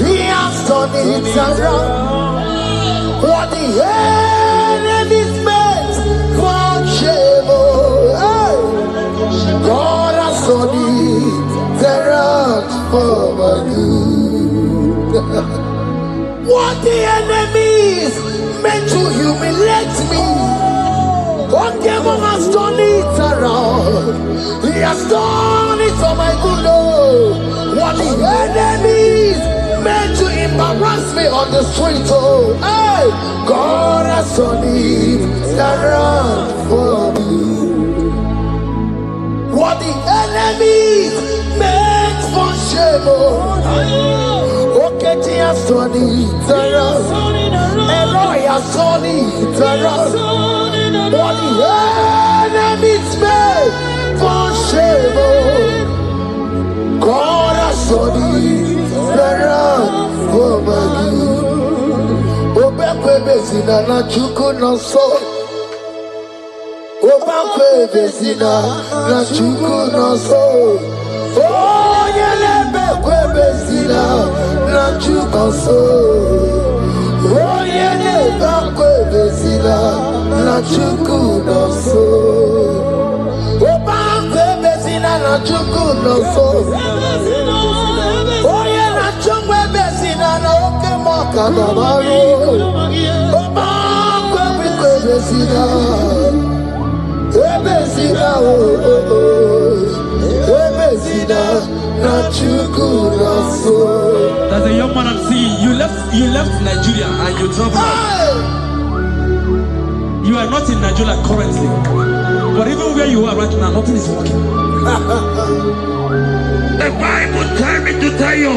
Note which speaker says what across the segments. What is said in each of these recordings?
Speaker 1: He has done it around. What the enemy's meant for shame, God has done it around for my good. What the enemy's meant to humiliate me, what devil has done it around. He has done it for my good. What the enemies meant to embarrass me on the street, hey, God has done it around for me. What the enemies meant for shame, okay, He has done it around. Eloi has done it around. What the enemies meant for shame, God has done it around for my good. Obekwe bezina na chuku no so. Obekwe bezina na chuku no so. Oh, yelebekwe bezina na chuku so. Oh, yelebekwe bezina na chuku no so. Obekwe bezina na chuku no so. Oh, yeah, na chungwe bezina na oke moka na maru. Obekwe bezina. Ebezina Ebezina na chuku na so.
Speaker 2: There's a young man I'm seeing. You left Nigeria and you traveled out. You are not in Nigeria currently, but even where you are right now, nothing is working.
Speaker 3: The Bible tells me to tell you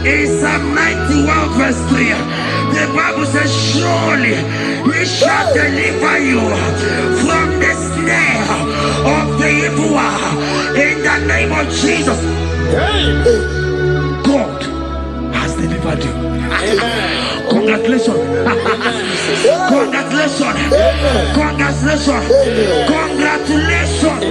Speaker 3: in Psalm 91 verse 3, the Bible says, surely He shall deliver you from the snare of the evil one in the name of Jesus. God has delivered you. Congratulations. Congratulations. Congratulations. Congratulations.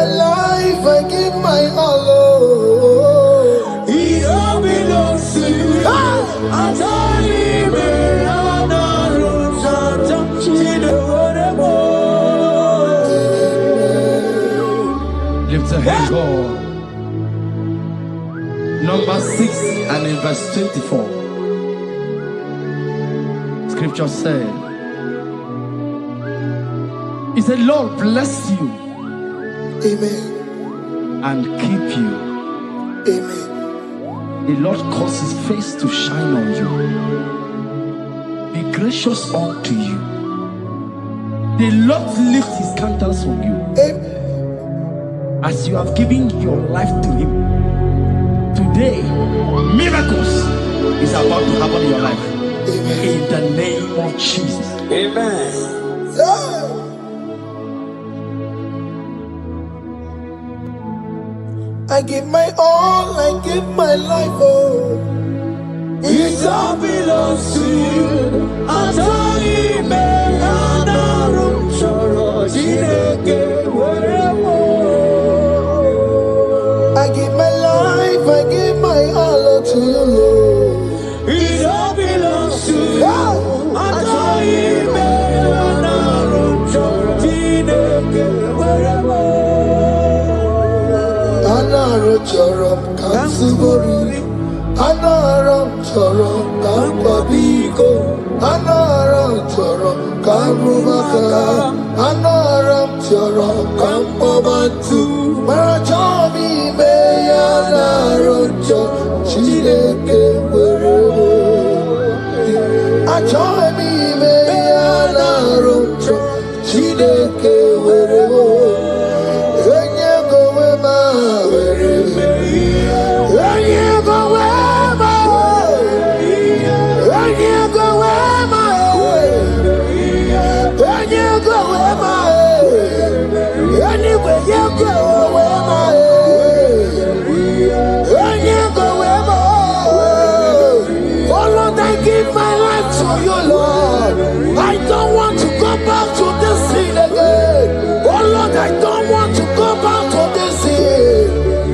Speaker 1: my life, I give my all. Oh.
Speaker 3: It all belongs to you. I told you, baby, I'm not
Speaker 2: Lift your hands, God. Number 6 and in verse 24. Scripture said, He said, Lord bless you.
Speaker 1: Amen.
Speaker 2: And keep you.
Speaker 1: Amen.
Speaker 2: The Lord cause His face to shine on you. Be gracious unto you. The Lord lift His countenance on you.
Speaker 1: Amen.
Speaker 2: As you have given your life to Him. Today, miracles is about to happen in your life.
Speaker 1: Amen.
Speaker 2: In the name of Jesus.
Speaker 3: Amen.
Speaker 1: Yeah. I give my all, I give my life, oh.
Speaker 3: It all belongs to you. I told you, baby, I'm not
Speaker 1: I give my life, I give my all to you, Lord.
Speaker 3: It all belongs to you.
Speaker 1: Yeah.
Speaker 3: I told you, baby, I'm
Speaker 1: Anaro chorom kansubori, Anaro chorom kampabigo, Anaro chorom kamrumaka, Anaro chorom kampabantu, Marachomi me Anaro chorom chileke werebo, Achomi me Anaro chorom chileke werebo. I don't want to go back to this sin again. Oh Lord, I don't want to go back to this sin.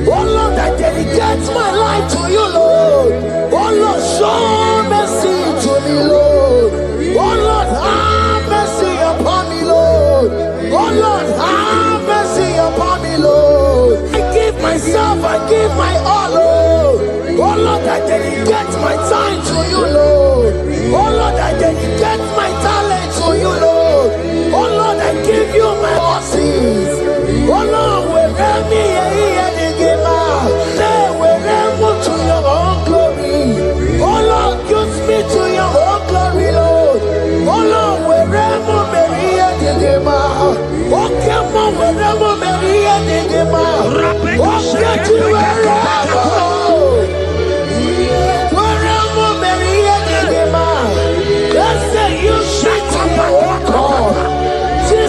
Speaker 1: Oh Lord, I dedicate my life to you, Lord. Oh Lord, show mercy to me, Lord. Oh Lord, have mercy upon me, Lord. Oh Lord, have mercy upon me, Lord. I give myself, I give my all, Lord. Oh Lord, I dedicate my time to you, Lord. Oh Lord, I dedicate my talent to you, Lord. Oh Lord, I give you my horses. Oh Lord, wherever me and give out, wherever to your own glory. Oh Lord, use me to your own glory, Lord. Oh Lord, wherever me and give out. Oh come on, wherever me and give out. Oh get you wherever.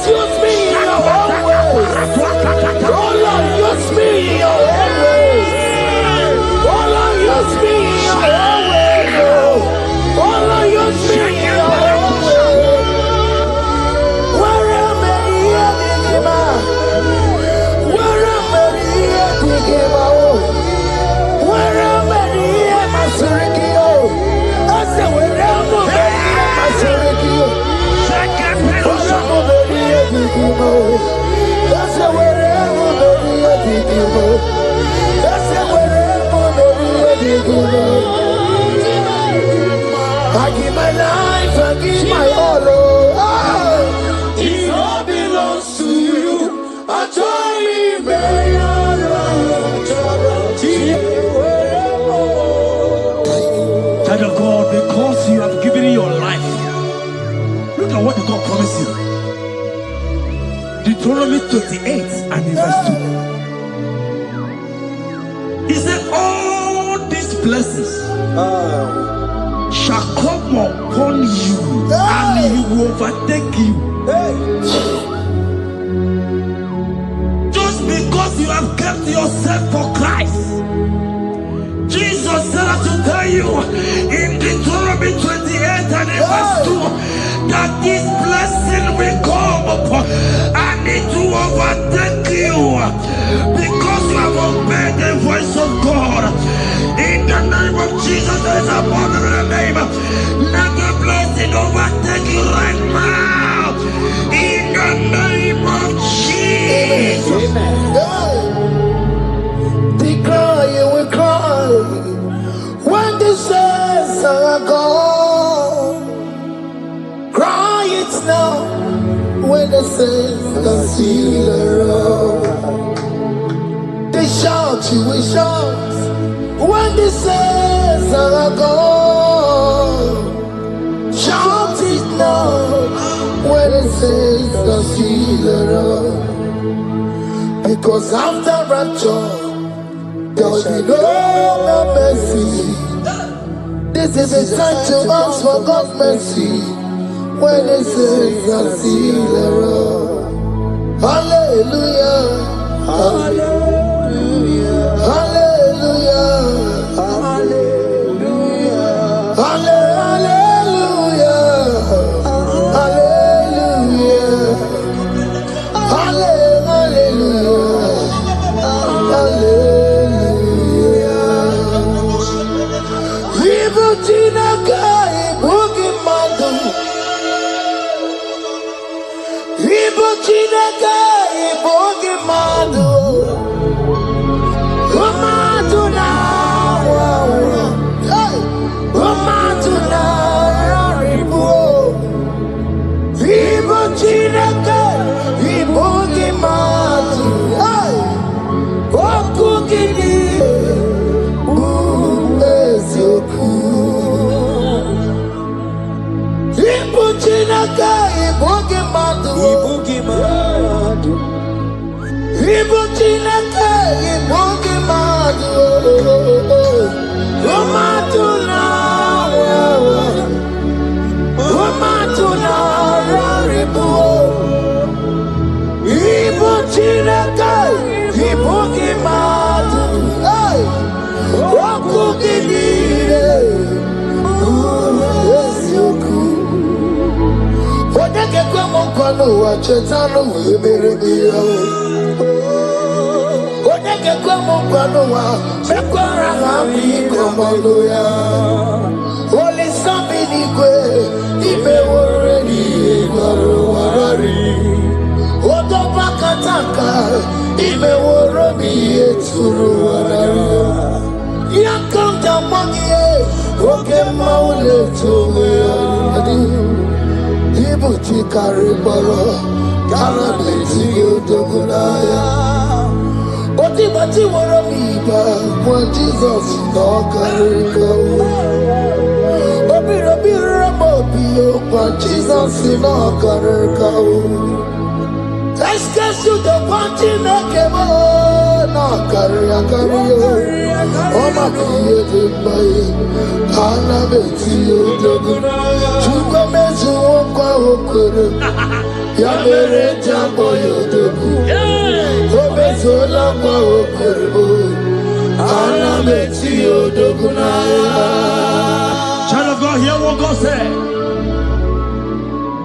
Speaker 1: Use me in your own ways. Oh Lord, use me in your own ways. Oh Lord, use me in your own ways. Oh Lord, use me in your own ways. Where am I here, Digima? Where am I here, Digima? Where am I here, Masurikio? I said, where am I here, Masurikio? That's the way I give my life, I give my all. Oh.
Speaker 3: It all belongs to you. I told you, baby,
Speaker 2: Child of God, because you have given your life, look at what God promised you. Deuteronomy 28 and in verse 2. He said, all these blessings shall come upon you and he will overtake you. Just because you have kept yourself for Christ. Jesus said to tell you in Deuteronomy 28 and in verse 2
Speaker 3: that this blessing will come upon. I need to overtake you because you have obeyed the voice of God. In the name of Jesus, there is a mother in the name. Let the blessing overtake you right now. In the name of Jesus.
Speaker 1: Declare you will cry when the saints are gone. Cry it now when the saints are still around. They shout, you will shout when the saints are gone. Shout it now when the saints are still around. Because after rapture, there will be no more mercy. This is a time to ask for God's mercy when the saints are still around. Hallelujah. Hallelujah. Hallelujah. Hallelujah. Hallelujah. Hallelujah. Hallelujah. Hallelujah. Ibutina kai bugi madu. Ibutina kai bugi madu. Umatu na hey. Umatu na ribu. Ibutina kai bugi madu. Hey. Okugini umezoku. Ibuchinaka ibugi madu. Ibuchinaka ibugi madu. Umatuna umatuna ribu. Ibuchinaka ibugi madu. Hey, okugini umezoku. Odeke kwa mkono wa chetano weberebiyo. Odeke kwa mkono wa mekwara hapi komodoya. Oli sabini kwe ibe woreni egaro warari. Odoba kataka ibe woroni eturu warari. Yakamta magie oke maule tuwe adi. Ibuchi kariboro karabeti yodogunaya. Oti bati woro miba when Jesus no kariko. Obiro biro mobio when Jesus no kariko. Eskesu do panti mekebo no karikario. Oma kiye dembaye anabeti yodogunaya. Chukwa mezu okwa okoro ya mere jambo yodogu. Obezola kwa okoro anabeti yodogunaya.
Speaker 3: Child of God, hear what God said.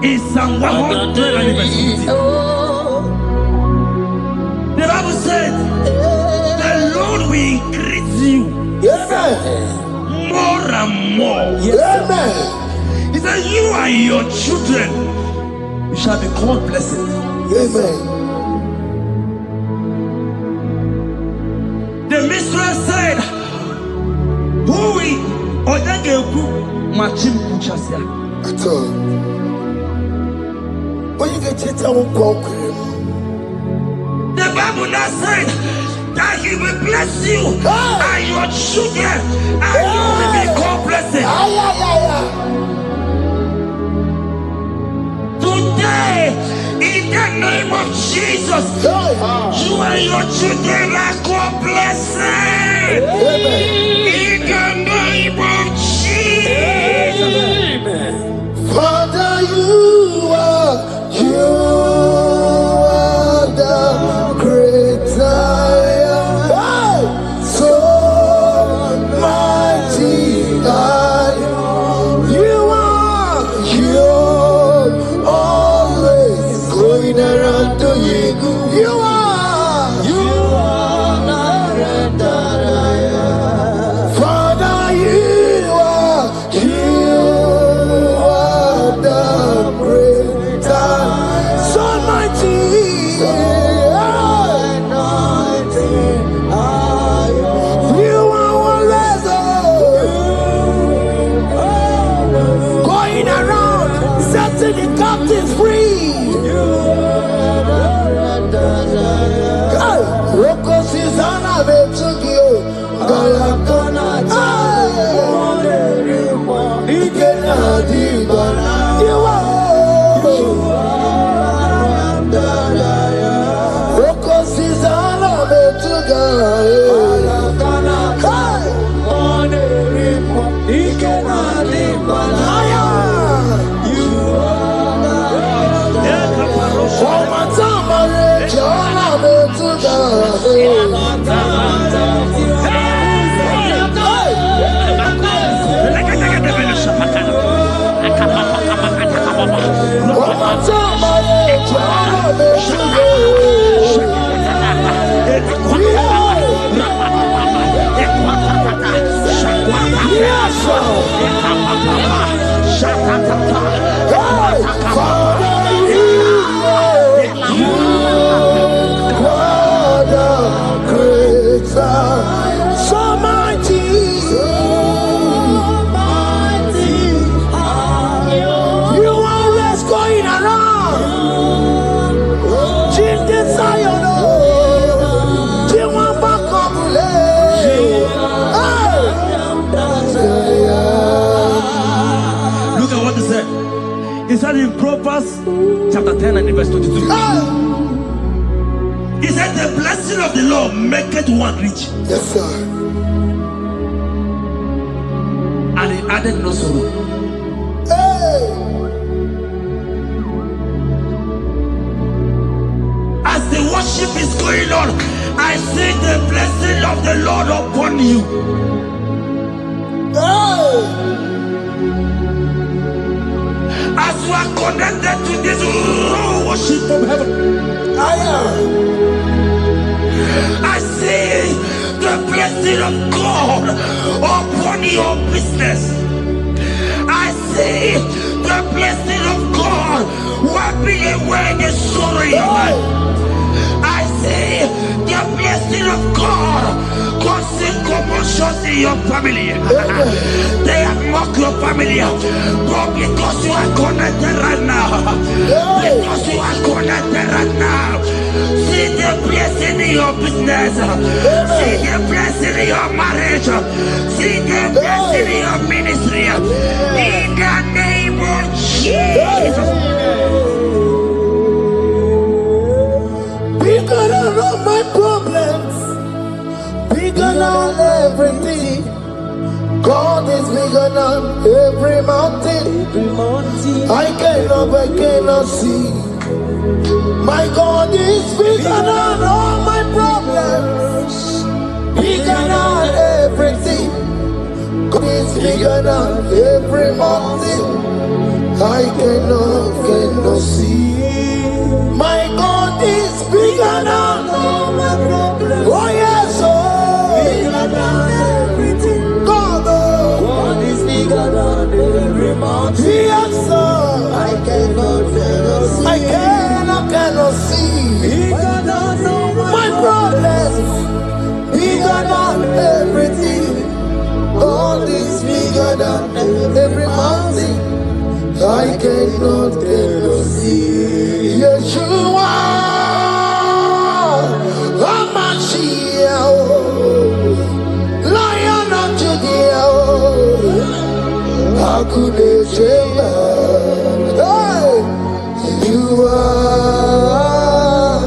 Speaker 3: In Psalm 120. The Bible said, the Lord will increase you more and more.
Speaker 1: Amen.
Speaker 3: He said, you and your children, you shall be called blessed.
Speaker 1: Amen.
Speaker 3: The mistress said, who will Odageku Machim Kuchasia?
Speaker 1: At all. When you get it, I won't conquer.
Speaker 3: The Bible now said that He will bless you and your children, and you will be called blessed. Today, in the name of Jesus, you and your children are called blessed. In the name of Jesus.
Speaker 1: Father, you are the great I am. So mighty I am. You are
Speaker 2: He said in Proverbs chapter 10 and verse 22. He said the blessing of the Lord maketh one rich.
Speaker 1: Yes, sir.
Speaker 2: And he added no sorrow.
Speaker 1: Hey.
Speaker 3: As the worship is going on, I see the blessing of the Lord upon you.
Speaker 1: Hey.
Speaker 3: As you are connected to this worship from heaven, I see the blessing of God upon your business. I see the blessing of God wiping away the sorrow in your life. I see the blessing of God causing commotions in your family. They have mocked your family, but because you are connected right now, because you are connected right now, see the blessing in your business, see the blessing in your marriage, see the blessing in your ministry. In the name of Jesus.
Speaker 1: Bigger than all my problems, bigger than everything. God is bigger than every mountain. I cannot see. My God is bigger than all my problems, bigger than everything. God is bigger than every mountain. I cannot see. My God is bigger than all my problems. Oh yes, oh, bigger than everything. God is bigger than every mountain. Yes, sir. I cannot see. Bigger than all my problems. Bigger than everything. God is bigger than every mountain. I cannot see. Yeshua, Hamashiach, Lion of Judah, Hakudesheba. Hey, you are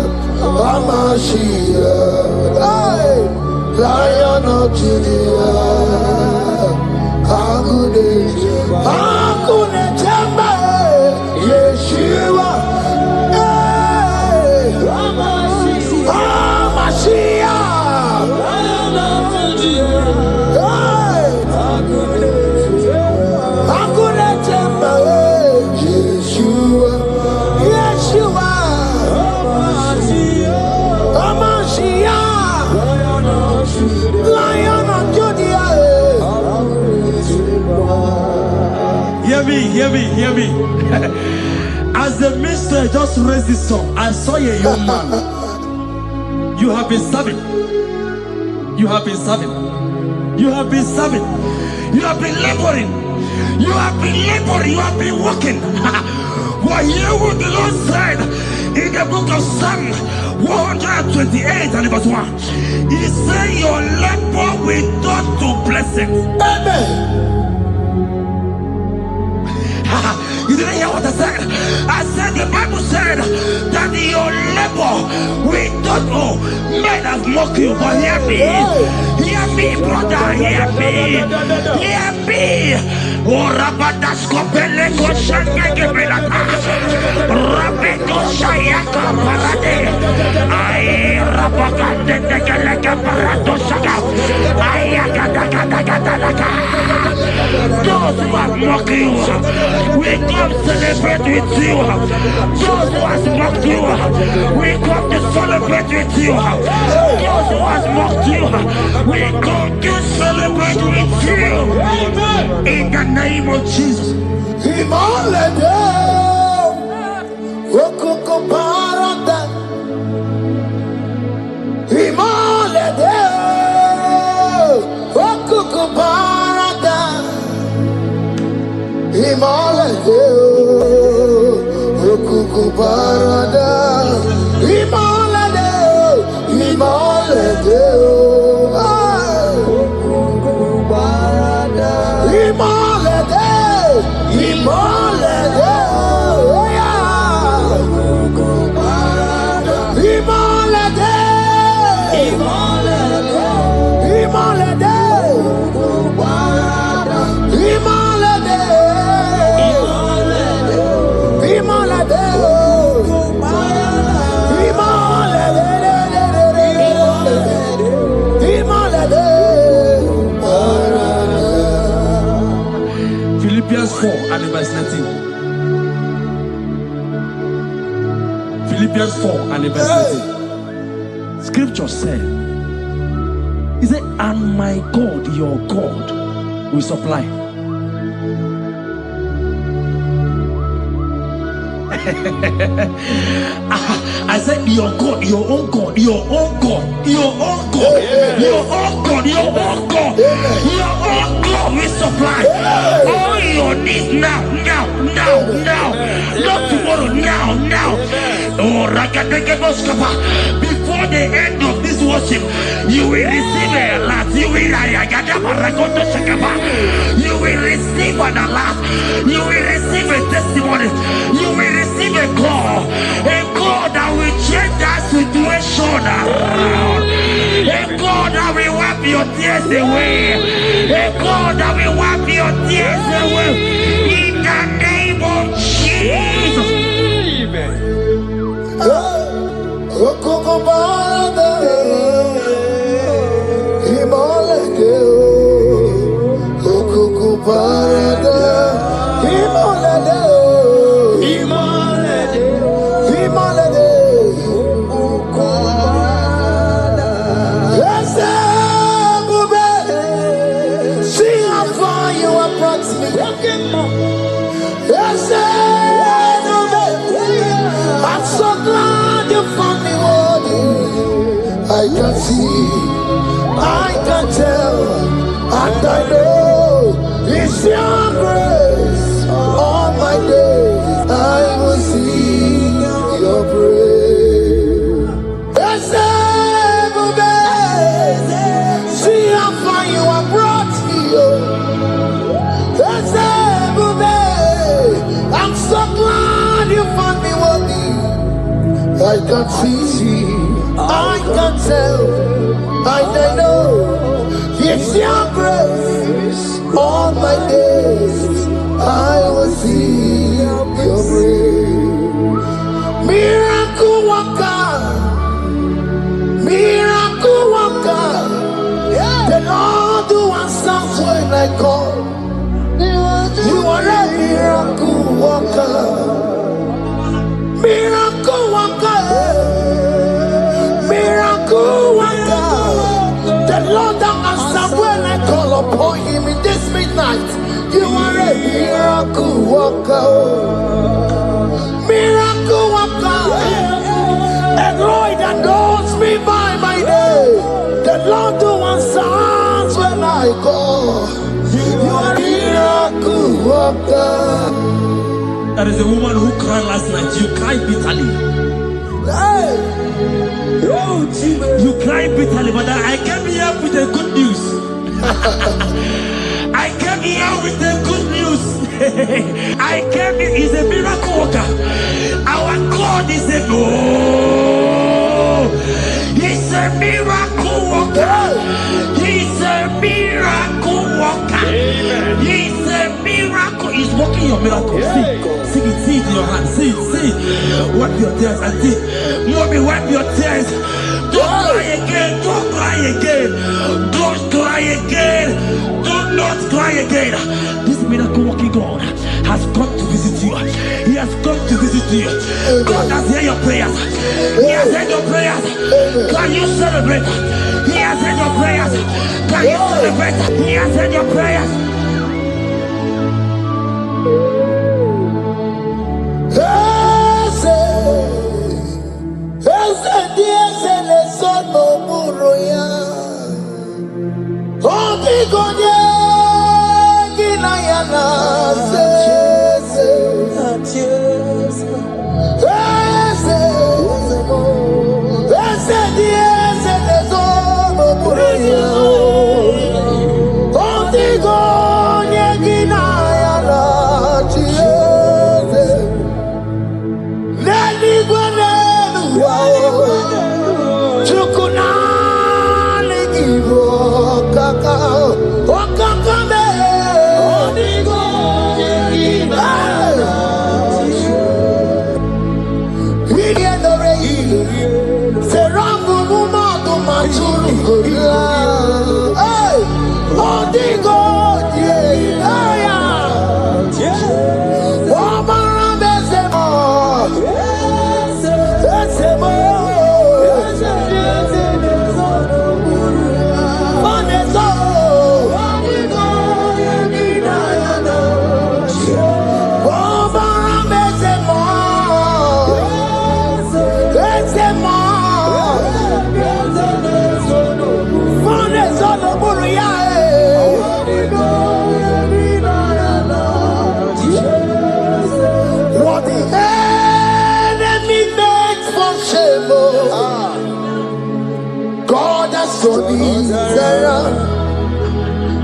Speaker 1: Hamashiach, hey, Lion of Judah, Hakudesheba. Yeshua, hey, Hamashiach, hey, Hakunechemba, Yeshua, Yeshua, Hamashiach, Lion of Judah.
Speaker 2: Hear me. As the minister just raised this song, I saw a young man. You have been serving. You have been laboring. You have been working. What hear what the Lord said in the book of Psalm 128 and verse 1. He said your labor will turn to blessings.
Speaker 1: Amen.
Speaker 3: You didn't hear what I said? I said the Bible said that your labor will not, men have mocked you, but hear me, brother, hear me. Oh, Rabadaskopele Koshangegebelata. Rabeto Shayaka Parade. Ay, Rabagande Negeleka Parato Shaka. Ayakadakadakadaka. Those who have mocked you, we come celebrate with you. Those who have mocked you, we come to celebrate with you. Those who have mocked you, we come to celebrate with you. In the name of Jesus.
Speaker 1: Imalede, okoko parada. Imalede, okoko parada. Imalede, okoko parada. Imalede, imalede, okoko parada. Imalede. Imalede, oh yeah. Imalede, Imalede, Imalede, Imalede, Imalede, Imalede,
Speaker 2: Philippians 4 and verse 19. Philippians 4 and verse 19. Scripture said, he said, and my God, your God, will supply. I said, your God, your own God, your own God, your own God, your own God, your own God, your own God will supply all your needs now, now, now, now, not tomorrow, now, now. Oh, before the end of this worship, you will receive a lot. You will receive an alert. You will receive a testimony. You will receive a call that will change that situation around. A God that will wipe your tears away. A God that will wipe your tears away. In the name of Jesus.
Speaker 1: I'm so glad you found me worthy. I can see, I can tell, and I know it's your grace. All my days I will sing your praise. See how far you have brought me. I'm so glad you found me worthy. I can see, I can tell, and I know it's your grace. All my days I will see your grace. Miracle worker, miracle worker. The Lord who answers when I call. You are a miracle worker, miracle worker, miracle worker. The Lord that answers when I call upon Him in this midnight. You are a miracle worker, miracle worker. And Lord that knows me by my name. The Lord who answers when I call. You are a miracle worker.
Speaker 2: There is a woman who cried last night. You cried bitterly.
Speaker 1: Hey.
Speaker 2: You cried bitterly, but I came here with the good news. I came here with the good news. I came here, he's a miracle worker. Our God is a He's a miracle worker. He's a miracle worker. He's a miracle see your miracle. See it, see it in your hand. See it. Wipe your tears and see. Mommy, wipe your tears. Don't cry again. Don't cry again. Don't cry again. Do not cry again. This miracle working God has come to visit you. He has come to visit you. God has heard your prayers. He has heard your prayers. Can you celebrate? He has heard your prayers. Can you celebrate? He has heard your prayers.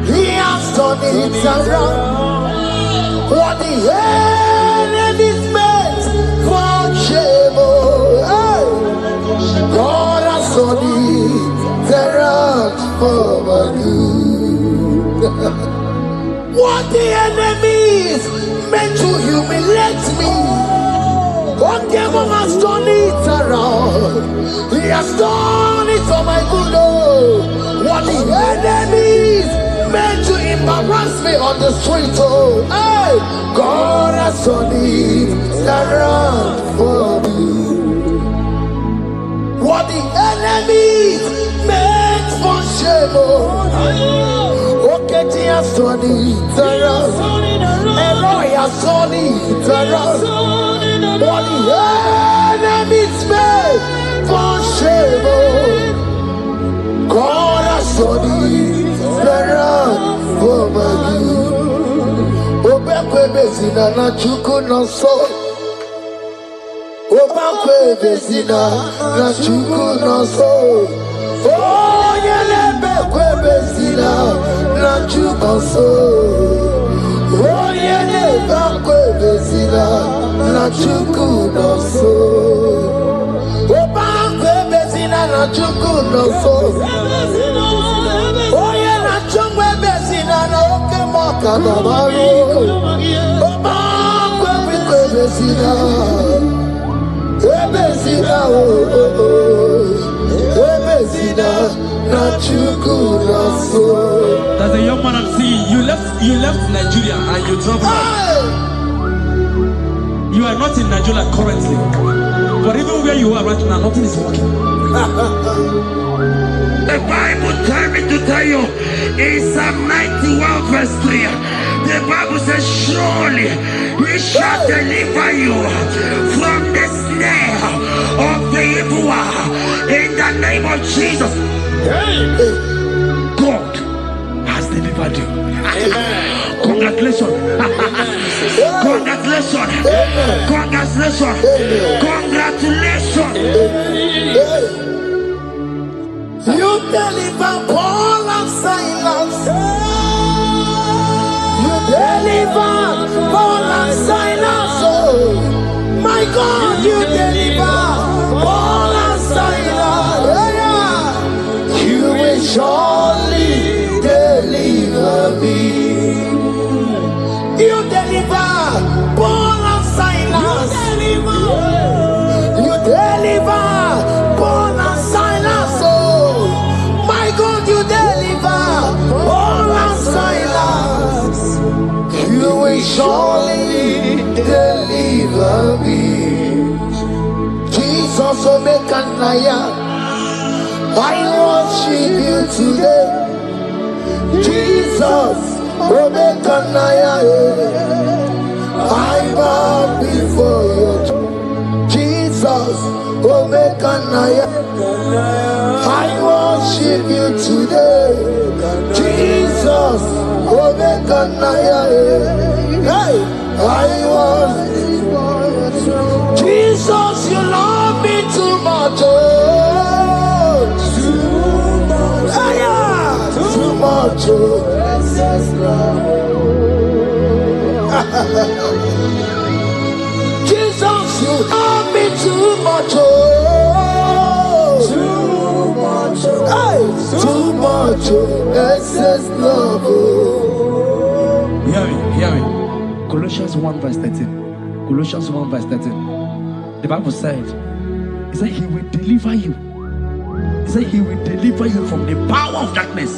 Speaker 1: He has turned it around. What the enemy's meant for shame, God has turned it around for my good. What the enemies meant to humiliate me, what devil has turned it around. He has done it for my good. What the enemies meant to embarrass me on the street, hey, God has turned it around for me. What the enemies meant for shame, okay, he has turned it around. Eloi has turned it around. What the enemies meant for shame, God has turned it around for my good. Obekwe bezina na chuku no so. Obekwe bezina na chuku no so. Oh, yelebekwe bezina na chuku no so. Oh, yelebekwe bezina na chuku no so. Obekwe bezina na chuku no so. Oh, yeah, na chungwe bezina na oke moka na maru. Obekwe bezina, bezina bezina na chuku no so.
Speaker 2: There's a young man I'm seeing. You left Nigeria and you traveled. You are not in Nigeria currently, but even where you are right now, nothing is working.
Speaker 3: The Bible tells me to tell you in Psalm 91 verse 3, the Bible says, surely he shall deliver you from the snare of the evil one in the name of Jesus. God has delivered you. Amen. Congratulations. Congratulations. Congratulations. Congratulations.
Speaker 1: You deliver Paul and Silas. You deliver Paul and Silas. Oh, my God, you deliver Paul and Silas. You will surely deliver me. You deliver Omekanaya. I worship you today. Jesus, Omekanaya. I bow before you. Jesus, Omekanaya. I worship you today. Jesus, Omekanaya. Hey, I worship you. Jesus, you love me too much. Oh, too much. Too much. Jesus, you love me too much. Oh, too much. Hey, too much. Excess love.
Speaker 2: Hear me. Colossians 1 verse 13. Colossians 1 verse 13. The Bible said, he said he will deliver you. He said he will deliver you from the power of darkness.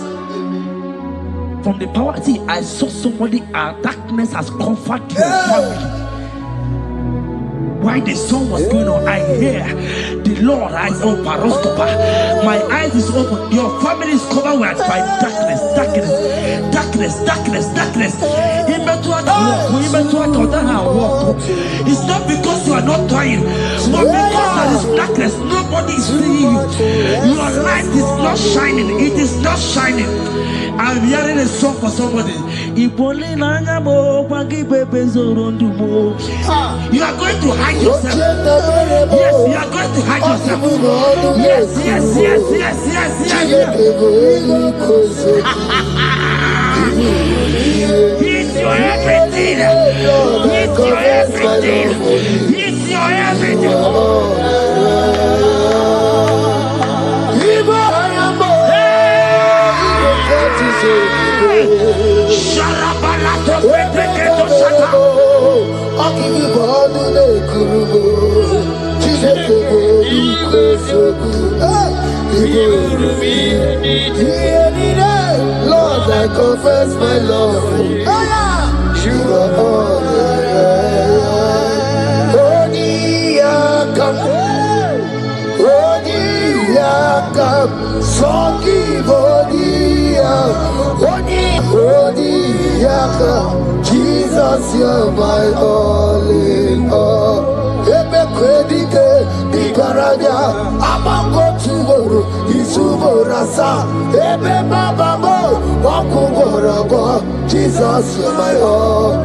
Speaker 2: From the power. See, I saw somebody, darkness has covered your family. While the song was going on, I hear the Lord eyes open. My eyes is open. Your family is covered by darkness. It's not because you are not trying, but because there is darkness. Nobody is seeing you. Your light is not shining. It is not shining. I'm hearing a song for somebody. You are going to hide yourself. Yes, you are going to hide yourself. Yes. He's your everything. He's your everything. He's your everything.
Speaker 1: Lord, I confess my love. You are all Jesus, you're my all in all. Jesus, you're my all.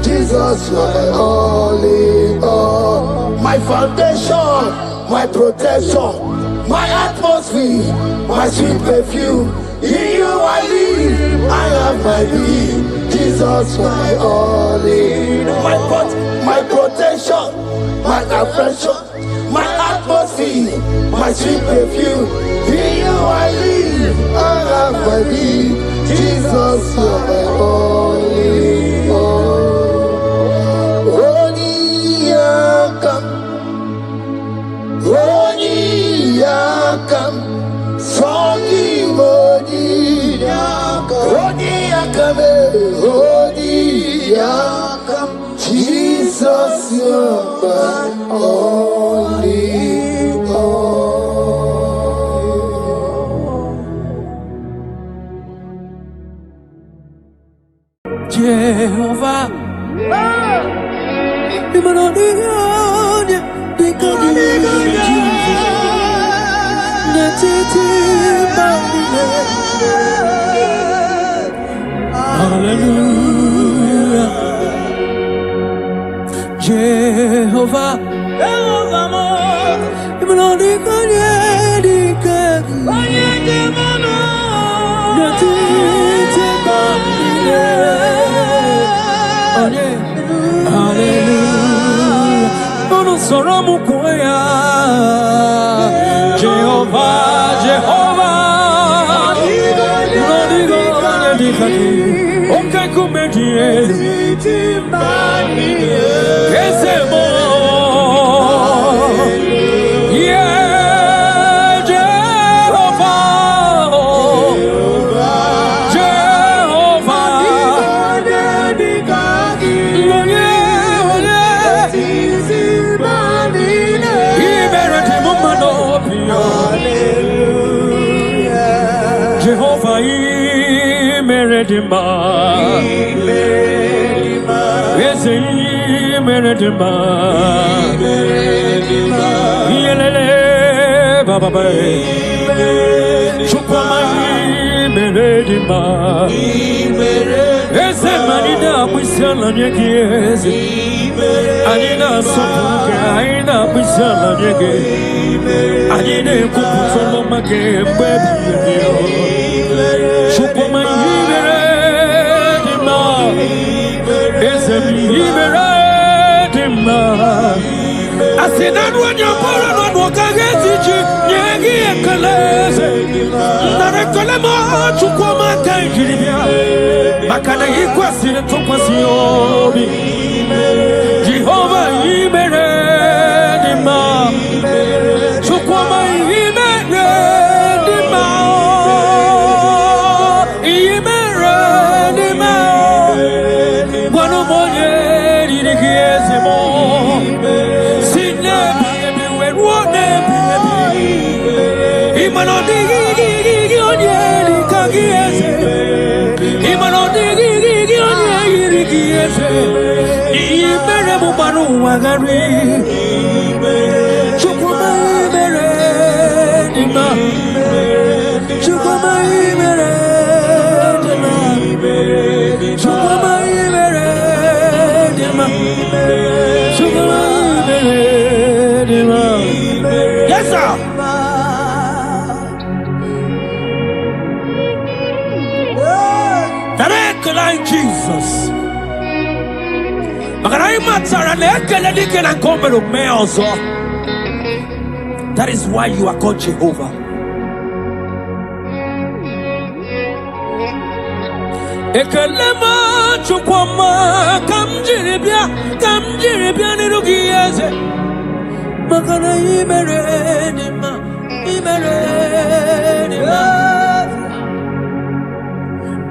Speaker 1: Jesus, you're my all in all. My foundation, my protection, my atmosphere, my sweet perfume. In you I live, I have my being. Jesus, my all in all. My protection, my affection, my atmosphere, my sweet perfume. In you I live, I have my being. Jesus, my all in all. Jesus, you're my only all.
Speaker 4: Jehovah, hallelujah. Jehovah, Jehovah, Jehovah, okay, come here. Yeah, Jehovah, Meredima. Yes, Meredima. Yelele Baba. Chupama Meredima. Yes, Manina Bishala Yagis. Anina Sopuka, Aina Bishala Yagis. Anina Kupusoma game, baby. Chupama Meredima. Yes, Meredima. I said, that when you're born on Wakagazi, Yagi and Kalese, Narakalama, Chukoma, Tangiria, Makana Equasin, Topasiobi, Jehovah, Imeredima, Chukoma, Imeredima, Imeredima, one of more years, yes, sir. Like Jesus. That is why you are called Jehovah. Ekelema chukwama kamjiribia nirugieze. Makana imeredima.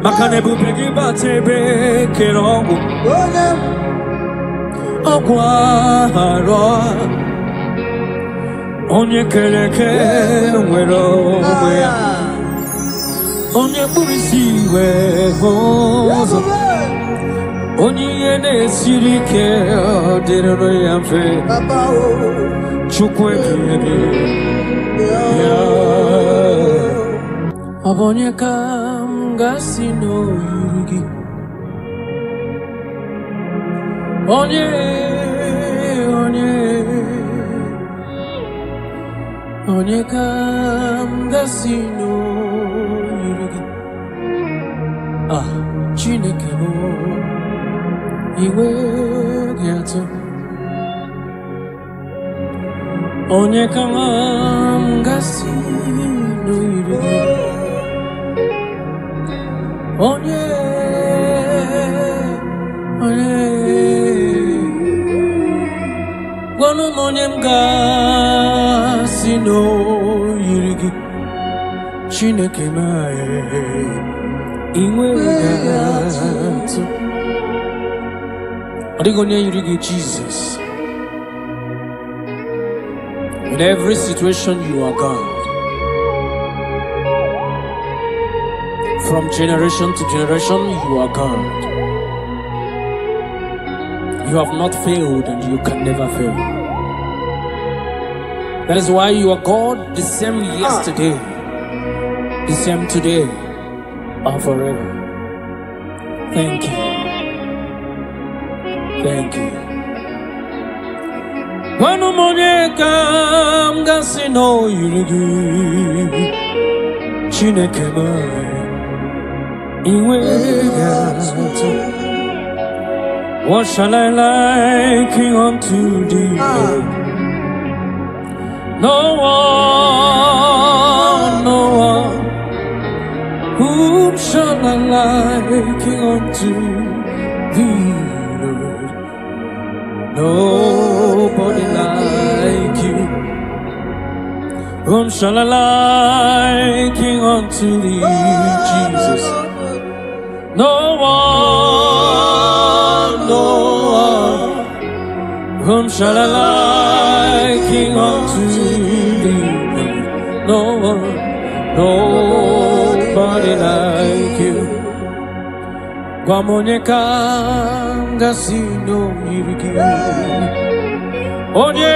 Speaker 4: Makane bupegi batebe kerongo Ogwaro Onye keleke nwero Onye burisi we hozo Onye yene sirike Direro yamfe Chukwe biyebi Abonye Gasino Yugi Onye kam Gasino Yugi Chineke mo Iwe Gato Onye kam Gasino Yugi Gwanu monem gasino yirigi Chineke mae Inwe gatu Adigonya yirigi Jesus. In every situation you are God. From generation to generation, you are God. You have not failed and you can never fail. That is why you are God, the same yesterday, the same today, and forever. Thank you. Thank you. Wanu moneka mgasi no yurigi Chineke mai Iwe gato. What shall I liken unto thee? No one. Whom shall I liken unto thee, Lord? Nobody like you. Whom shall I liken unto thee, Jesus? No one. Whom shall I liken unto thee? No one, nobody like you. Guamoneka gasino yiriki. Onye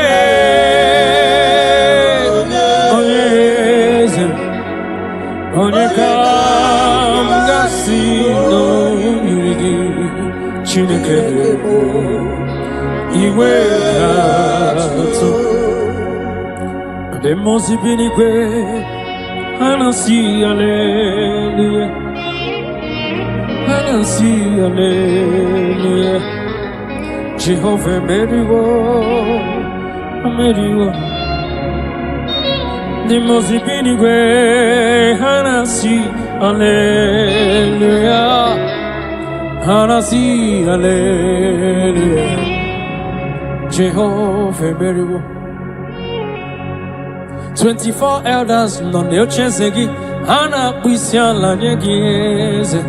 Speaker 4: Onyeka gasino yiriki. Chineke iwe atụ. The most binigwe anasi hallelujah. Anasi hallelujah. Jehovah meriwo. The most binigwe anasi hallelujah. Anasi hallelujah. Jehovah meriwo. 24 elders no ne ochesegi ana kwisiala nyegeze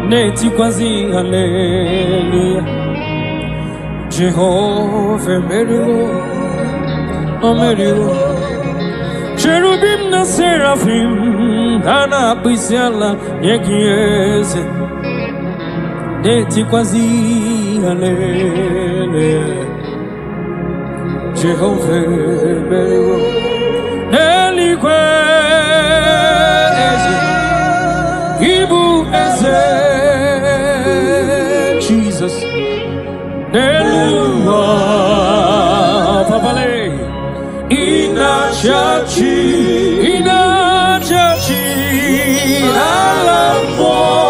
Speaker 4: neti kwazi hallelujah. Jehovah meriwo omeriwo. Cherubim na seraphim ana kwisiala nyegeze neti kwazi hallelujah. Jehovah meriwo. Nelikwe eze Ibu eze Jesus. Neluwa papale Inachachi Alamo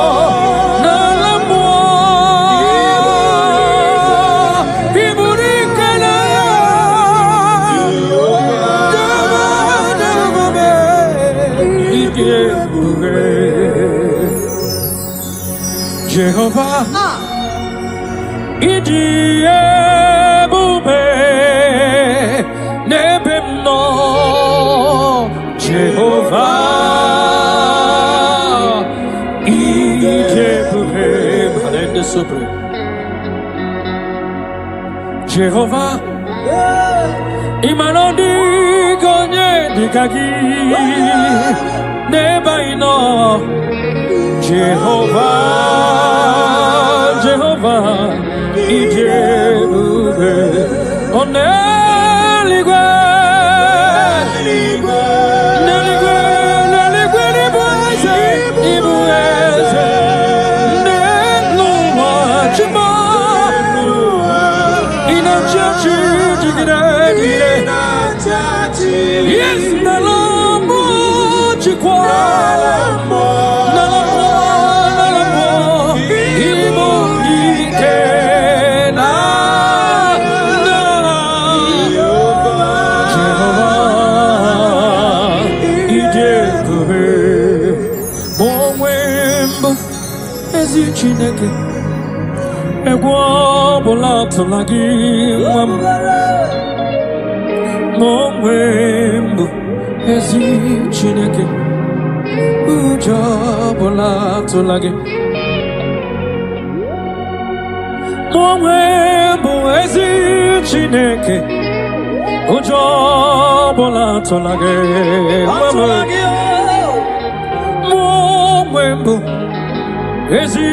Speaker 4: Jehovah, Ijiebube, Nebemno, Jehovah, Ijiebube, Malende Sobre, Jehovah, Imanodi Gonye Dikagi, Nebaino, Jehovah, Ijebuwe, Oneligwe, Ibueze, Neluwa, Chima, Inachachi, yes, Nalamu, Chikwa, Chineke egwo bụla tụla gị nwa m n'onwe mbụ ezi Chineke ụjọ bụla tụla gị n'onwe mbụ ezi Chineke ụjọ bụla tụla gị nwa m n'onwe mbụ ezi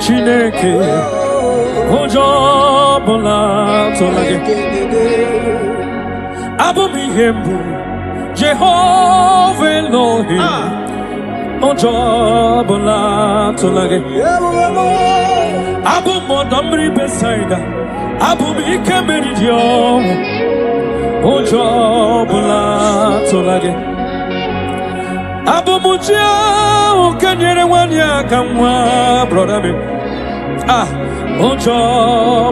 Speaker 4: Chineke ụjọ bụla tụla gị. Abụ m ihe mbụ Jehova Elohim ụjọ bụla tụla gị. Abụ m ọdọ mmiri Besaida, abụ m ike mmiri dị ọnwụ ụjọ bụla tụla gị. Abụ m chi ahụ nke nyere nwanyị aka nwa brọda m ụjọ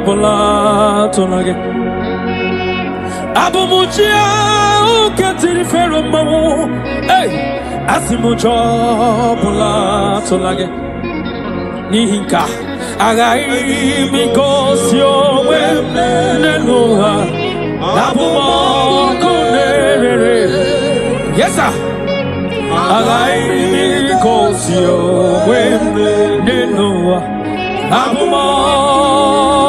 Speaker 4: bụla tụla gị. Abụ m chi ahụ nke tiri Fero mmanwụ asị m ụjọ bụla tụla gị. N'ihi nke a aghaghị m igosi onwe m n'elu ụwa abụ m ọkụ na-erere. Yes sir. Aghaghị m igosi onwe m n'elu ụwa abụ m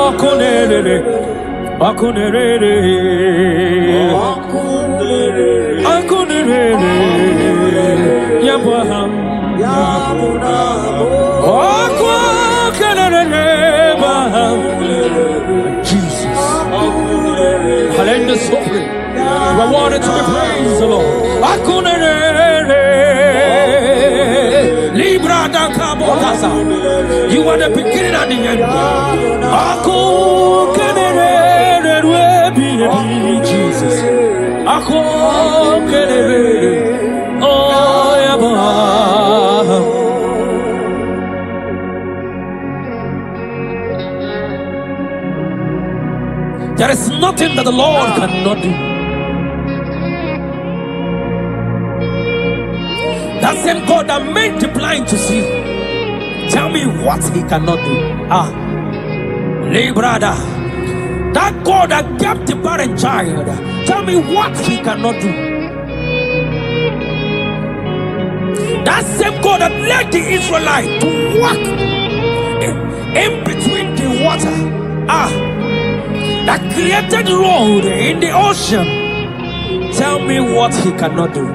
Speaker 4: ọkụ na-erere. Ọkụ na-erere, ọkụ na-erere, ya bụ aha m. Ọkụ name is supreme. You are worthy to be praised, O Lord. Libra da Kabotasa. You are the beginning and the end. Jesus. Oh, yeah. There is nothing that the Lord cannot do. That same God that made the blind to see, tell me what he cannot do. Brother, that God that kept the barren child, tell me what he cannot do. That same God that led the Israelites to walk in between the water, that created road in the ocean, tell me what he cannot do.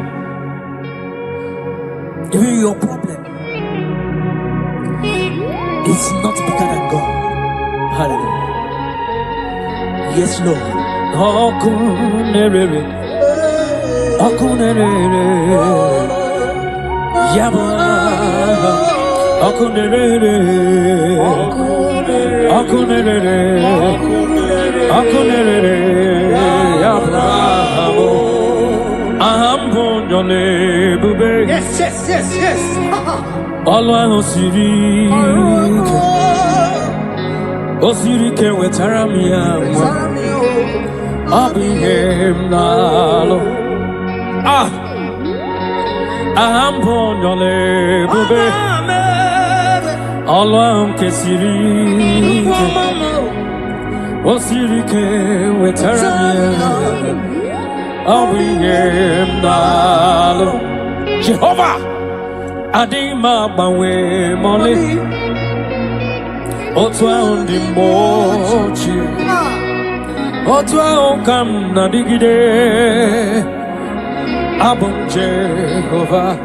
Speaker 4: Even your problem is not bigger than God. Hallelujah. Yes, Lord. Yes. Allah Osirike wetaramia abihem nalo ahambonyole bube Allah kesirike Osirike wetaramia abihem nalo Jehovah Adima bawe mole Otwa undi mochi Otwa ukam na digide Abum Jehovah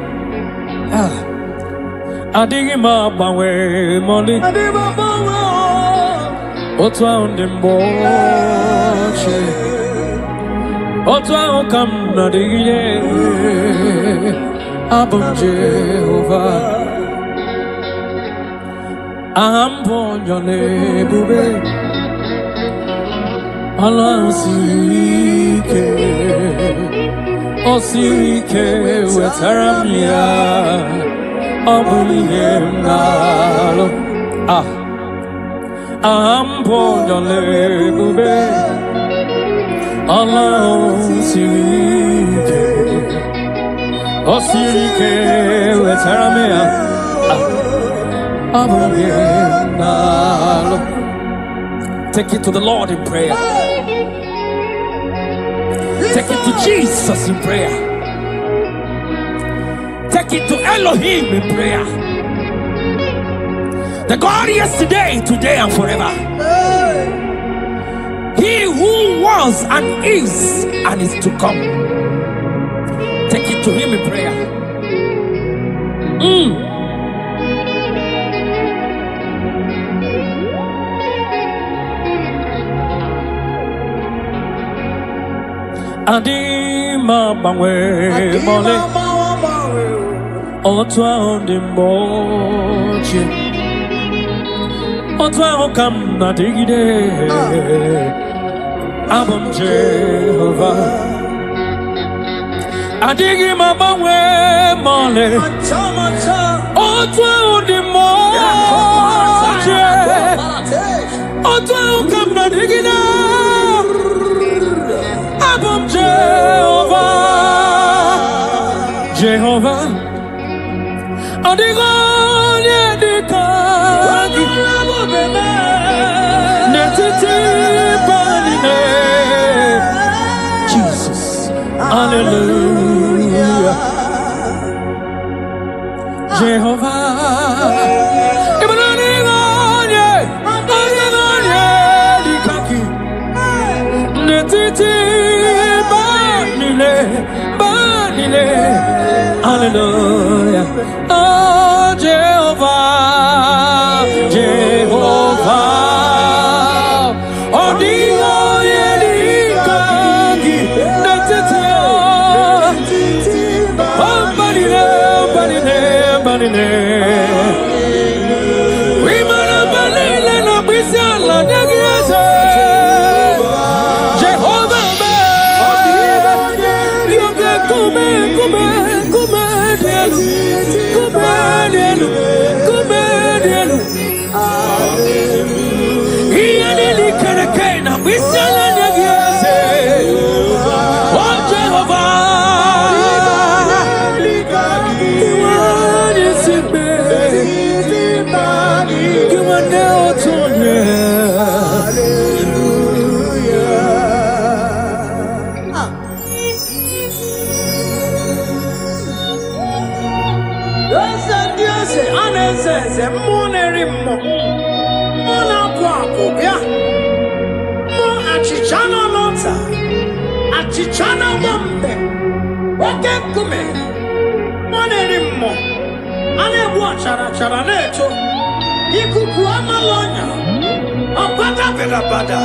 Speaker 4: Adima bawe mole Otwa undi mochi Otwa ukam na digide Abum Jehovah Ambonyole bube Allah osirike wetaramia abuliyem nalo ambonyole bube Allah osirike wetaramia Take it to the Lord in prayer. Take it to Jesus in prayer. Take it to Elohim in prayer. The God yesterday, today, and forever. He who was and is to come. Take it to him in prayer. Adima bawe mole Otwa undi mochi Otwa ukam na digide Abum Jehovah Adima bawe mole Otwa undi mochi Otwa ukam na digide Abum Jehovah, Adigonye dikagi, netiti banine, Jesus, Hallelujah, Jehovah, Adigonye dikagi, netiti banine. Hallelujah. Oh, Jehovah. Oh, Dio Yelika. we sell it. Oh Jehovah, what is it, baby? You are now to
Speaker 1: Chichana Wambe, Wake Kume, Monerimo, Ane Watchara Charaneto, Ikukuama Lonya, Apata Vedabada,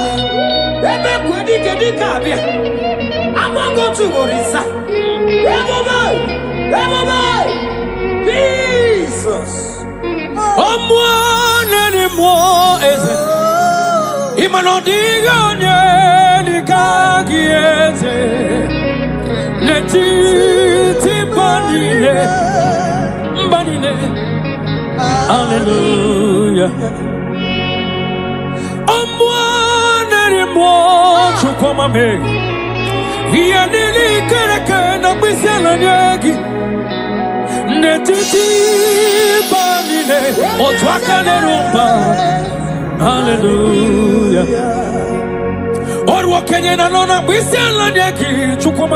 Speaker 1: Ebe Kwedike Dikabia, Amago to Orisa, Ebobai, Jesus.
Speaker 4: One anymore is it? Imanodiga. Hallelujah. Hallelujah. Or what can you know? We sell like a 24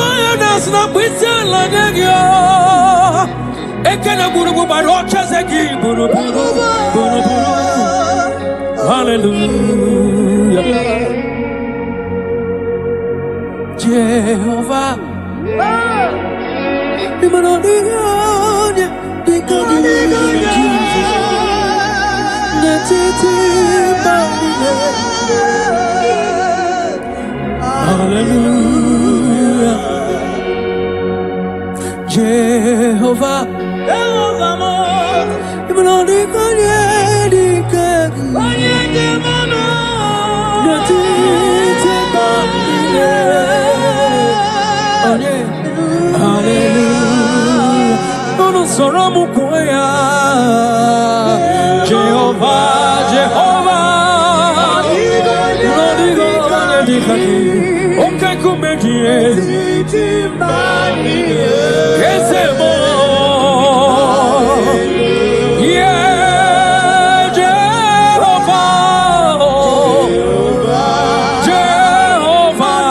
Speaker 4: hours na bwisa la ngyo ekana buru ba rocha zeki buru. Hallelujah. Jehovah Imanodiga Hallelujah. Jehovah, okay, come here. Yes, yeah, Jehovah, Jehovah,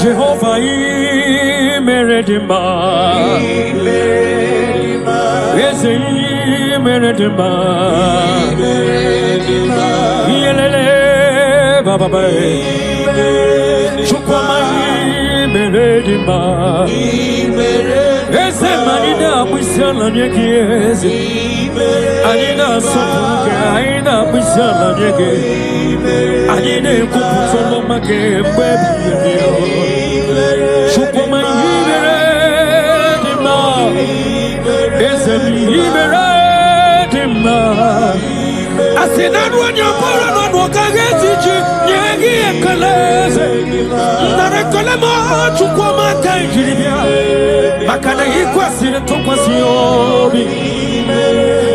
Speaker 4: Jehovah, Meredima, yes, Meredima, Yelele, Baba, Chukama, Meredima, yes, Manina, we sell on your gears, Anina, Aina, we sell on your gears, Anina, Kupusoma, baby. Chukama, I said that when you're born on what I get you, Yagi Kalese, Narakalama, Chukama, Kajibia, Makana Equasin, Topasiobi,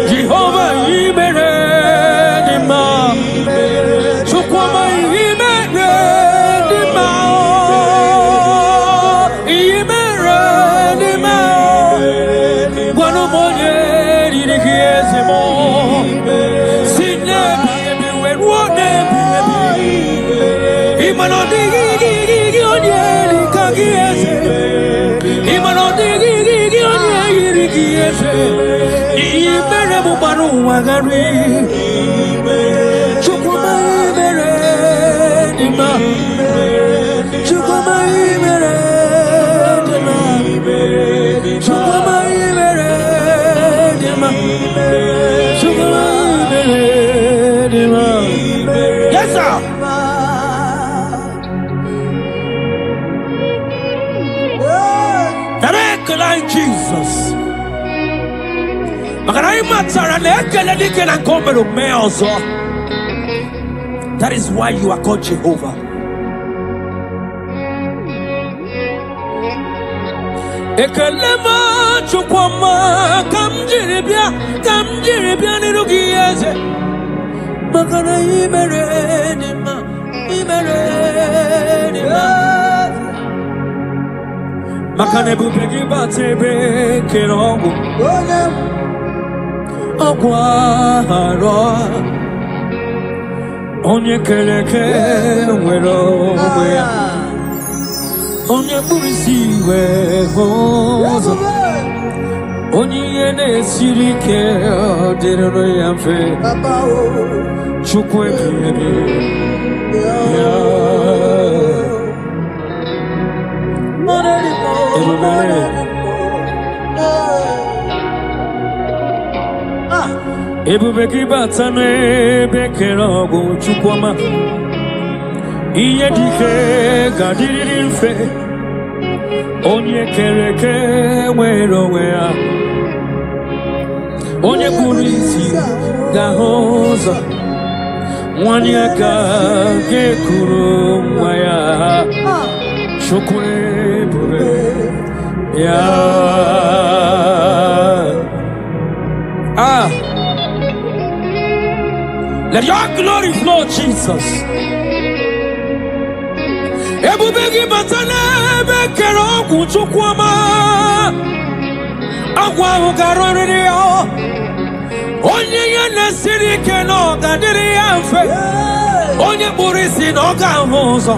Speaker 4: Jehovah, Iberedima, Chukama, Iberedima, Iberedima, one of more. Yes, sir. Like Jesus. That is why you are called Jehovah. Ekelema chukwama kamjiribia nirugieze makana imerenima makana bubegi batebe kerongo akwaro onye keleke nwero ya onye burisi we hozo onye na-esiri ike dịrị ya mfe Chukwu ebighị ya ebube gị bata n'ebe kere ọgwụ Chukwuma ihe dị ike ga-adịrịrị mfe onye kere eke nwere onwe ya onye kpụrụ isi ga-ahụ ụzọ nwanyị aka ga-ekuru nwa ya Chukwu ebube ya let your glory flow, Jesus. Ebube gị bata n'ebe kere ọgwụ Chukwuma agwa ahụ ga-arụrịrị ya onye ya na-esiri ike na ọ ga-adịrị ya mfe onye kpụrụ isi na ọ ga-ahụ ụzọ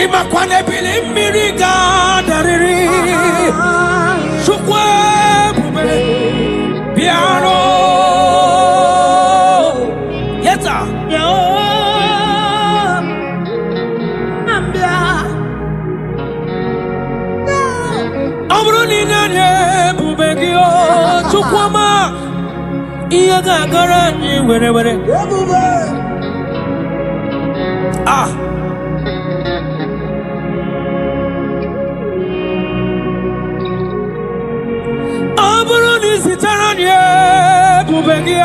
Speaker 4: ịmakwa n'ebili mmiri ga-adarịrị Chukwu ebube bịara yeta ọ bụrụ na ị na-anya ebube gị Chukwuma ihe ga-agara anyị were ọ bụrụ na ị zitere anyị ebube gị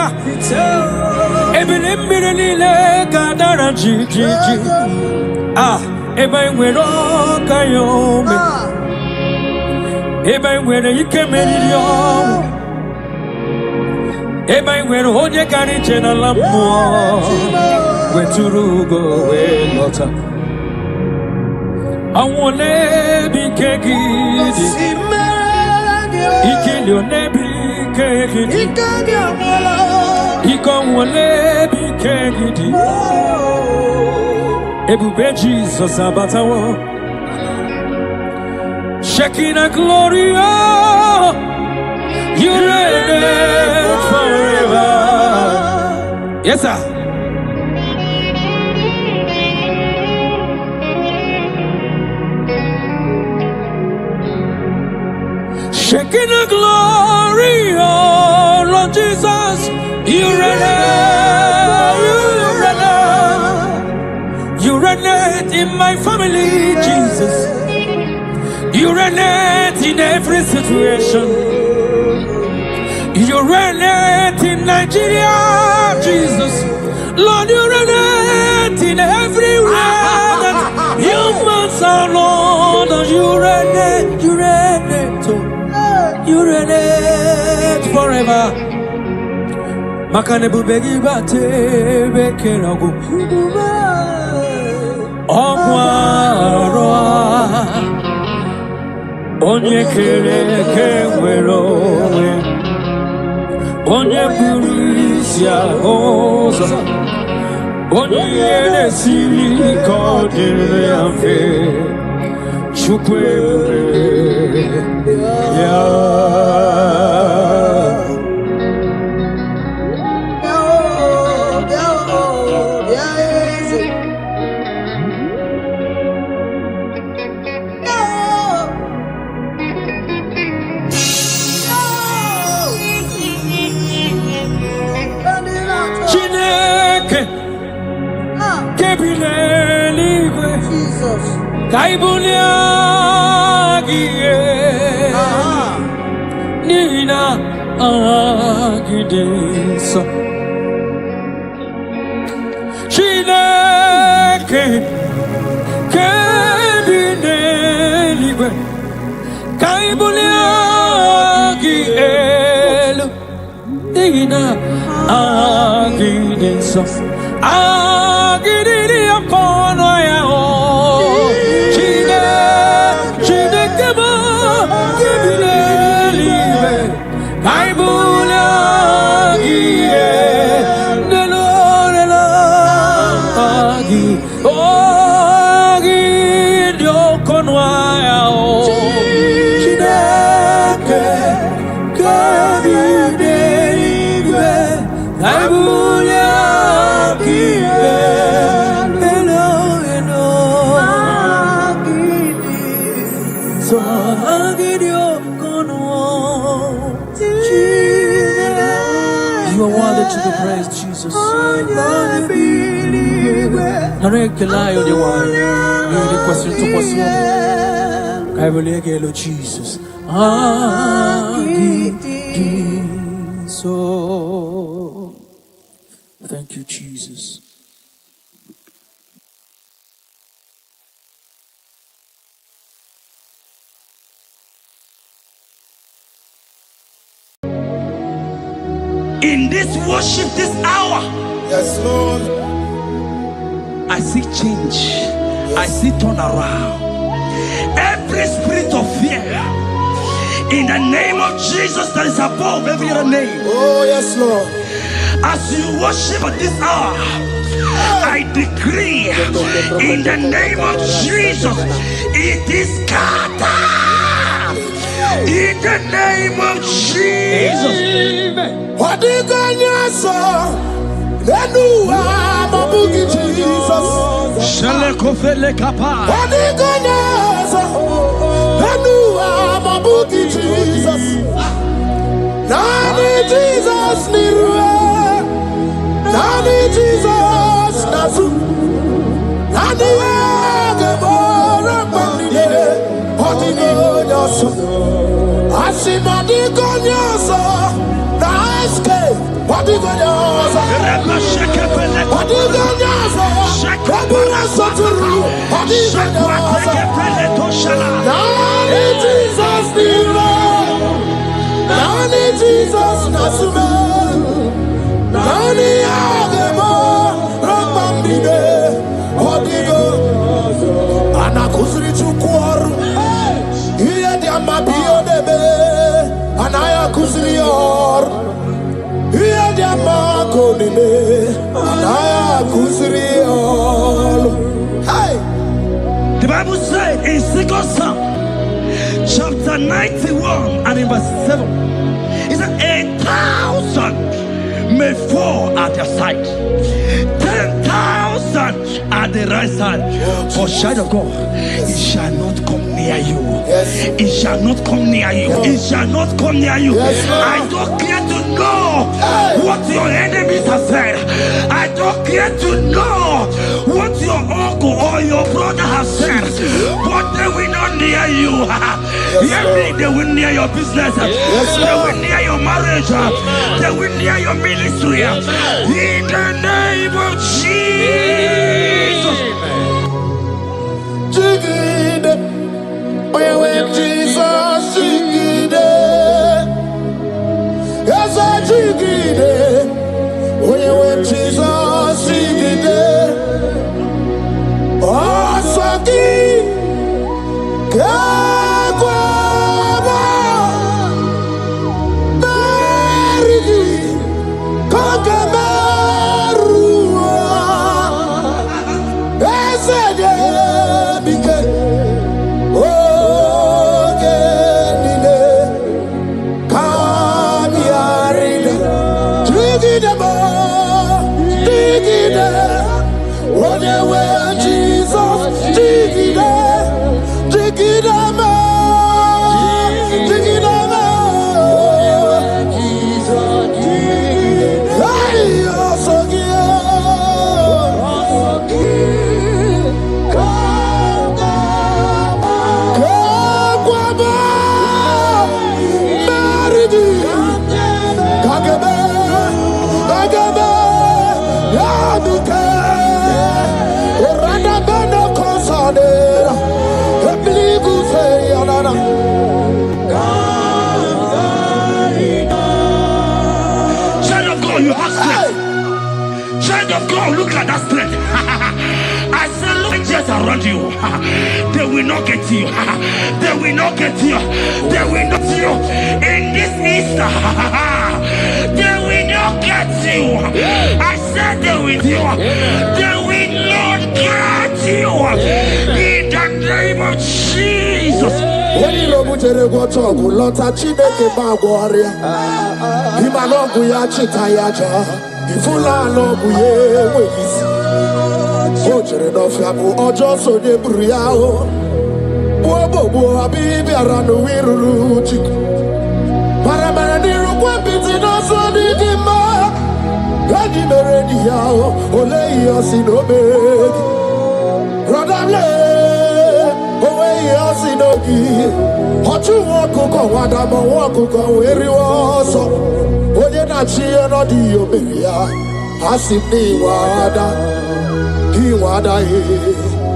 Speaker 4: ebili mmiri niile ga-adara jijiji ebe anyị nwere ọka ya ome ebe anyị nwere ike meriri ọnwụ ebe anyị nwere onye gara ije n'ala mmụọ wetụrụ ugo wee lọta ọnwụ ole ebe ike gị dị ike dị ole ebe ike gị dị ike ọnwụ ole ebe ike gị dị ebube Jizọs abatawo Shekinah glory, oh, you reign forever. Yes, sir. Shekinah glory, oh, Lord Jesus, you reign in my family, Jesus. You reign in every situation. You reign in Nigeria, Jesus. Lord, you reign in everywhere that humans are, Lord. You reign forever. Makane bubegi bate bekerago. Ogwaro. Onye kere eke nwere onwe onye kpụrụ isi ụzọ onye ihe na-esiri ike ọ dịrị ya mfe Chukwu ebube ya Kaibulia gie Nina agidisa Chineke Kebineliwe Agidinso, Agidi Akono Yao, Chide Keba, Kibile Libe, Kaibula Gie, Nelo Agi, Agi Akono Yao, Chide Kebile Libe, Kaibula Gie, Nelo So Agidi Akono. You are worthy to be praised, Jesus. Jesus. So thank you, Jesus.
Speaker 3: In this worship, this hour,
Speaker 1: Yes, Lord.
Speaker 3: I see change. I see turnaround. Every spirit of fear, in the name of Jesus that is above every other name,
Speaker 1: Oh, yes, Lord.
Speaker 3: as you worship at this hour, I decree in the name of Jesus, it is scattered. In the name of Jesus.
Speaker 1: What do you got then you are my boogie, Jesus.
Speaker 3: Shalekofele kapa.
Speaker 1: What do you got then you are my boogie, Jesus. Nani Jesus, Nani Jesus, Nazu. Nani Agemora, Pandide. What do you got? I see my deacon, nice cake. What do you got? What do you got? What do you got? Nani Jesus, Nani Jesus, Nasume. Nani Agemo, Rapambide. What do you got? Anakusri Chukwaru. Here they are my Biodebe. Anaya Kusrior. Here they are my Kodine. Anaya Kusrior. Hey!
Speaker 3: The Bible says in 2 Psalm chapter 91 and in verse 7, it says 1,000 may fall at your side, 10,000 at the right side, but child of God, it shall not come near you. It shall not come near you. It shall not come near you. I don't care to know what your enemies have said. I don't care to know what your uncle or your brother has said, but they will not near you. They will near your business. They will near your marriage. They will near your ministry. In the name of Jesus.
Speaker 1: Jigide, where when Jesus jigide, yes I jigide, where when Jesus jigide, oh saki, kakwaba, merigi, kakabarua, esede.
Speaker 2: of God, look at that strength. I said, look just around you. They will not get you. They will not get you. They will not get you. In this Easter, they will not get you. I said they will do. They will not get you. In the name of Jesus.
Speaker 1: When you know what you're going to talk, lot of Chineke Magwaria. Himanogu ya chitayaja. Ifula logu ye wezi. Ojere no fiabu ojo so de buriao. Bobo abibi aranu wiruru chiku. Paramara niru kwa biti no so di dima. Gadi meredi yao. Ole yosi no begi. Brother le. Owe yosi no gi. Ochu wakuko wadama wakuko weri woso. Oye na chiye no di yoberia. Asini wada. Iwada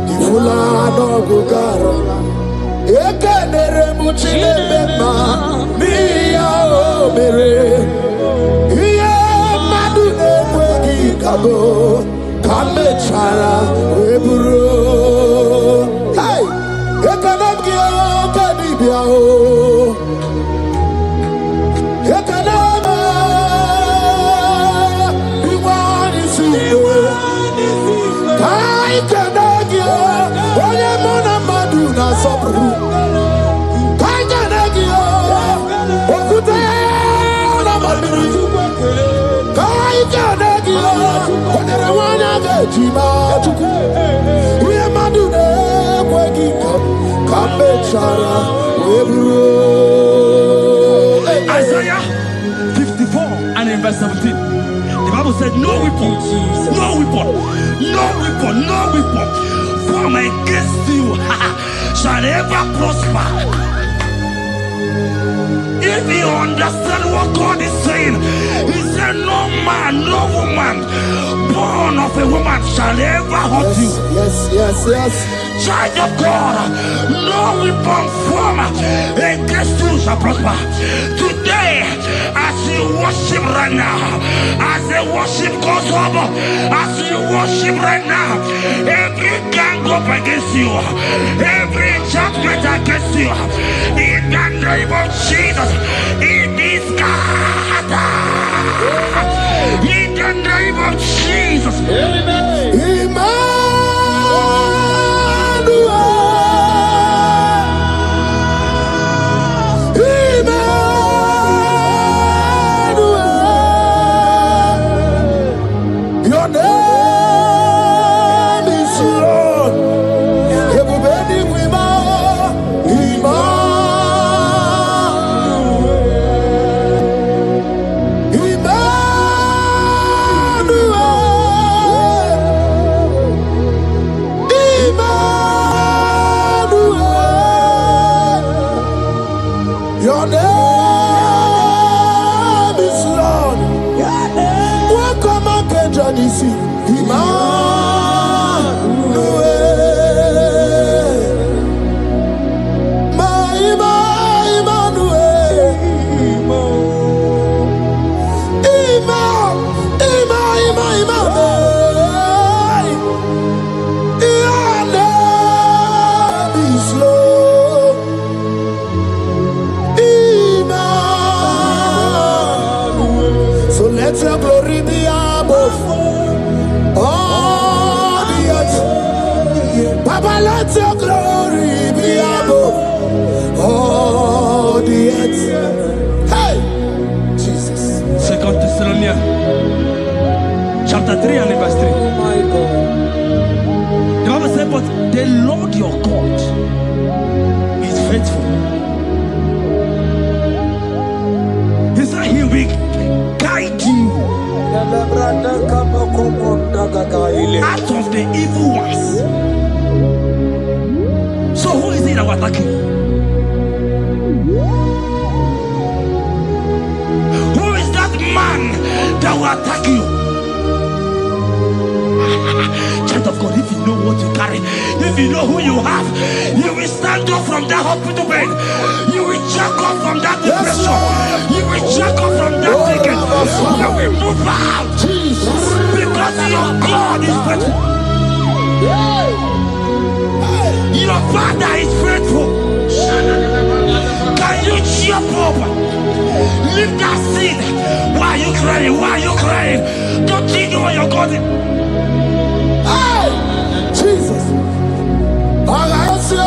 Speaker 1: ifula no gugaro ekenere muchile bema miya o mere iye madu ekwegi kago kamechara weburo hey ekanabki o kadibia o ekanama iwani siwe I cannot give onye mona madu na sobru. I cannot give okute na madu. I cannot give onye wana gejima tuku. Uye madu ne kwegi kambe chara webro.
Speaker 2: Isaiah 54 and in verse 17. The Bible said, no weapon, no weapon, no weapon, no weapon form against you shall ever prosper. If you understand what God is saying, He said, no man, no woman born of a woman shall ever hurt you.
Speaker 1: Yes.
Speaker 2: Child of God, no weapon form against you shall prosper. Today, as you worship right now, as the worship goes over, as you worship right now, every gang up against you, every enchantment against you, in the name of Jesus, it is scattered. In the name of Jesus.
Speaker 1: Amen. Your name is Lord. Welcome again, Johnny C. Emmanuel. My Emmanuel. Your name is Lord. So let your glory be above all the earth. Papa, let your glory be above all the earth. Hey, Jesus.
Speaker 2: 2 Thessalonians chapter 3 and verse 3.
Speaker 4: Oh my God.
Speaker 2: The Bible said, but the Lord your God is faithful. He said He will guide you out of the evil ones. So who is it that will attack you? Who is that man that will attack you? Child of God, if you know what you carry, if you know who you have, you will stand up from that hospital bed. You will check up from that depression. You will check up from that ticket. You will move out.
Speaker 1: Jesus.
Speaker 2: Because Because your God is faithful. Your Father is faithful. Can you jump up? Leave that seed. Why are you crying? Why are you crying? Don't you know your God?
Speaker 1: Hey, Jesus. I say,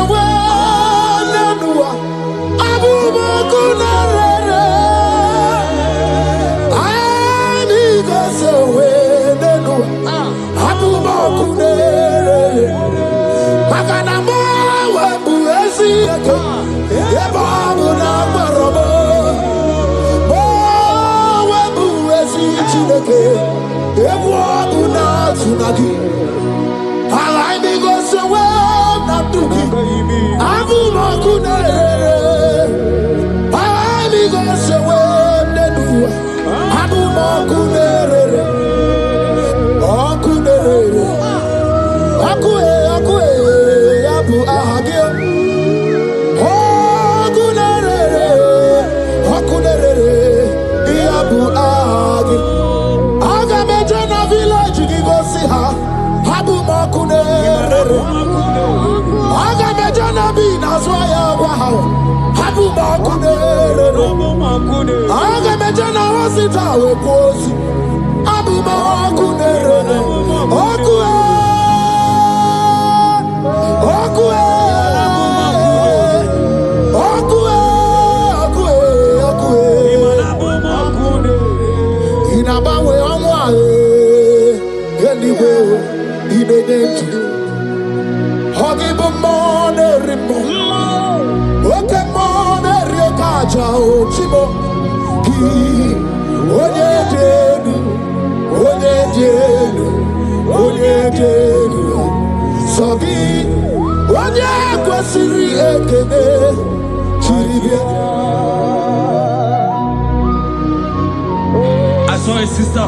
Speaker 2: I saw a sister.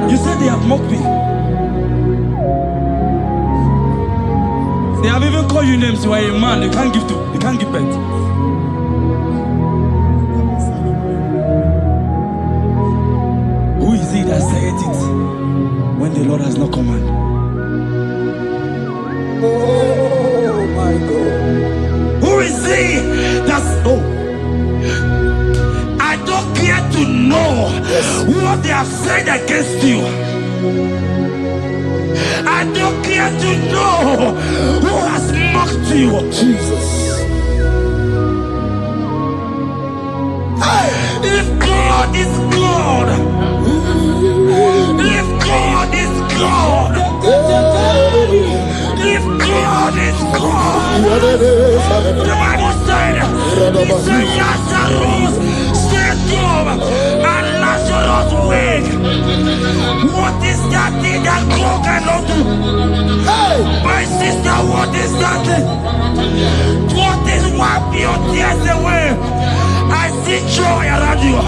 Speaker 2: You said they have mocked me. They have even called you names. You are a man. They can't give birth. Who is he that saith it when the Lord has not commanded?
Speaker 1: oh my God.
Speaker 2: Who is he that's I don't care to know what they have said against you. I don't care to know who has mocked you.
Speaker 1: Jesus.
Speaker 2: If God is God, if God is God, if God is God, the Bible said, he said Lazarus stayed up and Lazarus wake. What is that thing that God cannot do? Hey, my sister, what is that thing? What is wipe your tears away? I see joy around you.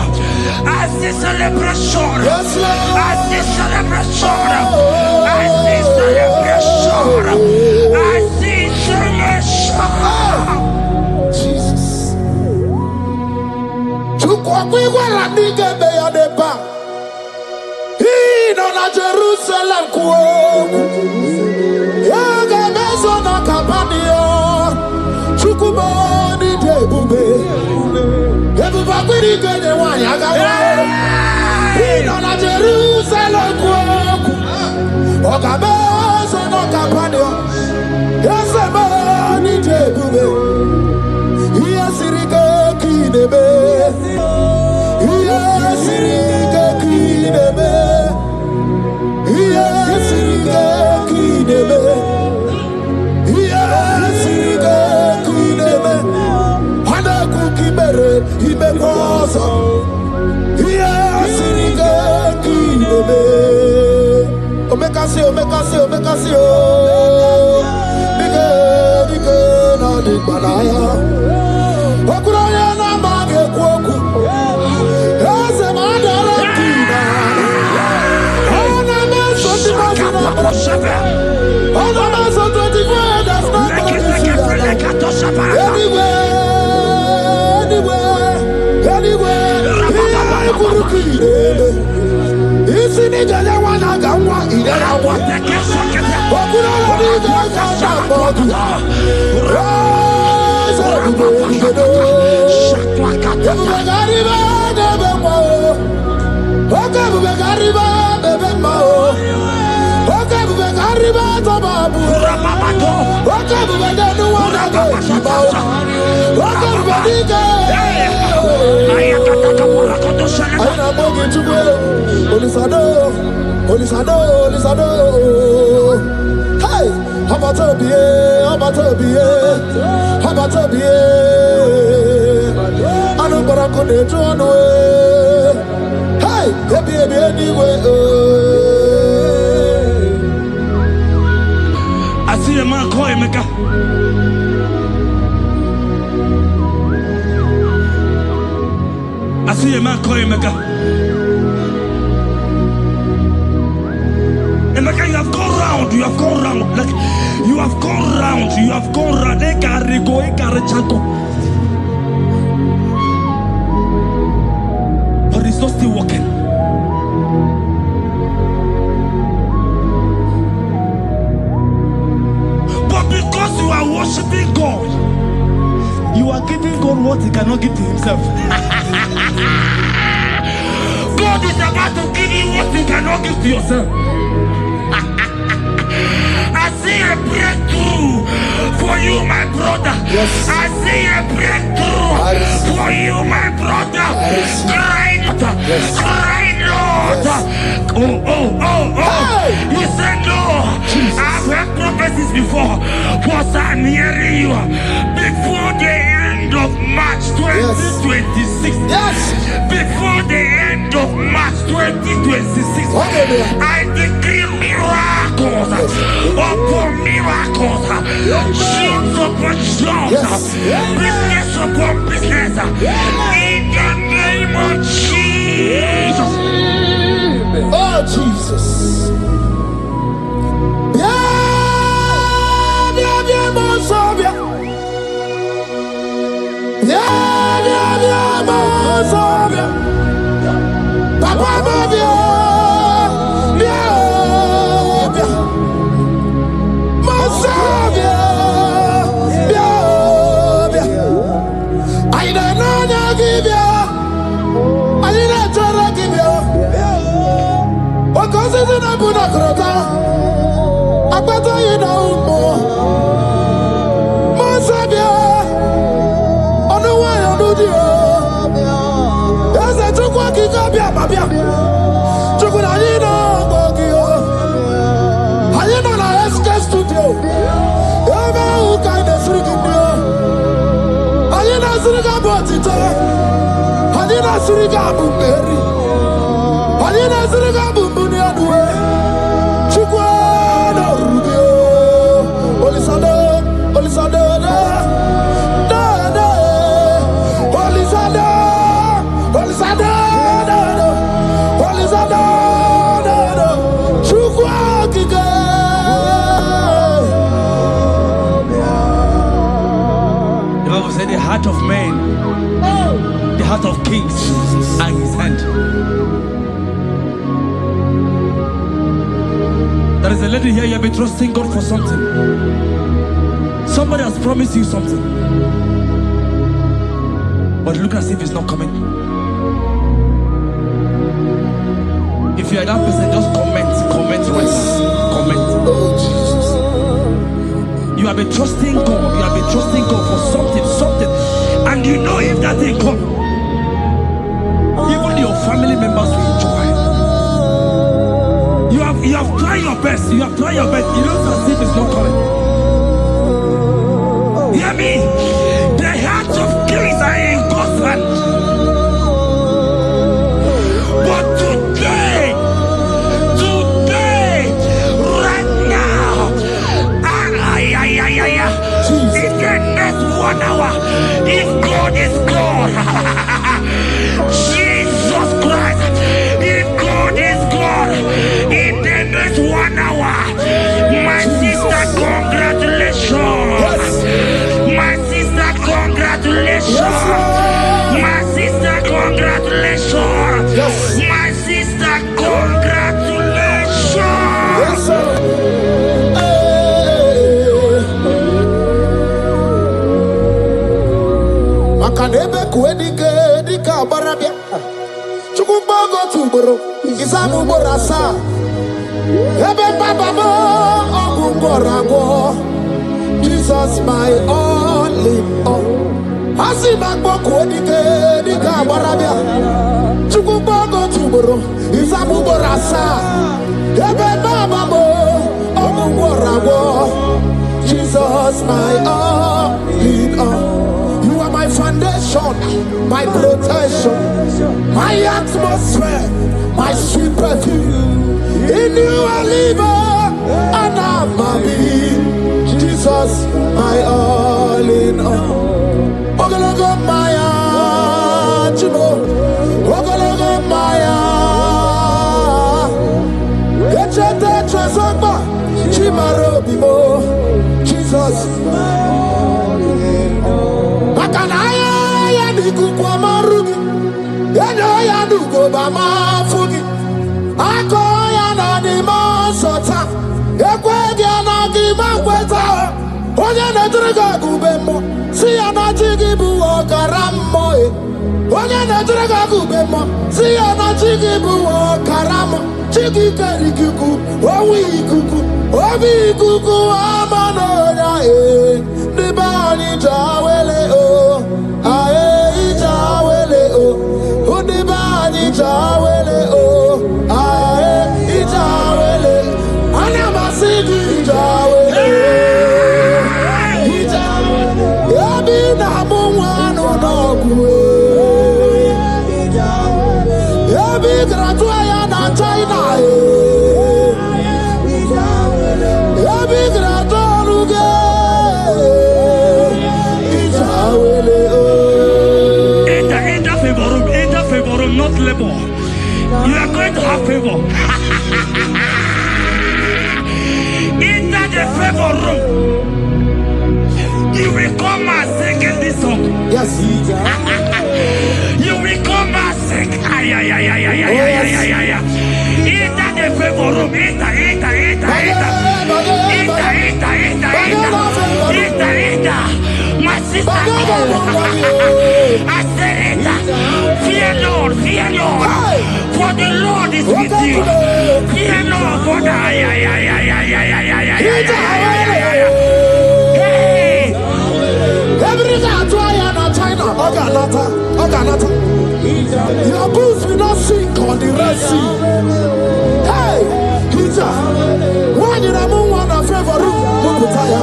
Speaker 2: I see celebration.
Speaker 1: Yes, Lord.
Speaker 2: I see celebration. I see celebration. I see celebration.
Speaker 1: Jesus. Chukwakwiwa la nige beya deba. Ino na Jerusalem kuoku. Yaga bezo na kapanio. Chukwumoni debube. Everybody get the one, I got one. On a Jerusalem, Okabes on Okapania. Yes, a man in Jebube. Yes, Sirika Kinebe. Yes, Sirika Kinebe. Yes, Sirika Kinebe. Yes, Sirika Kinebe. He may cross. Yes, he can kill me. Omekasi. Nige, na di banaya. Okuraya na mage kwoku. Ese madara kina. Ona meso di magina. Ona meso di magina. That's not anyway, ni jaya wana gamwa idera wa. Okuna ni jaya shabodu. Raza ubedo. Ebegariba bebe mo. Oke bebegariba bebe mo. Oke bebegariba tobabu. Oke bebeganu wana gamwa. Oke bebediga. Aina bogi chukwe, olisado. Hey, habatobie. Anu barako de tuano. Hey, ebi anyway.
Speaker 2: I see a man call him. I see a man call him. And like you have gone round. Like you have gone round. But it's not still working. But because you are worshiping God, you are giving God what he cannot give to himself. God is about to give you what you cannot give to yourself. I see a breakthrough for you, my brother.
Speaker 1: Yes.
Speaker 2: I see a breakthrough for you, my brother. Cry not. Oh.
Speaker 1: Hey.
Speaker 2: You said no. Jesus. I've heard prophecies before. But I'm hearing you before the end of March 2026.
Speaker 1: Yes.
Speaker 2: Before the end of March 2026. I decree miracles upon miracles. Shields upon shields. Business upon business. In the name of Jesus.
Speaker 1: Oh, Jesus.
Speaker 2: The heart of man, the heart of kings are in his hand. There is a lady here, you have been trusting God for something. Somebody has promised you something, but look as if it's not coming. If you are that person, just comment.
Speaker 1: Oh, Jesus.
Speaker 2: You have been trusting God. You have been trusting God for something, and you know if that thing come, even your family members will enjoy. You have tried your best. You looks as if it's not coming. Hear me? The hearts of kings are in God's hand. But today, right now, in the next 1 hour, if God is God, Jesus Christ, if God, in the next 1 hour, my sister, come
Speaker 1: kuedike dika barabia. Chukumbago tuboro, Isamu borasa. Ebe baba mo, Ogungorago. Jesus my all in all. Asibagbo kuedike dika barabia. Chukumbago tuboro, Isamu borasa. Ebe baba mo, Ogungorago. Jesus my all in all. You are my foundation, my protection, my atmosphere, my sweet perfume. In you I live and have my being. Jesus, my all in all. Ogologo Maya, Chibo. Ogologo Maya. Echete Chazamba, Chimaro Bibo. Jesus, my all in all. Makanaya ya niku kwa marugi. Yendo ya nugo bama fugi. Ako ya na di masota. Ekwegi ya na di makweta. Onye netrega gubemo. Si ya na chigibu okaramo. Onye netrega gubemo. Si ya na chigibu okaramo. Chigi kerikuku. Owi kuku. Obi kuku amano ya Nibani jawele o. Ae jawele o. Nibani jawele o. Ae jawele. Anabasigi jawele. Yabi na mungwano nogwe. Yabi gratwa ya na China
Speaker 2: not labor. You are going to have favor. Enter the favor room. You will come and sing in this song.
Speaker 1: Yes.
Speaker 2: You will come and sing. Enter the favor room. Enter. My sister, I said it. Fear Lord, for the Lord is with you. Fear Lord, for the hey.
Speaker 1: Your boots will not sink on the Red Sea. Hey, when you don't want a favor, Muputaya.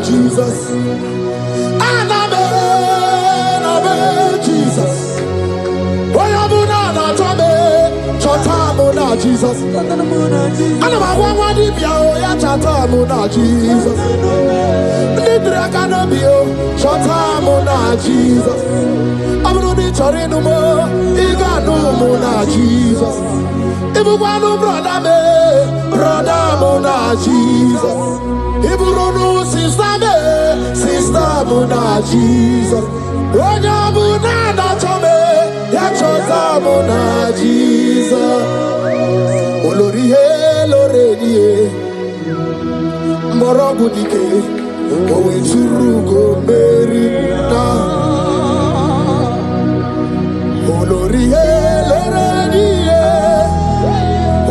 Speaker 1: Jesus. Jesus. Jesus. Jesus. Sister Mona Jesus. Mona Jesus. Olori Loredi Morogudike Owe Churugo Merina Olori Loredi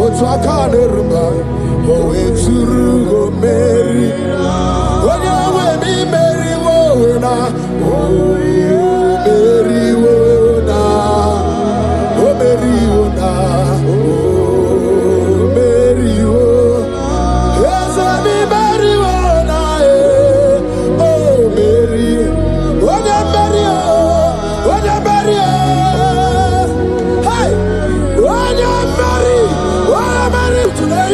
Speaker 1: Otwakane Rumba Owe Churugo Merina Owe mi Meri Wona Owe Meri Wona O Meri Wona today.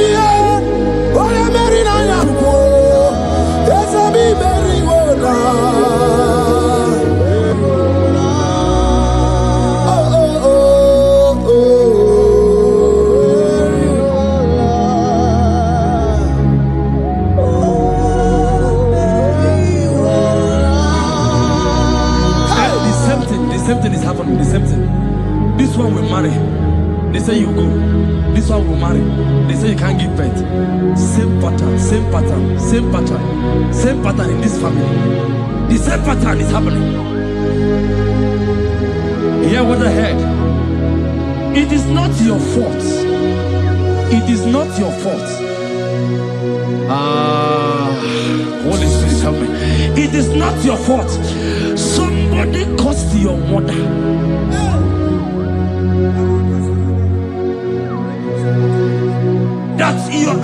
Speaker 2: Same pattern, same pattern, same pattern, same pattern in this family. The same pattern is happening. Hear what I heard. It is not your fault. It is not your fault. Holy Spirit, help me. It is not your fault. Somebody caused your mother. That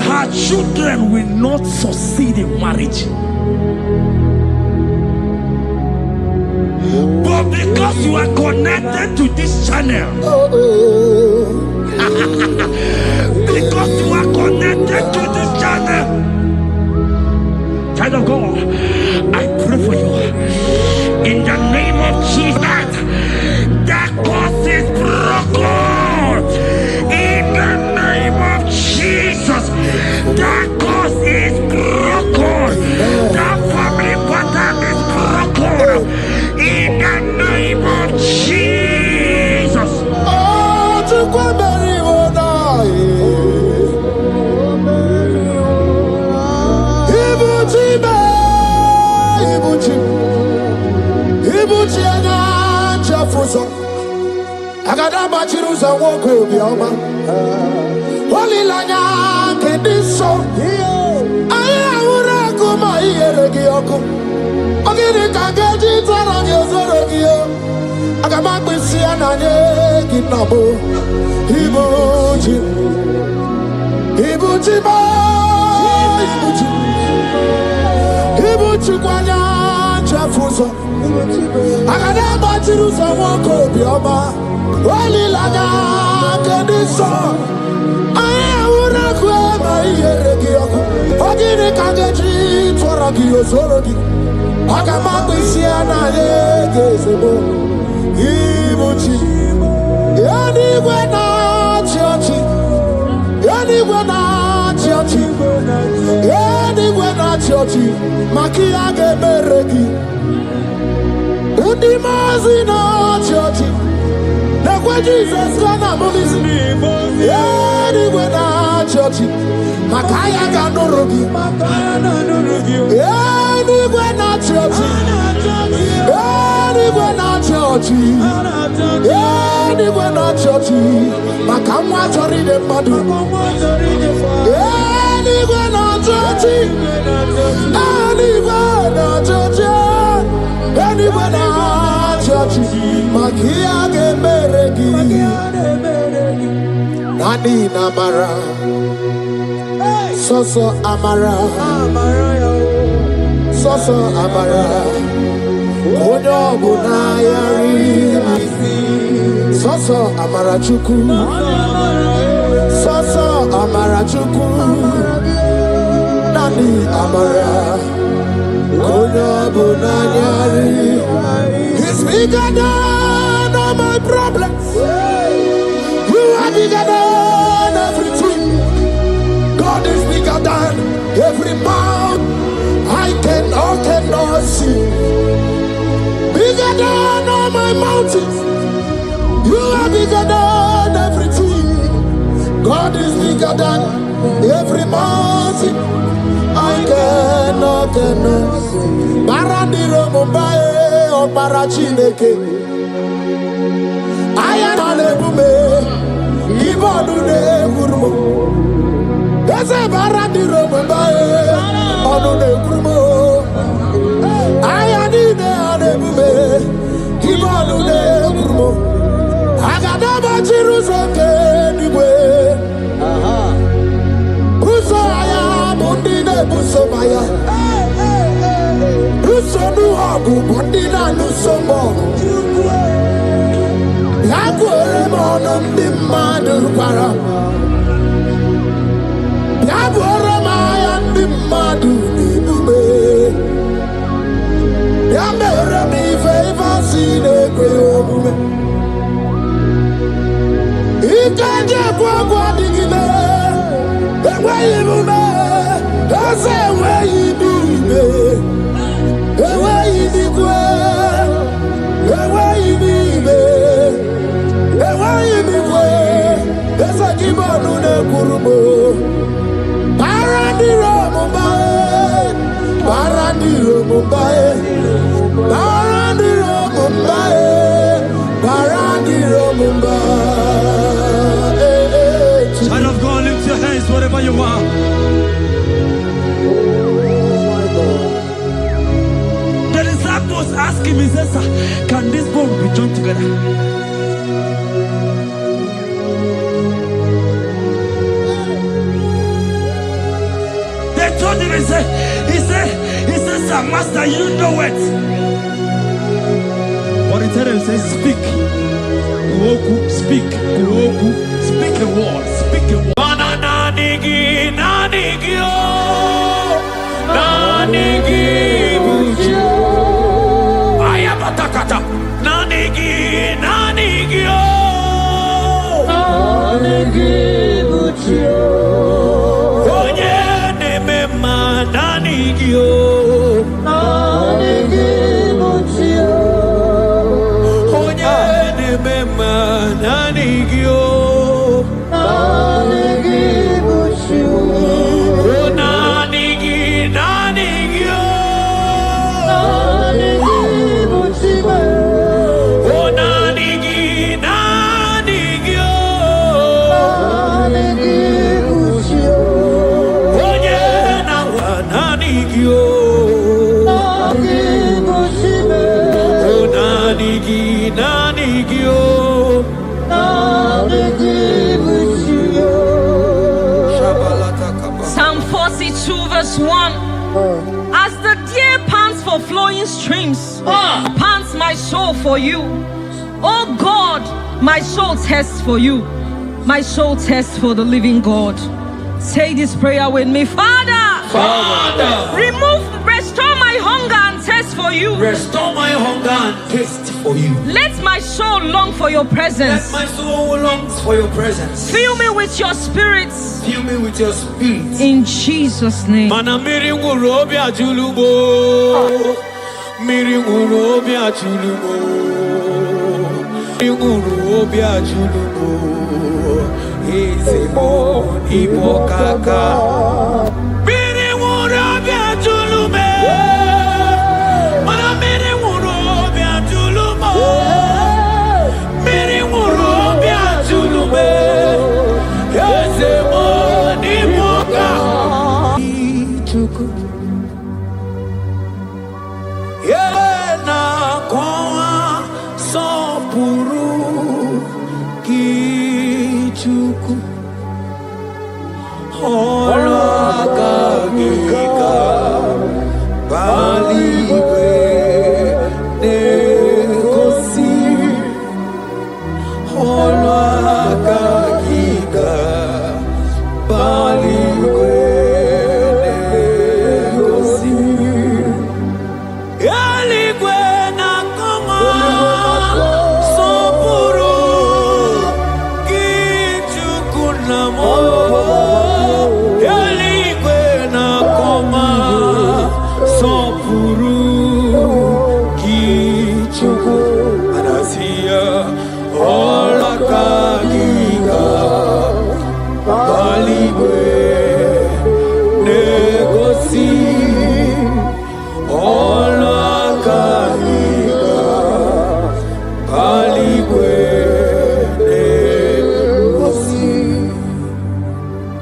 Speaker 2: her children will not succeed in marriage. But because you are connected to this channel, because you are connected to this channel, child of God, I pray for you in the name of Jesus. That cause is broken in the name of Jesus. That cause is broken. That family pattern is broken in the name of Jesus.
Speaker 1: Oh, to go bury Ibuchi anya chafuso agada bachiruza woko bioma olilanya kediso aya ura kuma iyeregi oku ogiri kageji tara nyozorogi agama kwisi ananye kinabo Ibuchi ba Ibuchi kwanya chafuso agada bachiruza woko bioma olilanya kediso aya ura kuma iyeregi oku ogiri kageji tara nyozorogi agama kwisi ananye kezebo Ibuchi anywhere na church anywhere na church makia geberegi udi mazi na church na kwa Jesus kana movies anywhere na church makaya ganorogi anywhere na church anywhere na church anywhere na church makamwa chori de madu anywhere na church anywhere na church anywhere na church makia geberegi nani namara soso amara soso amara Odo bunayari soso amara chuku soso amara chuku nani amara Odo bunayari. He's bigger than all my problems. You are bigger than everything. God is bigger than every mountain I cannot see. Bigger than all my mountains. You are bigger than everything. God is bigger than every mountain I cannot see. Baradiro Mumbai or Barachineke. I am a lebume. Ibonu de Gurmo. There's a Baradiro Mumbai or de Gurmo. I am in the Ibonu de Gurmo. I got never Jerusalem anyway. Busaya, Mundina Busomaya. Busonu Hagu, Mundina Nusomo. Yaguere Monum Dimadu Para. Yaguere Mayan Dimadu Nibube. Yamere mi favor see the great. Ikaje kwa digime, ewe ibume, ose ewe ibime, ewe ibikwe, ewe ibime, ewe ibikwe, ese kibonu ne kurubo,
Speaker 2: Child of God, lift your hands wherever you are. The disciples asked him, he says, can this bone be joined together? They told him, he said, sir, master, you know it. But he told him, he said, speak. Speak. Speak a word. Speak a word.
Speaker 5: Psalm 42 verse 1. As the deer pants for flowing streams, pants my soul for you. Oh God, my soul thirsts for you. My soul thirsts for the living God. Say this prayer with me. Father, restore my hunger and thirst for you.
Speaker 1: Restore my hunger and taste for you.
Speaker 5: Let my soul long for your presence.
Speaker 1: Let my soul longs for your presence.
Speaker 5: Fill me with your spirit.
Speaker 1: Fill me with your spirit.
Speaker 5: In Jesus' name.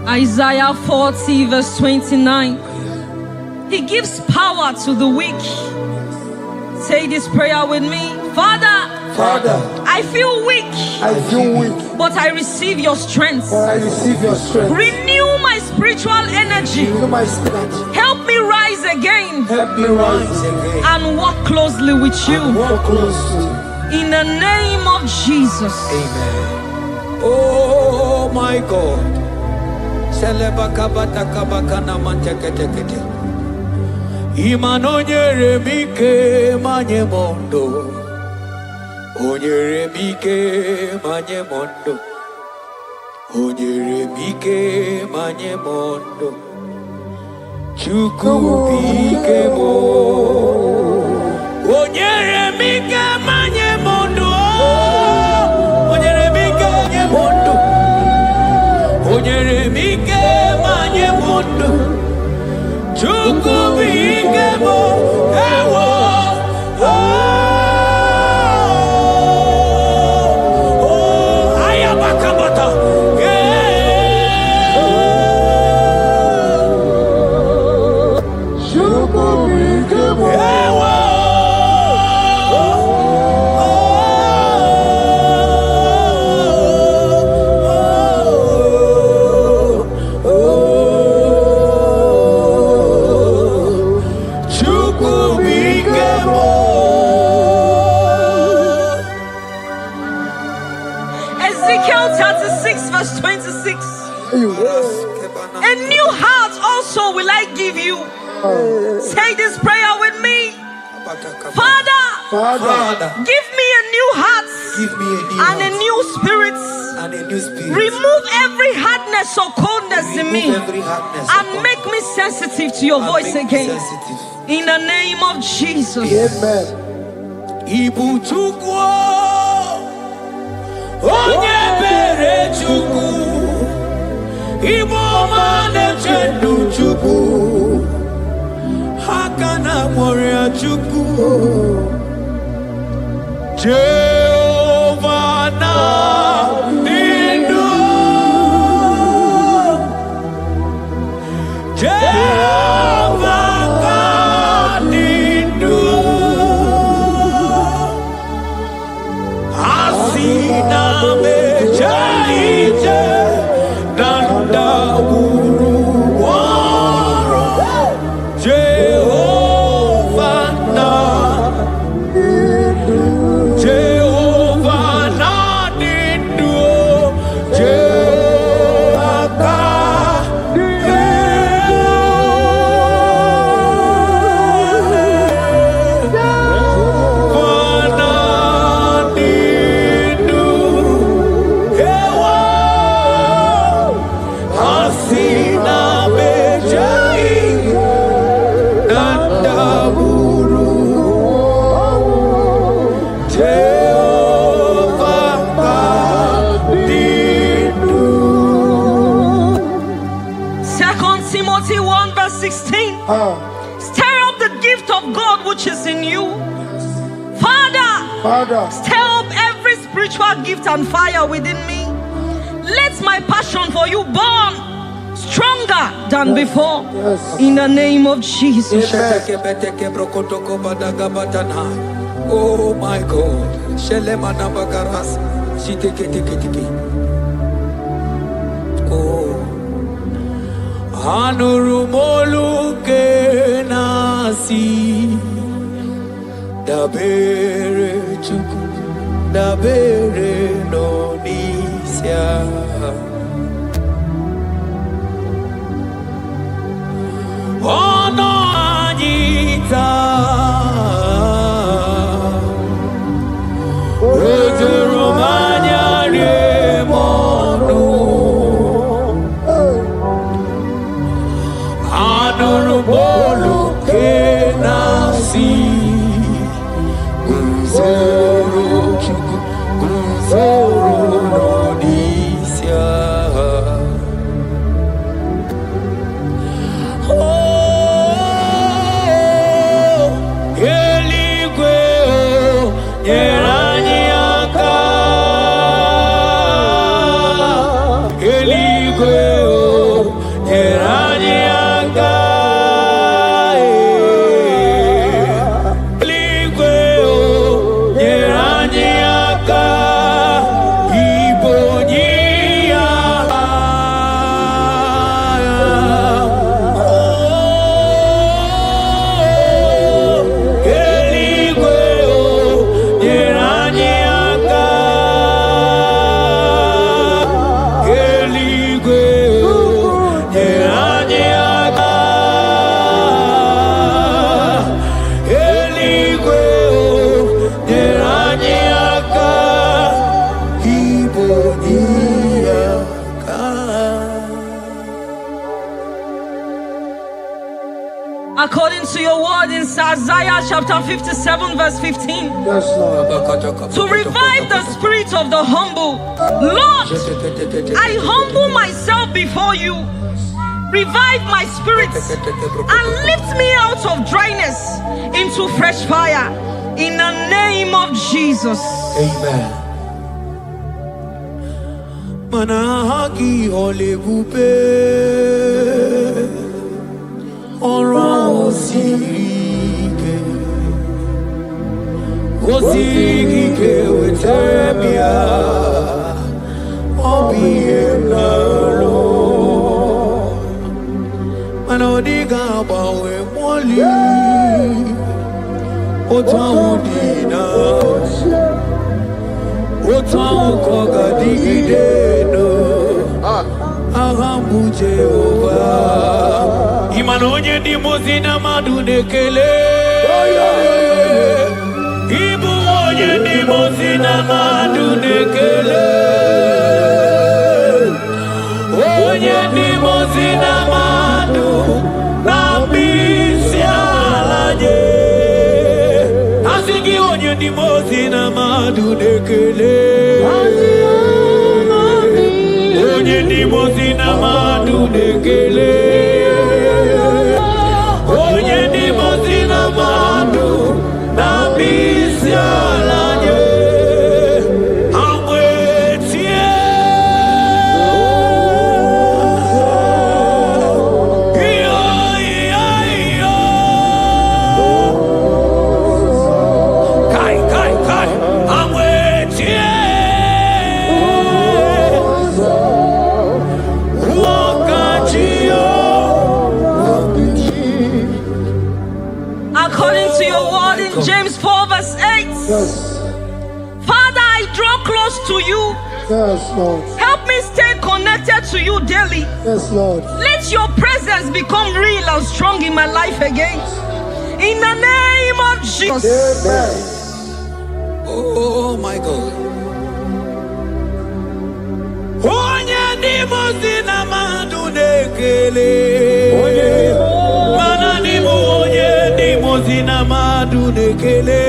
Speaker 5: Isaiah 40 verse 29. He gives power to the weak. Say this prayer with me. Father, I feel weak. But I receive your strength. Renew my spiritual energy. Help me rise again. And walk closely with you. In the name of Jesus.
Speaker 1: Amen. Oh my God. Imanonyere mike manye mondo. Onyere mike manye mondo. Onyere mike manye mondo. Chuku mike mo. Onyere mike manye mondo. Onyere mike manye mondo. Onyere mike manye mondo. Chuku mike mo.
Speaker 5: also will I give you. Say this prayer with me. Father, give me a new heart and a new spirit. Remove every hardness or coldness in me and make me sensitive to your voice again. In the name of Jesus.
Speaker 1: Amen.
Speaker 4: Ibu chukwu onye bere chukwu Ibu ọma na-eche ndụ chukwu aka na moria chukwu Jehovah na
Speaker 5: Stir up the gift of God which is in you. Father, stir up every spiritual gift and fire within me. Let my passion for you burn stronger than before. In the name of Jesus.
Speaker 4: Oh my God. Oh. Anurumolu ke nasi dabere chuku dabere no nisya ono anita Romania remonu Anurumolu ke nasi Guzoro chuku Guzoro rodisya Oh Eligwe Yerani aka Eligwe Yerani aka
Speaker 5: According to your word in Isaiah chapter 57 verse 15. To revive the spirit of the humble. Lord, I humble myself before you. Revive my spirit and lift me out of dryness into fresh fire. In the name of Jesus.
Speaker 4: Amen. Manahagi olebupe Oro osirike wetemia obiemnalo Manodiga bawe moli Otaudina Otaukogadigideno Ahamu Jehovah Imanonye di mozina madunekele. Ibu onye di mozina madunekele. Onye di mozina madu nabisi alaje. Asigi onye di mozina madunekele. Onye di mozina madunekele. Onye di mozina madu nabisi alaje. Amwetie iyo iyo. Kai amwetie
Speaker 5: according to your word in James 4 verse 8.
Speaker 1: Yes.
Speaker 5: Father, I draw close to you.
Speaker 1: Yes, Lord.
Speaker 5: Help me stay connected to you daily.
Speaker 1: Yes, Lord.
Speaker 5: Let your presence become real and strong in my life again. In the name of Jesus.
Speaker 1: Amen.
Speaker 4: Oh my God. Onye di mozina madunekele. Mana di onye di mozina madunekele.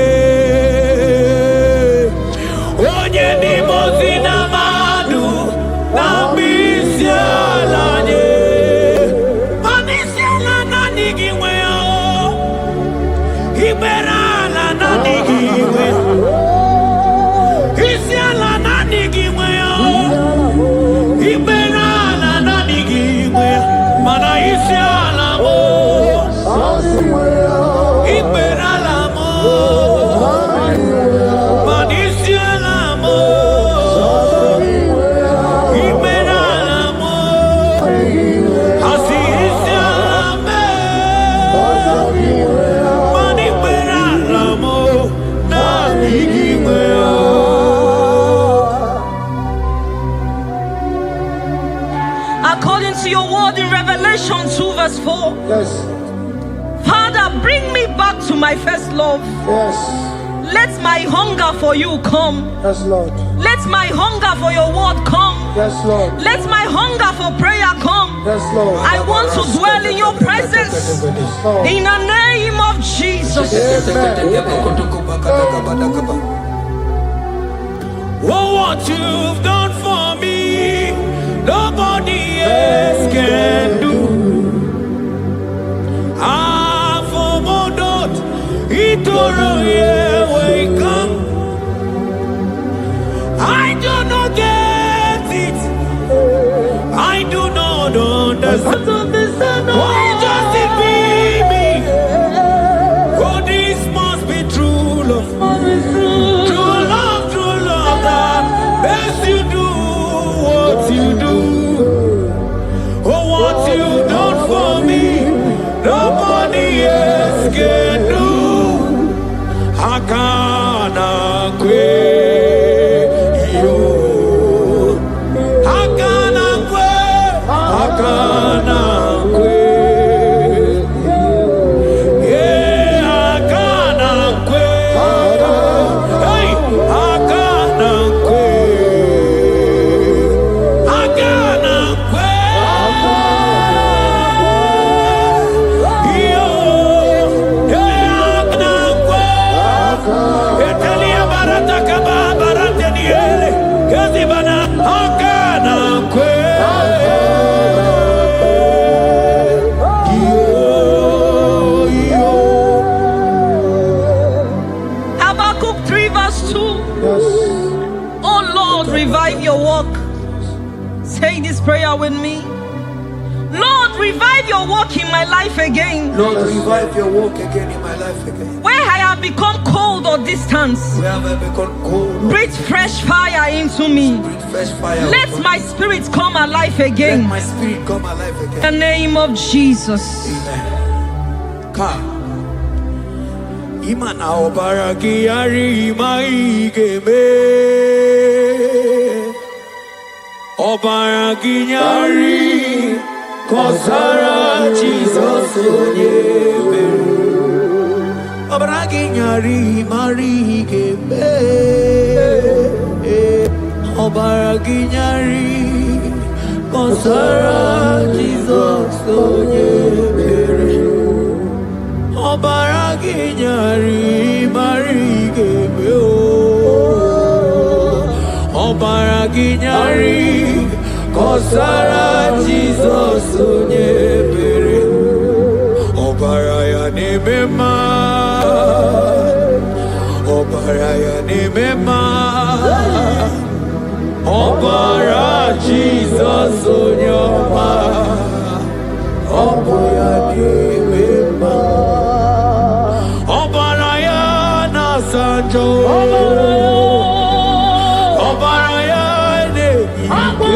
Speaker 4: Onye di mozina madu nabisi alaje. Manisi ala nani giwe o. Ibera ala nani giwe. Isi ala nani giwe o. Ibera ala nani giwe. Mana isi ala mo. Ibera ala mo. Manisi ala mo. Ibera ala mo. Asi isi ala me. Mani ibera ala mo. Nani giwe o.
Speaker 5: According to your word in Revelation 2 verse 4.
Speaker 1: Yes.
Speaker 5: Father, bring me back to my first love.
Speaker 1: Yes.
Speaker 5: Let my hunger for you come.
Speaker 1: Yes, Lord.
Speaker 5: Let my hunger for your word come.
Speaker 1: Yes, Lord.
Speaker 5: Let my hunger for prayer come.
Speaker 1: Yes, Lord.
Speaker 5: I want to dwell in your presence.
Speaker 1: Lord.
Speaker 5: In the name of Jesus.
Speaker 4: Oh, what you've done for me, nobody else can do. Ah, for Modot, Itoro, yeah, wake up. I do not get it. I do not understand. Why does it be me? Oh, this must be true love. True love that makes you do what you do. Oh, what you done for me, nobody else can do. Hakana kwe yo. Hakana kwe. Hakana kwe. Yeah, hakana kwe. Hey, hakana kwe. Hakana kwe. Yo, yeah, hakana kwe. Etalia barata kaba barate niele. Kazi bana hakana kwe.
Speaker 5: Habakkuk 3 verse 2.
Speaker 1: Yes.
Speaker 5: Oh Lord, revive your work. Say this prayer with me. Lord, revive your work in my life again.
Speaker 3: Lord, revive your work again in my life again.
Speaker 5: Where I have become cold or distant,
Speaker 3: Where have I become cold?
Speaker 5: breathe fresh fire into me.
Speaker 3: Breathe fresh fire.
Speaker 5: Let
Speaker 3: upon
Speaker 5: my
Speaker 3: me.
Speaker 5: spirit come alive
Speaker 3: Let
Speaker 5: again.
Speaker 3: my spirit come alive
Speaker 5: In
Speaker 3: again.
Speaker 5: the name of Jesus.
Speaker 3: Amen.
Speaker 4: Ka imana obaraki yari maigeme obaraki yari kosara Jesus
Speaker 1: ginyari mari kebe Obara ginyari Konsara Jesus onye bere Obara ginyari mari kebe Obara ginyari Konsara Jesus onye bere Obara ya nebema Obara ya nebema Obara Jesus onyoma Obara nebema Obara ya nasanjo Obara ya nebike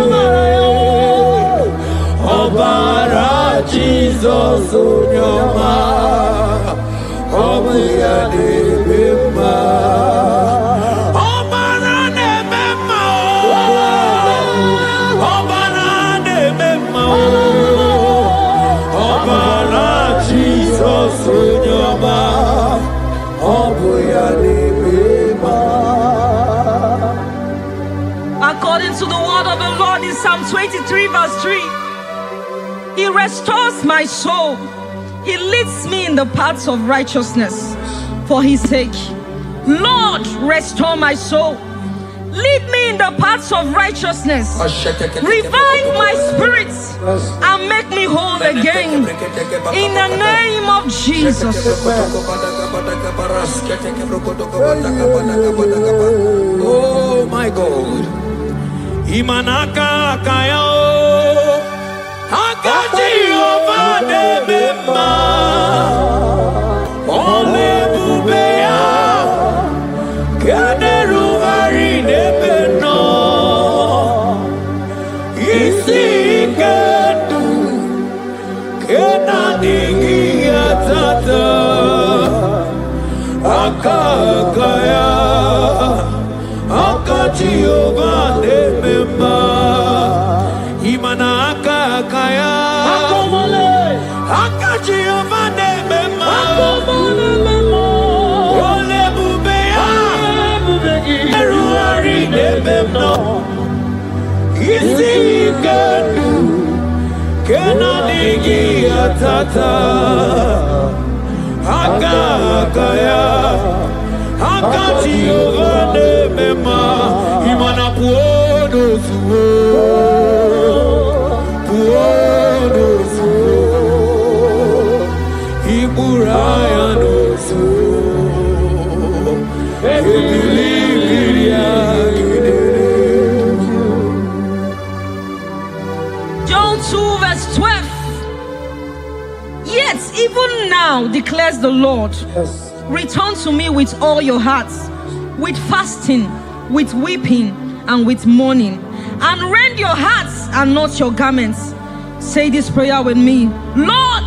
Speaker 1: Obara Jesus onyoma Obara nebema Obara nebema Obara nebema Obara Jesus onyoma Obara nebema.
Speaker 5: According to the word of the Lord in Psalm 23 verse 3, He restores my soul. He leads me in the paths of righteousness for His sake. Lord, restore my soul. Lead me in the paths of righteousness. Revive my spirit and make me whole again. In the name of Jesus.
Speaker 1: Oh my God. Imanaka kayo. Akaji ovade bema. Ole bubeya. Kaderu ari nebeno. Isi kedu. Kenadigi atata. Akakaya. Akaji ovade bema. Imana akakaya. Akaji ovade bema. Ole bubeya. Eruari nebemno. Isi kedu. Kenadigi atata. Akakaya. Akaji ovade bema. Imana puodo suo. Puodo suo. Iburaya no suo.
Speaker 5: John 2 verse 12. Yet even now declares the Lord, return to me with all your hearts, with fasting, with weeping, and with mourning, and rend your hearts and not your garments. Say this prayer with me. Lord,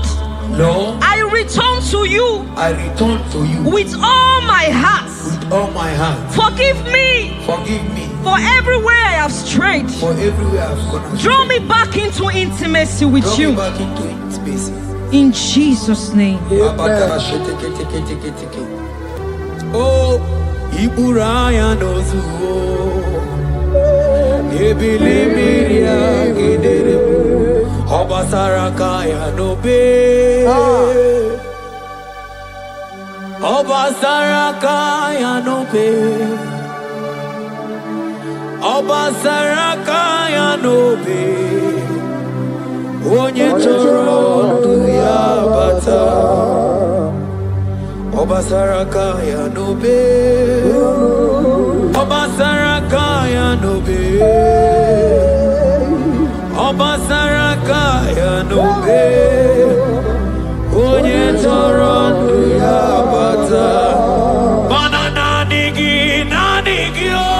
Speaker 1: Lord,
Speaker 5: I return to you.
Speaker 1: I return to you
Speaker 5: With all my heart.
Speaker 1: with all my heart.
Speaker 5: Forgive me
Speaker 1: Forgive me
Speaker 5: for everywhere I have strayed.
Speaker 1: for everywhere I've gone astray.
Speaker 5: Draw me back into intimacy with
Speaker 1: Draw
Speaker 5: you.
Speaker 1: me back into intimacy.
Speaker 5: In Jesus' name.
Speaker 1: Oh, Iburaya nozuo. Ebilimiria gidere. Obasaraka ya nobe. Obasaraka ya nobe. Obasaraka ya nobe. Onye choro ndu ya bata. Obasaraka ya nobe. Obasaraka ya nobe. Obasaraka ya nobe. Onye choro ndu ya bata. Bana nanigi nanigi o.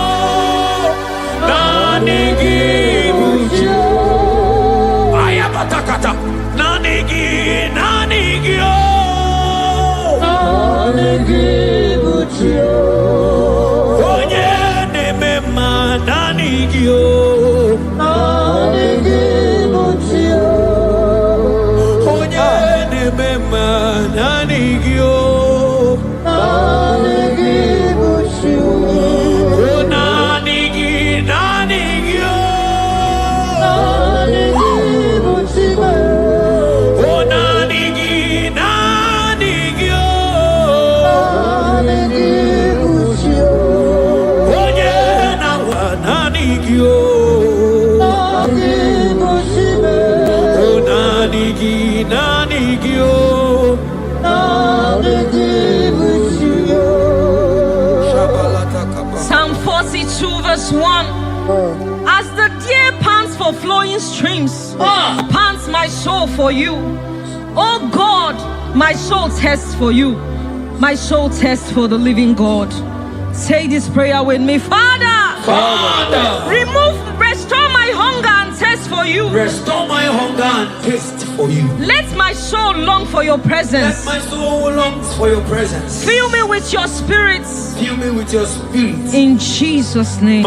Speaker 1: Nanigi bujo. Ayabatakata. Nanigi nanigi o. Nanigi bujo. Onye nemema nanigi o. Nanigi bujo. Onye nemema nanigi o.
Speaker 5: Psalm 42 verse 1. As the deer pants for flowing streams, pants my soul for you. Oh God, my soul thirsts for you. My soul thirsts for the living God. Say this prayer with me. Father, restore my hunger and thirst for you.
Speaker 4: Restore my hunger and thirst for you.
Speaker 5: Let my soul long for your presence.
Speaker 4: Let my soul long for your presence.
Speaker 5: Fill me with your spirit.
Speaker 4: Fill me with your spirit.
Speaker 5: In Jesus' name.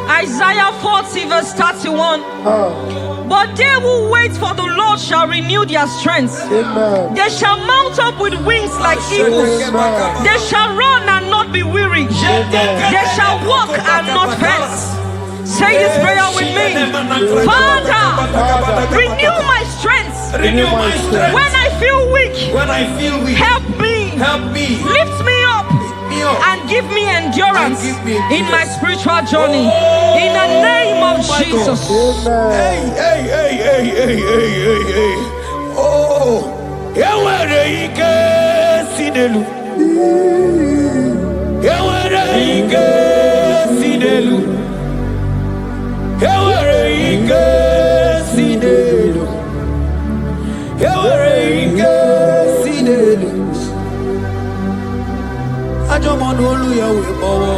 Speaker 5: Isaiah 40 verse 31. But they who wait for the Lord shall renew their strength.
Speaker 1: Amen.
Speaker 5: They shall mount up with wings like eagles.
Speaker 1: Amen.
Speaker 5: They shall run and not be weary. They shall walk and not faint. Say this prayer with me. Father, renew my strength.
Speaker 4: Renew my strength.
Speaker 5: When I feel weak, help me. Lift me up. And give me endurance in my spiritual journey. In the name of Jesus.
Speaker 2: Hey. Oh, Yawere ike sinelu. Yawere ike sinelu. Yawere ike sinelu. Yawere ike sinelu. Ajomonu olu yawe bowo.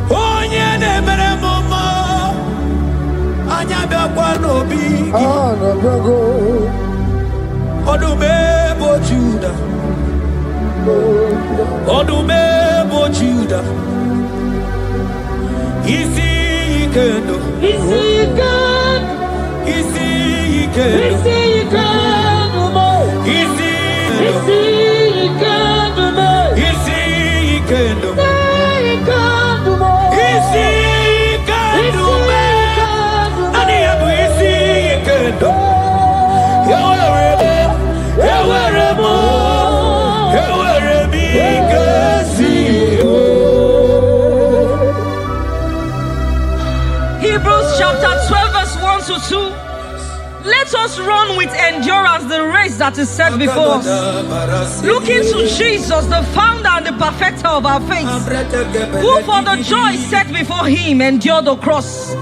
Speaker 2: Onye na-emere mama anya bịakwa n'obi gị. Ọdụm ebo Juda. Ọdụm ebo Juda. Isi ike ndụ. Isi ike
Speaker 5: Hebrews chapter 12 verse 1 to 2. Let Let us run with endurance the race that is set before us. Looking to Jesus, the founder and the perfecter of our faith, who for the joy set before him endured the cross.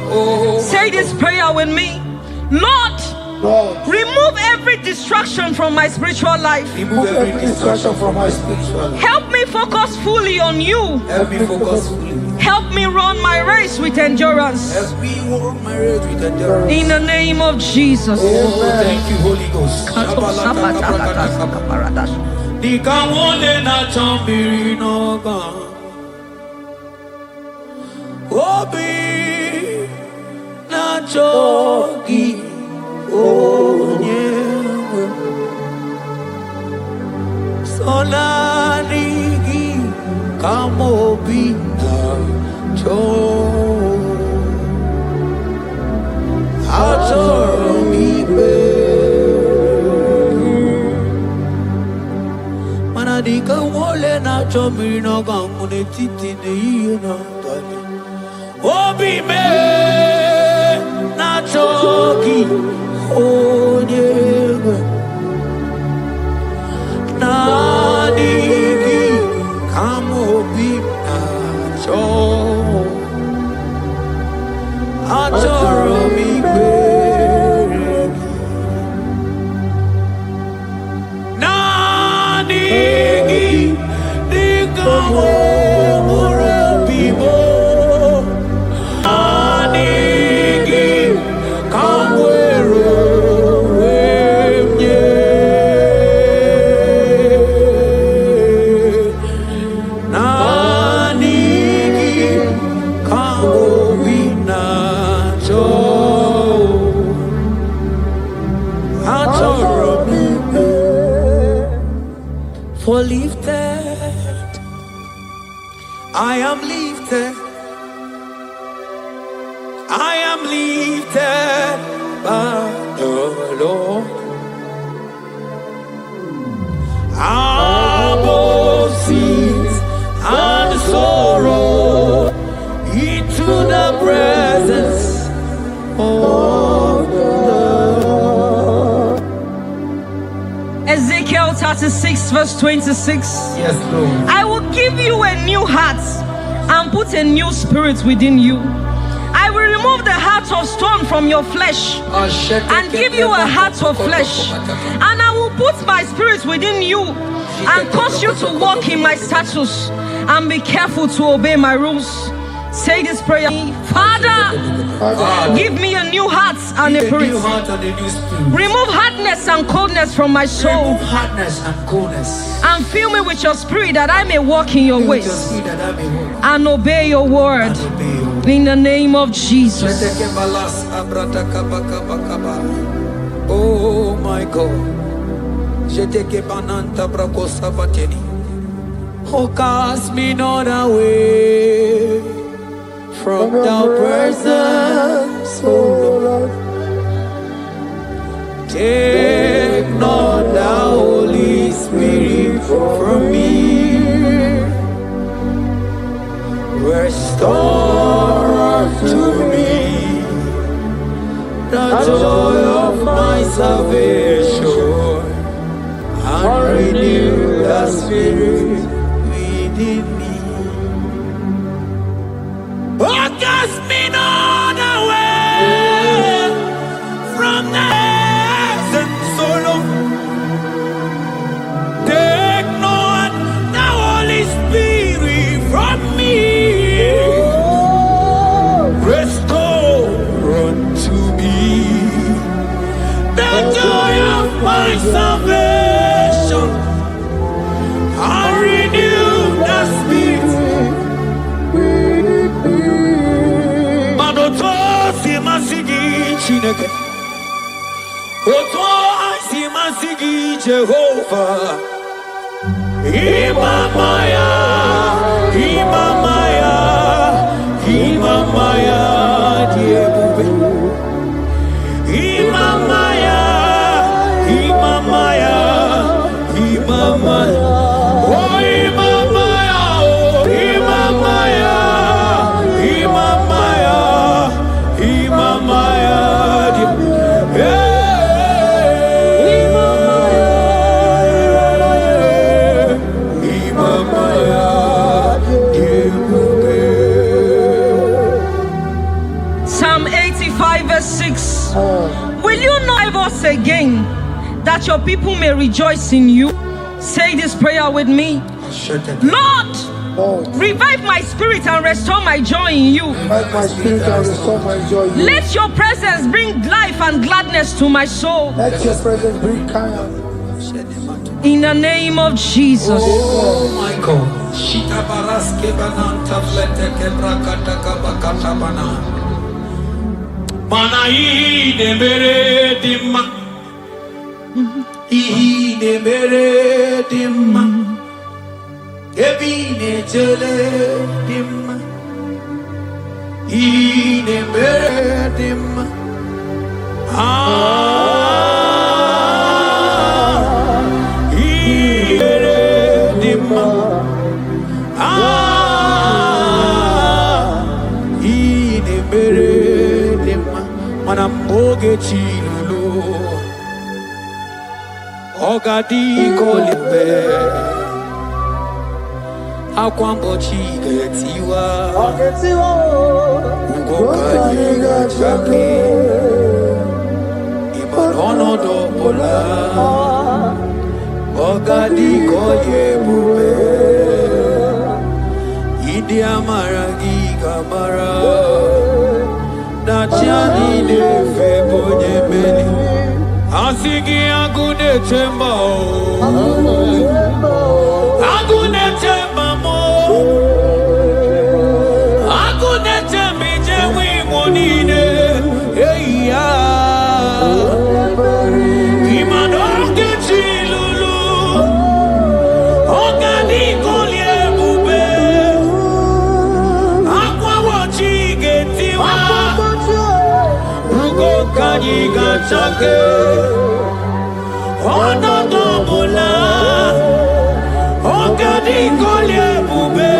Speaker 5: Say this prayer with me. Lord, remove every distraction from my spiritual life.
Speaker 1: Remove every distraction from my spiritual life.
Speaker 5: Help me focus fully on you.
Speaker 1: Help me focus fully.
Speaker 5: Help me run my race with endurance.
Speaker 1: Help me run my race with endurance.
Speaker 5: In the name of Jesus.
Speaker 1: Oh, thank you, Holy Ghost. Obi na jogi onyewe sonarigi kamobi na jo atoromibe manadika wole na chomiri na gamune titi ne na tani Obi me na choki onyewe na digi kamobi na cho achoro mi beregi na digi digamo bibo For lifted, I am lifted, I am lifted by the Lord. Above sins and sorrow, into the presence of the Lord.
Speaker 5: Ezekiel 36 verse 26.
Speaker 1: Yes, Lord.
Speaker 5: I will give you a new heart and put a new spirit within you. I will remove the heart of stone from your flesh and give you a heart of flesh. And I will put my spirit within you and cause you to walk in my statutes and be careful to obey my rules. Say this prayer. Father, give me a new heart and a spirit. Remove hardness and coldness from my soul.
Speaker 1: Remove hardness and coldness.
Speaker 5: And fill me with your spirit that I may walk in your ways and obey your word. In the name of Jesus.
Speaker 1: Oh my God. Oh, cast me not away from thy presence, oh Lord. Take not the Holy Spirit from me. Restore to me the joy of my salvation and renew the spirit within me. Oh, cast me not away from the presence, oh Lord. Take not the Holy Spirit from me. Restore unto me the joy of my salvation and renew the spirit. Jehovah, Imamaya, Imamaya, Imamaya, Diebube, Imamaya, Imamaya, Imamaya, oh Imamaya, oh Imamaya, Imamaya, Imamaya, Diebube.
Speaker 5: that your people may rejoice in you. Say this prayer with me. Lord, revive my spirit and restore my joy in you.
Speaker 1: Revive my spirit and restore my joy in you.
Speaker 5: Let your presence bring life and gladness to my soul.
Speaker 1: Let your presence bring kindness.
Speaker 5: In the name of Jesus.
Speaker 3: Oh my God. Mana ine mere dimma, ine mere dimma, ebine jele dimma, ine mere dimma, ine mere dimma, ine mere dimma. Manamboge chilulu ogadi kolimbe akwambo chigetiwa ugokayiga chake imanono dobola ogadi koyebube idi amaragi kamara Nachani nefe bonye meni Asigi agune temba Agune temba mo Agune tembi jewi monine Eya Imanoke chilulu Ogani kolye bube Akwa wachi getiwa Kanyiga chake Ono dobola Ogadi kolye bube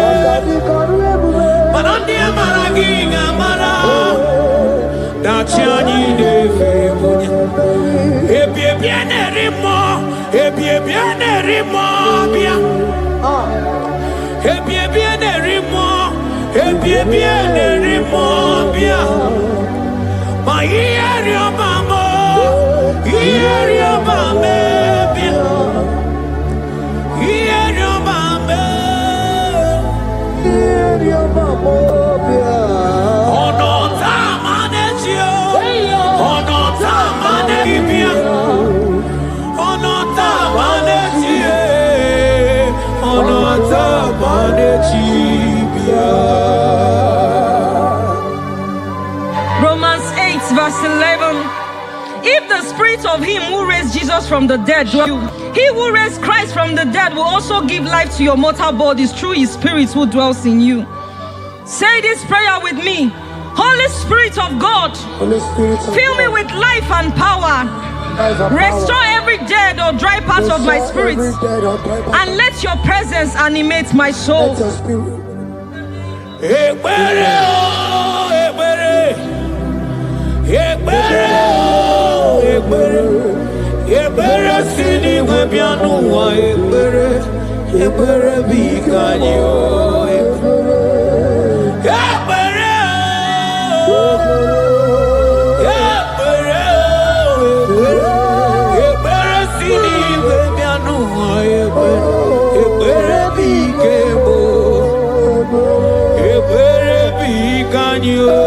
Speaker 3: Manandi amaragiga mara Dachiani nefe bunya Ebie biene rimo Ebie biene rimo bia Ebie biene rimo Ebie biene rimo bia My ear your mamo, ear your mame, ear your mame, ear your mamo. Oh no, tamanetio, oh no, tamanetibia, oh no, tamanetio, oh no, tamanetibia.
Speaker 5: Romans 8 verse 11. If the spirit of him who raised Jesus from the dead dwell in you, he who raised Christ from the dead will also give life to your mortal bodies through his spirit who dwells in you. Say this prayer with me. Holy Spirit of God, fill me with life and power. Restore every dead or dry part of my spirit, and let your presence animate my soul.
Speaker 3: Ebere sini webianu wa ebere bikanyo ebere sini webianu wa ebere bikebo ebere bikanyo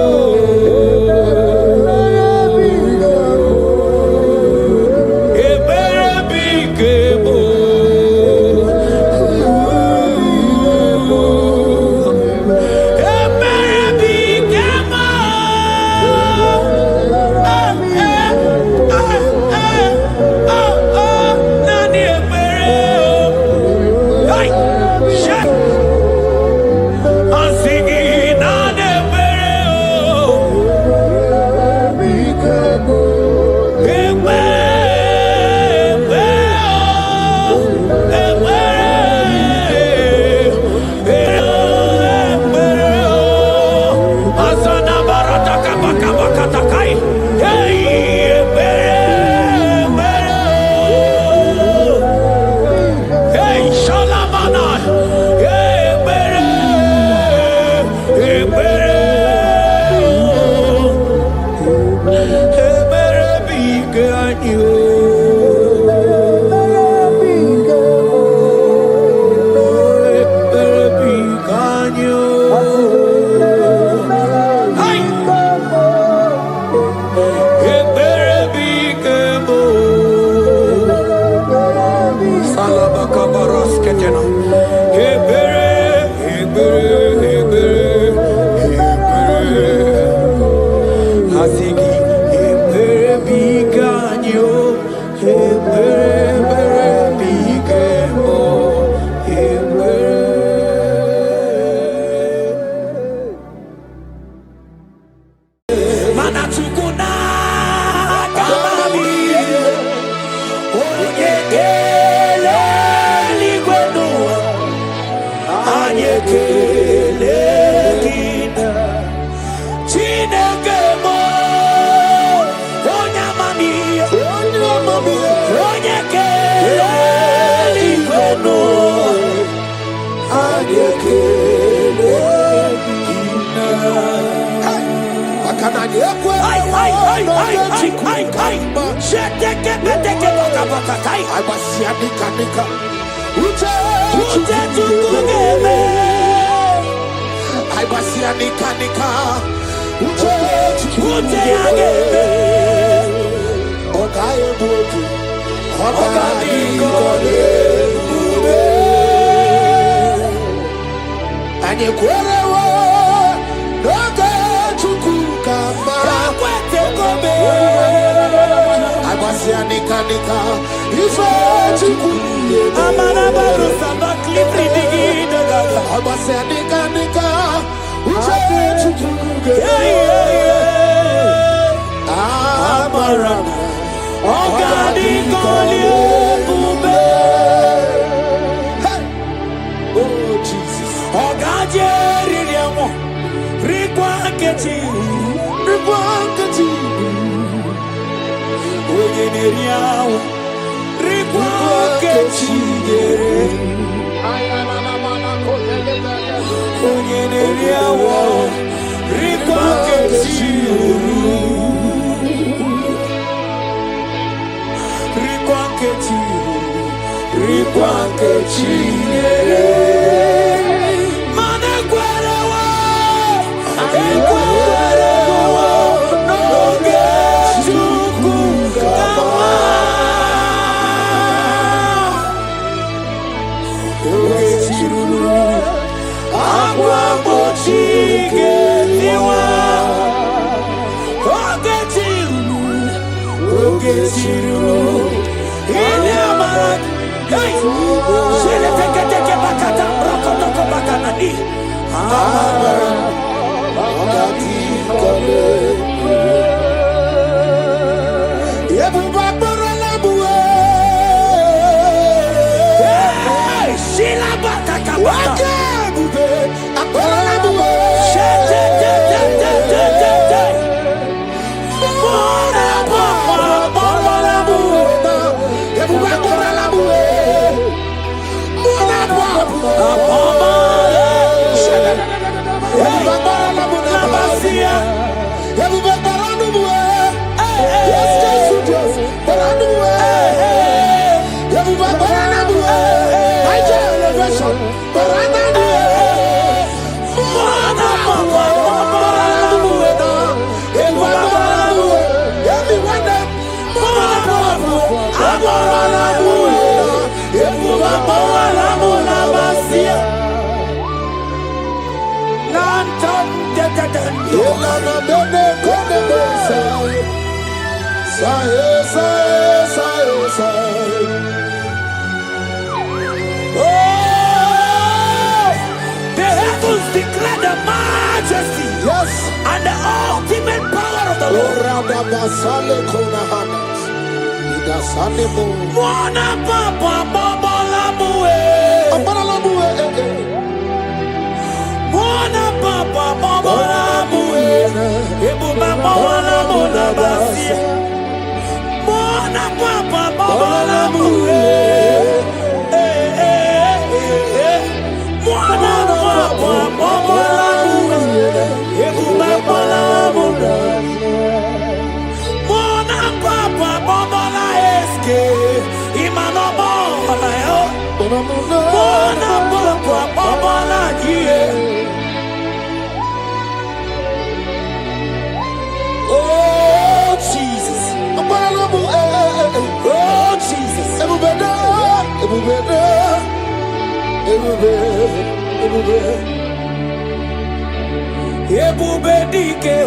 Speaker 4: Ebube dike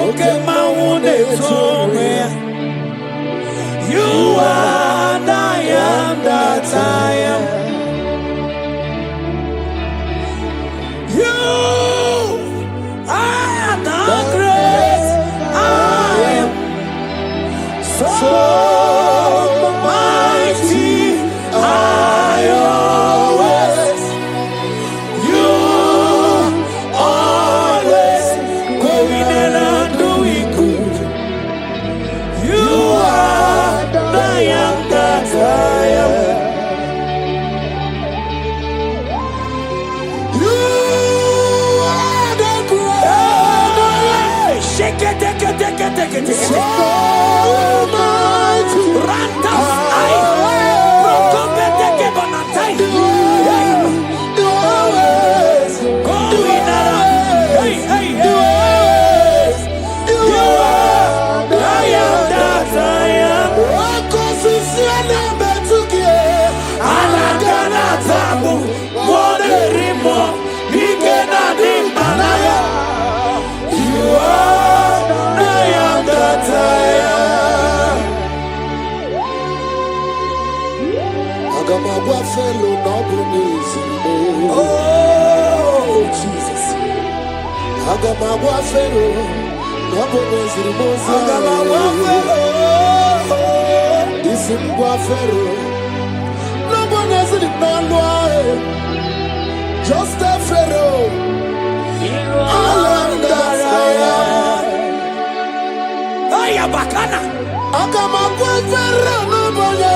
Speaker 4: oke maune tome. You are the I am that I am. You are the great I am. So mighty I always. You always going and doing good. You are the I am that I am. You are the great. Shake it, take it, take it, take it. So mighty. Rantas, I. Procopet, take it, Bonatai. You always going around. Hey, hey, hey. You are the I am that I am. Anaganatabu, Moderimo, Nikenadimanaya. You are the I am that I am.
Speaker 1: Agamagwa fellow nobles.
Speaker 4: Oh, Jesus.
Speaker 1: Agamagwa fellow nobles.
Speaker 4: Agamagwa fellow.
Speaker 1: Isimgwa fellow. Just a pharaoh. I am that I am.
Speaker 4: Aya bakana.
Speaker 1: Agamagwa pharaoh nobody.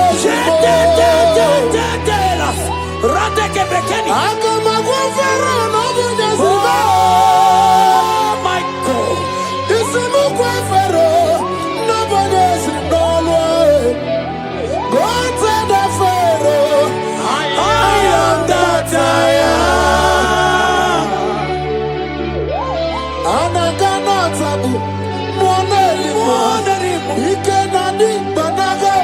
Speaker 4: Radeke bekeni.
Speaker 1: Agamagwa pharaoh nobody.
Speaker 4: Oh my God.
Speaker 1: Isimgwa pharaoh nobody. Go to the pharaoh.
Speaker 4: I am that I am.
Speaker 1: Anaganatabu, Monelimu, Ikenadi, Banaga.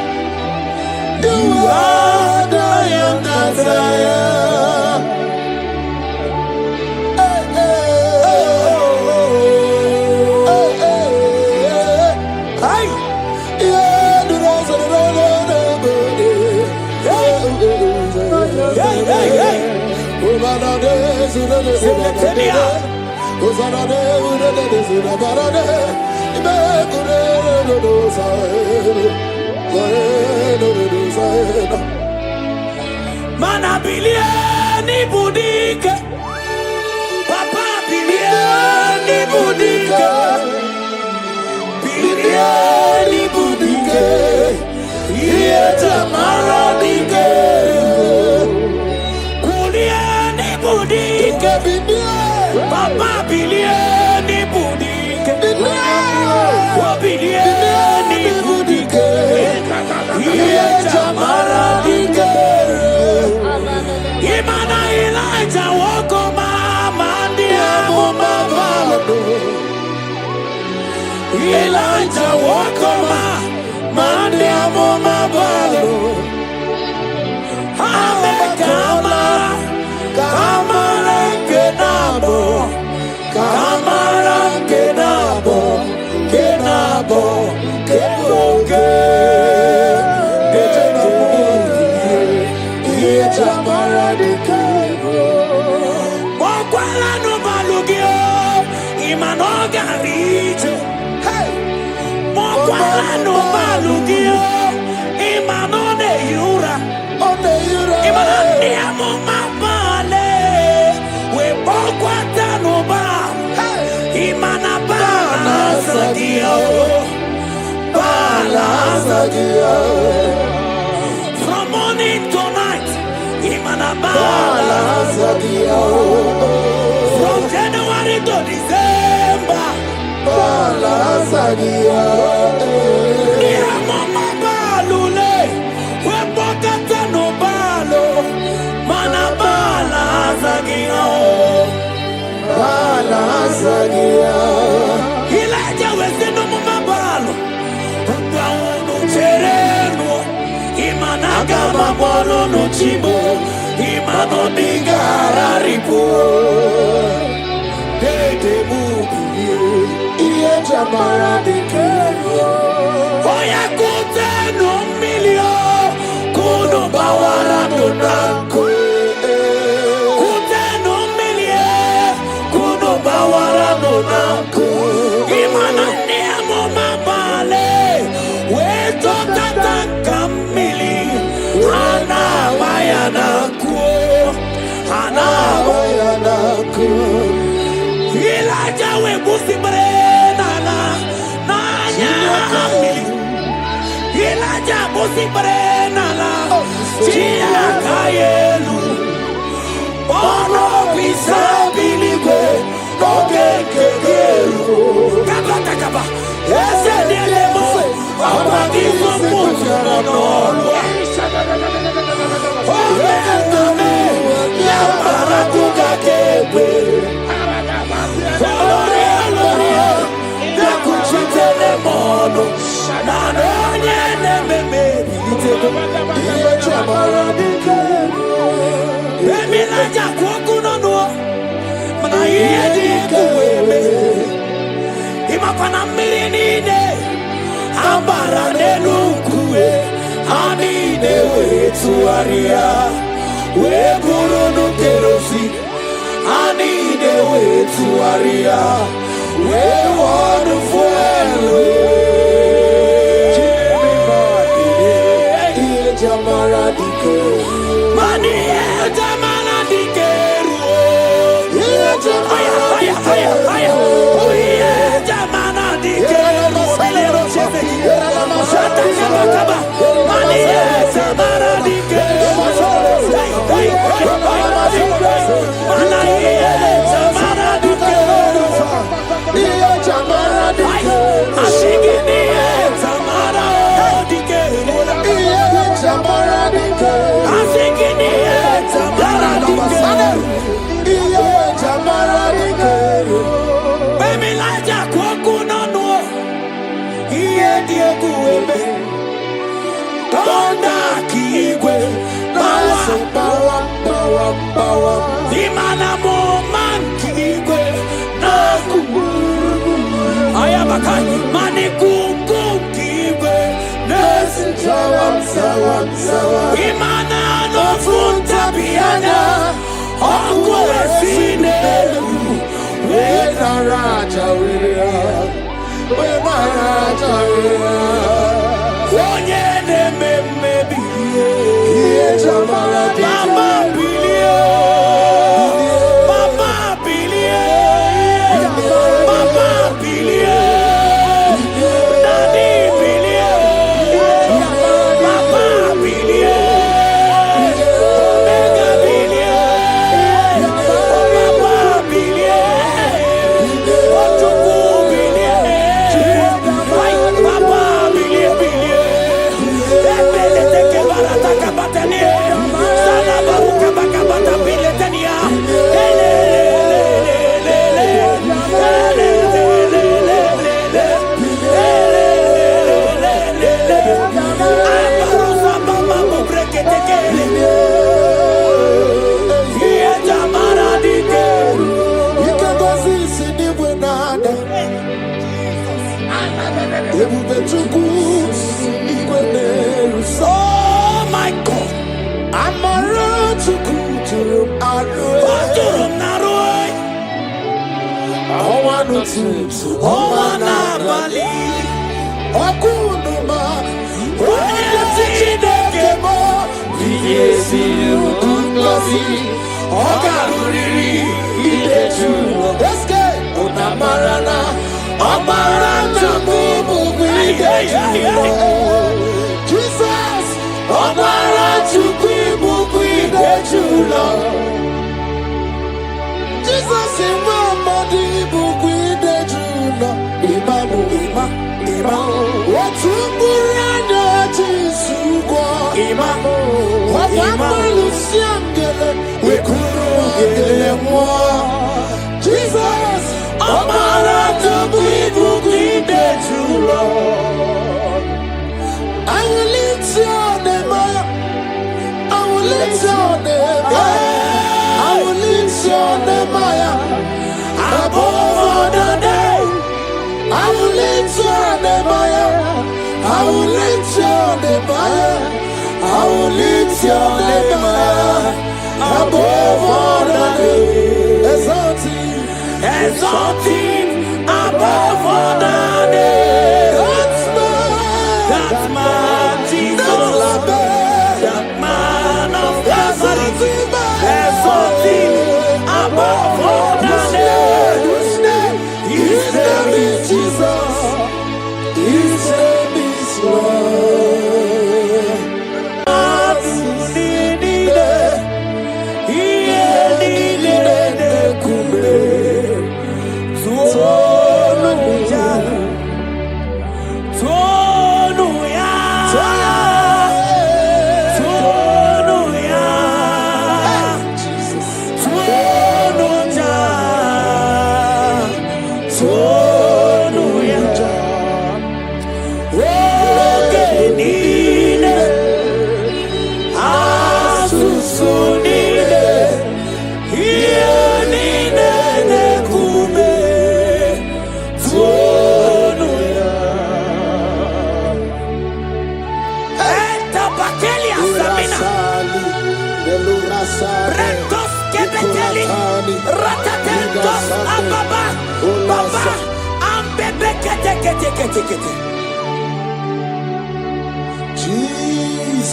Speaker 1: You are the I am that I am. Hey, hey, hey, hey. Yeah, the rose of the
Speaker 4: Hey, hey, hey. Mana bilieni budike. Papa bilieni budike. Bilieni budike. Ieta maradike. Kulieni budike. Papa bilieni budike. Oh bilieni budike. Ieta maradike. Imana Elijah woko mama ndiamo mabalo. Elijah woko mama ndiamo mabalo. Amekama kama kenabo, kama kenabo, kenabo, keboke. Mokwala no balugio, imanoga riche. Hey, mokwala no balugio, imanone yura. Imane amo mabale, we mokwata no ba. Imana bala sadio, bala sadio. From morning to night, Imana bala sadio. From January to December,
Speaker 1: bala sadio.
Speaker 4: Amo mabalule, we mokwata no balo, mana bala sadio.
Speaker 1: Bala sadio.
Speaker 4: Elijah was in no mabalo. Upaunu chereno. Imanaga mabolo no chibo.
Speaker 1: Onigara ripo Dede mubi Iye jamara dikero Oya kute no milio Kuno bawara no nanko Kute no milie Kuno bawara no nanko Imana nemo mabale Weto tatanka mili Hana mayanaku Hana mayanaku Ilaja we busibre nana Nanya mili Ilaja busibre nana Chia kayelu Ono bisa biligwe Oge kegeru Kaba takaba Ese dilemo Abagifu mutu Nolwa Oge name Yamara kuka kebe Olore olore Nakuchitele mono Nanonye nememe Iye chamara dikero Emi laja kuokuno no Mana iye dikuwebe Imapana milinine Ambara nenukue Anine wetuaria Weburu nukerosi Anine wetuaria Wewanu fuelwe Iye jamara dikeru Mani iye jamara dikeru Iye jamara dikeru Iye jamara dikeru Shata kaba kaba Mani iye jamara dikeru Mana iye jamara dikeru Iye jamara dikeru Ashigini iye jamara dikeru Iye jamara dikeru Ashigini iye jamara dikeru Iye jamara dikeru Bemi laja kwa kunono Iye diegu ebe Tonda kigwe Bawa Imana mo man kigwe Nakuburu Ayabakai Mani kuku kigwe Nesi sawa Imana no funta piana Oku esinelu Wena raja wira Onye nememe bilie Iye jamara Mama bilie Mama bilie Mama bilie Daddy bilie Mama bilie Omega bilie Mama bilie Otuku bilie Papa bilie bilie Ebele teke barata kabatanie Sana baruka bakabata bile tania Abarusa mama mubreke tekele Iye jamara dikeru Ikagozi sinibwe nada Ebube chuku ikwe neru Oh my God Amara chuku turum arue Turum narue Owanu tutu Owana bali Okunuma Onye Chineke mo Iyesi ukungozi Ogaruriri Ideju Eske Unamarana Amara chuku mugu ideju Jesus Amara chuku mugu ideju Jesus imamadi mugu ideju Ima Watumburana jisugwa Ima Wafamulusiangele Wekuru gele mwa Jesus Amara chuku mugu ideju I will lift your name up. I will lift your name up. name higher. I will lift your name higher. I will lift your name higher. Above all the names.
Speaker 4: Exalting above all the names. That's my Jesus. That man of Nazareth. Exalting above all the names.
Speaker 1: His name is Jesus. His name is Lord.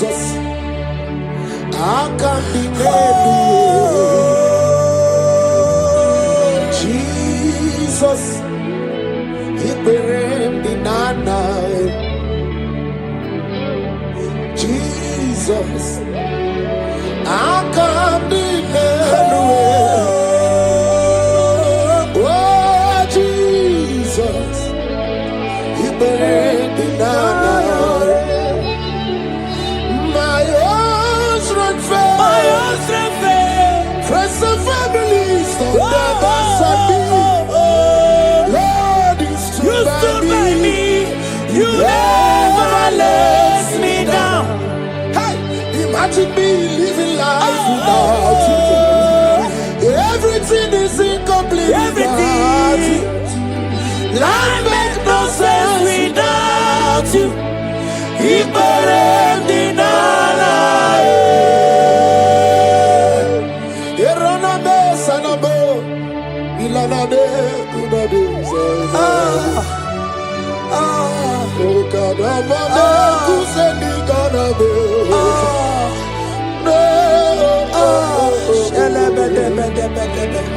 Speaker 1: Jesus, I can't be Jesus, he buried the night. Jesus, I can't be oh, Jesus, he buried the night. My strength fail. Friends and families don't never said me. Lord, you stood by me.
Speaker 4: You never let me down.
Speaker 1: Hey, imagine me living life without you. Everything is incomplete. Without you. Life makes no sense without you. He buried the night. Eronabe sanabo, ilanabe kunabe. Okadababe kuseni kanabe. No,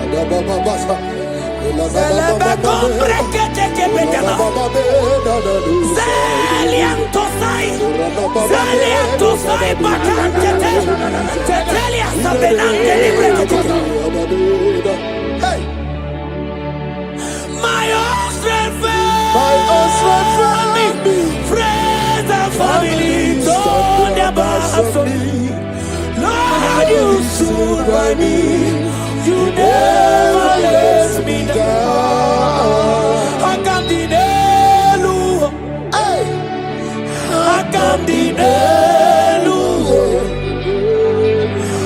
Speaker 1: adabababasa.
Speaker 4: My own strength, friends and family, don't ever Lord, you stood by me. You never let me down. I come the Nelu. I come the Nelu.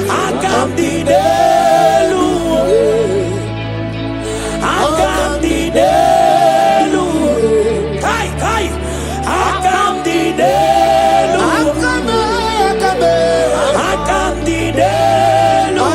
Speaker 4: I come the Nelu. I come the Nelu. Kai. I come the Nelu. I come the Nelu.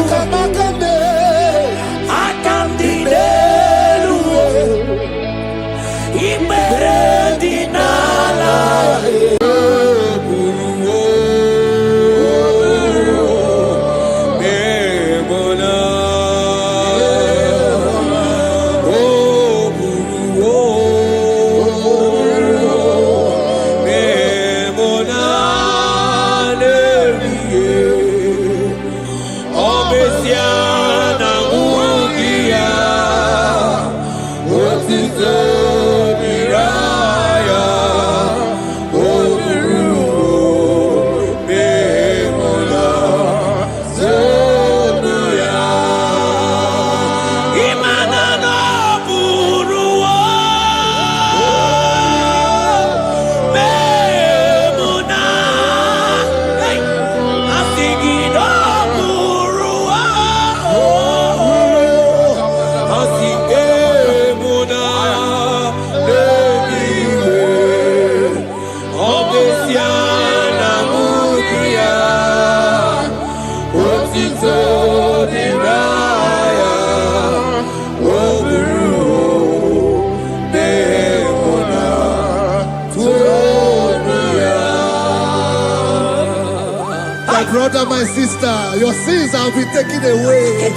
Speaker 1: brother, my sister, your sins have been taken away.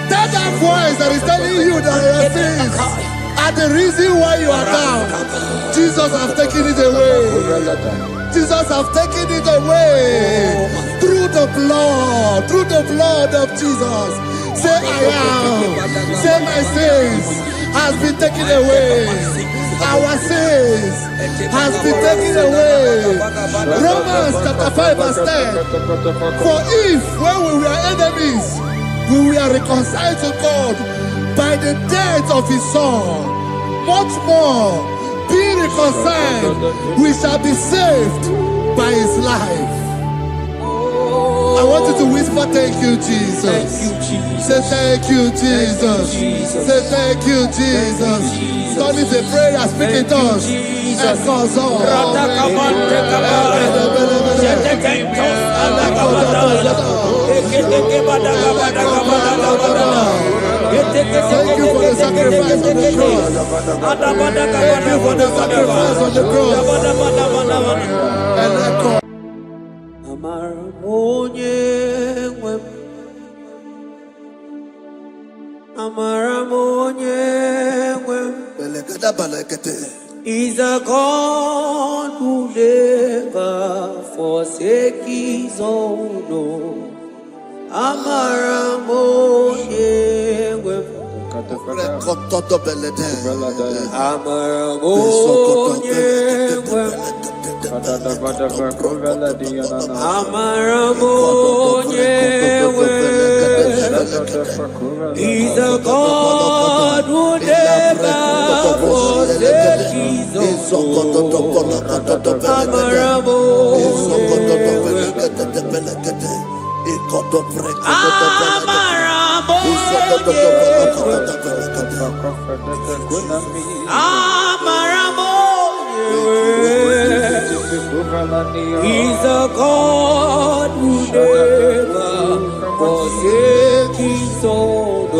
Speaker 1: That voice that is telling you that your sins are the reason why you are down. Jesus has taken it away. Jesus has taken it away. Through the blood of Jesus. Say I am. Say my sins has been taken away. Our sins has been taken away. Romans chapter 5 verse 10. For if when we were enemies, we were reconciled to God by the death of his son, much more, being reconciled, we shall be saved by his life. I want you to whisper, thank you, Jesus. Say thank you, Jesus. Say thank you, Jesus. Turn it a prayer, speak in tongues. Echoes on. Thank you for the sacrifice on the cross. Thank you for the sacrifice on the cross. And echo.
Speaker 6: Is a God who never forsake his own. He's a God who never forsake his own. He's a God who never forsake his own.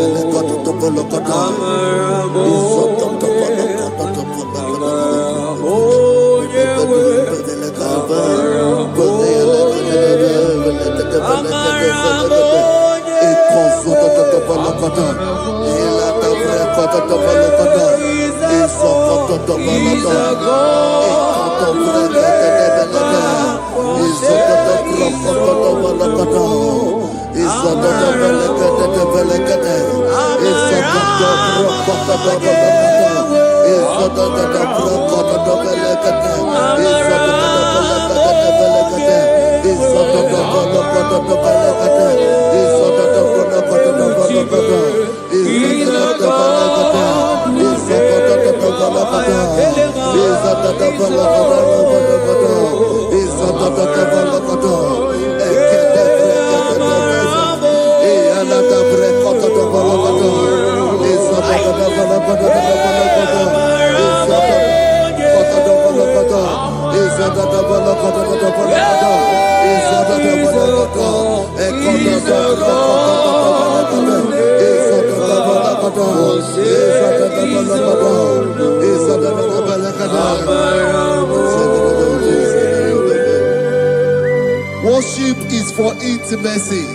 Speaker 1: Worship is for intimacy.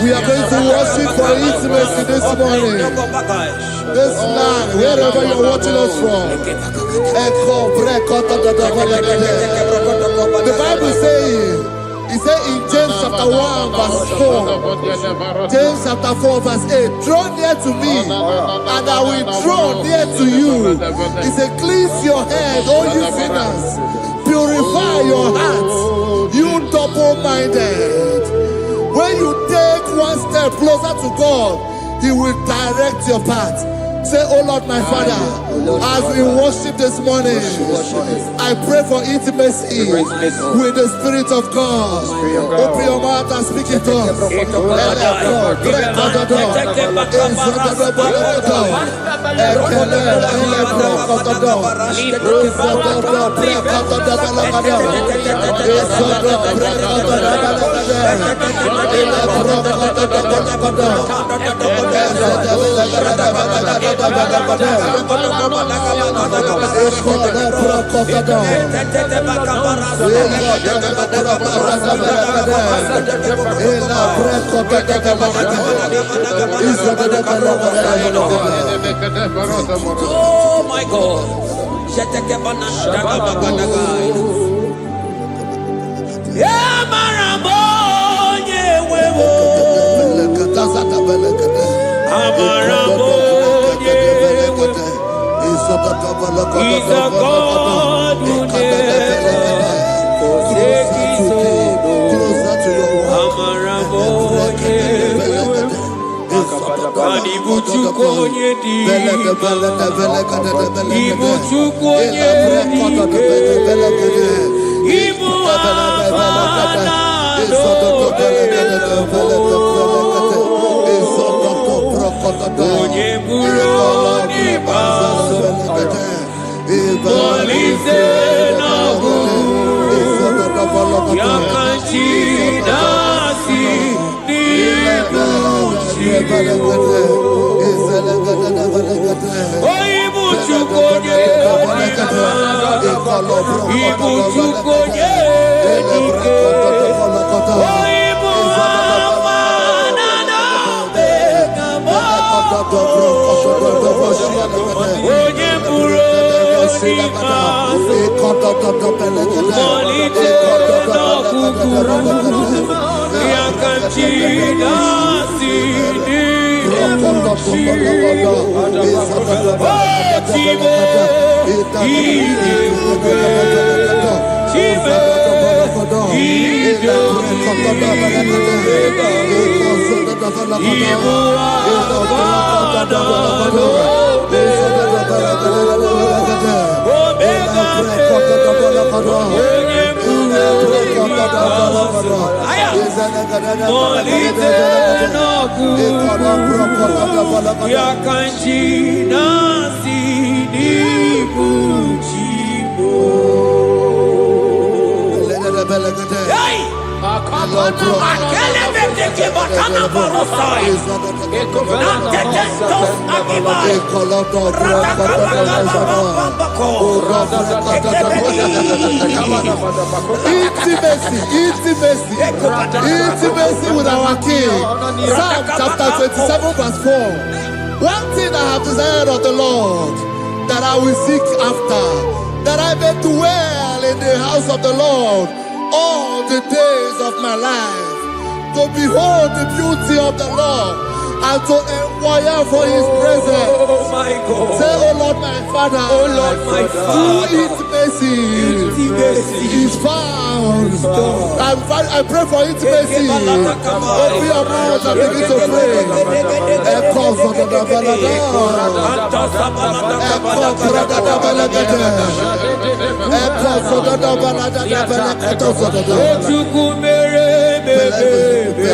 Speaker 1: We are going to worship for intimacy this morning. This land, wherever you're watching us from. The Bible says, it says in James chapter 1 verse 4, James chapter 4 verse 8, draw near to me and I will draw near to you. It says, cleanse your head, all you sinners, purify your hearts, you double-minded. When you take one step closer to God, he will direct your path. Say, oh Lord, my Father, as we worship this morning, I pray for intimacy with the Spirit of God. Open your mouth and speak it to us.
Speaker 6: Oh my God. Yeah, Maramo, yeah, He's a God who never forsakes his
Speaker 1: Intimacy with our King. Psalm chapter 27 verse 4. One thing I have desired of the Lord, that I will seek after, that I may dwell in the house of the Lord all the days of my life, to behold the beauty of the Lord and to inquire for his presence.
Speaker 6: Oh my God.
Speaker 1: Say, oh Lord my Father,
Speaker 6: Oh Lord my Father,
Speaker 1: through intimacy is found. I pray for intimacy. Open your mouth and begin to pray.
Speaker 6: Baby,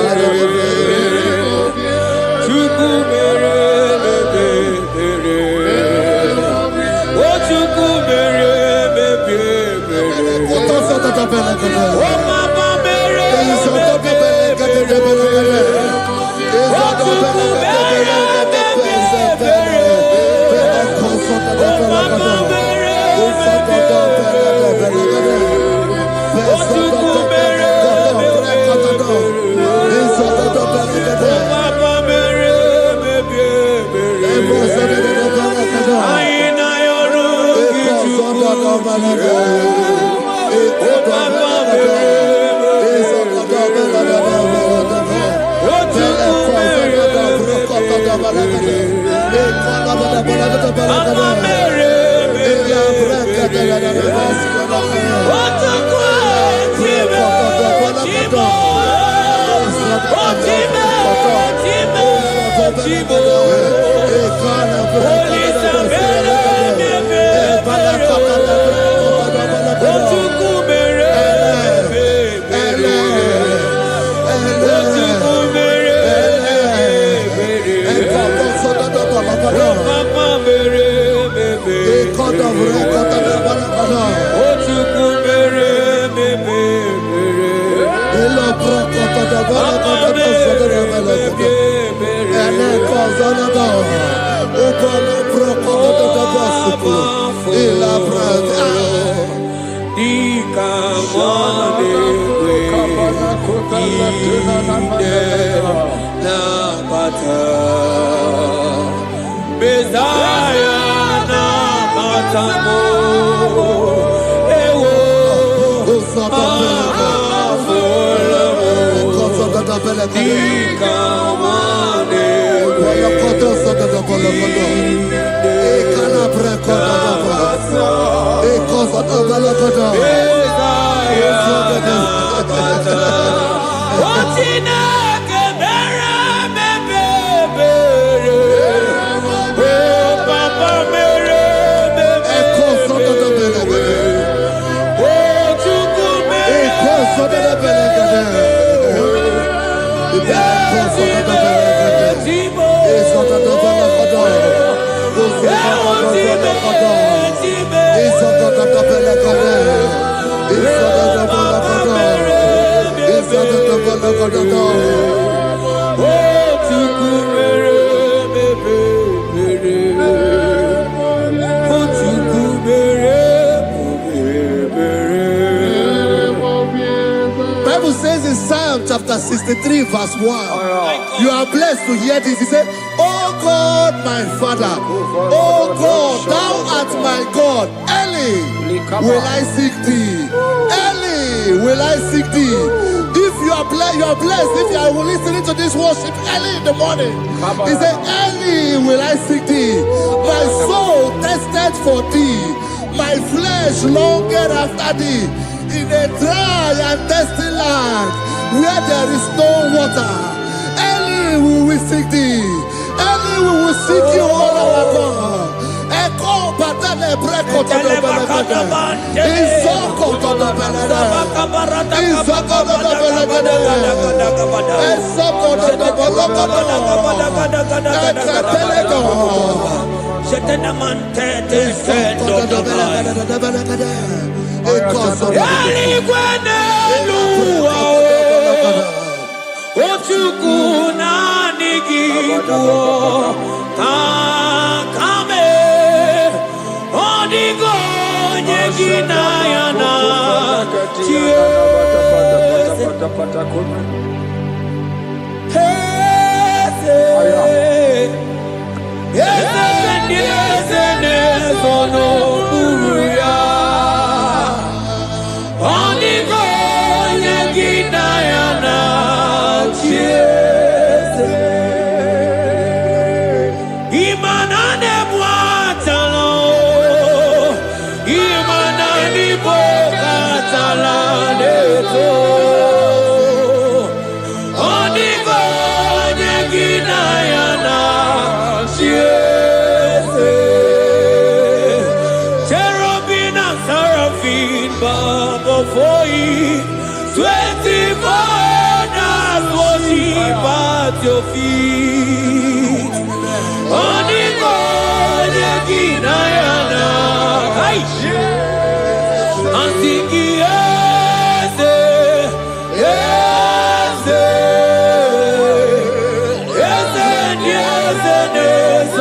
Speaker 1: Bible says in Psalm chapter 63 verse 1, you are blessed to hear this. He said, oh God, my Father, oh God, thou art my God. Early will I seek thee. Early will I seek thee. If you are blessed if you are listening to this worship early in the morning. He said, early will I seek thee. My soul thirsted for thee. My flesh longed after thee. In a dry and thirsty land where there is no water. Early we will seek thee. Early we will seek you, all our God. Echo patele breko to the belagada. Isoko to the belagada. Isoko to the belagada. Isoko to the belagada.
Speaker 6: At your feet, and sing yes, yes, yes, yes, yes,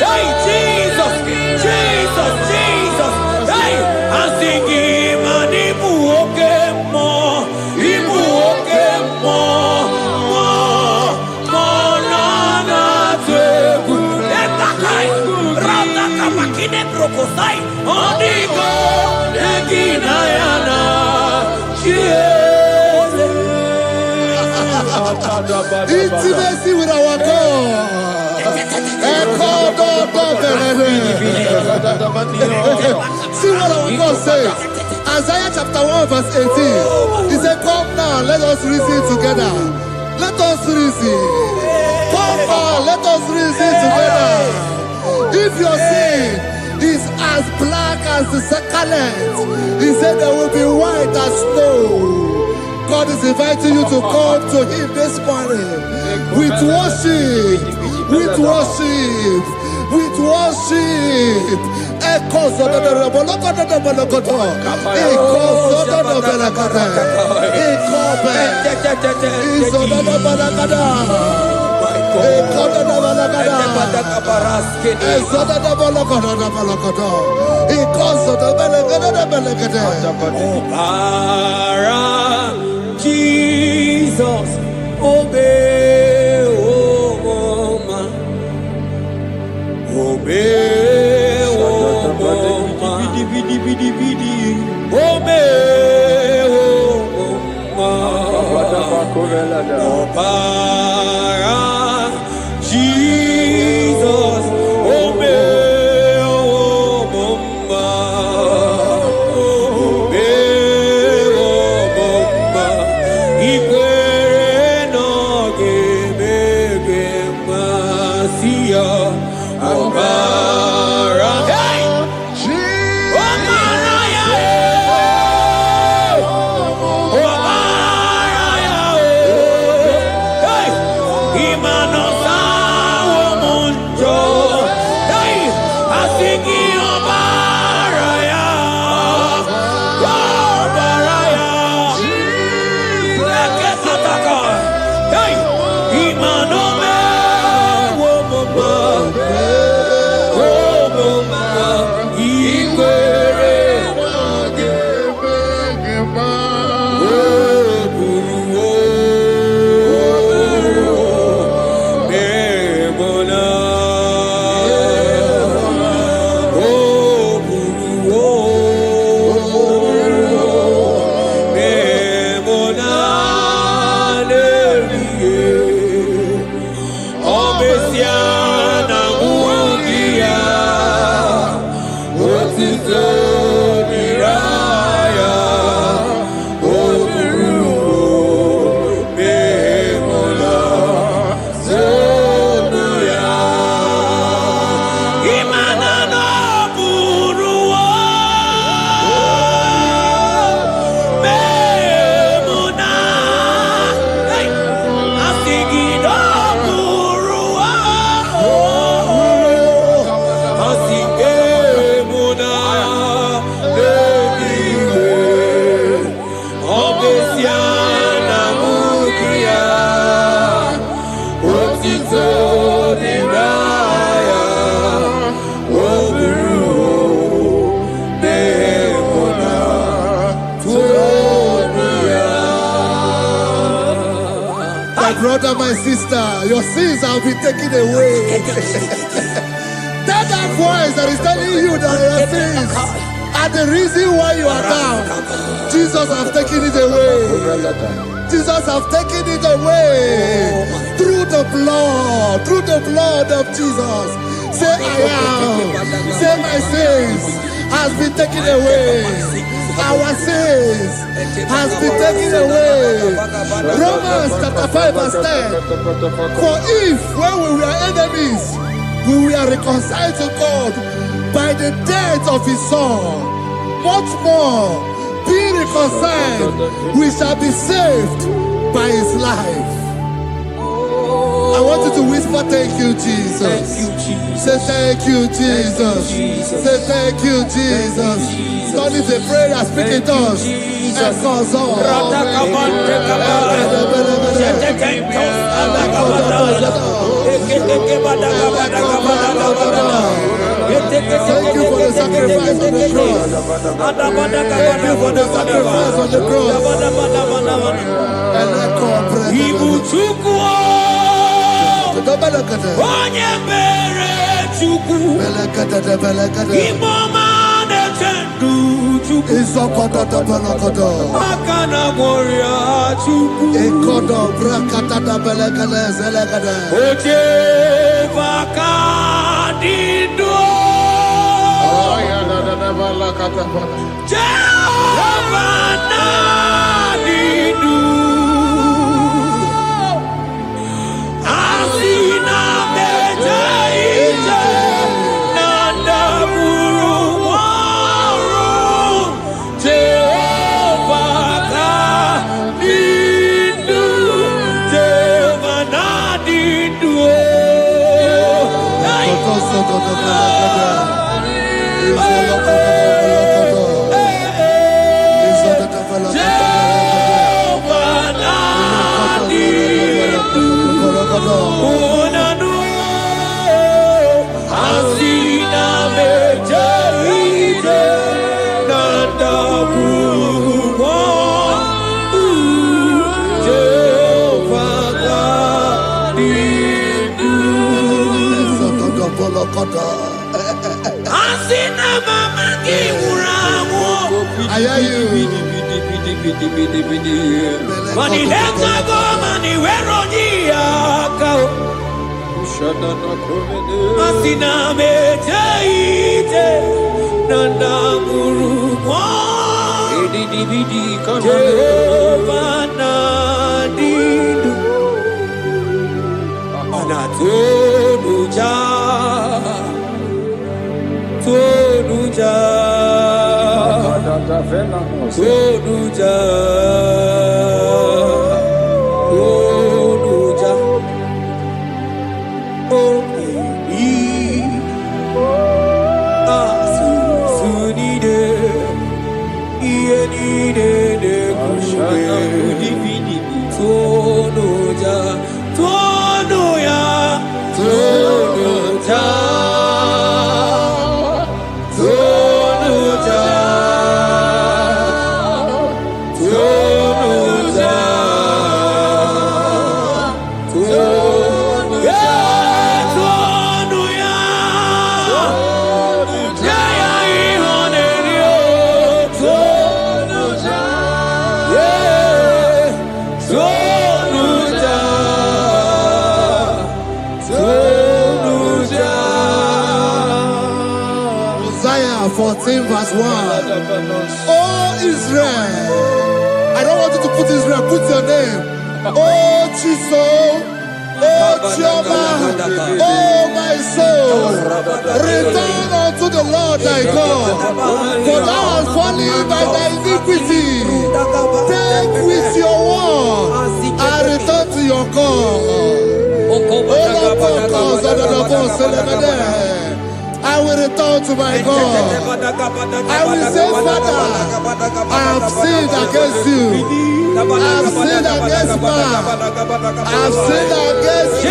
Speaker 6: Hey, Jesus, Jesus, Jesus. Hey, I'm singing, man, ibu okemo, na na tegu. Etakai, rata kamakine brokosai, onigo, negina yana,
Speaker 1: Intimacy with our God. See what our God says. Isaiah chapter 1 verse 18. He said, come now, let us reason together. Let us reason. Come now, let us reason together. If your sin is as black as the scarlet, he said there will be white as snow. God is inviting you to come to him this morning with worship, with worship, with worship. Echoes of the
Speaker 6: Jesus, obey, oh man, obey, oh man, obey, oh man, Jesus, obey, oh
Speaker 1: brother, my sister, your sins have been taken away. Tell that voice that is telling you that your sins are the reason why you are down. Jesus has taken it away. Jesus has taken it away. Through the blood of Jesus. Say I am. Say my sins has been taken away. Our sins has been taken away. Romans chapter 5 verse 10. For if when we were enemies, we were reconciled to God by the death of his son, much more, being reconciled, we shall be saved by his life. I want you to whisper, thank you, Jesus.
Speaker 6: Thank you, Jesus.
Speaker 1: Say thank you, Jesus. Say thank you, Jesus. Turn it a prayer, speak in tongues. Thank you for the sacrifice on the cross. Thank you for the sacrifice on the cross. Isaiah 14 verse 1. Oh Israel, I don't want you to put Israel, put your name. Oh Chiso, oh Chioma, oh my soul, return unto the Lord thy God, for thou hast fallen by thy iniquity. Take with your war and return to your God. I will return to my God. I will say, Father, I have sinned against you. I have sinned against man. I have sinned against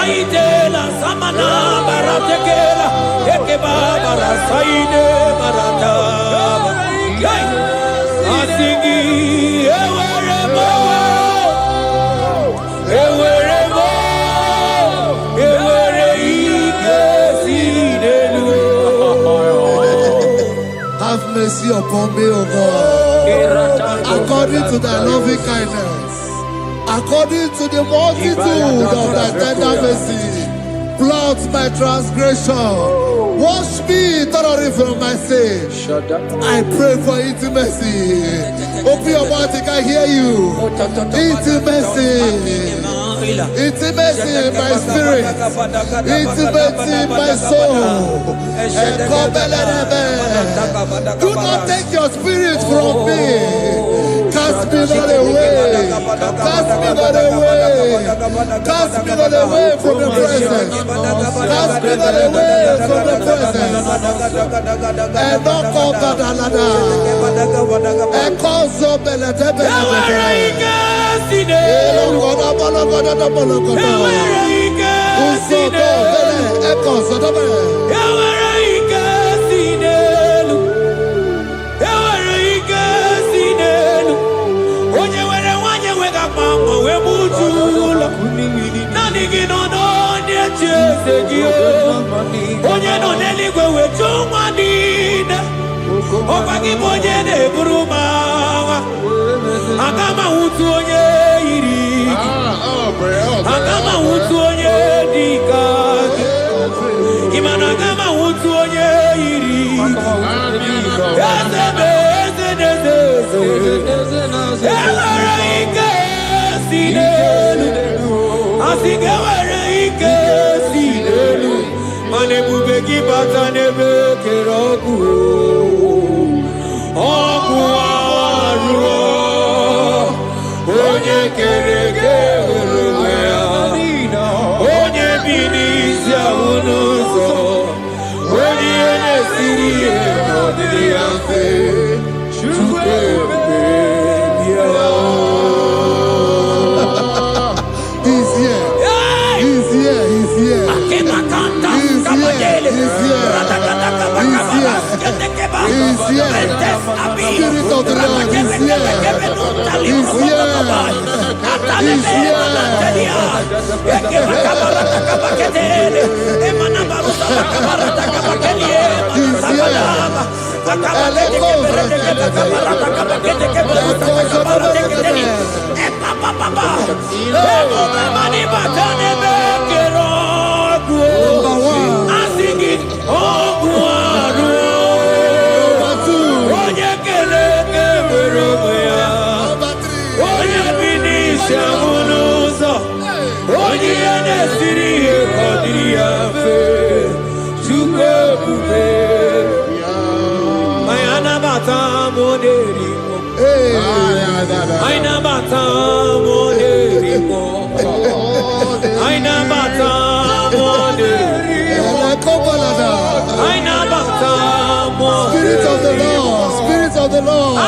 Speaker 4: Aitela samana baratekela ekeba barasaide barata asigi eweremo ewere ikesidelu.
Speaker 1: Have mercy upon me, O God, according to thy loving kindness, according to the multitude of thy tender mercy. Blot my transgression, wash me thoroughly from my sin. I pray for intimacy. Open your mouth, I can hear you. Intimacy. Intimacy in my spirit, intimacy in my soul. Do not take your spirit from me. Cast me not away. Cast me not away. Cast me not away from the presence. Cast me not away from the presence. And not come back another. And call so
Speaker 4: Agama utu onye iri Agama utu onye dika Imana agama utu onye iri Ewere ike sinelu Asigewere ike sinelu Manebube gibata nebe keroku Oku aruo Onye kereke ya Onye binisi ahunuzo Onye nesiri odiri amfe Chukwe bebia.
Speaker 1: He's here. He's here. He's here. He's here. He's here. Spirit of the Lord is here. He's here. He's here. Spirit of the Lord, Spirit of the Lord.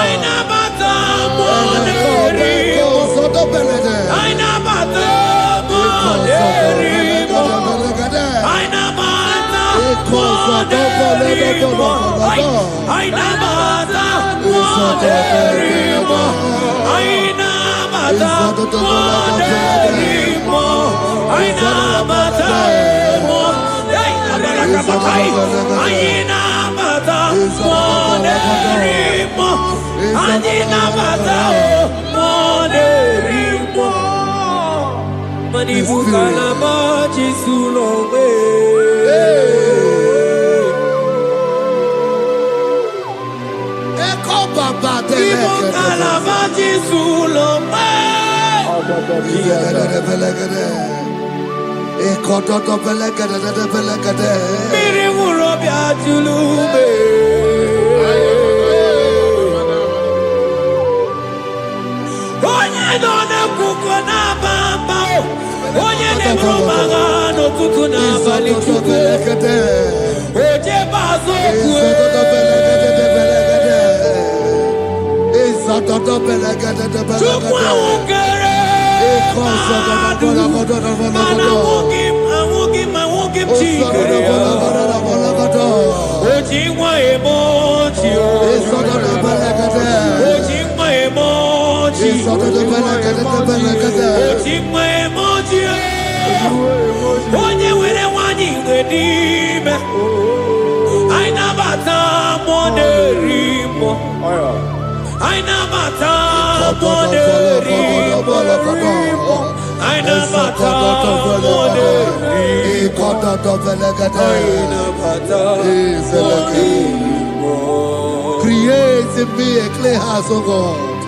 Speaker 1: Create in me a clean house, O God,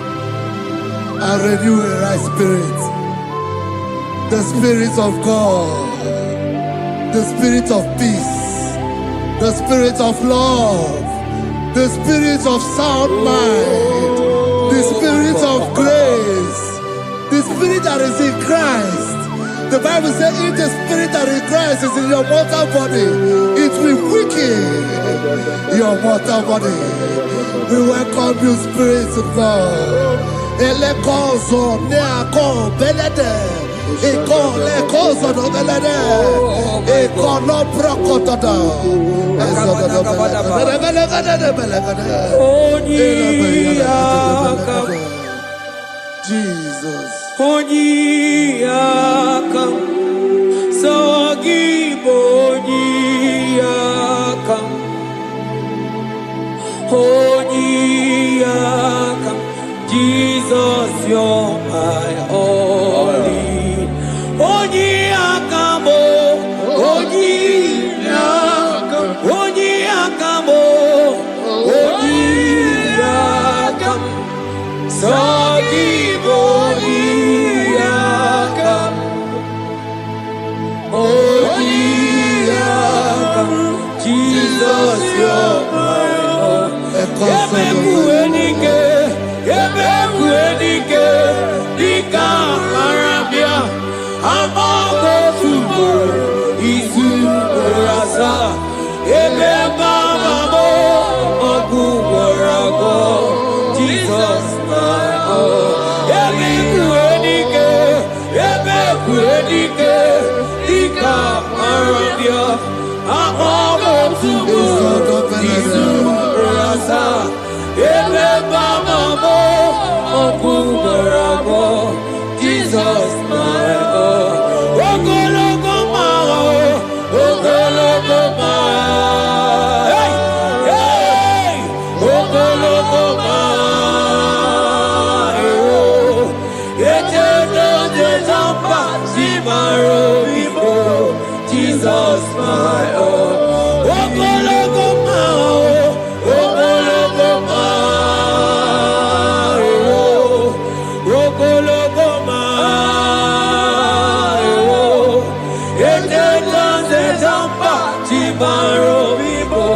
Speaker 1: and renew a right spirit. The spirit of God, the spirit of peace, the spirit of love, the spirit of sound mind, the spirit of grace, the spirit that is in Christ. The Bible says, if the spirit that is in Christ is in your mortal body, it will weaken your mortal body. We welcome you, Spirit of God. Elekozo neako belede, elekozo no belede, ekono prokotoda, Jesus.
Speaker 6: Onyiyakam, Sagibo Onyiyakam, Onyiyakam, Jesus, you're my only. Onyiyakam, Onyiyakam, Onyiyakam, Onyiyakam, Sagibo Onyiyakam, Onyiyakam, Jesus, you're my own. Ebekuenike, Ebekuenike, Dika Arabia, Amoko Tubo, Isu Rasa, Ebebamamo, Oguwarago, Jesus, my own. Ebekuenike, Ebekuenike, Dika Arabia, Amoko Tubo, Isu Rasa, Ebebamamo, Oguwarago, Jesus, my own. Ogologo mao, Ogologo mao, hey, hey, Ogologo mao, Eterno de Zampa, Zimaro Ibo, Jesus, my own. Ogologo mao, Ogologo mao, Ogologo mao, Eterno de Zampa, Zimaro Ibo,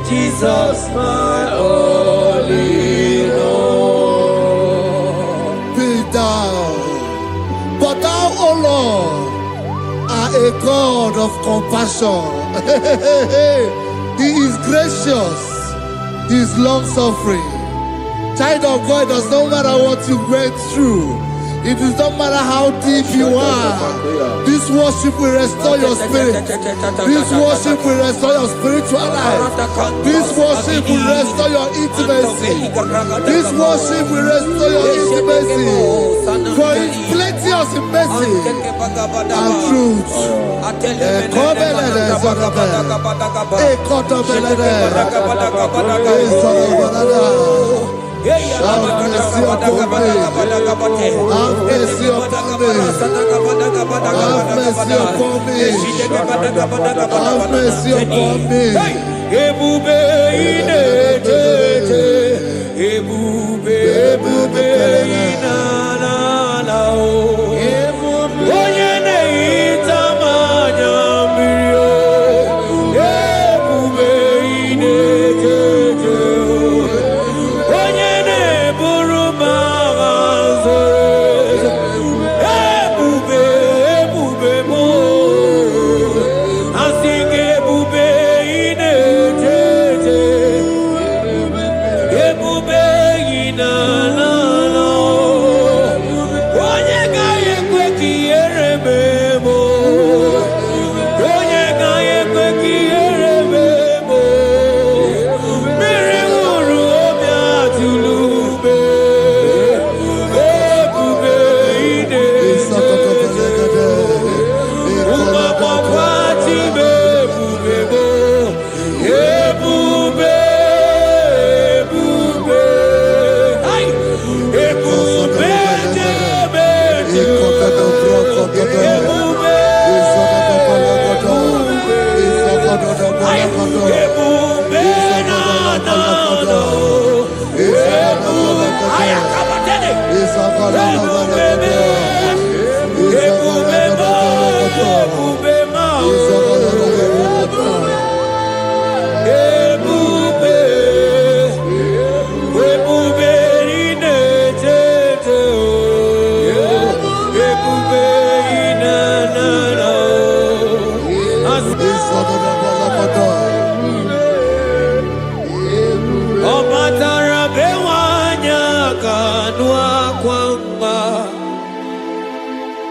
Speaker 6: Jesus, my only Lord.
Speaker 1: Be thou, but thou, O Lord, are a God of compassion. He is gracious, He is long suffering. Child of God, it does not matter what you went through, it does not matter how deep you are. This worship will restore your spirit. This worship will restore your spiritual life. This worship will restore your intimacy. This worship will restore your intimacy. For it's plenty of mercy and truth. Have mercy upon me. Have mercy upon me. Have mercy upon me. Have mercy upon me.
Speaker 6: Ebube inetete, ebube, ebube inanana o. Onye na-ehita mmanya mmiri o. Ebube inetete o. Onye na-eburu m agha nzere. Ebube, ebube m o. Asị gị ebube inetete. Ebube inanana.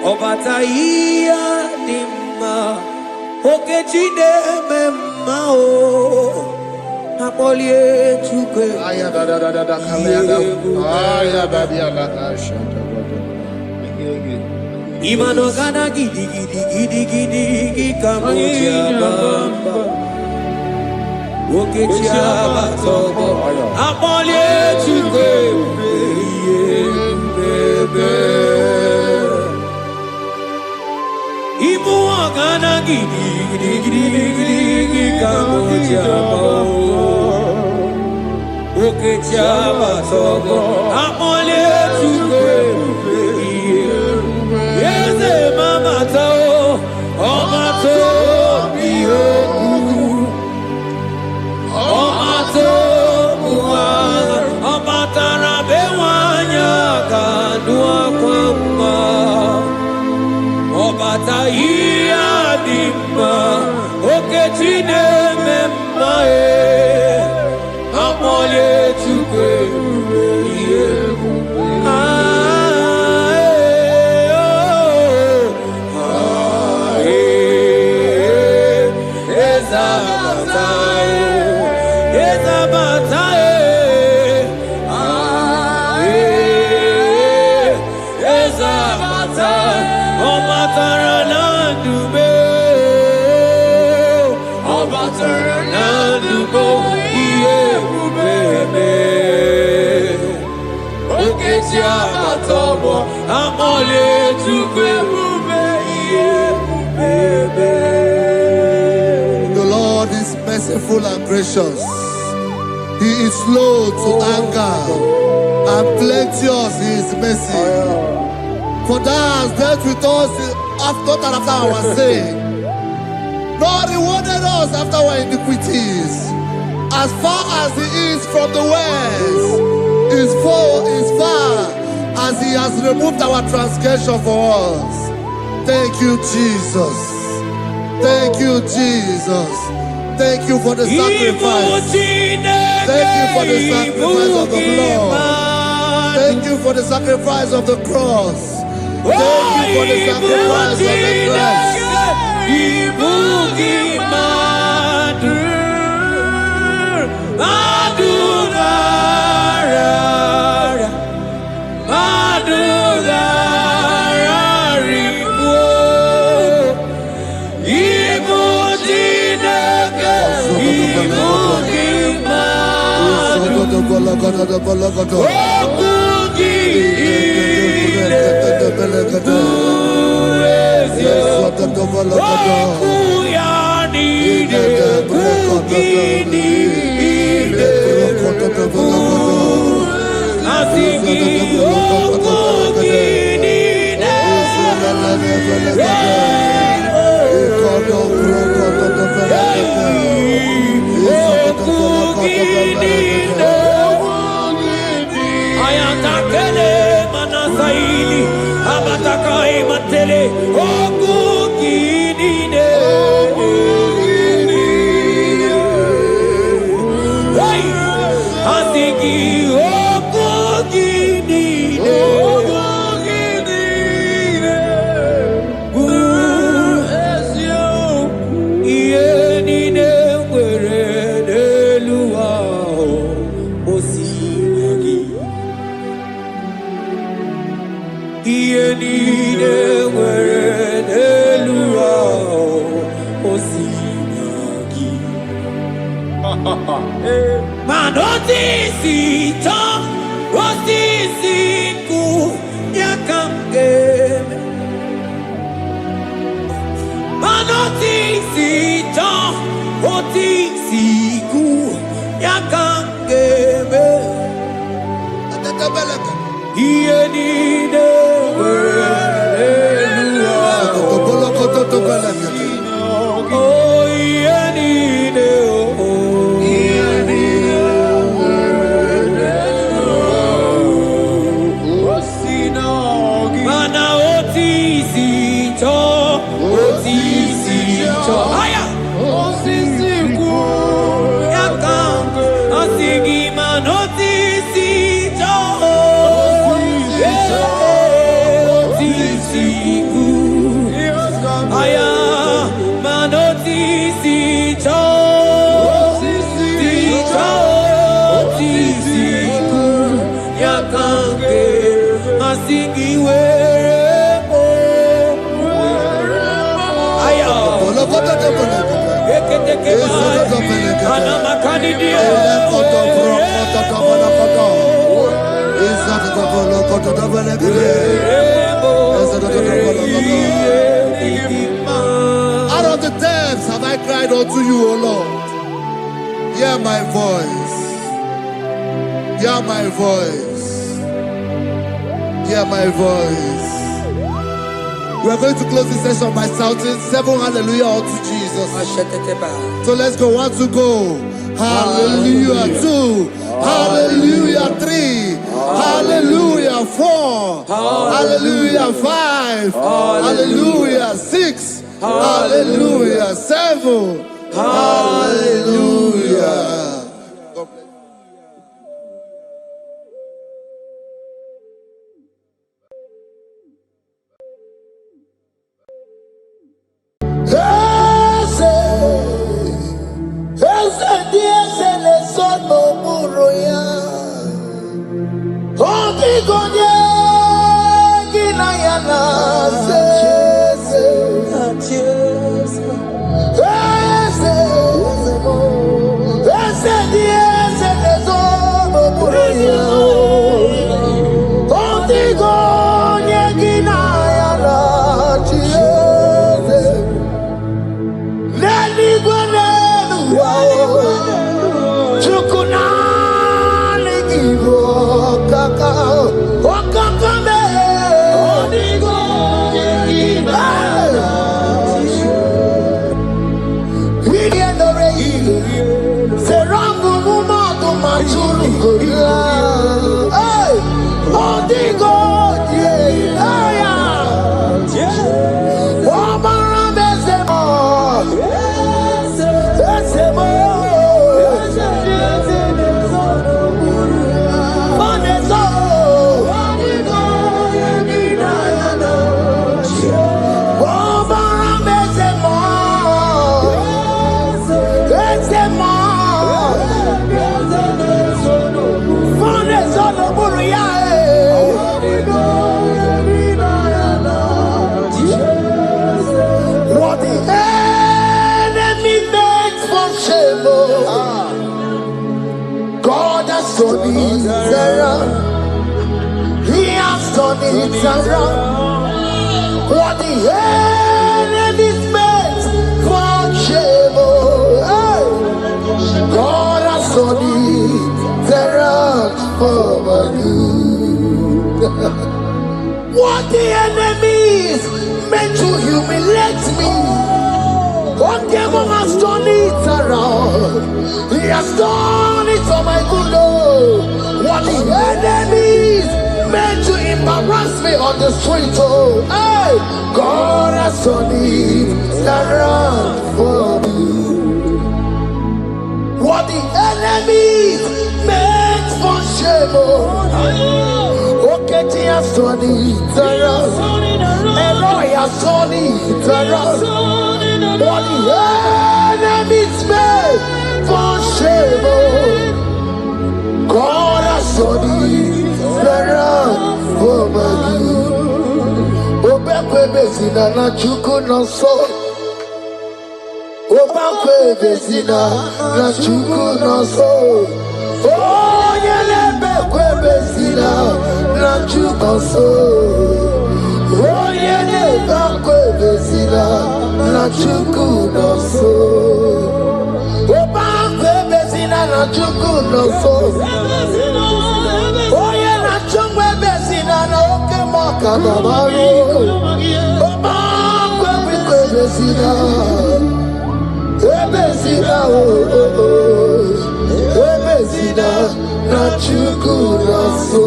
Speaker 6: Obataia dima okechide memma o apolie chukwe
Speaker 1: aya da kalenda aya badia la shanta
Speaker 6: imano gana gidi kamoja bamba okechia batobo apolie chukwe bebe Ibu agana gidi kamoja oke chaba sogo amole chukwe yeze mama tao omato biyo omato buwa omatara bewanya kadua kwamba Obataia dima okechine memma amole chukwe
Speaker 1: The Lord is merciful and gracious. He is slow to anger and plenteous in his mercy. For thou hast dealt with us not after our sin, nor rewarded us after our iniquities. As far as the east from the west is far as he has removed our transgression for us. Thank you, Jesus. Thank you, Jesus. Thank you for the sacrifice. Thank you for the sacrifice of the blood. Thank you for the sacrifice of the cross. Thank you for the sacrifice of the cross.
Speaker 6: Ieni Osisi chao, si chao, osisi ku yakange asigi werebo. Aya. Eketeke ba. Anamakani dia.
Speaker 1: Out of the depths have I cried unto you, O Lord. Hear my voice. Hear my voice. Hear my voice. We are going to close this session by shouting 7 hallelujah unto Jesus. So let's go. 1, 2, go. Hallelujah. 2. Hallelujah. 3. Hallelujah. 4. Hallelujah. 5. Hallelujah. 6. Hallelujah. 7. Hallelujah. He has done it around. What the enemy's meant for shame, God has done it around for my good. What the enemy's meant to humiliate me, what devil has done it around. He has done it for my good. What the enemies meant to embarrass me on the street, hey, God has done it around for me. What the enemies meant for shame, okay, He has done it around. Eloi has done it around. What the enemies meant for shame, God has done it around for my good. Obekwe bezina na chuku no so. Obekwe bezina na chuku no so. Oh, yelebekwe bezina na chuku no so. Oh, yelebekwe bezina na chuku no so. Obekwe bezina na chuku no so. Oh, yeah, na chungwe bezina na oke moka na bari. Obekwe bezina. Ebezina Ebezina na chuku na so.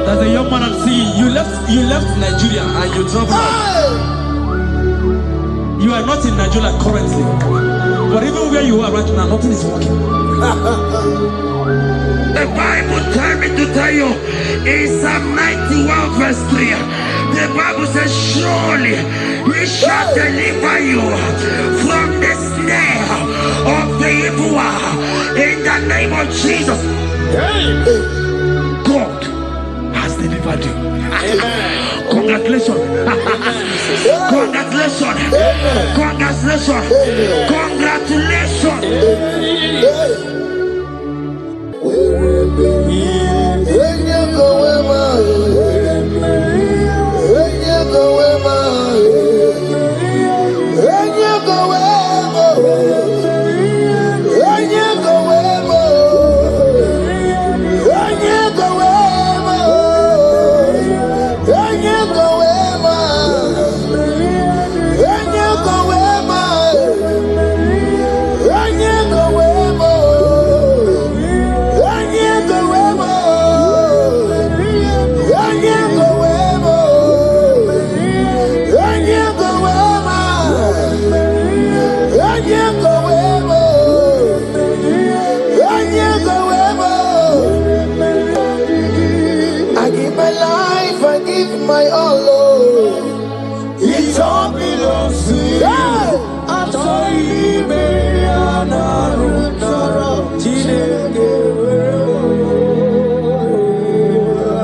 Speaker 2: There's a young man I'm seeing. You left Nigeria and you traveled out. You are not in Nigeria currently, but even where you are right now, nothing is working.
Speaker 3: The Bible tells me to tell you in Psalm 91 verse 3, the Bible says, surely He shall deliver you from the snare the name of Jesus. God has delivered you. Congratulations. Congratulations. Congratulations. Congratulations.
Speaker 1: My all, Lord, it all belongs to you.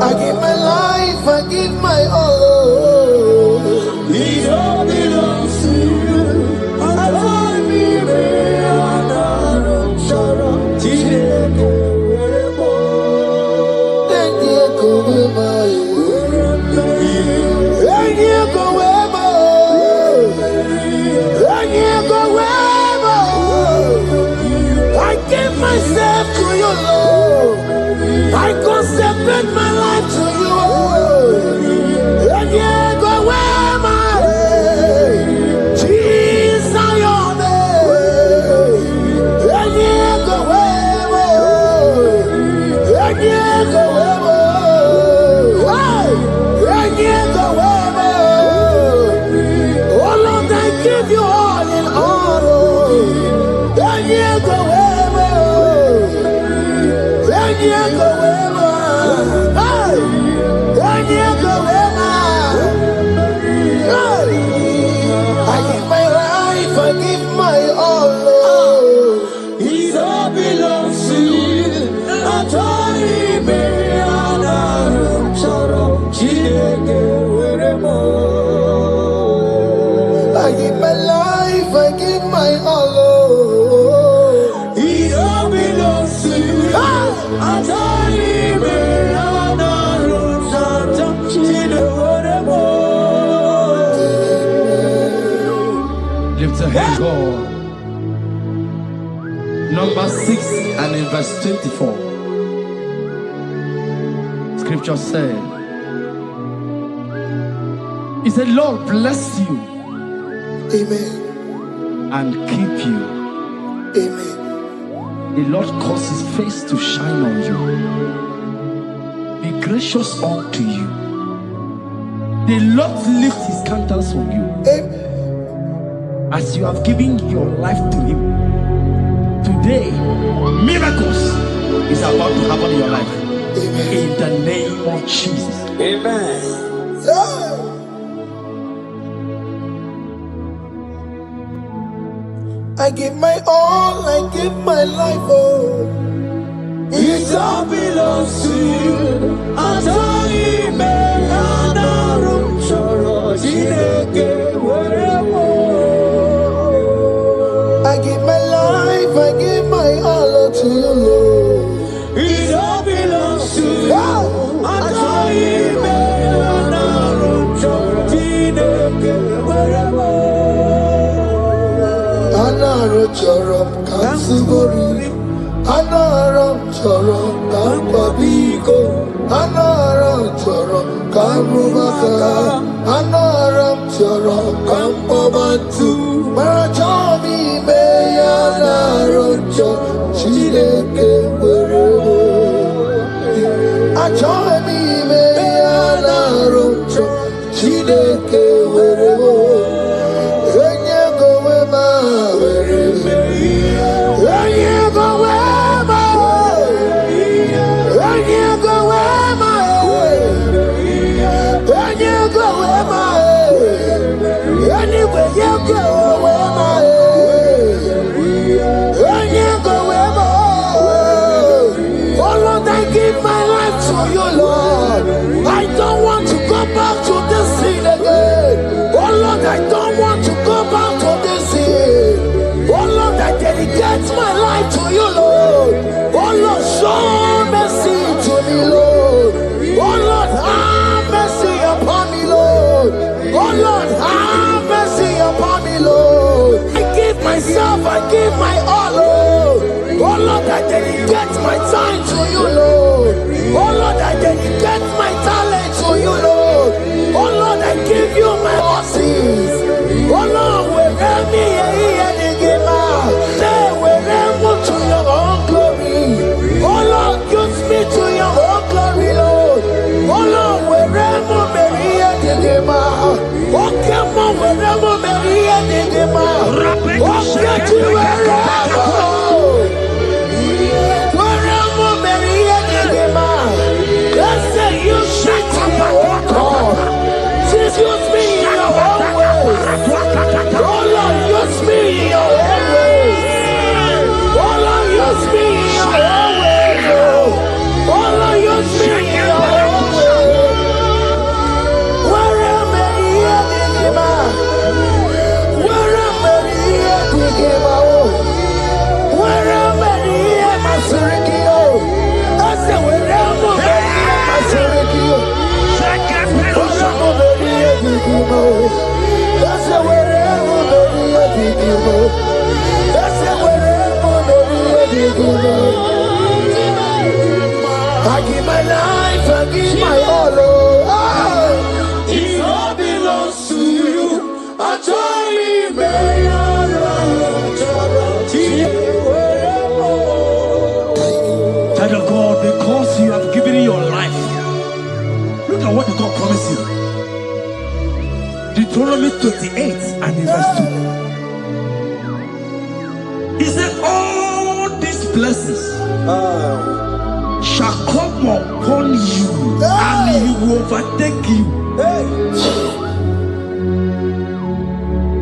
Speaker 1: I give my life, I give my all, Lord. It all belongs to you. Myself to you, Lord. I consecrate my life to you. And you go where my Jesus, your name. And you go where, and you go where, and you go where. Oh Lord, I give you all in all. And you go where. I give my life, I give my all, Lord. It all belongs to you. I give my life, I give my all, Lord. It all belongs to you.
Speaker 3: Lift your hand, God. Number 6 and in verse 24. Scripture said, He said, Lord bless you.
Speaker 1: Amen.
Speaker 3: And keep you.
Speaker 1: Amen.
Speaker 3: The Lord cause His face to shine on you. Be gracious unto you. The Lord lift His countenance on you.
Speaker 1: Amen.
Speaker 3: As you have given your life to Him, today miracles is about to happen in your life.
Speaker 1: Amen.
Speaker 3: In the name of Jesus.
Speaker 6: Amen.
Speaker 1: Yeah. I give my all, I give my life, oh. It all belongs to you. I give my life, I give my all to you, Lord. It all belongs to you. Anaro choro kansubori, anaro choro kampabiko, anaro choro kampubaka, anaro choro kampabantu. Marachomi me anaro choro chideke werebo. Achomi me anaro choro chideke werebo. Anywhere you go, where my dedicate my life to you, Lord. Oh Lord, show mercy to me, Lord. Oh Lord, have mercy upon me, Lord. Oh Lord, have mercy upon me, Lord. I give myself, I give my all, Lord. Oh Lord, I dedicate my time to you, Lord. Oh Lord, I dedicate my talent to you, Lord. Oh Lord, I give you my horses. Oh Lord, wherever me and give out, say wherever to your own glory. Oh Lord, use me to your own glory, Lord. Oh Lord, wherever me and give out. Oh come on, wherever me and give out. Oh get you wherever. Wherever me and give out. Let's say you shut up and walk on. Use me in your own ways. Oh Lord, use me in your own ways. Oh Lord, use me in your own ways. Oh Lord, use me in your own ways. Wherever you are, wherever you are, wherever you are, my Surikio. I say wherever you are, my Surikio. That's the way I give my life, I give my all. It all belongs to you. I join me,
Speaker 2: Child of God, because you have given your life, look at what God promised you. Deuteronomy 28 and verse 2. He said, all these blessings shall come upon you and he will overtake you.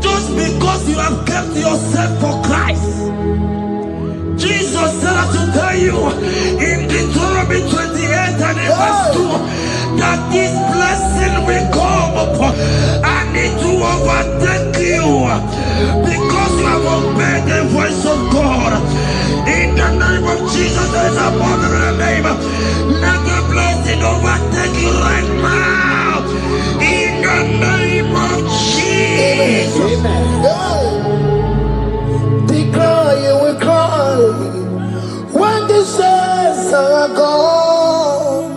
Speaker 2: Just because you have kept yourself for Christ. Jesus said, I should tell you in Deuteronomy 28 and verse 2 that this blessing will come upon and it will overtake you because you have obeyed the voice of God. In the name of Jesus, there is a above every name. Let the blessing overtake you right now. In the name of Jesus.
Speaker 1: Declare you will cry when the saints are gone.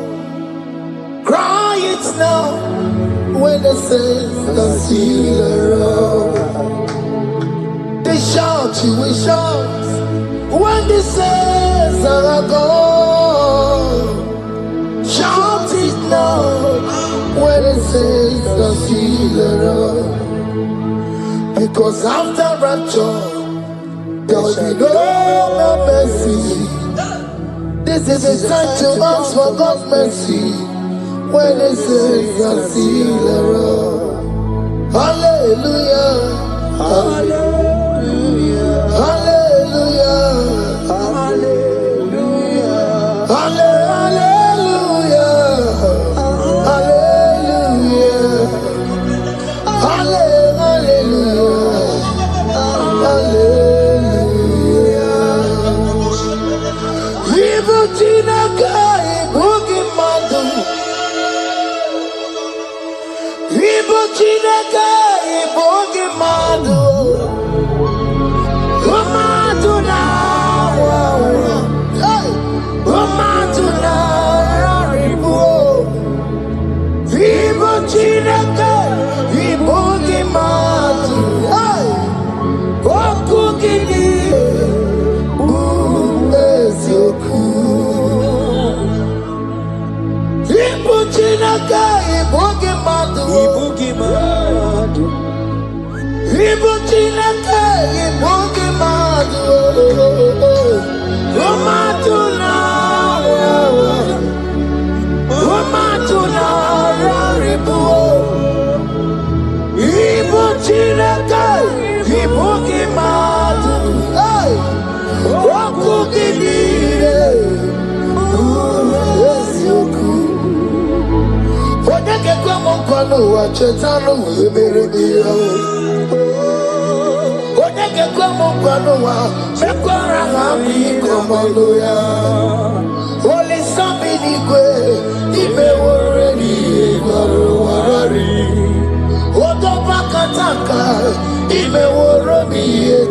Speaker 1: Cry it now when the saints are still around. They shout, you will shout when the saints are gone. Shout it now when the saints are still around. Because after rapture, there will be no more mercy. This is the time to ask for God's mercy when the saints are still around. Hallelujah, hallelujah, hallelujah, hallelujah, hallelujah, hallelujah, hallelujah, hallelujah. Evil Chinaka, Boogie Madu. Evil Chinaka, Boogie Madu. Umatu now, hey, Umatu now, Ribu. Evil Chinaka, Boogie Madu. Hey, Okugini. Ibuchinaka, Ibugi Madu, Ibuchinaka, Ibugi Madu, Umatuna, Umatuna, Ribu, Ibuchinaka, Ibugi Madu, Wakugini. Chetano, we better be. Holy Sabini Gwe, Ibe Wareni, Warari, Odo Bakataka, Ibe Warani,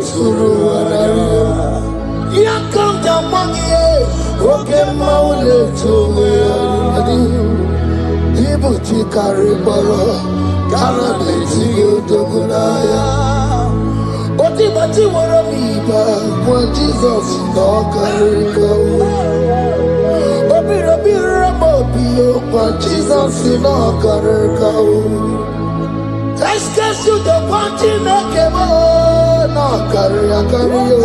Speaker 1: Turuari, Yakam Damangi, Oke Maule to Ibuti Karibara, Karabeti Dogunaya. Bati Warabiba, when Jesus no Kariko. Obirabirabobio, when Jesus no Kariko. Excuse you the party no kemo, no Karakario.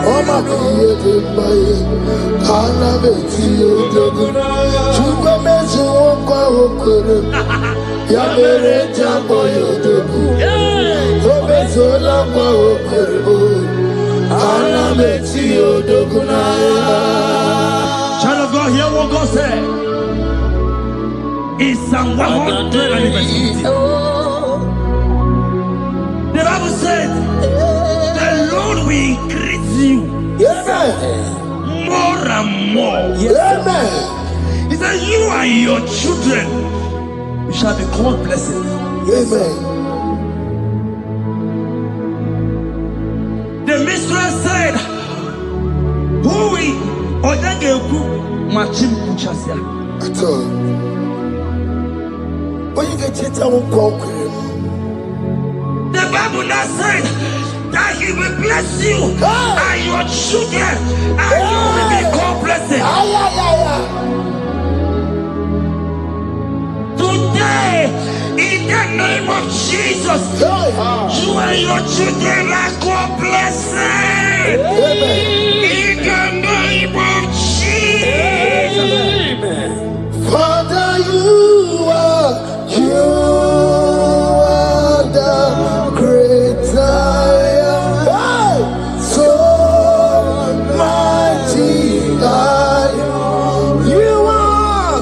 Speaker 1: Oma Kiye Baye, Kana Betio Doguna, Chuba Mezu Oka Okuru, Yamere Jamboyo Dogu. Child
Speaker 2: of God, hear what God said. In Psalm 120. The Bible said, the Lord will increase you.
Speaker 1: Yes,
Speaker 2: more and more.
Speaker 1: Yes,
Speaker 2: He said, you and your children shall be called blessed.
Speaker 1: Amen.
Speaker 2: The mistress said, who we Odageku Machim Kuchasia.
Speaker 1: At all. When you get it, I won't conquer.
Speaker 2: The Bible now said that He will bless you and your children, and you will be called blessed. Today, in the name of Jesus, you and your children are called blessed. In the name of Jesus.
Speaker 1: Father, you are the great I am. So mighty I am. You are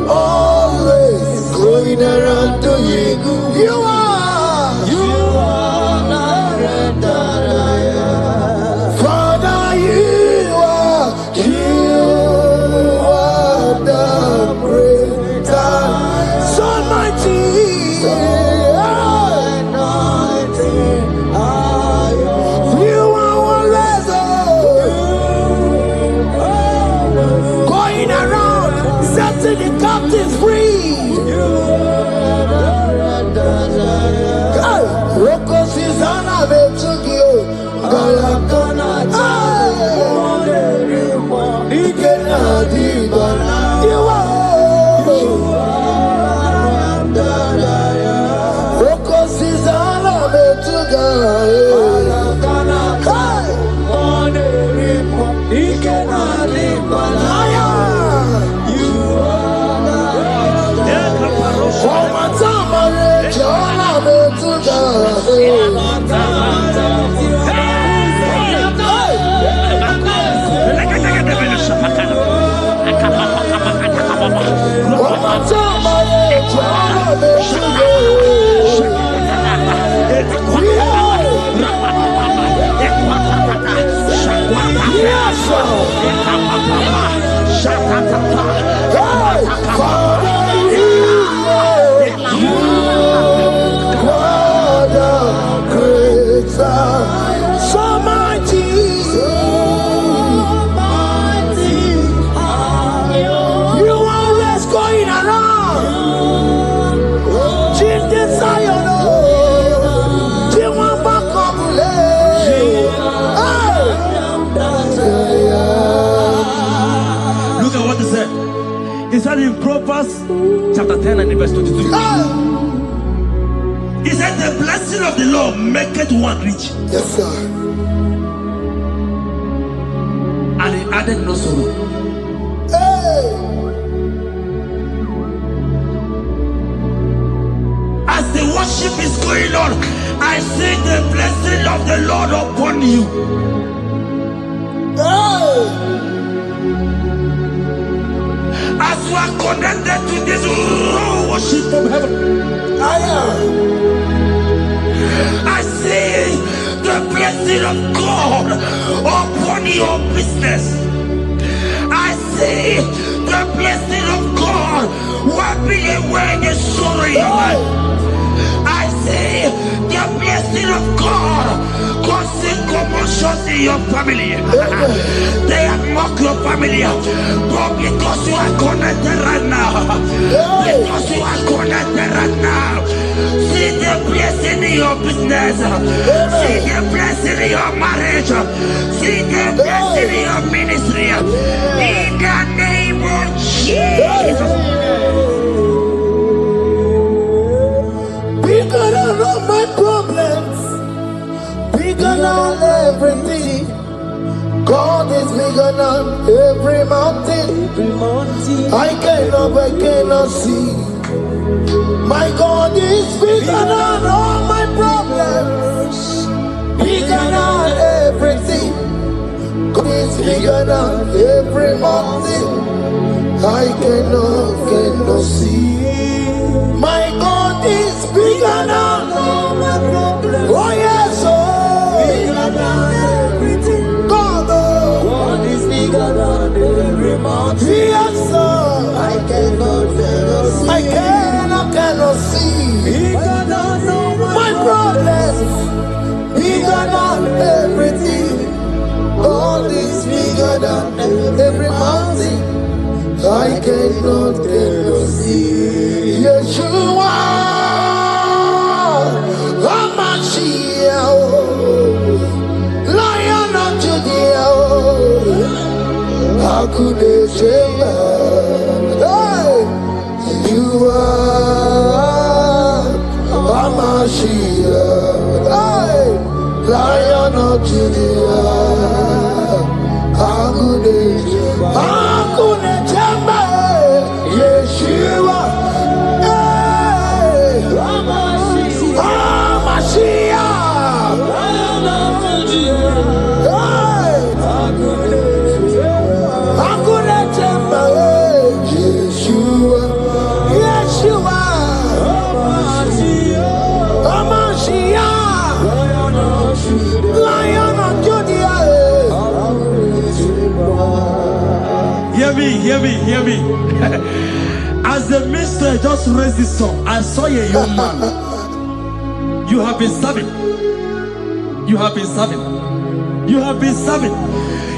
Speaker 1: always going around doing good. You are that I am. Father, you are the great I am. So mighty. You are always going around setting the captives free. Roko Susanna Betugio, Galakana, you are Roko Susanna Betugio.
Speaker 2: He said in Proverbs chapter 10 and verse 22. He said the blessing of the Lord maketh one rich.
Speaker 1: Yes, sir.
Speaker 2: And he added no sorrow. As the worship is going on, I see the blessing of the Lord upon you. As you are connected to this raw worship from heaven, I see the blessing of God upon your business. I see the blessing of God wiping away the sorrow in your life. I see the blessing of God causing commotions in your family. They have mocked your family, but because you are connected right now, because you are connected right now, see the blessing in your business, see the blessing in your marriage, see the blessing in your ministry. In the name of Jesus.
Speaker 1: Bigger than all my problems, bigger than everything. God is bigger than every mountain. I cannot see. My God is bigger than all my problems, bigger than everything. God is bigger than every mountain. I cannot see. My God is bigger than all my problems. Oh yes, oh, bigger than everything. God is bigger than every mountain. Yes, sir. I cannot see. Bigger than all my problems. Bigger than everything. God is bigger than every mountain. I cannot see. Yeshua, Hamashiach, Lion of Judah, Hakunesheba. Hey, you are Hamashiach, hey, Lion of Judah, Hakunesheba. Yeshua, hey, Hamashiach, Yeshua, Yeshua, Hamashiach, Lion of Judah.
Speaker 2: Hear me. As the minister just raised this song, I saw a young man. You have been serving. You have been serving. You have been serving.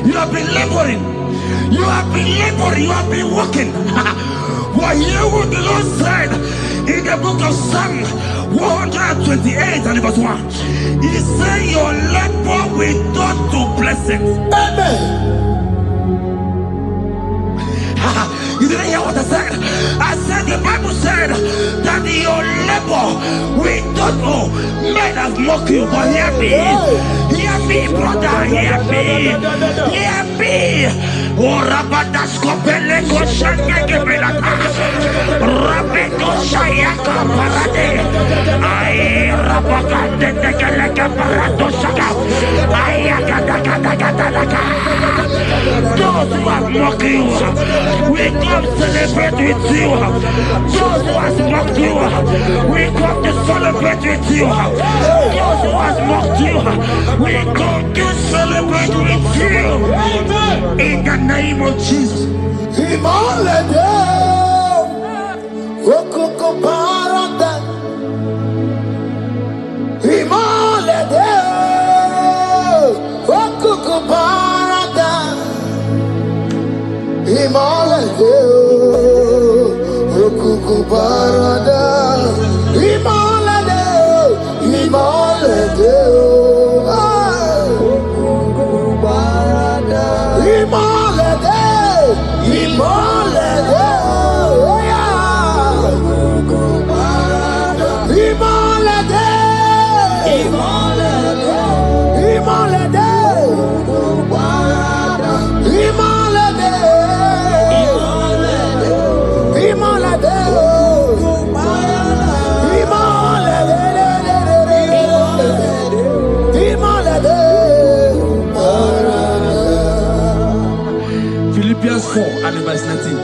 Speaker 2: You have been laboring. You have been laboring. You have been working. What hear what the Lord said in the book of Psalm 128 and verse 1. He said, your labor will turn to blessings.
Speaker 1: Amen.
Speaker 2: You didn't hear what I said? I said the Bible said that your labor will not know. Men have mocked you, but hear me, brother, hear me. Oh, Rabadaskopele Koshangegebelata Rabeto Shayaka Parade. I Rabagande Tekeleka Parato Shaka. Ayakadakadakadaka. Those who have mocked you, we come celebrate with you. Those who have mocked you, we come to celebrate with you. Those who have mocked you, we come to celebrate with you. In the name of Jesus.
Speaker 1: Himalaya, Okoko Parada, Himalaya, Okoko Parada, Himalaya, Okoko Parada, Himalaya, Himalaya.
Speaker 2: Philippians 4 and verse 19.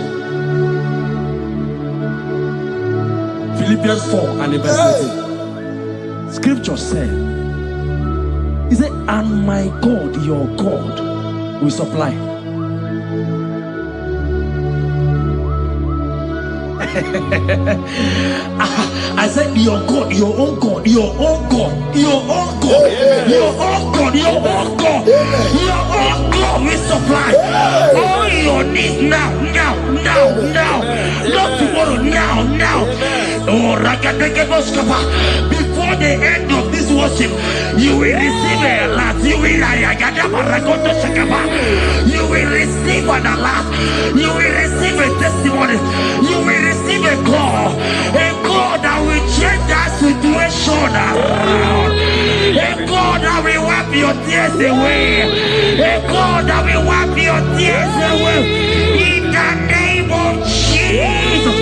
Speaker 2: Philippians 4 and verse 19. Scripture said, He said, and my God, your God, will supply. I said, your God, your own God, your own God, your own God, your own God, your own God, your own God will supply all your needs now. Not tomorrow, now. Oh, before the end of this worship, you will receive a lot. You will receive an alert. You will receive a testimony. You will receive a call that will change that situation around. A God that will wipe your tears away. A God that will wipe your tears away. In the name of Jesus.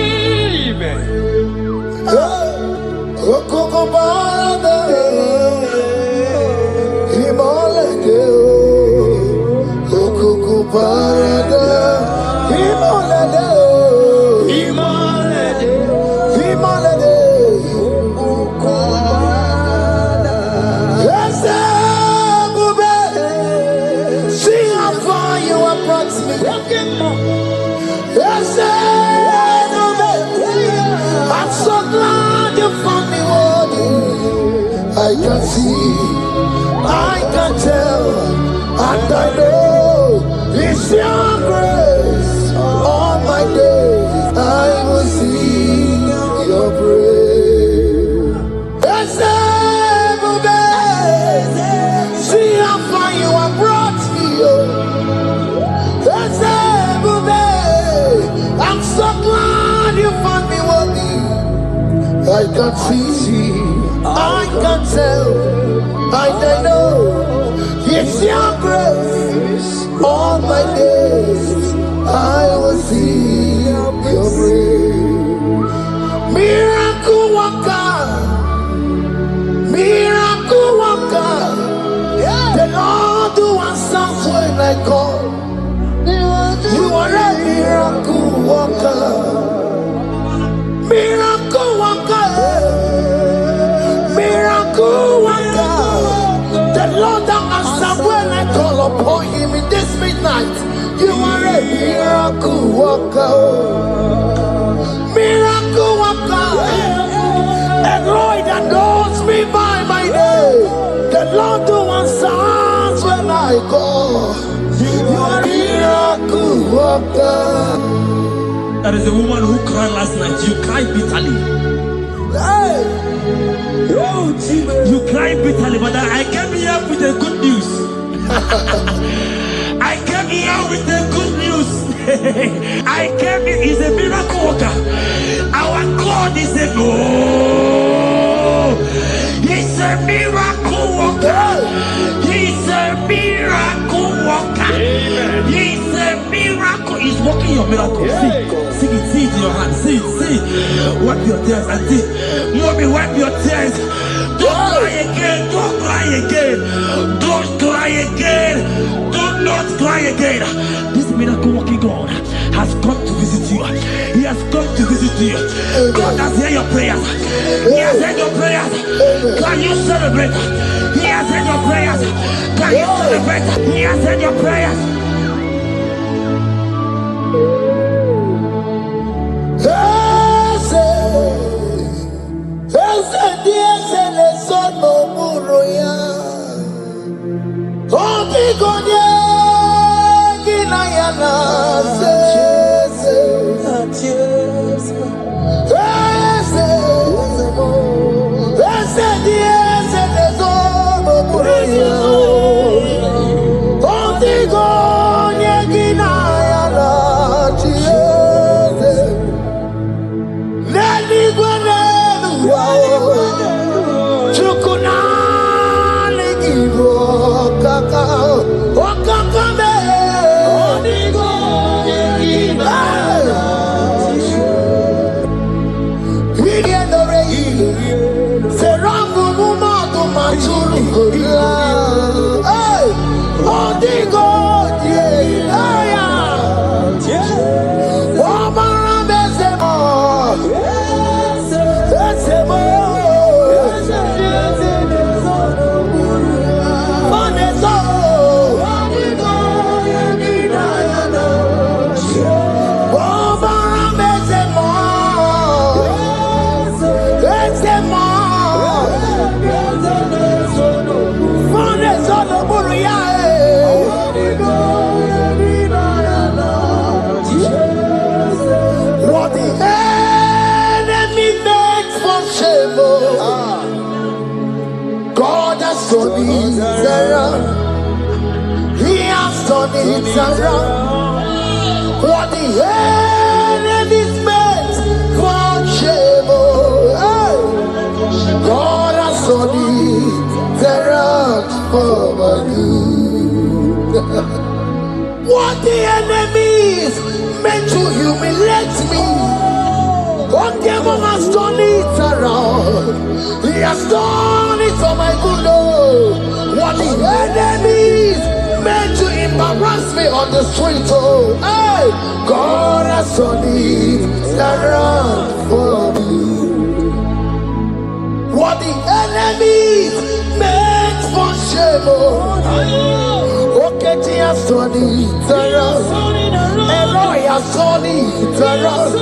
Speaker 1: I'm so glad you found me worthy. I can see, I can tell, and I know it's your grace. All my days I will sing your praise. See how far you have brought me. I'm so glad you found me worthy. I can see, I can tell, and I know it's your grace. All my days I will see your grace. Miracle worker, miracle worker. The Lord who answers when I call. You are a miracle worker. Miracle worker. Miracle worker. The Lord that answers when I call upon him in this midnight. You are a miracle worker. Miracle worker. And Lord that knows me by my name. The Lord who answers when I call. You are a miracle worker.
Speaker 2: There is a woman who cried last night. You cried bitterly.
Speaker 1: Hey.
Speaker 2: You cried bitterly, but I came here with the good news. I came here with the good news. I came here, he's a miracle worker. Our God is a he's a miracle worker. He's a miracle worker. He's a miracle. He's working your miracle. See it in your hand. See. Wipe your tears and see. Mommy, wipe your tears. Don't cry again. Don't cry again. Don't cry again. Do not cry again. This miracle working God has come to visit you. He has come to visit you. God has heard your prayers. He has heard your prayers. Can you celebrate? He has heard your prayers. Can you celebrate? He has heard your prayers.
Speaker 1: turned it around. He has turned it around. What the enemies meant for shame, hey, God has turned it around for my good. What the enemies meant to humiliate me, what devil has done it around. He has done it for my good. What the enemies meant to embarrass me on the street, hey, God has done it around for me. What the enemies meant for shame, okay, he has done it around. Elroy has done it around.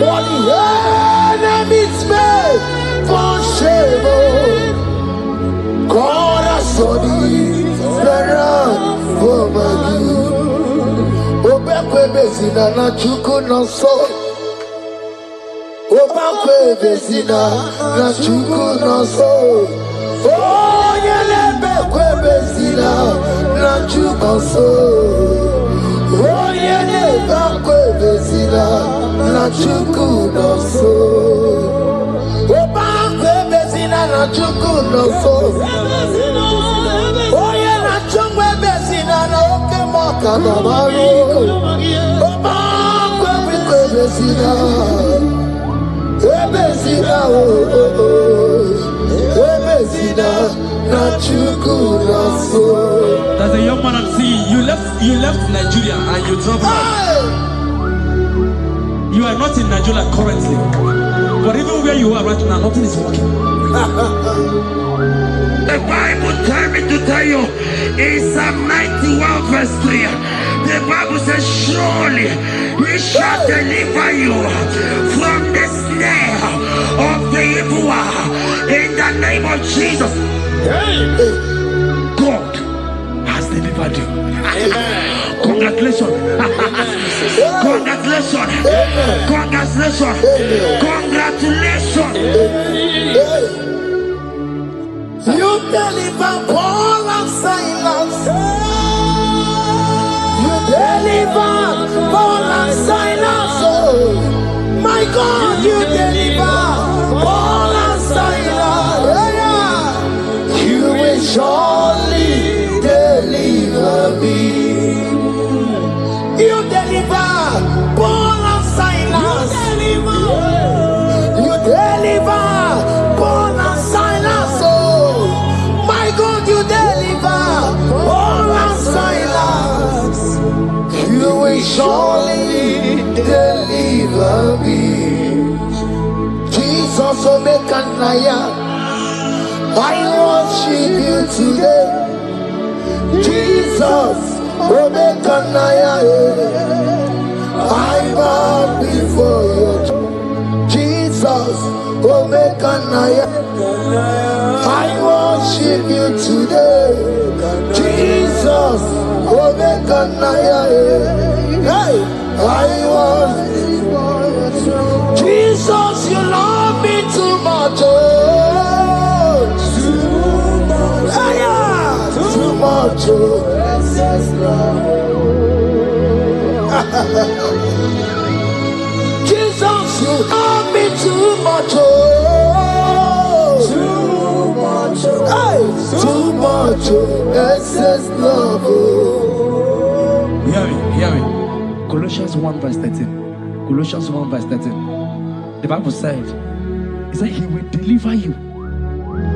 Speaker 1: What the enemies made for shame, God has done it around for my good. Obekwe bezina na chuku no so. Obekwe bezina na chuku no so. Oh, yelebekwe bezina na chuku no so. Oh, yelebekwe bezina na chuku no so. Obekwe bezina na chuku no so. Oh, yeah, na chungwe bezina na oke moka na maru. Obekwe bezina. Ebezina Ebezina na chuku na so.
Speaker 3: There's a young man I'm seeing. You left Nigeria and you travel. You are not in Nigeria currently, but even where you are right now, nothing is working.
Speaker 2: The Bible tells me to tell you in Psalm 91 verse 3, the Bible says, surely he shall deliver you from the snare of the evil one in the name of Jesus. God has delivered you. Congratulations. Congratulations. Congratulations. Congratulations.
Speaker 1: You deliver Paul and Silas. You deliver Paul and Silas. Oh, my God, you deliver Paul and Silas. Yeah. You will surely deliver me. You deliver Paul and Silas. You deliver Paul and Silas. Oh, my God, you deliver Paul and Silas. You will surely deliver me. Jesus, oh, make a Naija. I worship you today. Jesus, oh, make a Naija. I bow before you. Jesus, oh, make a Naija. I worship you today. Jesus, oh, make a Naija. Hey, I worship you. Jesus, you love me too much. Oh, too much. Too much. Jesus, you love me too much. Oh, too much. Hey, too much. Excess love. Oh.
Speaker 3: Hear me. Colossians 1 verse 13. Colossians 1 verse 13. The Bible said, he said he will deliver you.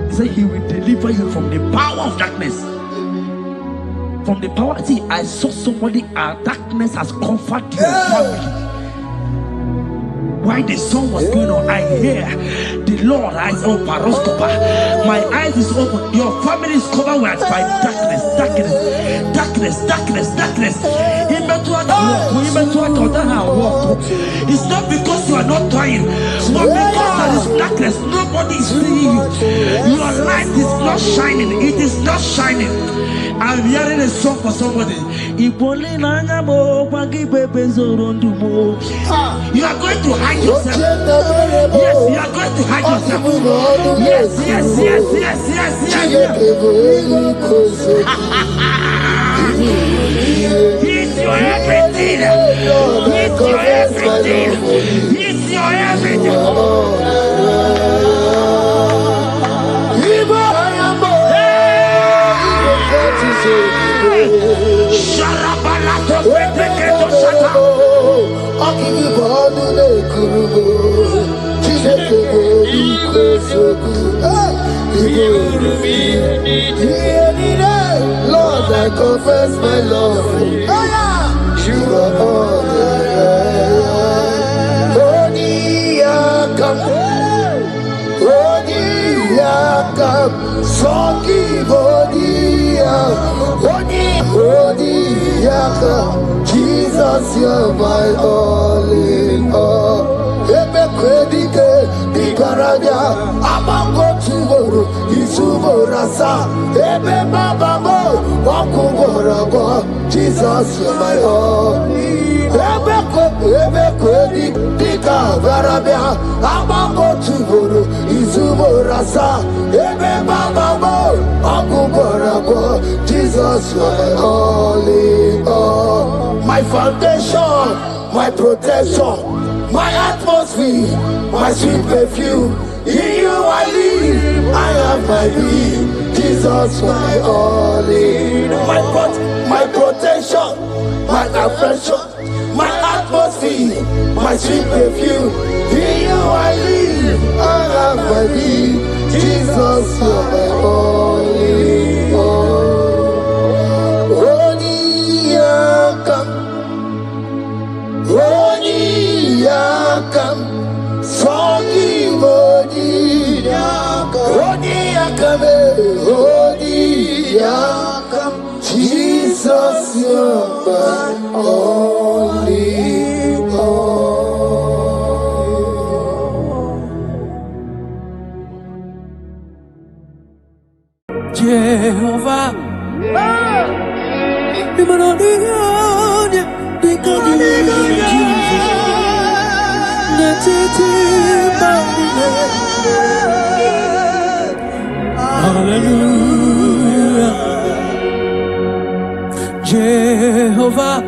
Speaker 3: He said he will deliver you from the power of darkness. From the power. See, I saw somebody, darkness has covered your family. While the song was going on, I hear the Lord eyes open. My eyes is open. Your family is covered by darkness. It's not because you are not trying, but because
Speaker 2: There is darkness. Nobody is seeing you. Your light is not shining. It is not shining. I'm hearing a song for somebody. You are going to hide yourself. Yes, you are going to hide yourself. Yes. He's your everything. He's your everything. He's your everything.
Speaker 1: Lord, I confess my love. You are all Jesus, you're my all in all. Ebe kwedike dikaranya amango tuboro isuborasa ebe babamo wakuborago. Jesus, you're my all. Ebe kwedi dikavarabia amango tuboro isuborasa ebe babamo wakuborago. Jesus, you're my all in all. My foundation, my protection, my atmosphere, my sweet perfume. In you I live, I have my being. Jesus, my all in all. My protection, my affection, my atmosphere, my sweet perfume. In you I live, I have my being. Jesus, my all in all. Jesus, you're my only all.
Speaker 6: Jehovah, hallelujah. Jehovah,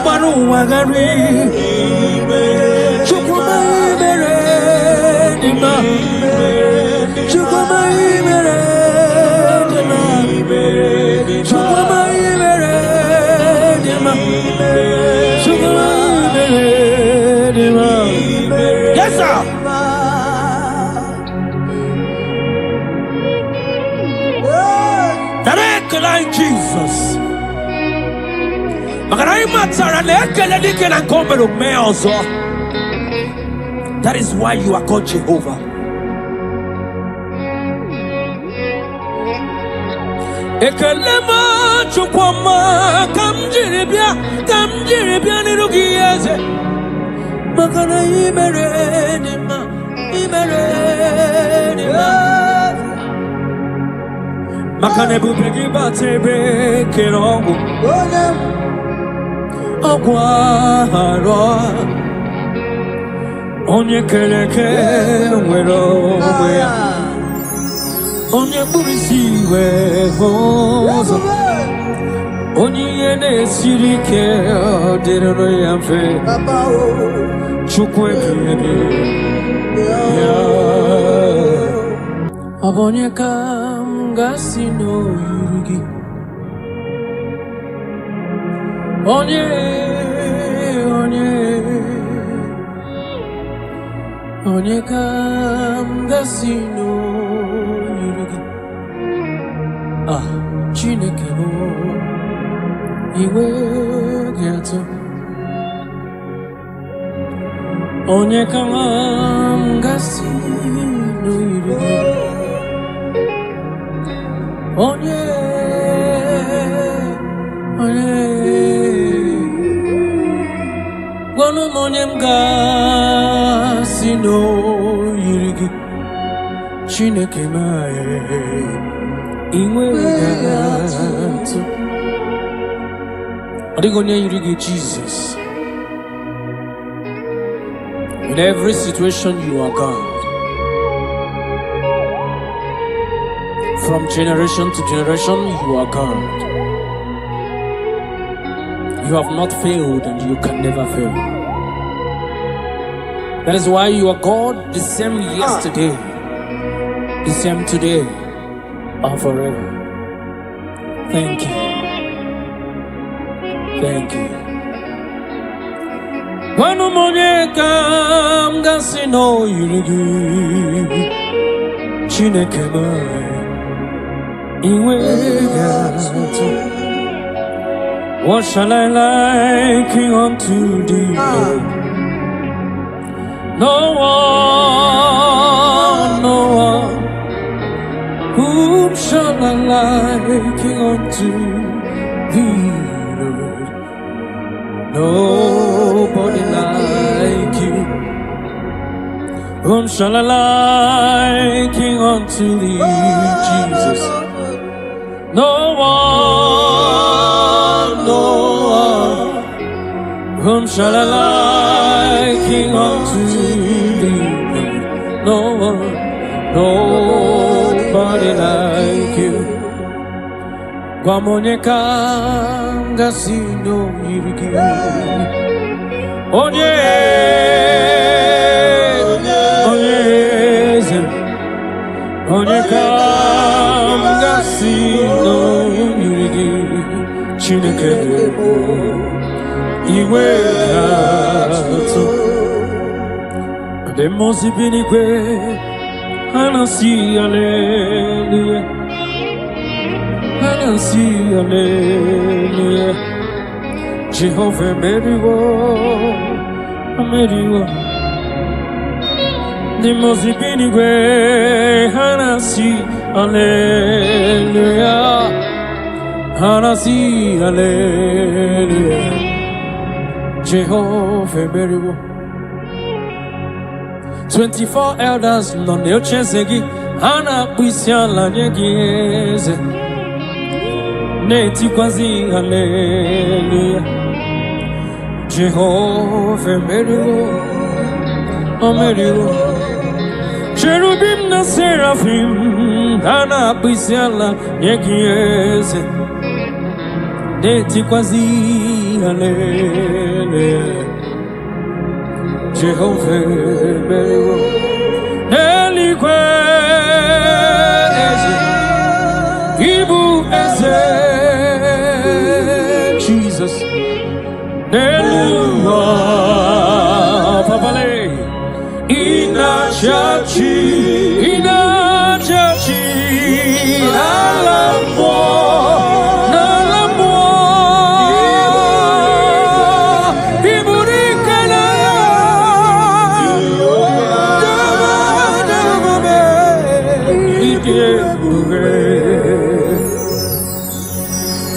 Speaker 4: baru wagari Chukuma imere dima Chukuma imere dima Chukuma imere dima Chukuma imere dima. Yes sir. Like Jesus. That is why you are called Jehovah. Ekelema chukwama kamjiribia nirugiyeze makana imeredima makane bubegi batebe kerongo ogwaro onye keleke nwero mwe onye burisi we hozo onye yene sirike derero yamfe chukwe kebe abonye Gasino yurigi onye kam gasino yurigi Chineke mo iwe gato onye kam gasino yurigi Onye Gwanu monye mga sino yirigi Chineke mae inwe gatu Adigonye yirigi Jesus. In every situation you are God. From generation to generation, you are God. You have not failed and you can never fail. That is why you are God, the same yesterday, the same today, and forever. Thank you. Thank you. Wanu monye kam gasino yirigi Chineke mai What shall I liken unto thee? No one. Whom shall I liken unto thee, Lord? Nobody like you. Whom shall I liken unto thee, Jesus? No one. Whom shall I liken unto thee? No one, nobody like you. Guamoneka gasino yirigi. Onye kam gasino yirigi Chineke iwe gato Demosi binigwe Anasi hallelujah Anasi hallelujah Jehovah meriwo Demosi binigwe Anasi hallelujah Anasi hallelujah Jehovah meriwo 24 elders non ne ochesegi Hana kwisiala nyegeze Neti kwazi hallelujah Jehovah meriwo Meriwo Cherubim na seraphim Hana kwisiala nyegeze Neti kwazi hallelujah
Speaker 6: Jehovah Melo Neligwe Eze Ibu Eze Jesus Neluwa Papale Ina Chachi Alamo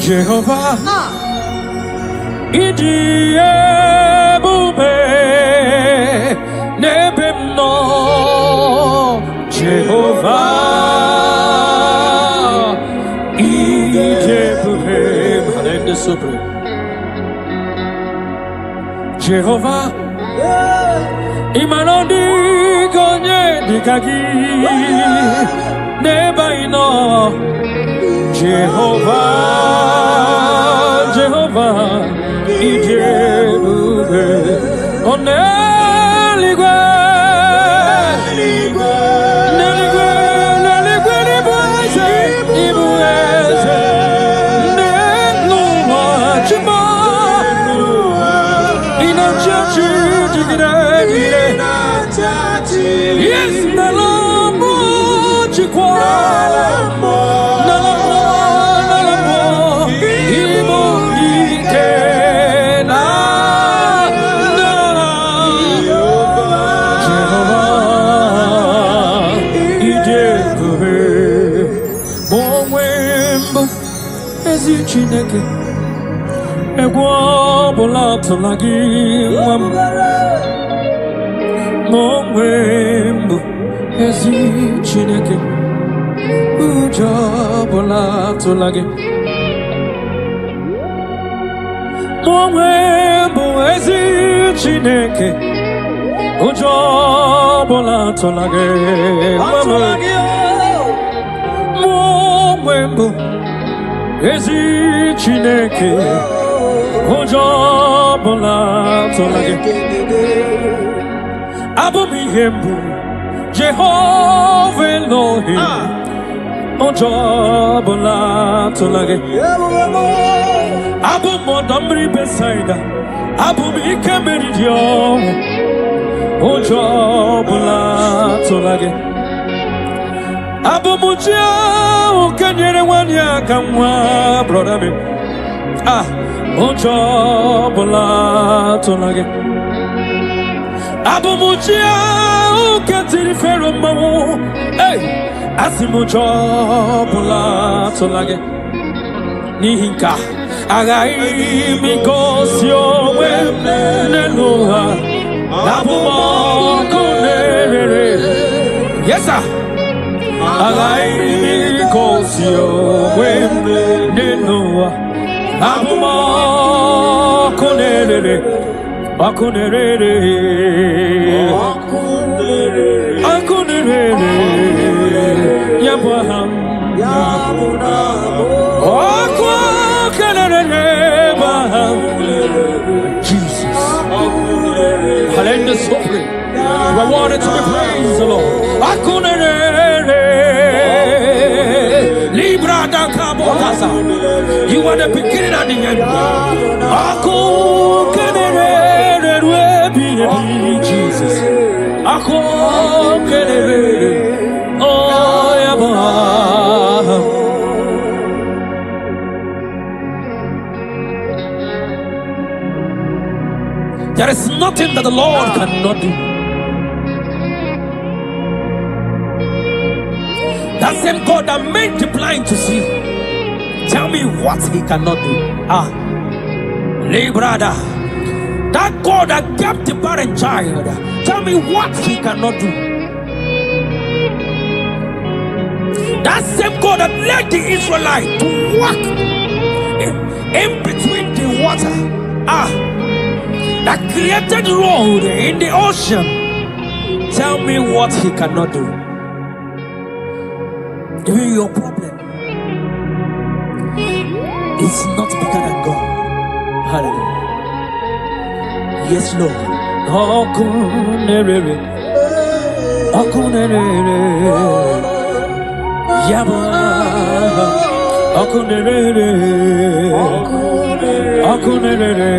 Speaker 6: Jehovah, Idiebube, Nebemno, Jehovah, Idiebube, Malende Sobre, Jehovah, Imanodi Gonye Dikagi, Nebaino, Jehovah, Idiebube, Oneligwe, Ibueze, Neluwa, Chima, Inachachi, yes, Nalamu, Chikwa, Chineke egwu ọbụla atụla gị nwa m onwe mbụ ezi Chineke ụjọ ọbụla atụla gị onwe mbụ ezi Chineke ụjọ ọbụla atụla gị onwe mbụ ezi Chineke ụjọ ọbụla atụla gị abụ m ihe mbụ Jehova Elohim ụjọ ọbụla atụla gị abụ m ọdọ mmiri Besaida abụ m ike mmeri dị ọnwụ ụjọ ọbụla atụla gị abụ m chi ahụ nke nyere nwanyị aka nwa brọda m ụjọ ọbụla atụla gị abụ m chi ahụ nke tiri Fero mmanwụ asị m ụjọ ọbụla atụla gị n'ihi nke a aghaghị m igosi onwe m n'elu ha abụ m ọkụ na-erere yes sir aghaghị m igosi onwe m n'elu ụwa abụ m ọkụ na-erere ọkụ na-erere ọkụ na-erere ya bụ aha m ọkụ na-erere bụ aha m Jesus hallelujah supreme you are worthy to be praised the Lord ọkụ na-erere you are the beginning and the end. Aku kenere Jesus. Aku kenere oh yaba. There is nothing that the Lord cannot do. That same God that made the blind to see. Tell me what he cannot do. Brother, that God that kept the barren child. Tell me what he cannot do. That same God that led the Israelites to walk in between the water. That created road in the ocean. Tell me what he cannot do. Even your problem is not bigger than God. Hallelujah. Yes, Lord. Okunere, Okunere, Yaba, Okunere, Okunere,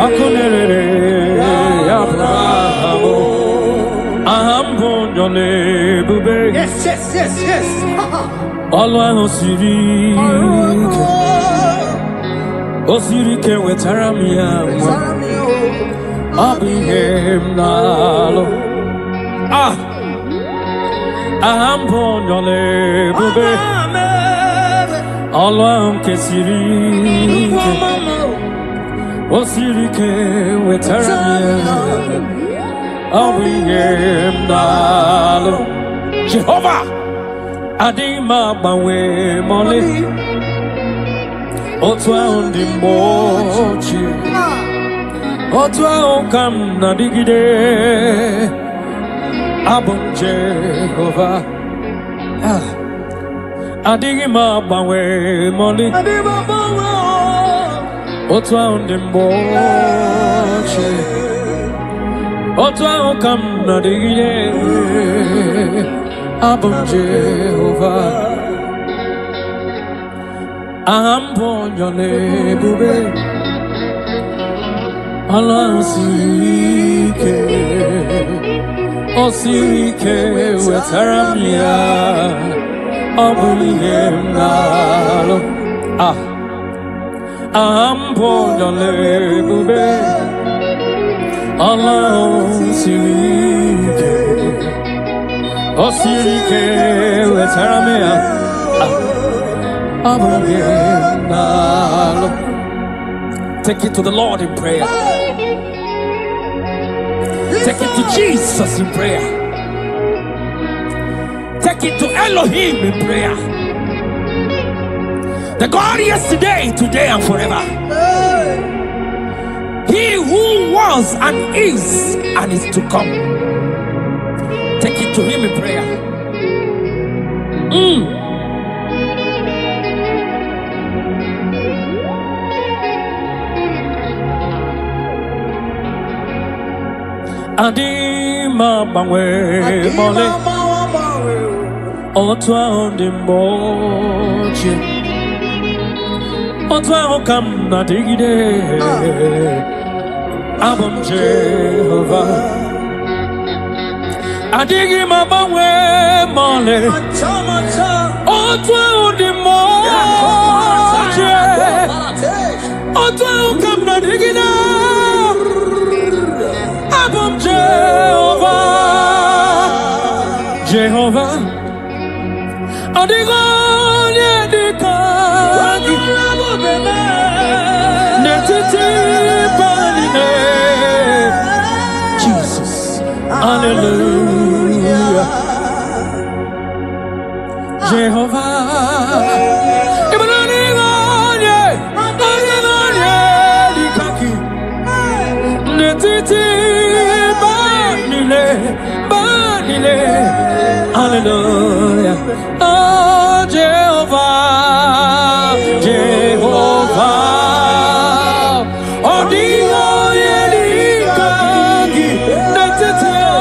Speaker 6: Okunere, Yaba, Ambonjole, Bube.
Speaker 1: Yes.
Speaker 6: Alwa Osirike wetaramia. Abihem nalo. Ambonjole, Bube. Alwa kesirike. Osirike wetaramia. Abihem nalo. Jehovah. Adima bawe mole Otwa undi mochi Otwa okam na digide Abum Jehovah Adima bawe mole Otwa undi mochi Otwa okam na digide Abum Jehovah, Ambonjole Bube, Allah Osirike wetaramia, Abulihem nalo. Ambonjole Bube, Allah Osirike wetaramia, Abulihem. Take it to the Lord in prayer. Take it to Jesus in prayer. Take it to Elohim in prayer. The God yesterday, today, and forever. He who was and is to come. Take it to him in prayer. Adima bawe mole Otwa undi mochi Otwa okam na digide Abum Jehovah Adima bawe mole Otwa undi mochi Otwa okam na digide Abum Jehovah, Adigonye dikagi, netiti banine, Jesus, Hallelujah, Jehovah, Adigonye dikagi, netiti banile. Hallelujah. Oh, Jehovah. Oh, Dio, Yelikagi. Natetio.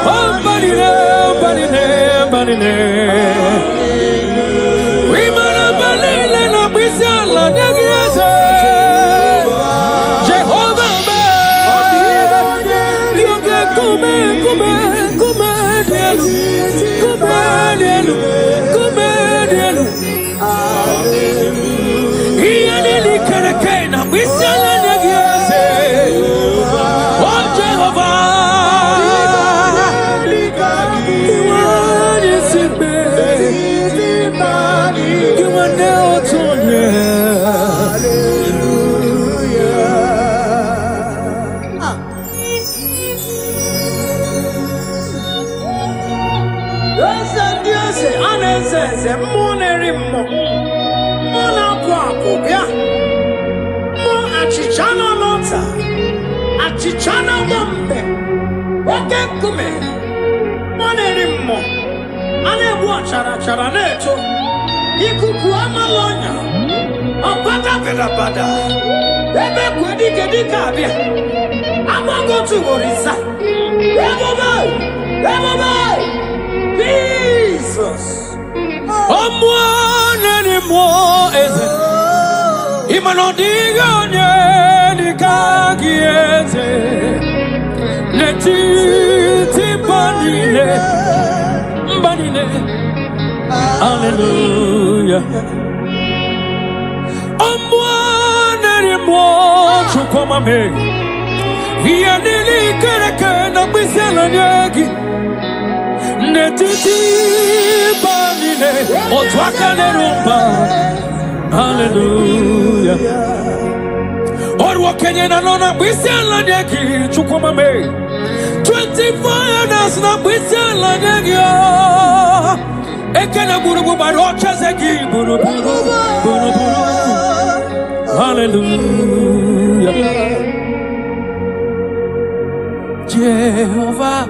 Speaker 6: Oh, Badine. We mana balile na bisala nyagiyase. Jehovah. Come. Chichana Yambe, Wakakume, Monerimo, Ane Charaneto, Ikukuama Lonya, Apata Veda Bada. Ebe kwedi kedi kabia. I'm not going to worry. Jesus. I'm one anymore. Is it? Imanodiga ni kagiete. Neti banile. Hallelujah. I'm one anymore. Chukoma me. Hiya nili kereke na bisela nyegi. Netiti banile. Otwaka nerumba. Hallelujah. Orwa kenye na nona bisela nyegi. Chukoma me. 24 years na bisela nyegi. Ekena burubu barocha zegi burubu. Hallelujah. Jehovah,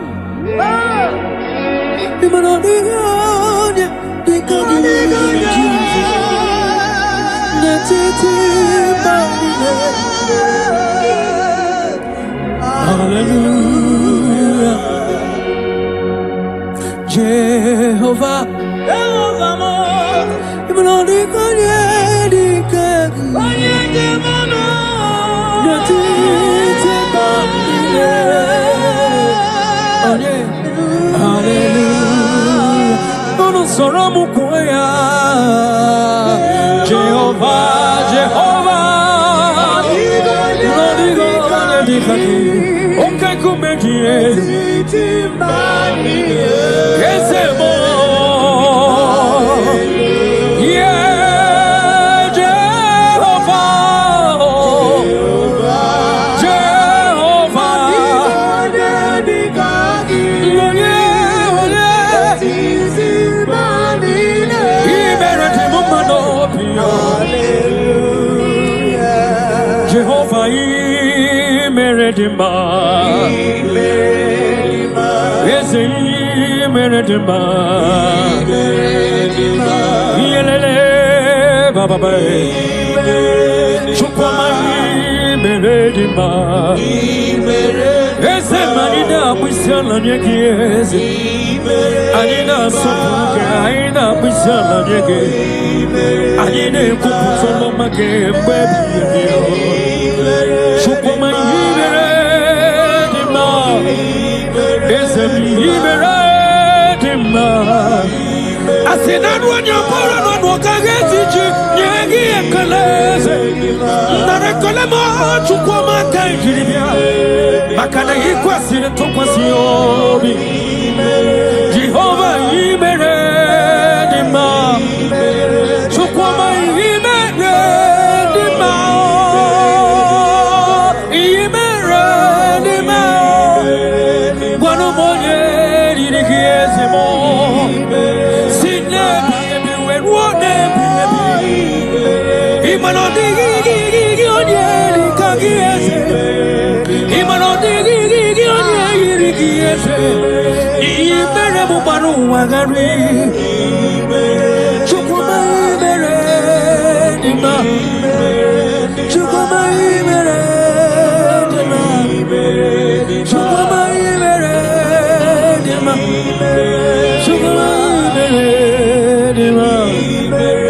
Speaker 6: hallelujah. Jehovah, Soromu kuya Jehovah, Jehovah Okay kumedie Ezemo Yeah Jehovah Jehovah, Meredima, Meredima, Yelele, Baba, Chupama, Meredima, Ezemanina, Wisala, Yegi, Anina, Sopuka, Aina, Wisala, Yegi, Anina, Kupusoma, baby. Chupama, Meredima, Meredima. I said, I want your power, not what I get you, Yagi and Kalese. Narakolama, Chupama, Kajiria, Makana, Equasin, Topasiobi, Jehovah, Meredima, Chupama,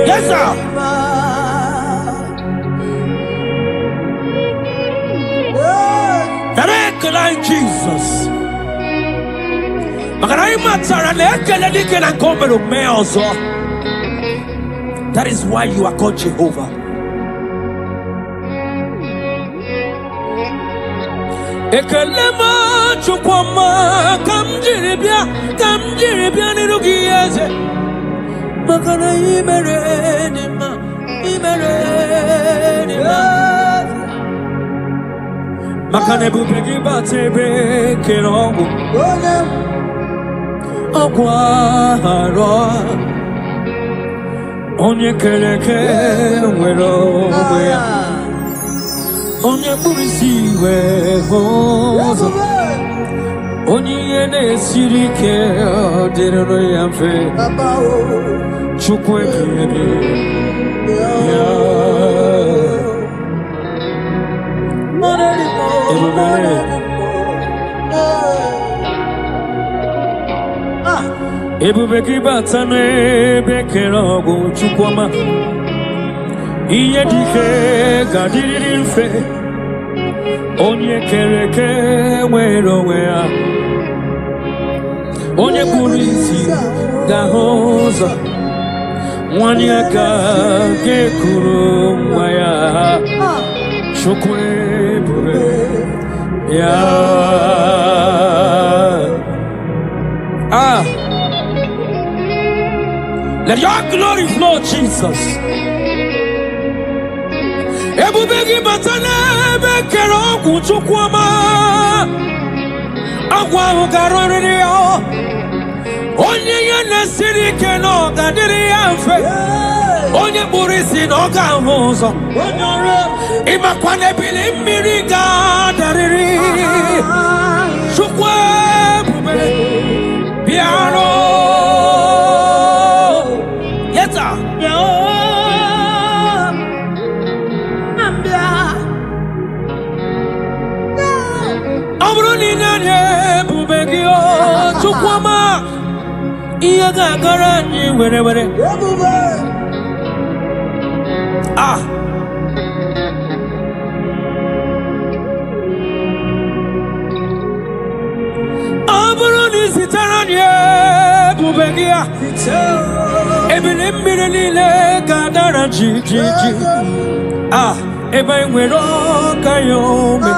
Speaker 6: Yes, sir. Direct like Jesus. That is why you are called Jehovah. Ekelema chukwama kamjiribia nirugieze makana imeredima makana bubegi batebe kerongo Okwaro onye keleke nwere onwe ya onye kpụrụisi wee ụzọ onye ihe na-esiri ike ọ dịrịrị ya mfe Chukwu ebighị ebi ya Ebubeki batane bekerogo chukwama iye dike gadiri mfe onye kereke nwere onwe ya onye kpụrụ isi ga-ahụ ụzọ nwanyị aka ga-ekuru nwa ya chukwu ebube ya let your glory flow, Jesus. Ebubegi batana bekero kuchukwama agwa ugarori yo onye yana siri keno gadiri amfe onye burisi no ga hozo imakwane bili mmiri ga dariri chukwe bube piano Chukwama iya gagara ni were aburu ni sitara ni bubegia ebile mmiri niile gadara ji ebe nwere kayome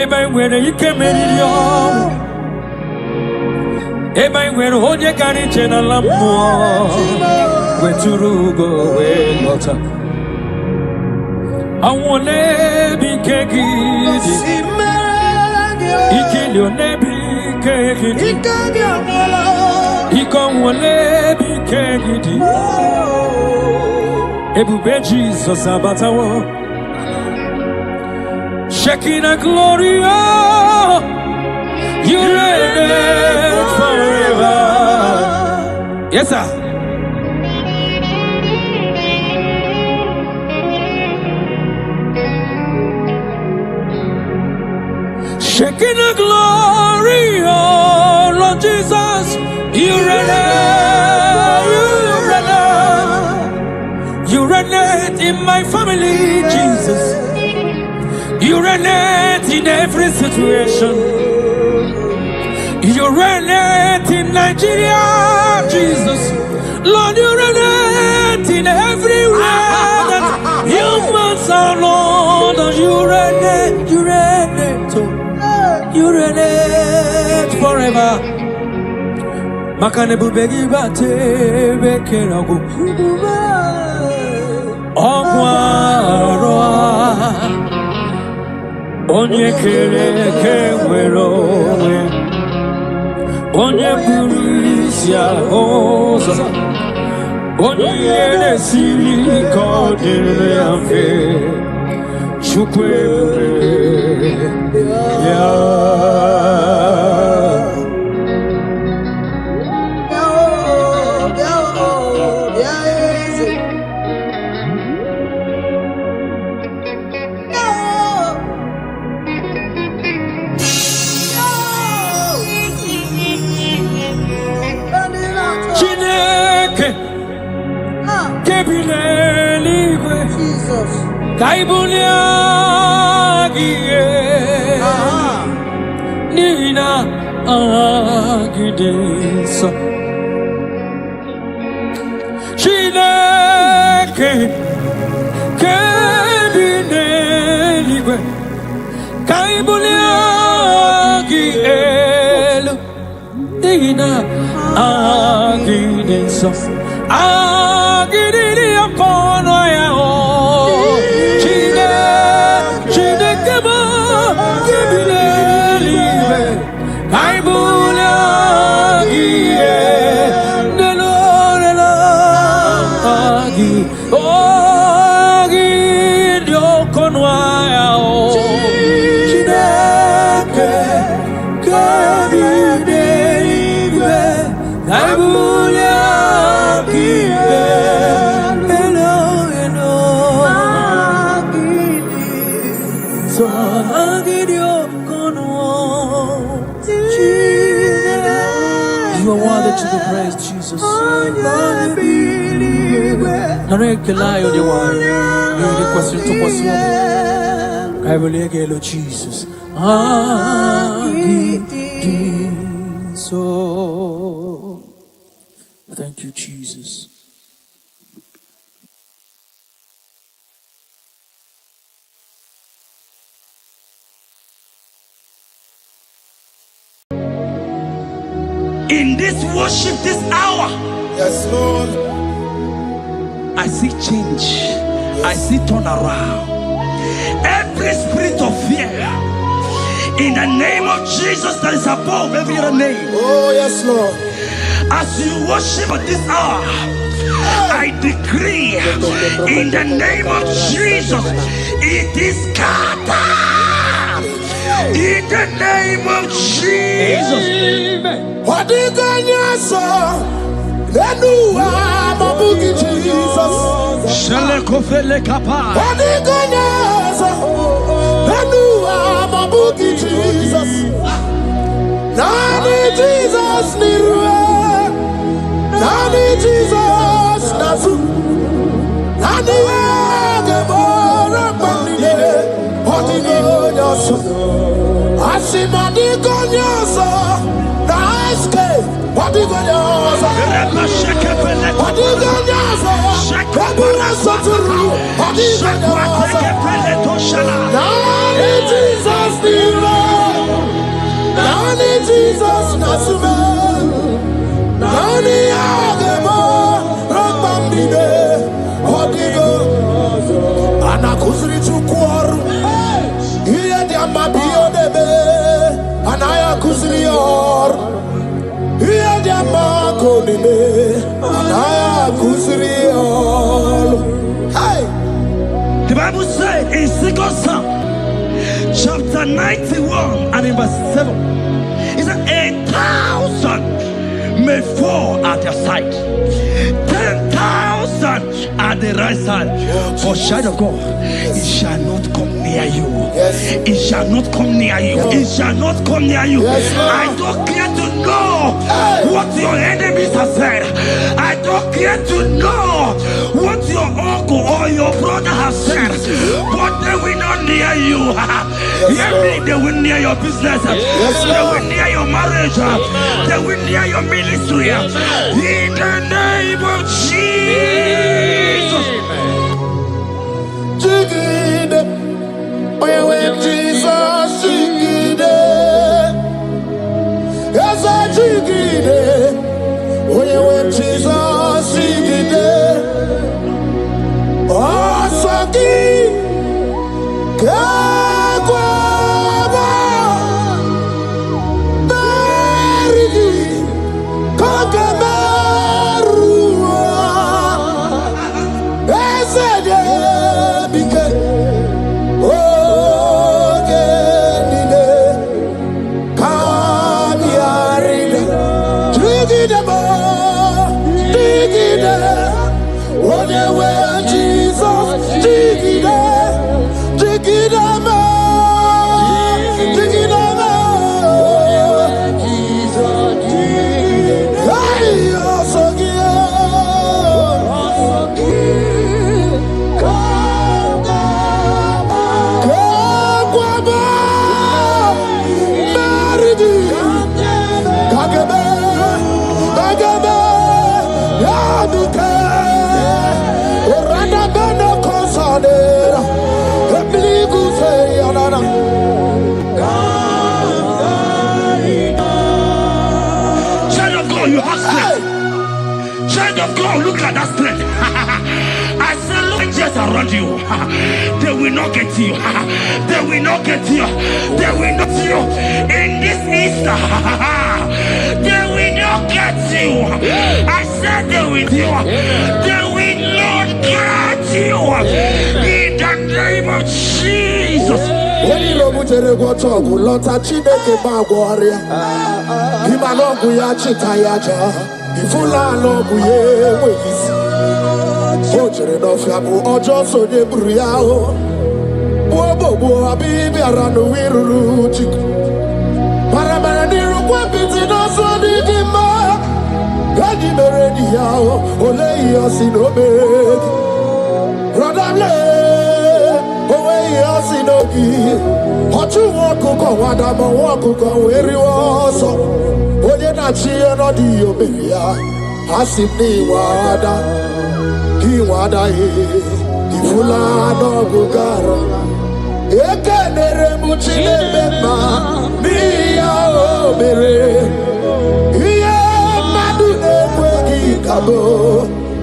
Speaker 6: ebe nwere ike meriri ọnwụ ebe nwere onye gara ije n'ala mmụọ wetụrụ ugo wee lọta ọnwụ n'ebe ike gị dị ike dị n'ebe ike gị dị ike ọnwụ n'ebe ike gị dị ebube Jizọs abatawo Shekinah glory, oh, you reign forever. Yes, sir. Shekinah glory, oh, Lord Jesus, you reign, you reign in my family, Jesus. You reign in every situation. You reign in Nigeria, Jesus. Lord, you reign in everywhere that humans are, Lord. You reign forever. Makane bubegi bate bekerago. Ogwaro. Onye kereke nwere onwe onye buru isi ụzọ onye ihe na-esiri ka ọ dịrị ya mfe Chukwu ebube ya Kaibulia giye Nina agidesa Chineke kebine ligwe Kaibulia giye Nina agidesa Agidili akono ya o praise, Jesus. Narekelayo the one. The question to pursue. I will again, Jesus. So thank you, Jesus.
Speaker 2: In this worship, this hour,
Speaker 1: Yes, Lord.
Speaker 2: I see change. I see turnaround. Every spirit of fear, in the name of Jesus that is above every other name.
Speaker 1: Oh, yes, Lord.
Speaker 2: As you worship at this hour, I decree in the name of Jesus, it is scattered. In the name of Jesus.
Speaker 1: What do you got, sir? Then you are my boogie, Jesus.
Speaker 2: Shalekofele kapa.
Speaker 1: What do you got, sir? Then you are my boogie, Jesus. Nani Jesus, Nirwe. Nani Jesus, Nazu. Nani Agebora, Bandide. What do you got, sir? Asimani Gonyoso, Naiske, what do you got? What do you got? Kabura Soturu, what do you got? Nani Jesus, Nani Jesus, Nasume, Nani Agemo, Rambambide, what do you got? Anakuzri Chukwaru. Mabio debe, anaya kusrior. Iya diama kodime, anaya kusrior. Hey,
Speaker 2: the Bible said in 2 Psalm, chapter 91 and in verse 7, it said 1,000 may fall at your side, 10,000 at the right side, but child of God, it shall not come near you. It shall not come near you. It shall not come near you. I don't care to know what your enemies have said. I don't care to know what your uncle or your brother has said, but they will not near you. Hear me, they will near your business. They will near your marriage. They will near your ministry. In the name of Jesus.
Speaker 1: when Jesus jigide, yes I jigide. When Jesus jigide, oh saki, kakwaba, berigi, kakemerua, esede bike.
Speaker 2: Look at that strength. I say, look just around you. They will not get you. They will not get you. They will not get you. In this Easter, they will not get you. I said they will do. They will not get you. In the name of Jesus.
Speaker 1: When you go to the water, go lot of Chineke Bagwaria. Himanogu ya chitayaja. Ifula logu ye wezi. Ojere no fiabu ojo so de bruyao. Bobo abibi aranu wiruru chiku. Paramara niru kwa biti no so di kima. di meredia ole yosinobe brother owe yosinogi otu wokuko wadamo wokuko weri woso onye na chi no di oberia asini wada ifula no gugara ekenere muchilema miya obere iye madu ekwegi kabo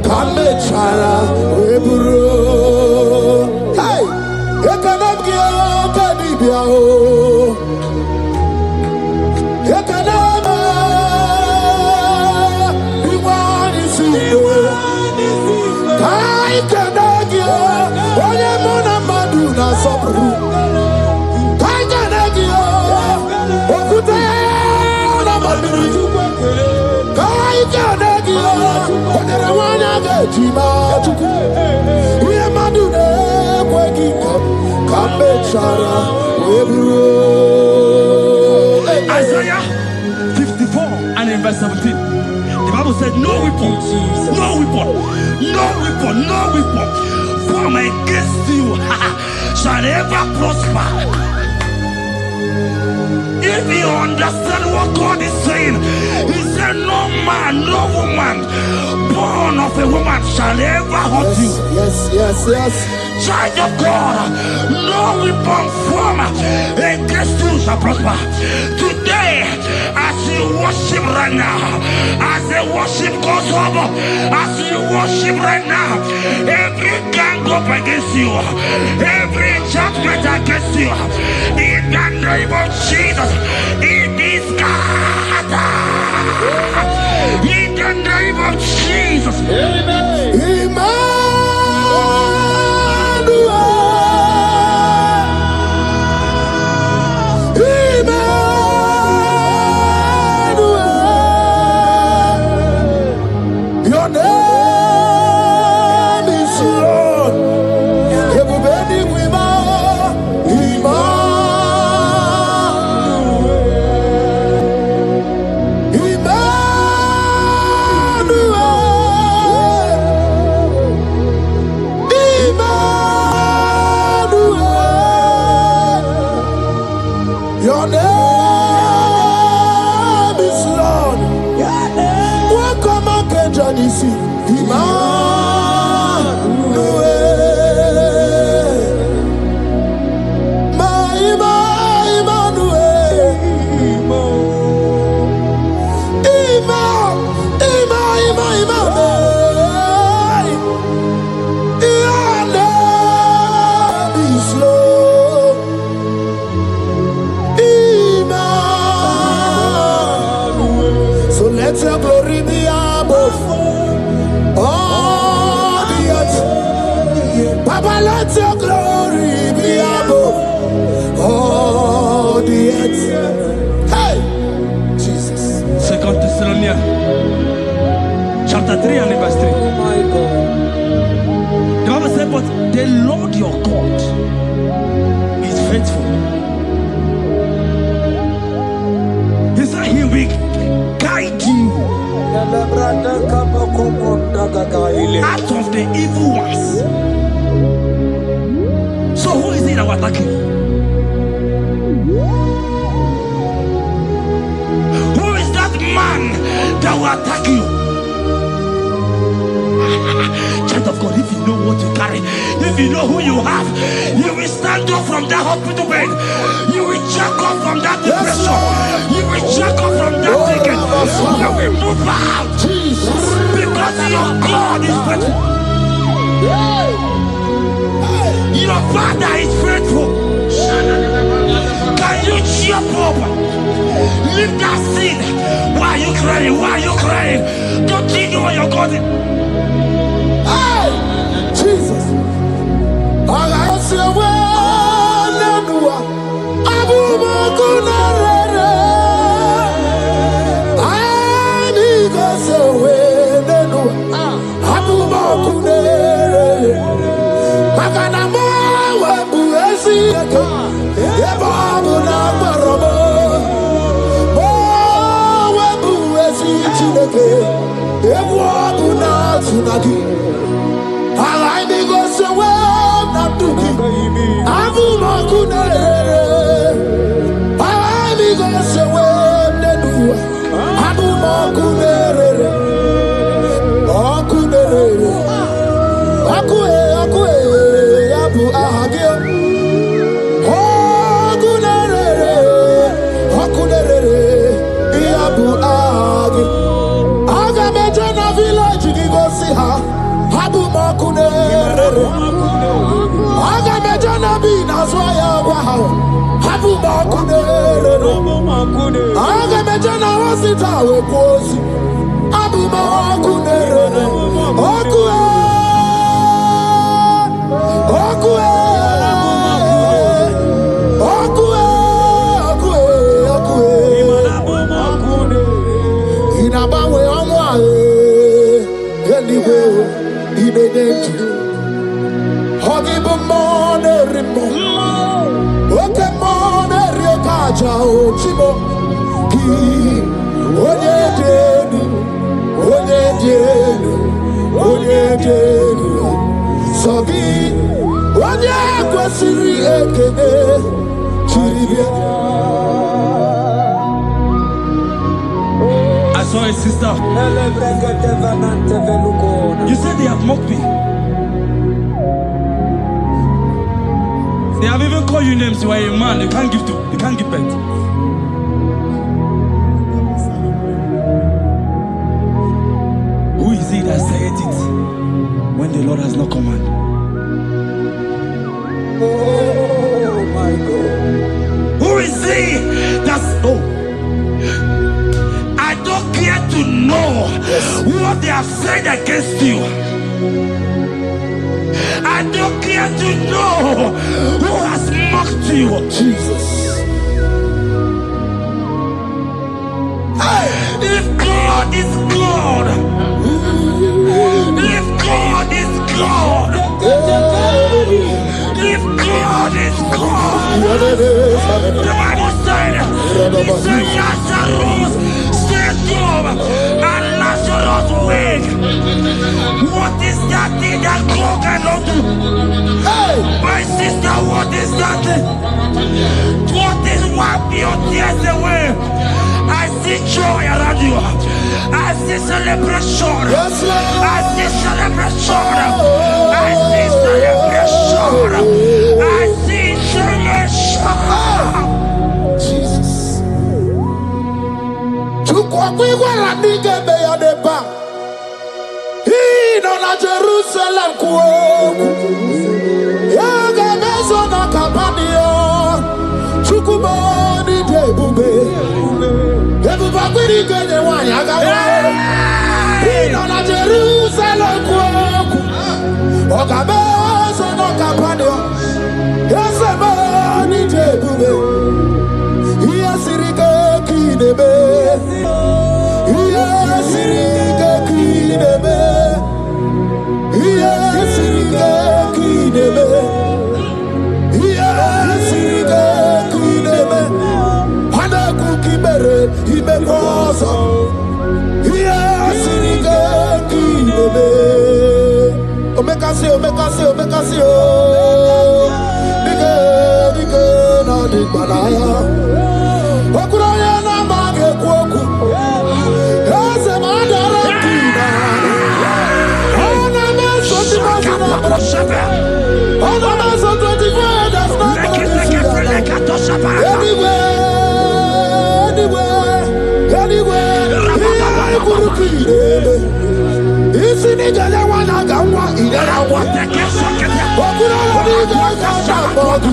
Speaker 1: kamechara weburu hey ekanabgi kadibia o ekanaba iwani siyo kai kanagi onye mona madu na sopru kai kanagi okute na madu kai kanagi onye rawanya gejima uye madu ne kwegi kamechara weburu.
Speaker 2: Isaiah 54 and in verse 17, the Bible said, no weapon formed against you shall ever prosper. If you understand what God is saying, He said, no man, no woman born of a woman shall ever hurt you.
Speaker 1: Yes.
Speaker 2: Child of God, no weapon formed against you shall prosper. Today, as you worship right now, as the worship goes over, as you worship right now, every gang up against you, every judgment against you, in the name of Jesus, it is God. In the name of Jesus.
Speaker 1: Amen. Your name is Lord. Everybody Your name is Lord. Welcome again, Johnny C. Let your glory be above all the earth. Papa, let your glory be above all the earth. Hey, Jesus.
Speaker 2: 2 Thessalonians chapter 3 and verse 3. Oh my God. The Bible said, but the Lord your God is faithful. He said he will guide you out of the evil ones. So who is it that will attack you? Who is that man that will attack you? Child of God, if you know what you carry, if you know who you have, you will stand up from that hospital bed. You will jack up from that depression. You will jack up from that ticket. You will move out. Because your God is faithful. Your Father is faithful. Can you jump up? Leave that seed. Why are you crying? Why are you crying? Don't you know what you're going?
Speaker 1: Jesus. I say, Nagi. I go so well, not to keep. Abu Makunere. I go so well, Nedu. Abu Makunere. Akunere. Akue, Abu Ahagio. Akunere. Akunere. Abu Ahagio. Agamejana village, you go see her. Abu Makunere. Agamejana bin Azwaya Wahao. Abu Makunere. Agamejana wasita wekosi. Abu Makunere. Okue. Okue. Okue. Okue. Inabawe amwae. Anyway, in the day, Hogibo Monerimo, Oke Monerio Kaja, Chibo, Ki, Oyedeni, Sogi, Oye Kwasiri Ekene, Chiribia.
Speaker 3: I saw a sister. You said they have mocked me. They have even called you names. You are a man. You can't give birth. Who is it that said it when the Lord has not commanded?
Speaker 1: Oh my God.
Speaker 3: Who is he that's I don't care to know what they have said against you. I don't care to know who has mocked you.
Speaker 1: Jesus.
Speaker 3: If God is God, if God is God, if God is God, the Bible said, he said Lazarus stayed up and Lazarus wake. What is that thing that God cannot do?
Speaker 1: Hey,
Speaker 3: my sister, what is that thing? What is wipe your tears away? I see joy around you. I see celebration.
Speaker 1: yes, Lord.
Speaker 3: I see celebration. I see celebration. I see celebration.
Speaker 1: Jesus. Tukwakwiwala nigebe ya deba. Hino na Jerusalem kuoku. Yaga mezo na kapanio. Chukumoni debube. Debuba kwiri kenye wanyaga wa. Hino na Jerusalem kuoku. Oga mezo na kapanio. Yasemoni debube. Iyasirike kinebe. Iyasirike kinebe. Iyasirike kinebe. Iyasirike kinebe. Hana kukibere imekosa. Iyasirike kinebe. Omekasi, omekasi, omekasi o. Bige, bige na digbalaya. Okuraya na mage kwoku. Ese madara kina. Ona meso timazina. Ona meso 24 that's not anywhere. Kurukire. Isi ni jale wana gawa idara wate kesoke. Okuraya ni gawa bodu.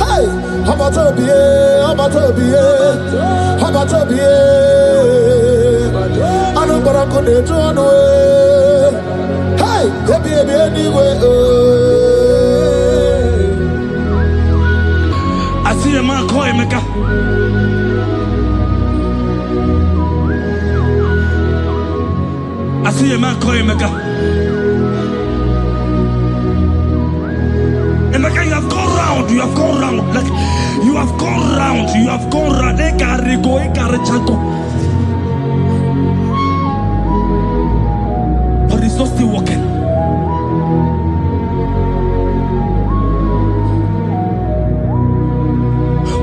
Speaker 1: Hey, I don't
Speaker 2: I see a man called Emeka. I see a man called Emeka. Emeka, you have gone round. You have gone round. Like you have gone round. You have gone round. But it's not still working.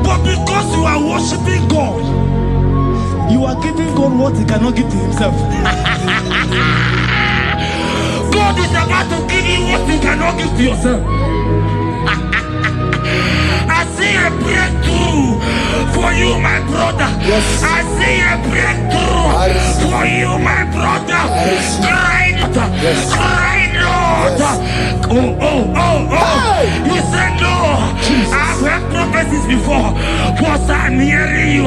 Speaker 2: But because you are worshiping God, you are giving God what He cannot give to Himself. God is about to give you what He cannot give to yourself. I see a breakthrough for you, my brother.
Speaker 1: Yes.
Speaker 2: I see a breakthrough for you, my brother. Cry not, cry not. Hey. You said no. Jesus. I've heard prophecies before, but I'm hearing you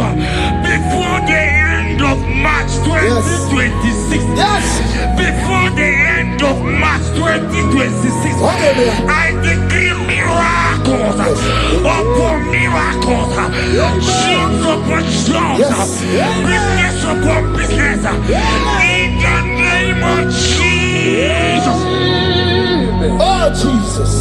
Speaker 2: before the end of March 2026.
Speaker 1: Yes.
Speaker 2: Before the end of March 2026, I decree miracles upon miracles, shoes upon shoes, business upon business, in the name of Jesus.
Speaker 1: Oh, Jesus.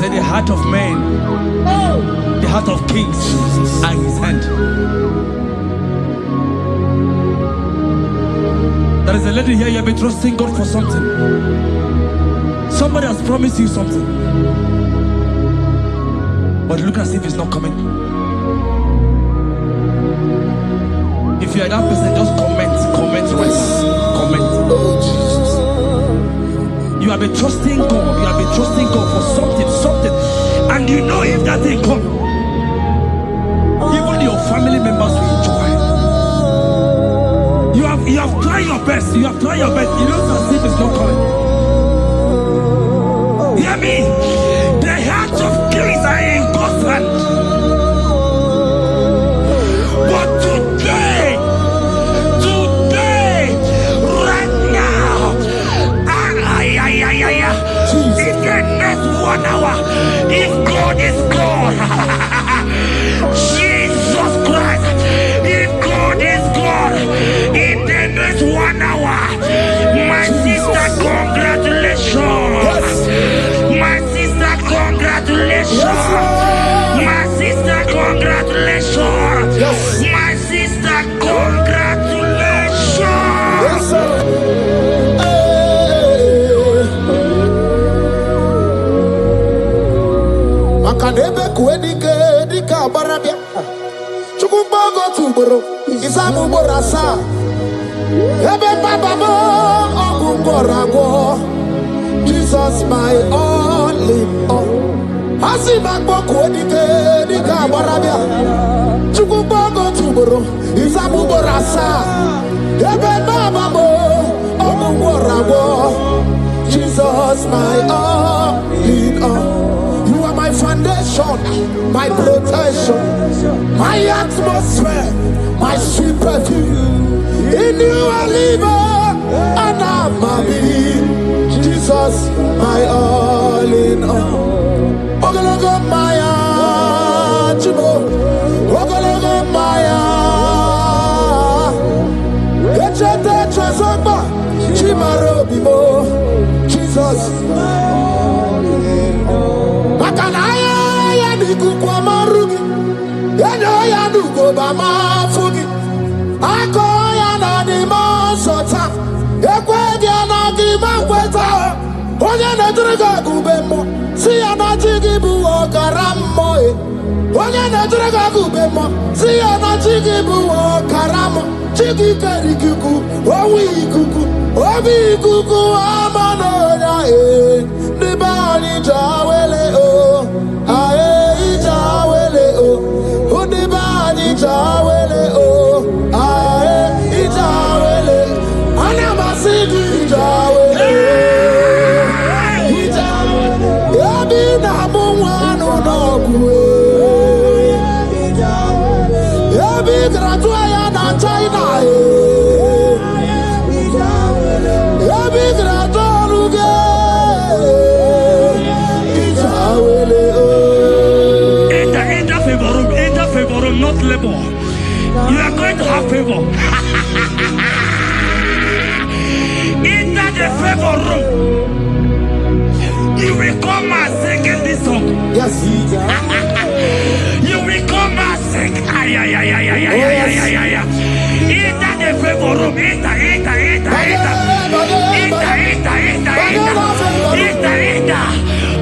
Speaker 2: The heart of man, the heart of kings are in His hand. There is a lady here, you have been trusting God for something. Somebody has promised you something, but look as if it's not coming. If you are that person, just comment once. Comment.
Speaker 1: Oh, Jesus.
Speaker 2: You have been trusting God. You have been trusting God for something, and you know if that thing come, even your family members will enjoy. You have tried your best. You have tried your best. You know as if it's not coming. Hear me? The hearts of kings are in God's hand. But today, right now, in the next 1 hour, if God is God, Jesus Christ, if God is God, in the next 1 hour, my sister, congratulations. My sister, congratulations. My sister, congratulations. My sister, congratulations.
Speaker 1: Yes, sir. Makanebe kuedike dika barabia. Chukumbago tuboro. Isamu borasa. Ebe bababo ogungorago. Jesus my all in all. Asimagbo kuedike dika barabia. Chukumbago tuboro. Isamu borasa. Ebe bababo ogungorago. Jesus my all in all. You are my foundation, my protection, my atmosphere, my sweet perfume. In you I live and I'm a being. na-edurega gubemo, si ya na IGBO ọgaramo. Onye na-edurega gubemo, si ya na IGBO ọgaramo. Chigi kerikuku, owi ikuku, obi ikuku amano ya Nibani jawele o, ae jawele o, Nibani jawele o, ae jawele, Anamasigi jawele, Yabi na mungwanu nokwe, Yabi gratua ya na China Yabi gratua luge Ijawele
Speaker 3: Enter favor room, not labor. You are going to have favor. Enter the favor room. You will come and sing in this song.
Speaker 1: Yes.
Speaker 3: You will come and sing. Enter the favor room. Enter.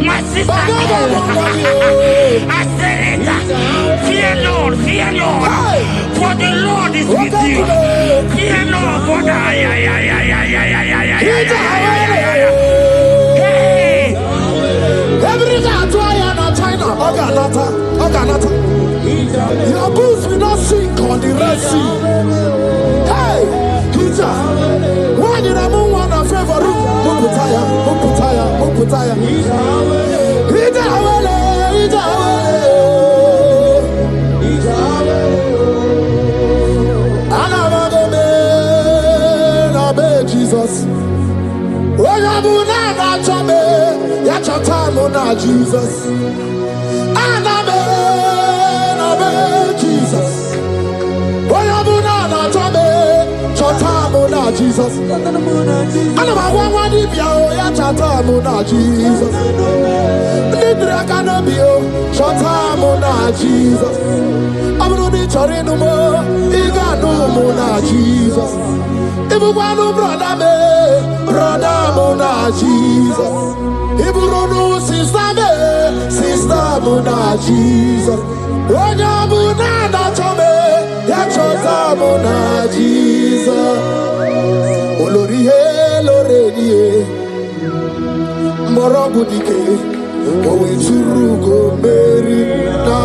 Speaker 3: My sister, I said it. Fear Lord. For the Lord is with you. Fear Lord. For the
Speaker 1: Oganata. Your boots will not sink on the Red Sea. Hey, Peter, when you are one of favor, Muputaya. Jesus. When you are Jesus. Jesus. Jesus. And about one dibia, Chatamona Jesus. Lidra canabio, Chatamona Jesus. I'm not the Chorino, Igano Jesus. If you want to brother Mona Jesus. If you don't know sister Mona Jesus. When you're Mona Chome, Yachotamona Jesus. Olorihe lorenie morobudike owe churugo merina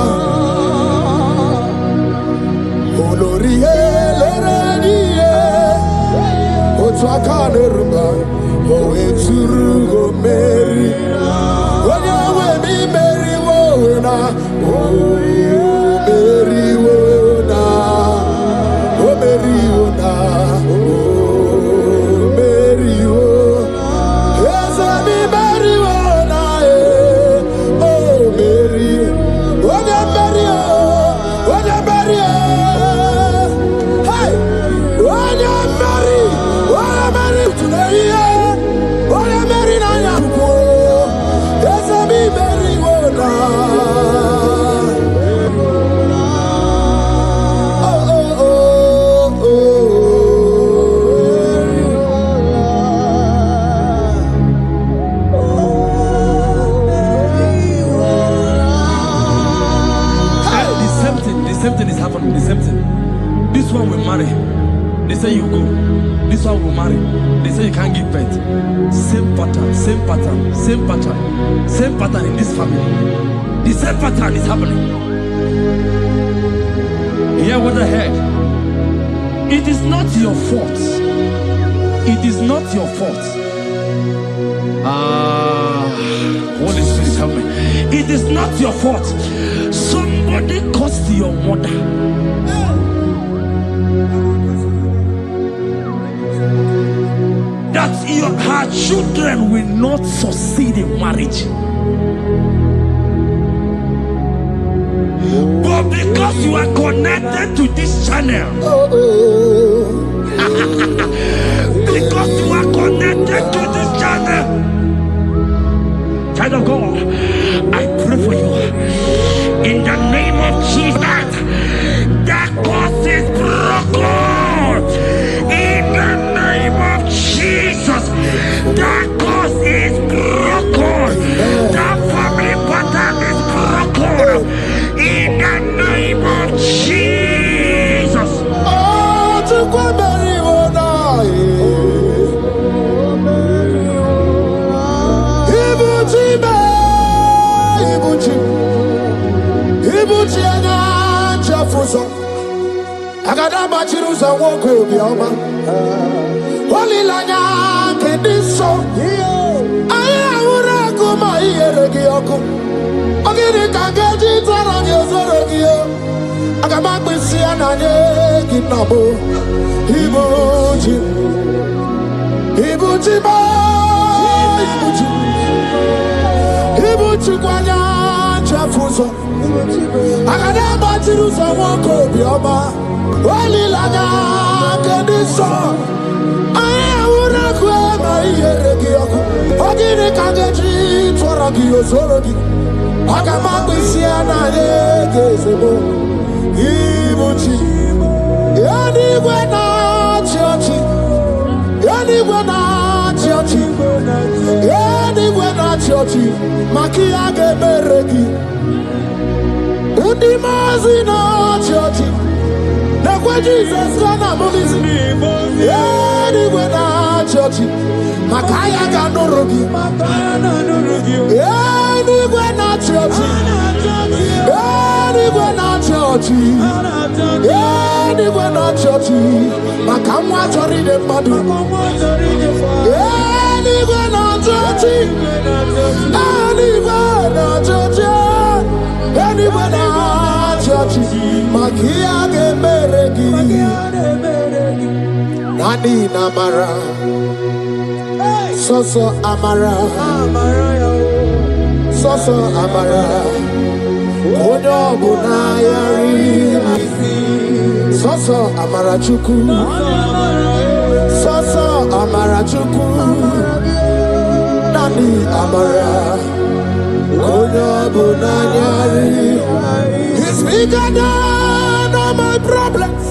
Speaker 1: Olorihe lorenie otwakane rumba owe churugo merina Onyawe mi meriwo na meriwo na meriwo na
Speaker 3: This one will marry. They say you go. This one will marry. They say you can't give birth. Same pattern in this family. The same pattern is happening. Hear what I heard. It is not your fault. It is not your fault. Holy Spirit, help me. It is not your fault. Somebody caused your mother. That her children will not succeed in marriage. But because you are connected to this channel, because you are connected to this channel, child of God, I pray for you in the name of Jesus. That cause is broken in the name of Jesus. That cause is broken.
Speaker 1: Bachirusa woko bioma. Holy lanya kediso. Aya ura kuma iyeregi oku. Ogiri kangeji tarangi ozorogi yo. Agamakbisi ananye kinabo. Ibuji. Ibuji ba. Ibuji. Ibuji kwanya chafuzo. Agada Bachirusa woko bioma. Holy lanya kediso. Aya ura kuma iyeregi oku. Ogiri kangeji tarangi ozorogi. Agamakbisi ananye kinabo. Ibuchi, anywhere na churchy, anywhere na churchy, anywhere na churchy, Makia gebereki, Udimazi na churchy, na kwa Jesus kana movies, anywhere na churchy, Makaya ganorogi, anywhere na churchy. Anywhere na churchy, anywhere na churchy, Makamwa chori de madu. Anywhere na churchy, anywhere na churchy, anywhere na churchy, Makia geberegi, Nani namara, Soso amara, Soso amara. Onyo bunayari Soso amarachuku Soso amarachuku Nani amara Onyo bunayari. He's bigger than all my problems.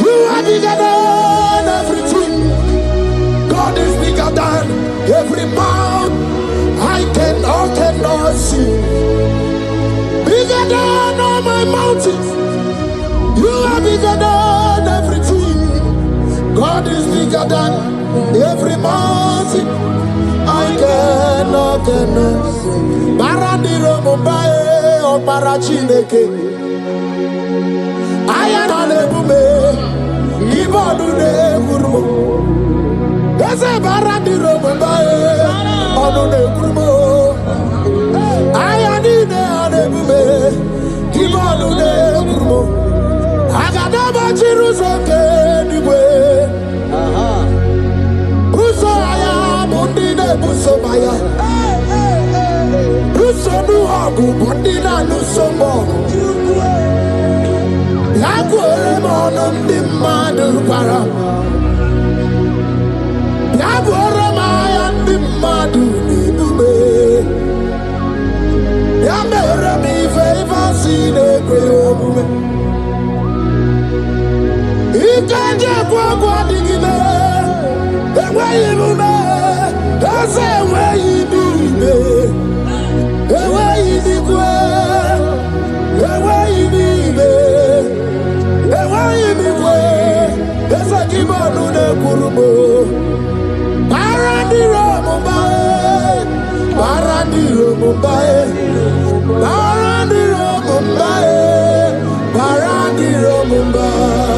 Speaker 1: You are bigger than everything. God is bigger than every mountain I cannot see. Bigger than all my mountains. You are bigger than everything. God is bigger than every mountain I cannot see. Barandiro Mumbai or Parachineke. I am on a bume. Ibodune Gurmo. There's a Barandiro Mumbai on a Gurmo. I am in a bume. Ibodune Gurmo. I got a Bachirusa anyway. Busaya, Bundina, Busomaya. Busonu Hagu, Bundina, Nusomo. Yagueramon the Madu Para. Yagueramaya and the Madu Nube. Yamerami favor see the great. Ikanje kwa digile, ewe ibume, ese ewe ibibe, ewe ibikwe, ewe ibibe, ewe ibikwe, ese kibonu ne kurubo. Barandiro Mumbai, Barandiro Mumbai, Barandiro Mumbai, Barandiro Mumbai.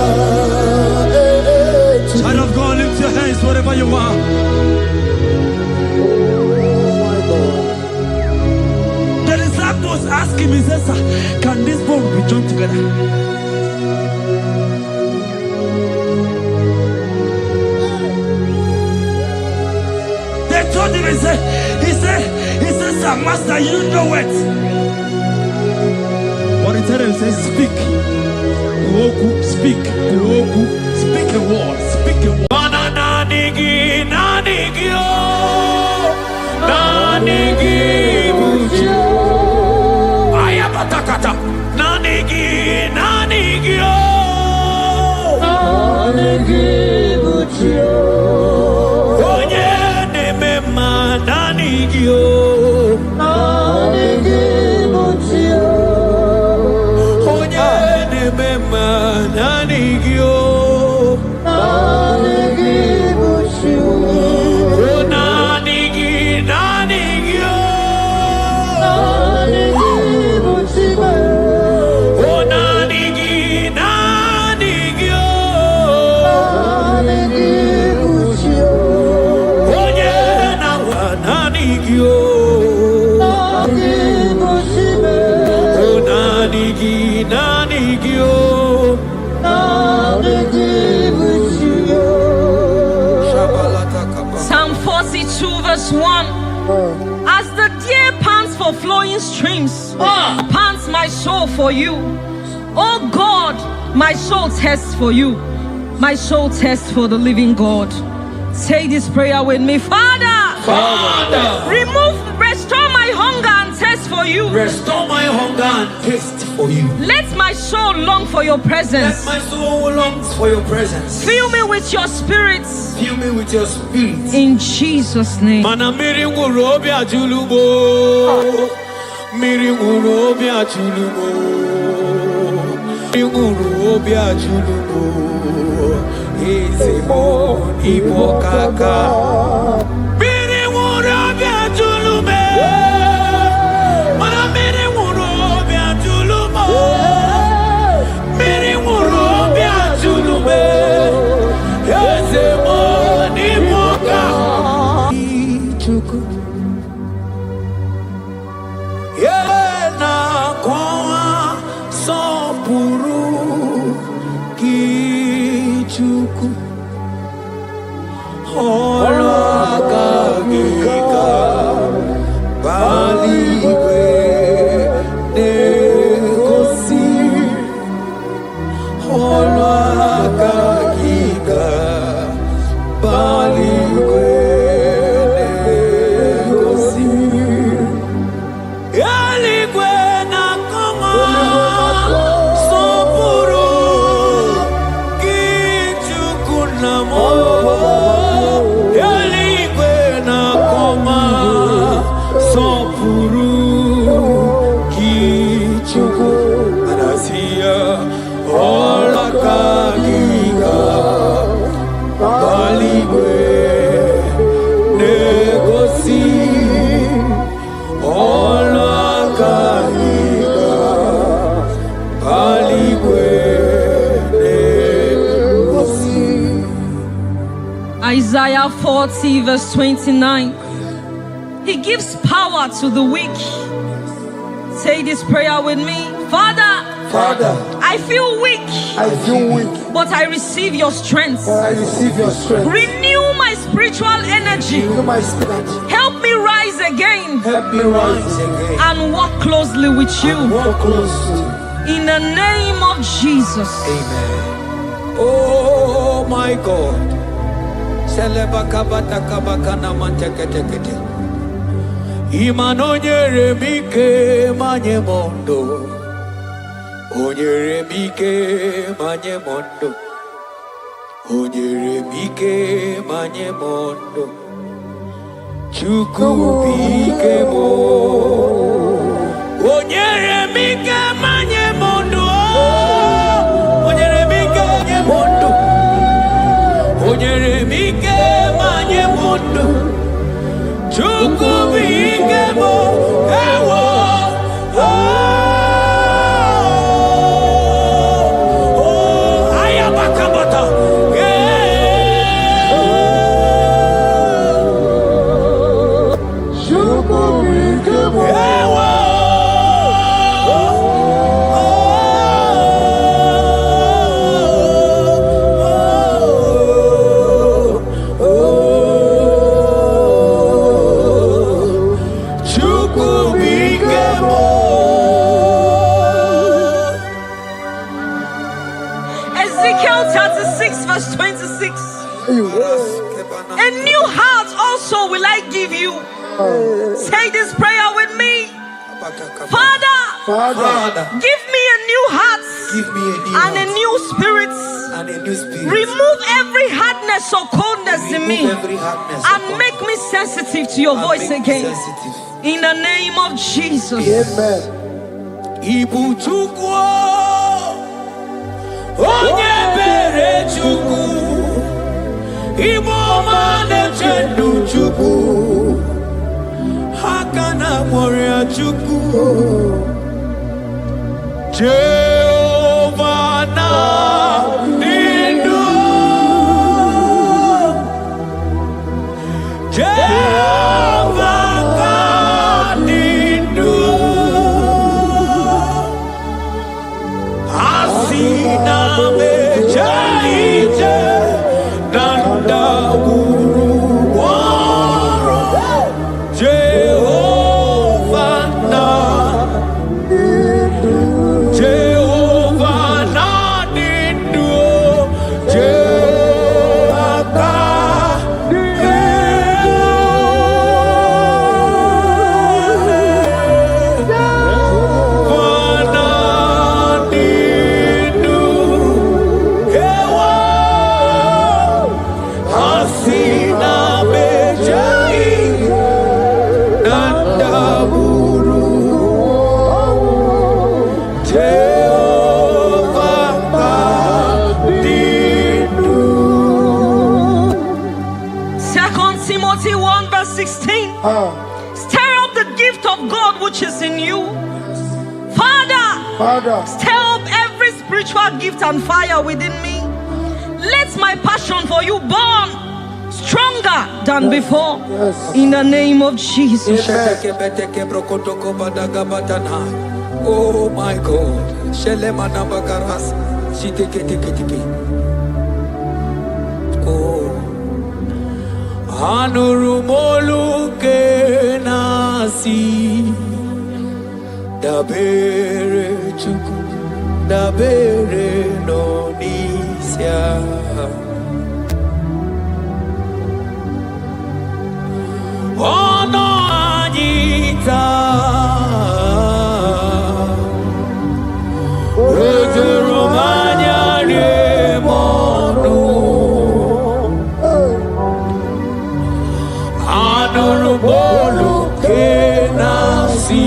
Speaker 2: Child of God, lift your hands wherever you are. The disciples asked him, he says, "Sir, can this bone be joined together?" They told him, he said, "Sir, Master, you know it." But he told him, he said, "Speak. Uoku, speak. Uoku, speak a word. Speak a word."
Speaker 5: verse 1. As the deer pants for flowing streams, pants my soul for you. Oh God, my soul thirsts for you. My soul thirsts for the living God. Say this prayer with me. Father, restore my hunger and thirst for you.
Speaker 6: Restore my hunger and thirst for you.
Speaker 5: Let my soul long for your presence.
Speaker 6: Let my soul long for your presence.
Speaker 5: Fill me with your spirit.
Speaker 6: Fill me with your spirit.
Speaker 5: In Jesus' name.
Speaker 6: Mana miri ngurobi ajulumo. Miri ngurobi ajulumo. Miri ngurobi ajulumo. Ezemo ibo kaka. Miri ngurobi ajulume. Mana miri ngurobi ajulumo. Miri ngurobi ajulume. Ezemo ibo kaka. Chuku. Yena kwa sopuru kichuku olakagika baligwe negosi olakagika baligwe negosi. Yaligwe na koma sopuru kichuku na mo. Yaligwe na koma sopuru kichuku anasia olakagiga baligwe negosi.
Speaker 5: Isaiah 40 verse 29. He gives power to the weak. Say this prayer with me. Father, I feel weak, but I receive your strength. Renew my spiritual energy. Help me rise again. And walk closely with you. In the name of Jesus.
Speaker 6: Amen. Oh my God. Imanonyere mike manye mondo. Onyere mike manye mondo. Onyere mike manye mondo. Chuku bike mo. Onyere mike manye mondo. Onyere mike manye mondo. Onyere mike manye mondo. Chuku bike mo. Ewo. Ayabakabata. Chuku bike mo. Ewo.
Speaker 5: Ezekiel 36 verse 26. A new heart also will I give you. Say this prayer with me. Father, give me a new heart and a new spirit. Remove every hardness or coldness in me and make me sensitive to your voice again. In the name of Jesus.
Speaker 1: Amen.
Speaker 6: Onye bere Chukwu, Igbo mane chendu Chukwu, Hakana moria Chukwu, Jehovah na nindu, Jehovah na nindu, Asina mejaije nanda guru waro.
Speaker 5: 16. Stir up the gift of God which is in you. Father, stir up every spiritual gift and fire within me. Let my passion for you burn stronger than before. In the name of Jesus.
Speaker 6: Oh my God. Oh, Anurumolu kenasi dabere chuku dabere no nisya ono anita Rojurumanya remonu Anurumolu kenasi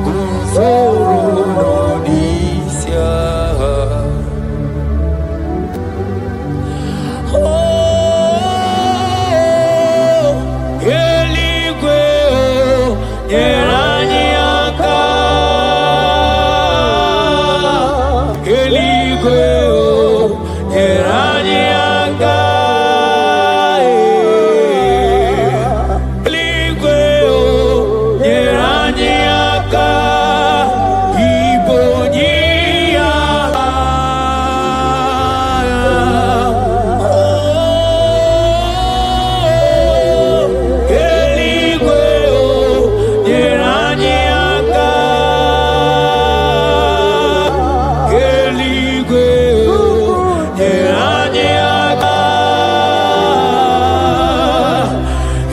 Speaker 6: Guzoro nonisya Eligwe Yeranyaka Eligwe Yeranyaka Eligwe Yeranyaka Ibonyia Eligwe Yeranyaka Eligwe Yeranyaka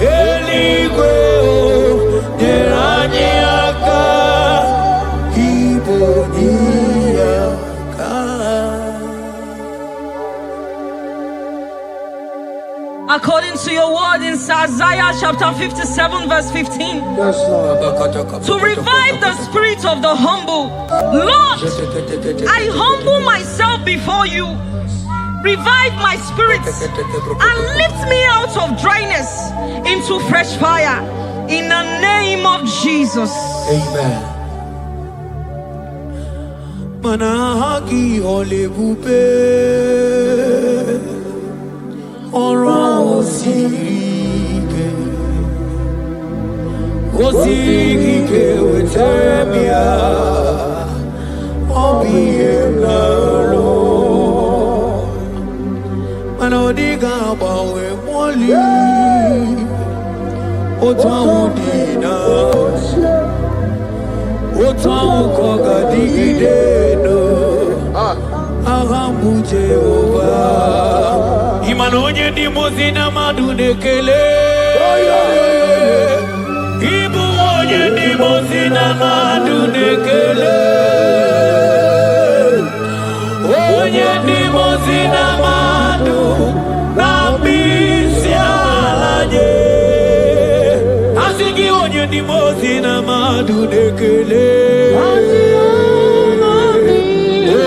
Speaker 6: Eligwe Yeranyaka Ibonyaka.
Speaker 5: According to your word in Isaiah chapter 57 verse 15. To revive the spirit of the humble. Lord, I humble myself before you. Revive my spirit and lift me out of dryness into fresh fire. In the name of Jesus.
Speaker 6: Amen. Manahagi olebupe Oro osirike Osirike wetemia Obienalo Manodiga bawe moli Otawudina Otawukoga digideno Ahamu Jehovah Imanonye ni mozina madunekele Ibu onye ni mozina madunekele Onye ni mozina madu Nambisi alaje Asigi onye ni mozina madunekele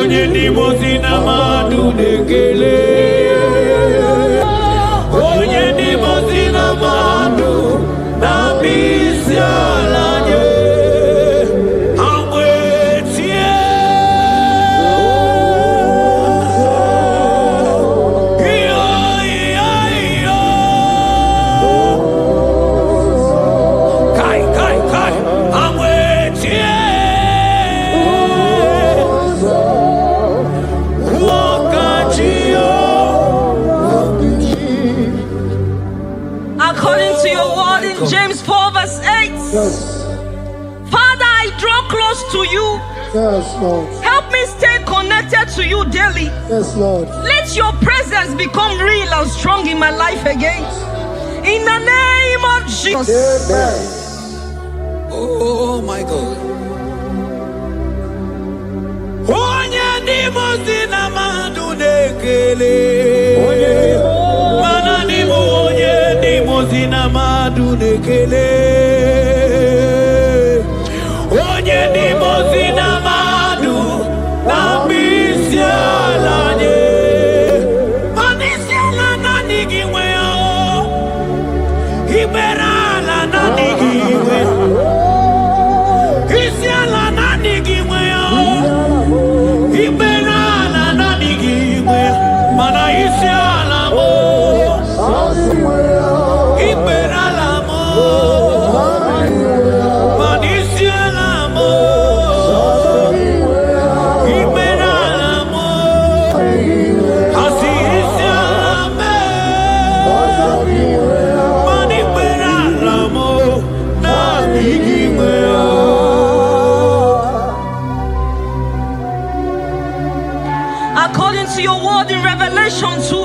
Speaker 6: Onye ni mozina madunekele Onye ni mozina madu na bisialaje amwetie iyo kai amwetie
Speaker 5: According to your word in James 4 verse 8. Father, I draw close to you.
Speaker 1: Yes, Lord.
Speaker 5: Help me stay connected to you daily.
Speaker 1: Yes, Lord.
Speaker 5: Let your presence become real and strong in my life again. In the name of Jesus.
Speaker 1: Amen.
Speaker 6: Oh my God. Onye ni mozina madunekele. Mana ni onye ni mozina madunekele. Onye ni mozina madu na bisialaje. Anisiala na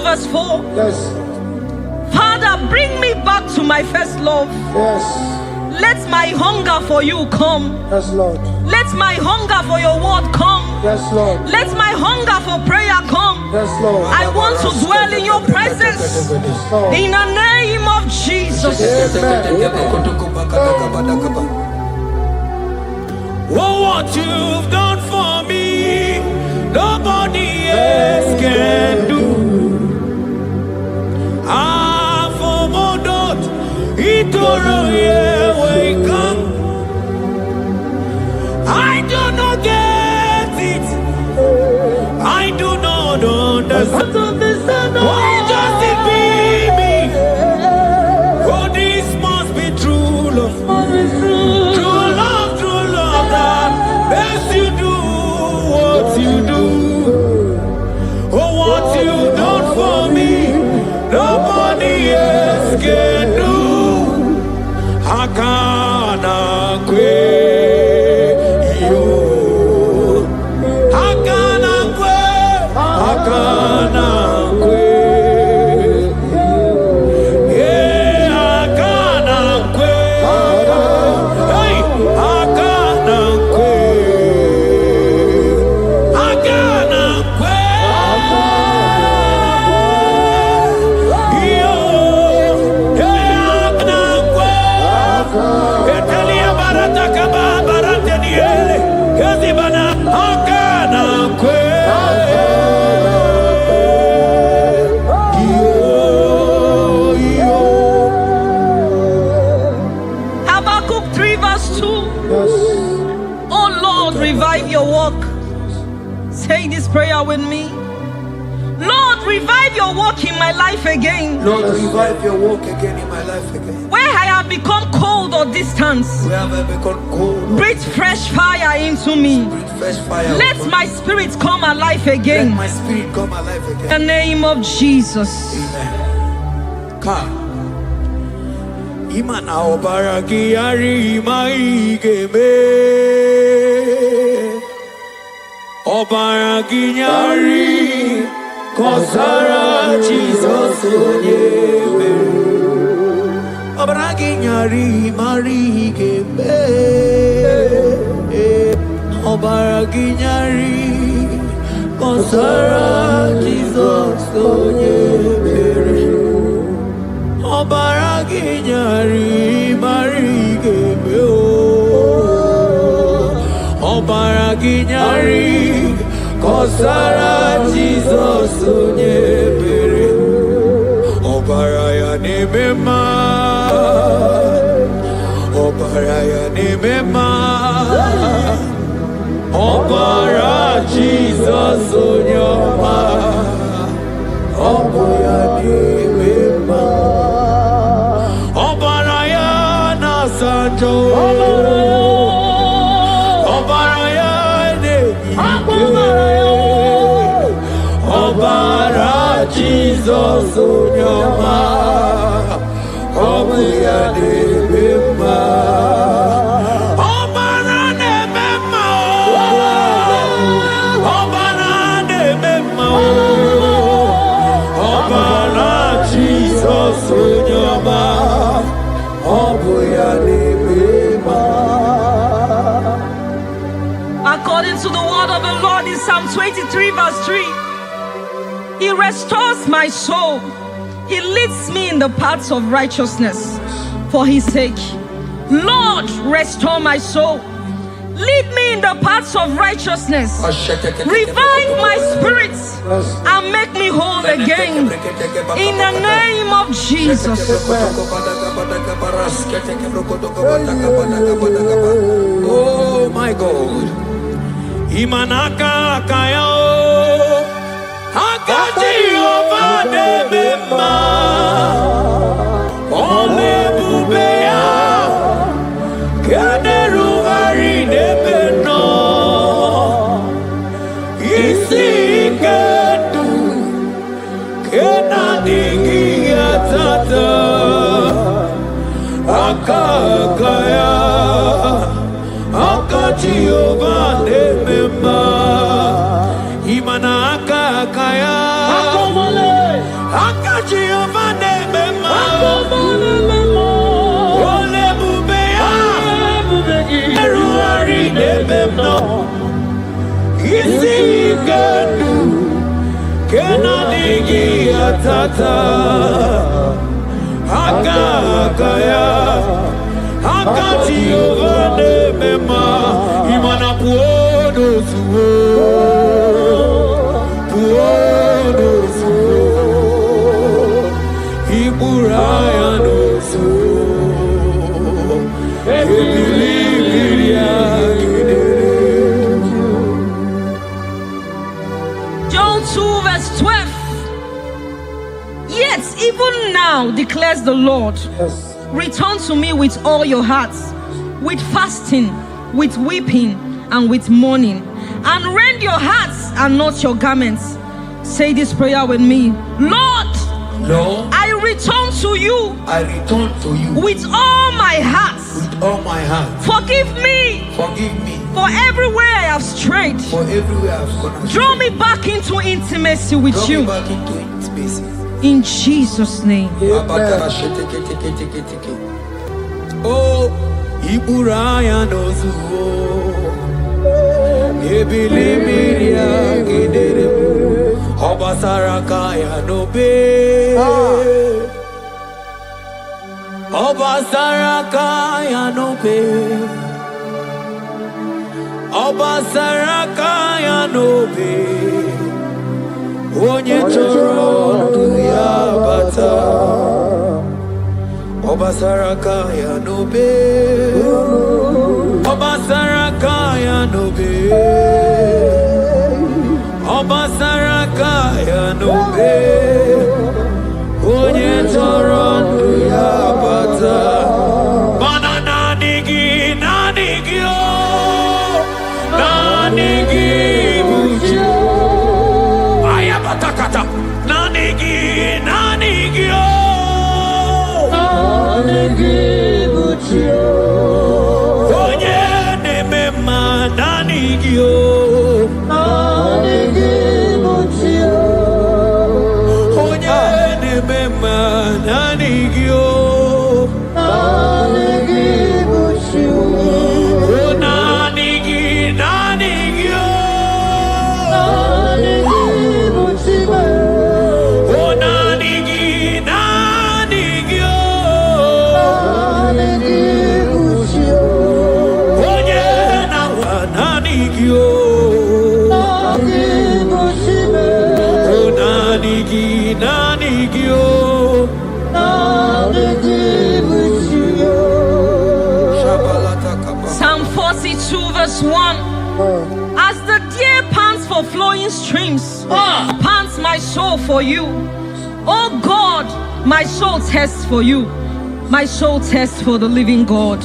Speaker 5: verse 4.
Speaker 1: Yes.
Speaker 5: Father, bring me back to my first love.
Speaker 1: Yes.
Speaker 5: Let my hunger for you come.
Speaker 1: Yes, Lord.
Speaker 5: Let my hunger for your word come.
Speaker 1: Yes, Lord.
Speaker 5: Let my hunger for prayer come.
Speaker 1: Yes, Lord.
Speaker 5: I want to dwell in your presence.
Speaker 1: Lord.
Speaker 5: In the name of Jesus.
Speaker 6: Oh, what you've done for me, nobody else can do. Ah, for Modot, Itoro, yeah, wake up. I do not get it. I do not understand. Why does it be me? Oh, this must be true love. True love that makes you do what you do. Oh, what you done for me, nobody else can do. Hakana kwe yo. Hakana kwe. Hakana kwe. Yeah, hakana kwe. Hey, hakana kwe. Hakana kwe. Yo, yeah, hakana kwe. Etalia barata kaba barate niele. Kazi bana hakana kwe.
Speaker 5: Habakkuk 3 verse 2. Oh Lord, revive your work. Say this prayer with me. Lord, revive your work in my life again.
Speaker 3: Lord, revive your work again in my life again.
Speaker 5: Where I have become cold or distant,
Speaker 3: Where have I become cold?
Speaker 5: breathe fresh fire into me.
Speaker 3: Breathe fresh fire.
Speaker 5: Let
Speaker 3: upon
Speaker 5: my
Speaker 3: me.
Speaker 5: spirit come alive
Speaker 3: Let
Speaker 5: again.
Speaker 3: my spirit come alive
Speaker 5: In
Speaker 3: again.
Speaker 5: the name of Jesus.
Speaker 3: Amen.
Speaker 6: Imana obaragi ari maigeme. Obaragi nyari kosara Jesus onyebe. Obaragi nyari marigeme. Obaragi nyari kosara Jesus onyebe. Obaragi nyari marigeme o. Obaragi nyari kosara Jesus onyebere. Obaraya nemema. Obaraya nemema. Obara Jesus onyoma. Obaraya nemema. Obaraya na sanjo. Obaraya ne Obara Jesus onyoma. Obaraya nemema. Obara nemema. Obara nemema. Obara Jesus onyoma.
Speaker 5: According to the word of the Lord in Psalm 23 verse 3, He restores my soul. He leads me in the paths of righteousness for His sake. Lord, restore my soul. Lead me in the paths of righteousness. Revive my spirit and make me whole again. In the name of Jesus.
Speaker 6: Oh my God. Imanaka kayo. Hakati ovade mema. Ole bubeya. Kaderu hari debeno. Isi kedu. Kena dingi atata. Akakaya. Akati ovade mema. Imana akakaya. no. Isiganu kenadigi atata Hakakaya Hakati ovane mema Imana puodo suo Puodo suo Iburaya no suo
Speaker 5: John 2 verse 12. Yet even now declares the Lord, return to me with all your hearts, with fasting, with weeping, and with mourning, and rend your hearts and not your garments. Say this prayer with me. Lord, I return to you.
Speaker 1: I return to you
Speaker 5: With all my heart.
Speaker 1: with all my heart.
Speaker 5: Forgive me
Speaker 1: Forgive me
Speaker 5: for everywhere I have strayed.
Speaker 1: for everywhere I've gone astray.
Speaker 5: Draw me back into intimacy with
Speaker 1: Draw
Speaker 5: you.
Speaker 1: me back into intimacy.
Speaker 5: In Jesus' name.
Speaker 6: Oh, Iburaya no suo Ebilimiria gedere Obasarakaya no be Obasarakaya no be Obasarakaya no be Onye choro ya bata Obasarakaya no be Obasarakaya no be Obasarakaya no be Onye torondu ya bata Banana nigi nanigi o Nanigi buju Ayabatakata Nanigi nanigi o Onye nemema nanigio Onye nemema nanigio O nanigi nanigio O nanigi nanigio Onye na wananigio O nanigi nanigio
Speaker 5: Psalm 42 verse 1. As the deer pants for flowing streams, pants my soul for you. Oh God, my soul thirsts for you. My soul thirsts for the living God.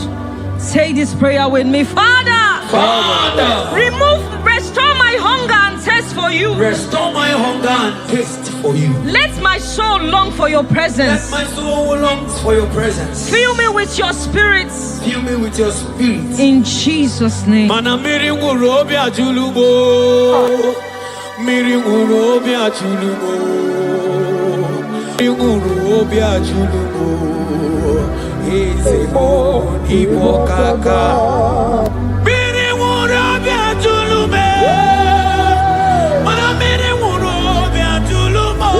Speaker 5: Say this prayer with me. Father, restore my hunger and thirst for you.
Speaker 6: Restore my hunger and taste for you.
Speaker 5: Let my soul long for your
Speaker 6: Let
Speaker 5: presence.
Speaker 6: my soul longs for your presence.
Speaker 5: Fill me with your spirit.
Speaker 1: Fill me with your spirit.
Speaker 5: In Jesus' name.
Speaker 6: Mana miri nguru obi ajulumo. Miri nguru obi ajulumo. Miri nguru obi ajulumo. Ezemo ibo kaka. Miri nguru obi ajulume. Mana miri nguru obi ajulumo.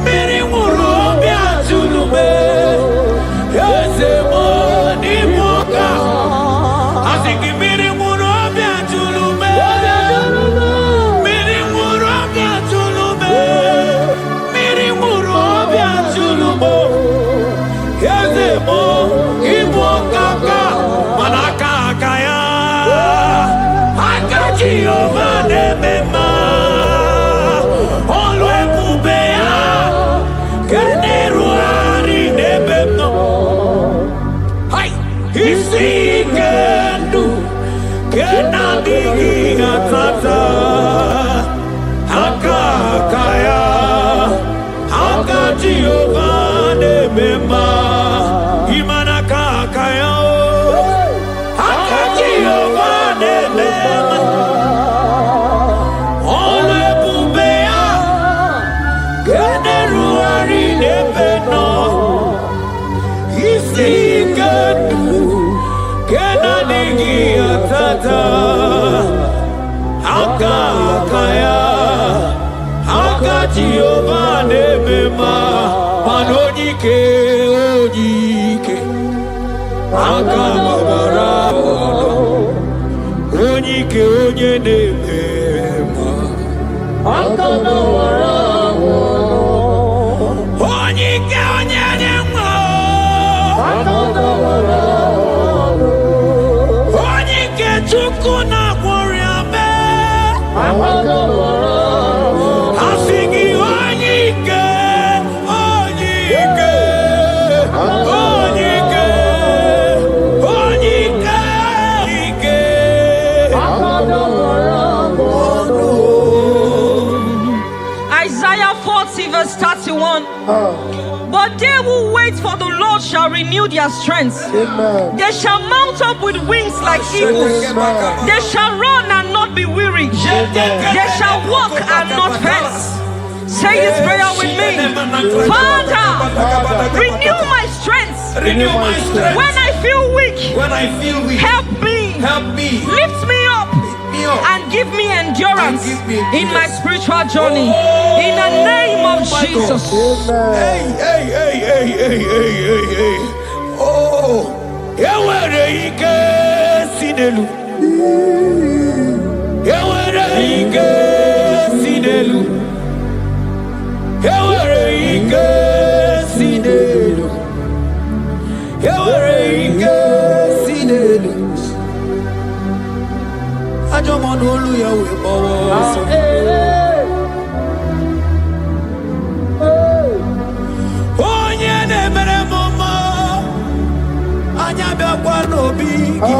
Speaker 6: Miri nguru obi ajulume. Ezemo ibo kaka. Asiki miri nguru obi ajulume. Miri nguru obi ajulume. Miri nguru obi ajulumo. Ezemo ibo kaka. Manaka kaya. Akaji ovane mema. Olwe kubea. Keneru ari nebemno. Hai, isikenu. Kenadigi atata. Hakakaya. Hakaji ovane mema. Imana kakaya. Hakaji ovane mema. Olwe kubea. Keneru ari nebemno. Isikenu. Kenadigi atata. Akaya Akati Obane Mema Manojike Ojike Akababara Ojike Ojene Mema Akababara Ojike Ojene Mema Akababara Ojike Chukuna Kworiame Akababara Asigi Ojike Ojike Ojike Ojike
Speaker 5: Isaiah 40 verse 31. But they who wait for the Lord shall renew their strength.
Speaker 1: Amen.
Speaker 5: They shall mount up with wings like eagles.
Speaker 1: Amen.
Speaker 5: They shall run and not be weary. They shall walk and not faint. Say this prayer with me. Father, renew my strength.
Speaker 6: Renew my strength.
Speaker 5: When I feel weak, help me. Lift me up and give me endurance in my spiritual journey. In the name of Jesus.
Speaker 6: Hey. Oh, Yawere Ike Sinelu. Yawere Ike Sinelu. Yawere Ike Sinelu. Yawere Ike Sinelu. Ajomonu Oluyawe Bawo. Onye na-emere mama anya bịakwa n'obi gị.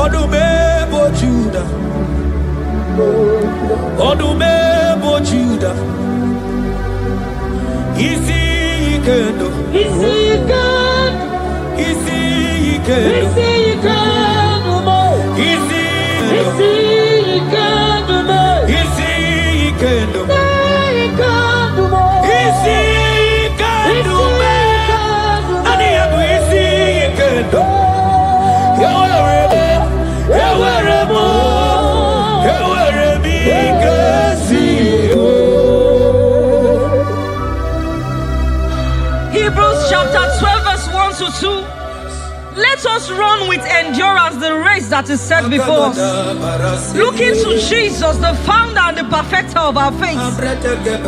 Speaker 6: Ọdụm ebo Juda. Ọdụm ebo Juda. Isi ike ndụ. Isi ike ndụ. Isi ike ndụ. Isi ike ndụ. Isi ike ndụ. Isi ike ndụ. Isi kando me, ani abu isi kando. Yawere mo, yawere mi kasi.
Speaker 5: Hebrews chapter 12 verse 1 to 2. Let us run with endurance the race that is set before us. Looking to Jesus, the founder and the perfecter of our faith,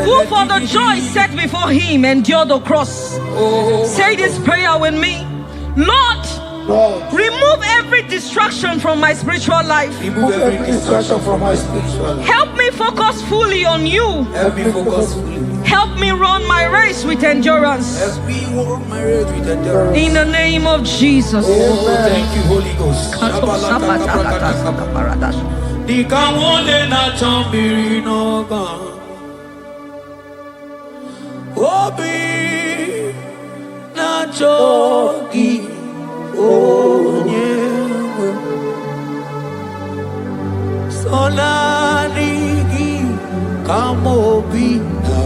Speaker 5: who for the joy set before him endured the cross. Say this prayer with me. Lord, remove every distraction from my spiritual life.
Speaker 1: Remove every distraction from my spiritual life.
Speaker 5: Help me focus fully on you.
Speaker 1: Help me focus fully.
Speaker 5: Help me run my race with endurance.
Speaker 1: Help me run my race with endurance.
Speaker 5: In the name of Jesus.
Speaker 1: Thank you, Holy Ghost.
Speaker 6: Dikawole na chambiri noga. Obi na chogi onyewe. Sonanigi kamobi na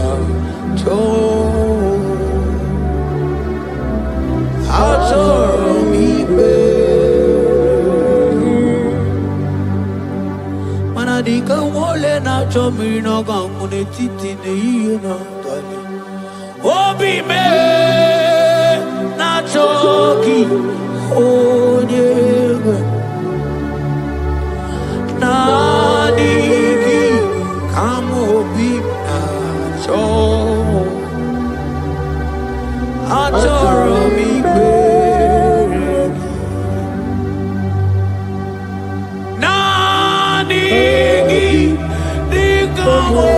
Speaker 6: cho. Achoromi be. Manadika wole na chambiri noga mune titi ne iye na tali. Obi me na choki onyewe. Nadigi kamobi na cho. Achoromi be. Nadigi dikamo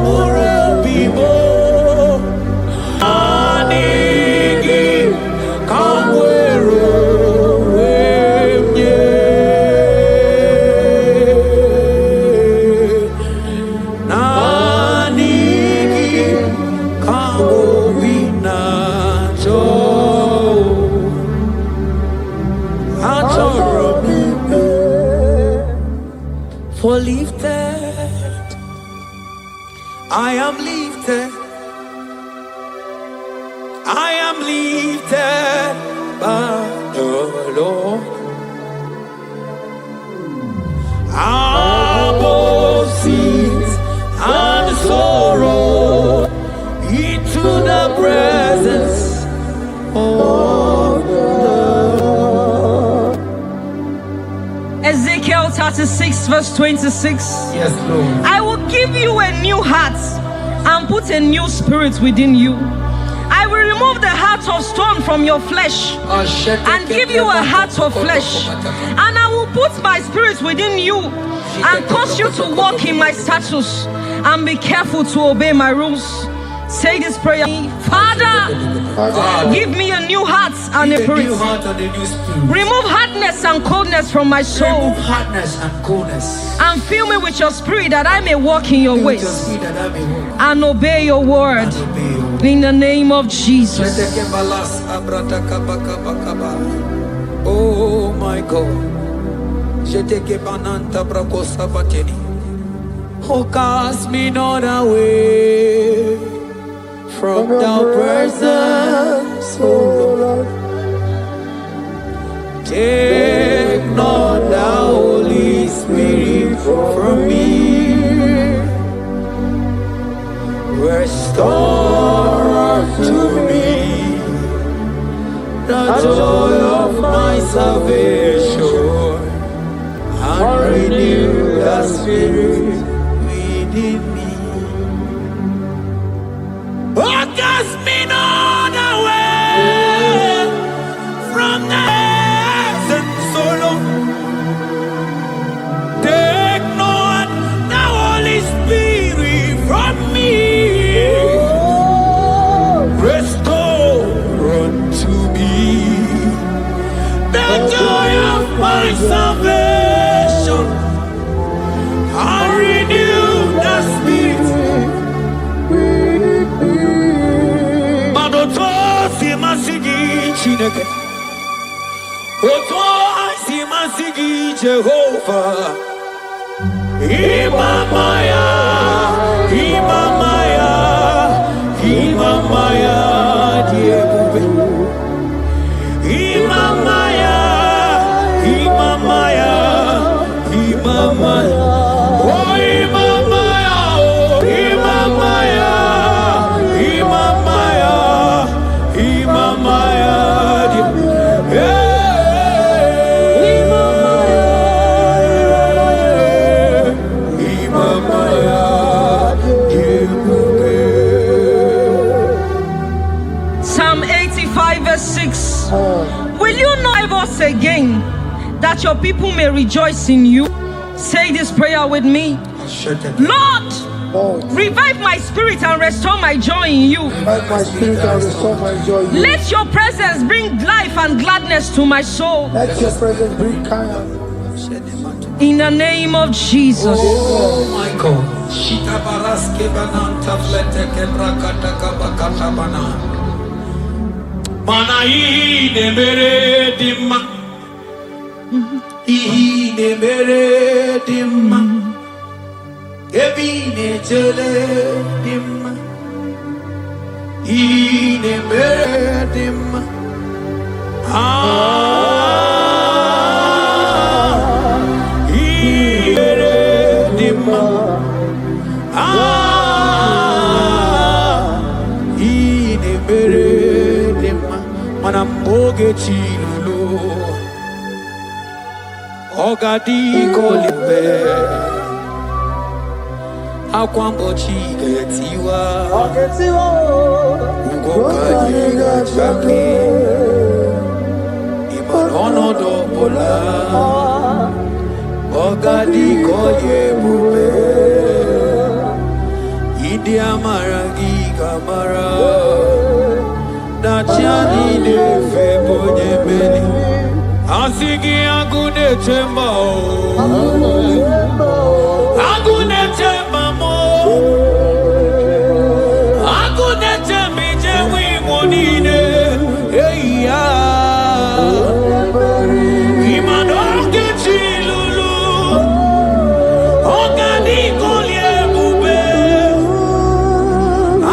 Speaker 6: murabibo. Nadigi kamwero wemye. Nadigi kamobi na cho. Achoromi be. For lifted, I am lifted. I am lifted by the Lord. opposites and sorrow into the presence of the Lord.
Speaker 5: Ezekiel 36 verse 26.
Speaker 6: Yes, Lord.
Speaker 5: I will give you a new heart and put a new spirit within you. I will remove the heart of stone from your flesh and give you a heart of flesh. And I will put my spirit within you and cause you to walk in my statutes and be careful to obey my rules. Say this prayer. Father, give me a new heart and a spirit. Remove hardness and coldness from my soul. And fill me with your spirit that I may walk in your ways and obey your word. In the name of Jesus.
Speaker 6: Oh my God. Oh, cast me not away from thy presence, oh Lord. Take not the Holy Spirit from me. Restore to me the joy of my salvation and renew the spirit within me. Oh, cast me not away from the presence, oh Lord. Take not the Holy Spirit from me. Restore unto me the joy of my salvation and renew the spirit. Madotosi masigi Chineke, otosi masigi Jehovah. Imamaya, Imamaya, Imamaya, Diebube. Imamaya, Imamaya, Imamaya. Oh, Imamaya, oh, Imamaya, Imamaya, Imamaya,
Speaker 5: Psalm 85 verse 6. Will you not give us again that your people may rejoice in you? Say this prayer with me. Lord, revive my spirit and restore my joy in you.
Speaker 1: Revive my spirit and restore my joy in you.
Speaker 5: Let your presence bring life and gladness to my soul.
Speaker 1: Let your presence bring kindness.
Speaker 5: In the name of Jesus.
Speaker 6: oh my God. Shita baraske bananta flete kebrakata kabakata bana. Mana ine mere dimma. Ine mere dimma. Ebine chele dimma. Ine mere dimma. Ine mere dimma. Ine mere dimma. Manamboge chilulu. Ogadi kolibe. Akwambo chigetiwa. Ugoka yiga chake. Ibanono dobola. Ogadi koye bube. Idi amaragi kamara. Dachani de febo nyemeli. Asigi agune chemba o. Agune chemba mo. Agune chembi jewi monine. Hey ya. Imanoke chilulu. Ogani kolye bube.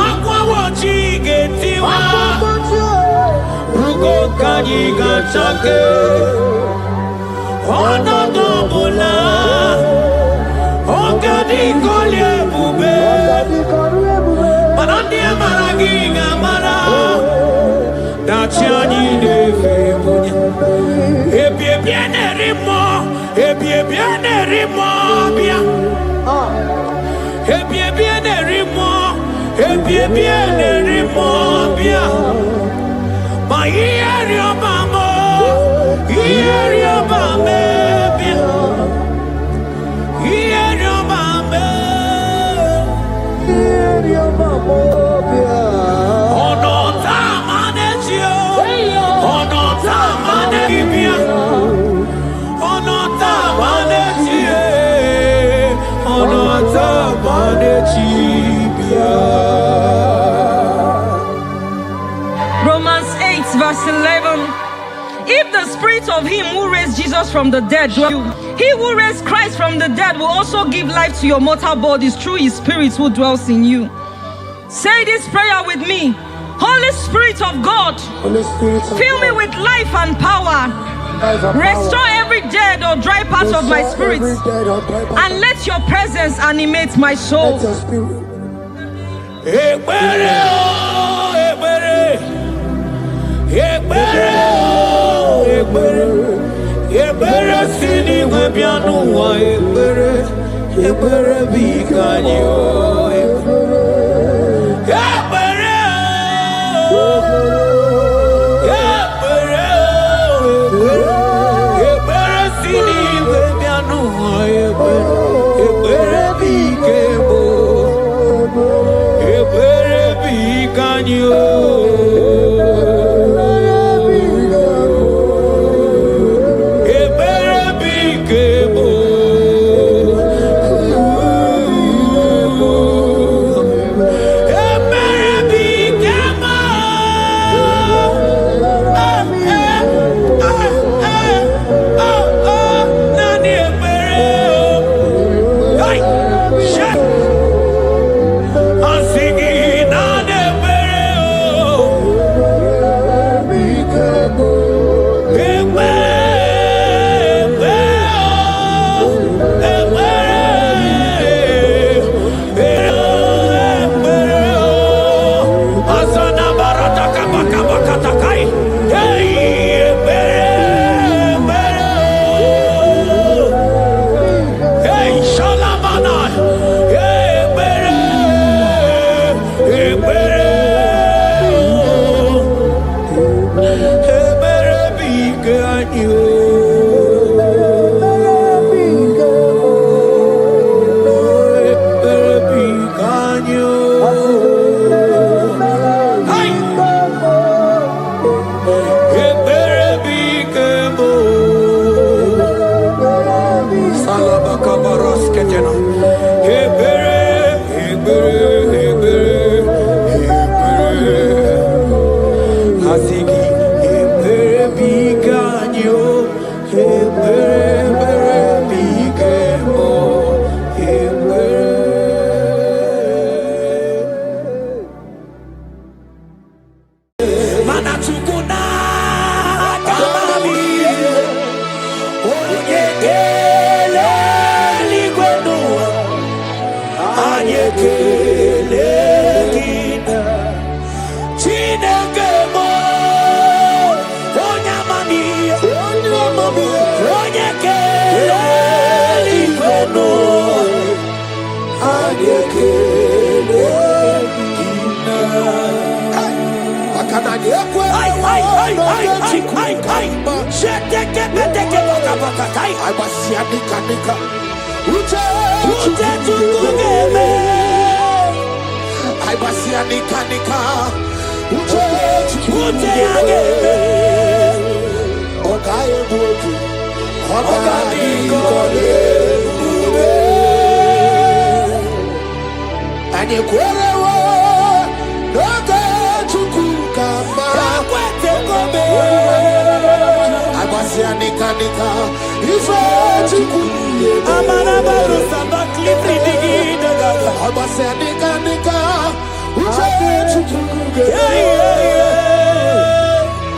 Speaker 6: Aqua wachi getiwa. Rugo kanyi gachake. Onodomula, Ogadi Golie Bube, Manandia Maraginga Mara, Daciani de Febunia, Ebiene Rimo, Ebiene Rimo, Bia, Ebiene Rimo, Ebiene Rimo, Bia, my ear, Mamo, ear, Mame, Bia.
Speaker 5: Romans 8 verse 11. If the spirit of him who raised Jesus from the dead dwells in you, he who raised Christ from the dead will also give life to your mortal bodies through his spirit who dwells in you. Say this prayer with me. Holy Spirit of God,
Speaker 1: Holy Spirit of
Speaker 5: fill me
Speaker 1: God,
Speaker 5: with life and power.
Speaker 1: life and
Speaker 5: Restore
Speaker 1: power.
Speaker 5: every dead or dry part of my
Speaker 1: Restore
Speaker 5: spirit,
Speaker 1: every dead or dry part.
Speaker 5: and let your presence animate my soul.
Speaker 1: Let your spirit.
Speaker 6: Ebere o, ebere, ebere o, ebere, ebere sini webianu wa ebere, ebere bigani o, ebere o, ebere o, ebere sini webianu wa ebere, ebere bigebo.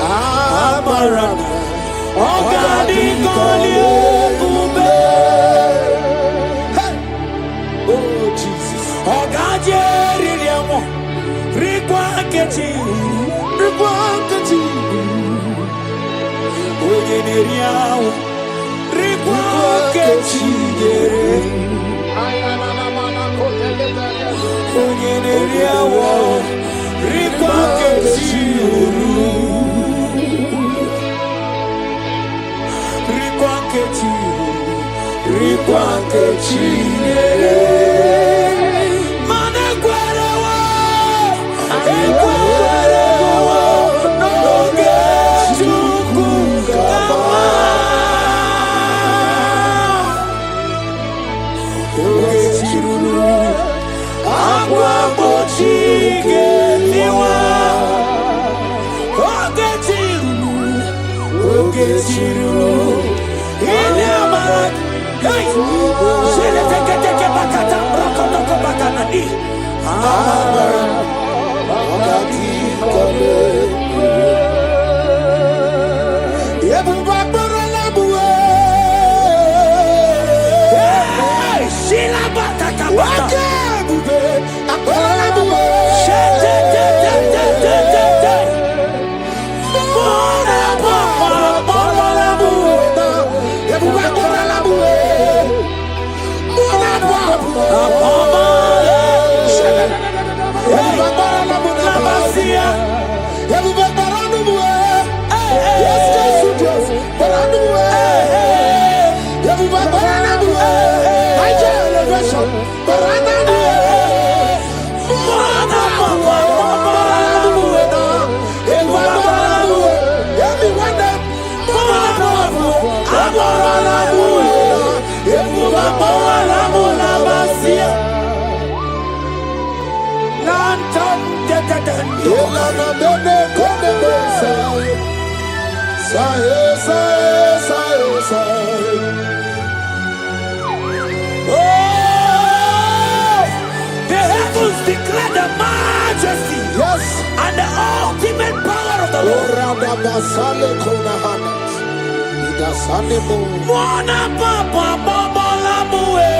Speaker 6: Amarana, oh God, Rikwankechi, Rikwankechi, Oyeneriao, Rikwankechi, Oyeneriao, Rikwankechi, Rikwankechi, Rikwankechi, Manegwerewa, Egwerewa, Noge Chukukama, Oge Chirulu, Agwa Bochige Niwa, Oge Chirulu, Oge Chirulu, Ile Amarak, Hey, Shele Teke Bakata, Rokotoko Bakanani, Amarak, Bakati Kale, Yebu Bakara Labue, Hey, Shila Bataka Bata, Akara Labue, Shete, Mona Papa, Mona Labue, Yebu Bakara Labue, Mona Papa, Yebu Bakara Labue, Yebu Bakara Labue, yes, Jesus, Baranue, Yebu Bakara Labue, Naija elevation, Baranue, Mona Papa, Baranue, Yebu Bakara Labue, Yebu Bakara Labue, Yebu Bakara Labue, the heavens declare the majesty, yes, and the ultimate power of the Lord. Mwana papa baba labue,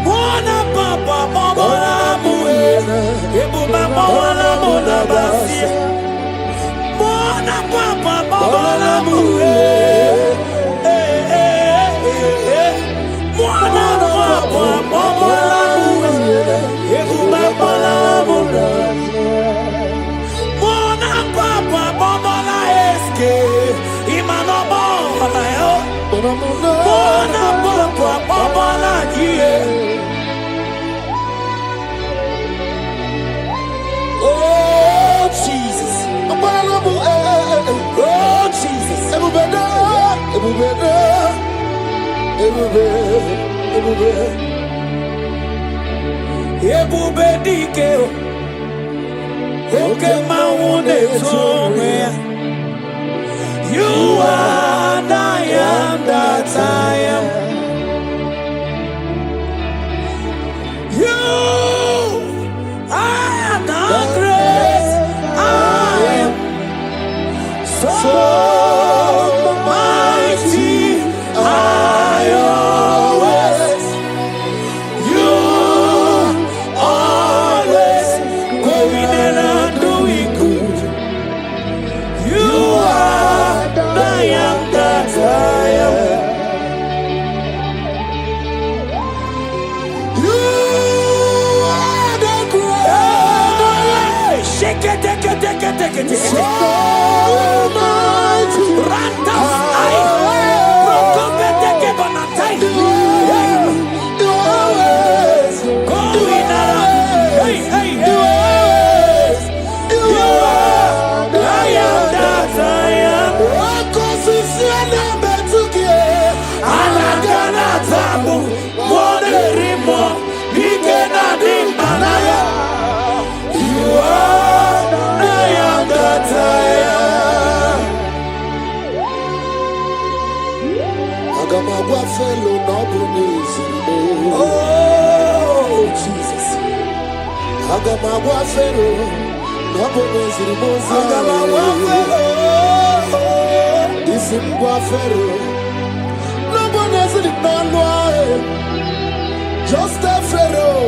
Speaker 6: Mwana papa baba labue, Ebu baba wala mona basi, Mwana papa baba labue, Mwana papa baba labue, Ebu baba labue, Mwana papa baba la eske, Imano baba yo, Mwana papa baba la gie. Oh Jesus, oh Jesus, Ebube dike, oke maune tome. You are the I am that I am. You are the great I am. So mighty I always. You always going and doing good. You are the I am that I am. You are the great. Shake it, take it, take it, take it, take it. So mighty. Rantas, I broke take it, but not tight. You always going around. Hey, hey, hey. You are the I am that I am. Because it's your name that took you. And I cannot tabu. What a remote. You cannot be Malaya. You are the I am that I am. Agamagwa fellow nobles. Oh Jesus. Agamagwa fellow nobles. Agamagwa fellow. Isimgwa fellow. Nobles in the just a fellow.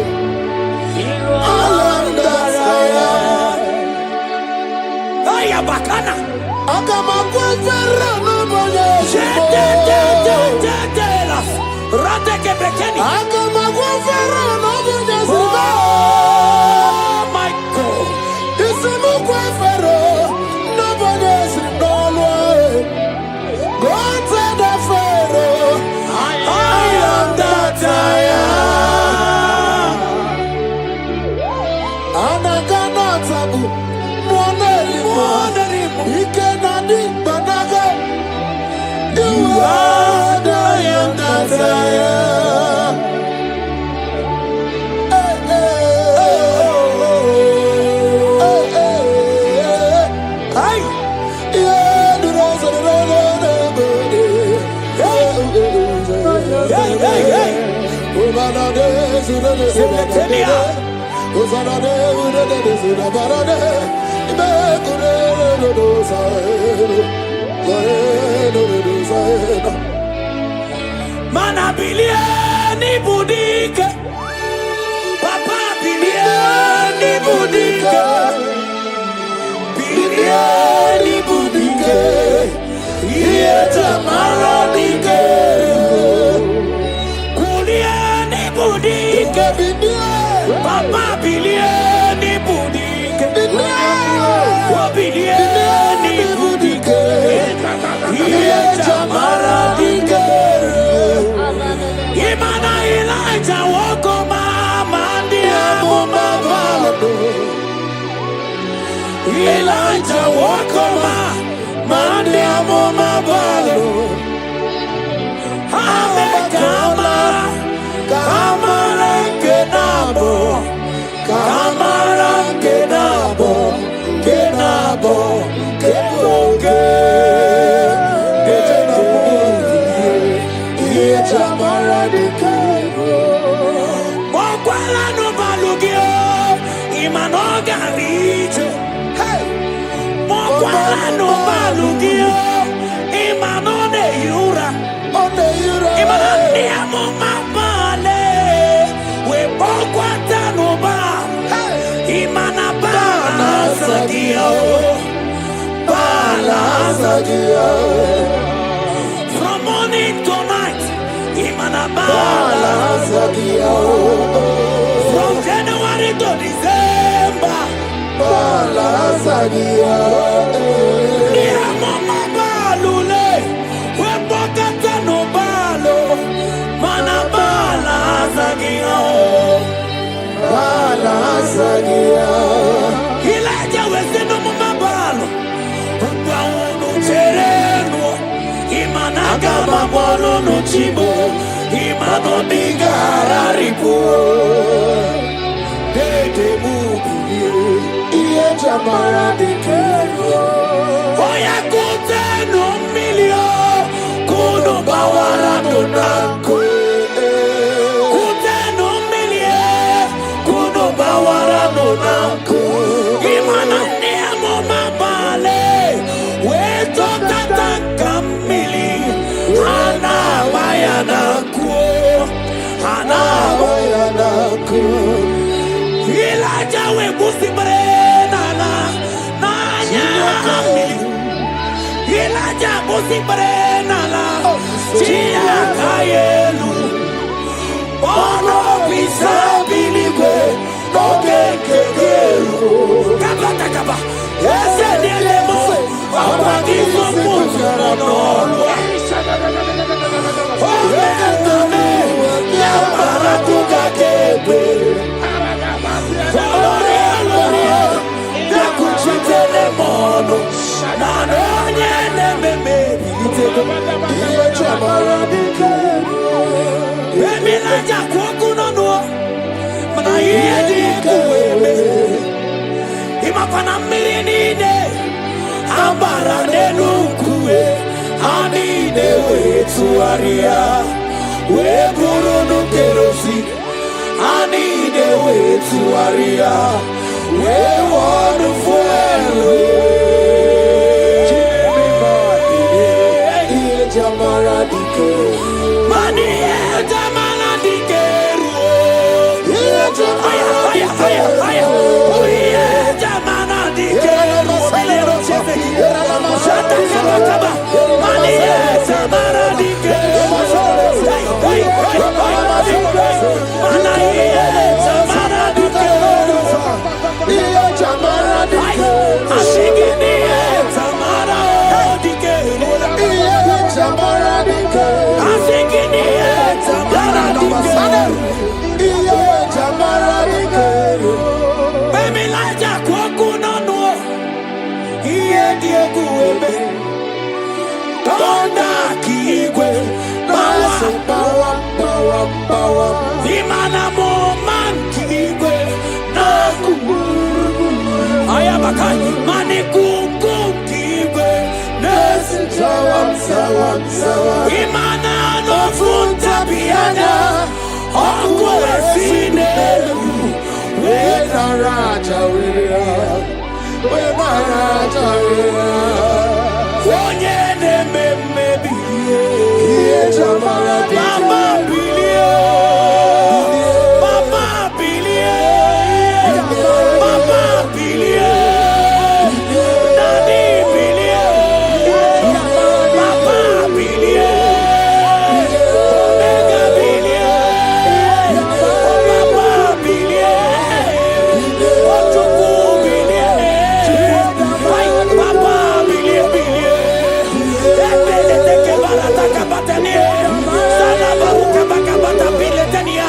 Speaker 6: Mana biliani budike, papa biliani budike, biliani budike, yeta maradike, kuliani budike, papa biliani budike, biliani budike, yeta maradike. Imana Elijah woko mama ndiamo mabalo. Elijah woko mama ndiamo mabalo. Ame kamara kenabo, kenabo, kepoke. Mokwala no balugio, imanoga riche. Mokwala no balugio, imanone yura. Imane amo mabale, we bokwata no ba. Imana bala sagio, bala sagio. From morning to night. From January to December, Niamoma balule, we bokata no balo, mana bala zagia. Elijah we se no mabalo, pa uno tereno, imanaga mabolo no chibo. Imano digara ripo, dede mubi, iye jamara dikero. Oya kute no milio, kuno bawara donako. Kute no milie, kuno bawara donako. Imano niamo mabale, we totata kamili, ana bayana. Elijah we busi brenana nanya Elijah busi brenana chia kayelu ono bisabiligwe okekekelu kaba ese delemo abagizo mutarano we buru no kerosi, ani de we tuaria, we want fuelo. Jamara dike, mani jamara dike, jamara dike, Imana moman kigwe na kuburu ayabakai mani kuku kigwe nesin Imana no funta biana okwe sinelu we raja onye na-eme Mama bilie Mama bilie Mama bilie Daddy bilie Mama bilie Omega bilie Mama bilie Otuku bilie Papa bilie bilie Ebele teke barata kabatania Sana baruka bakabata biletania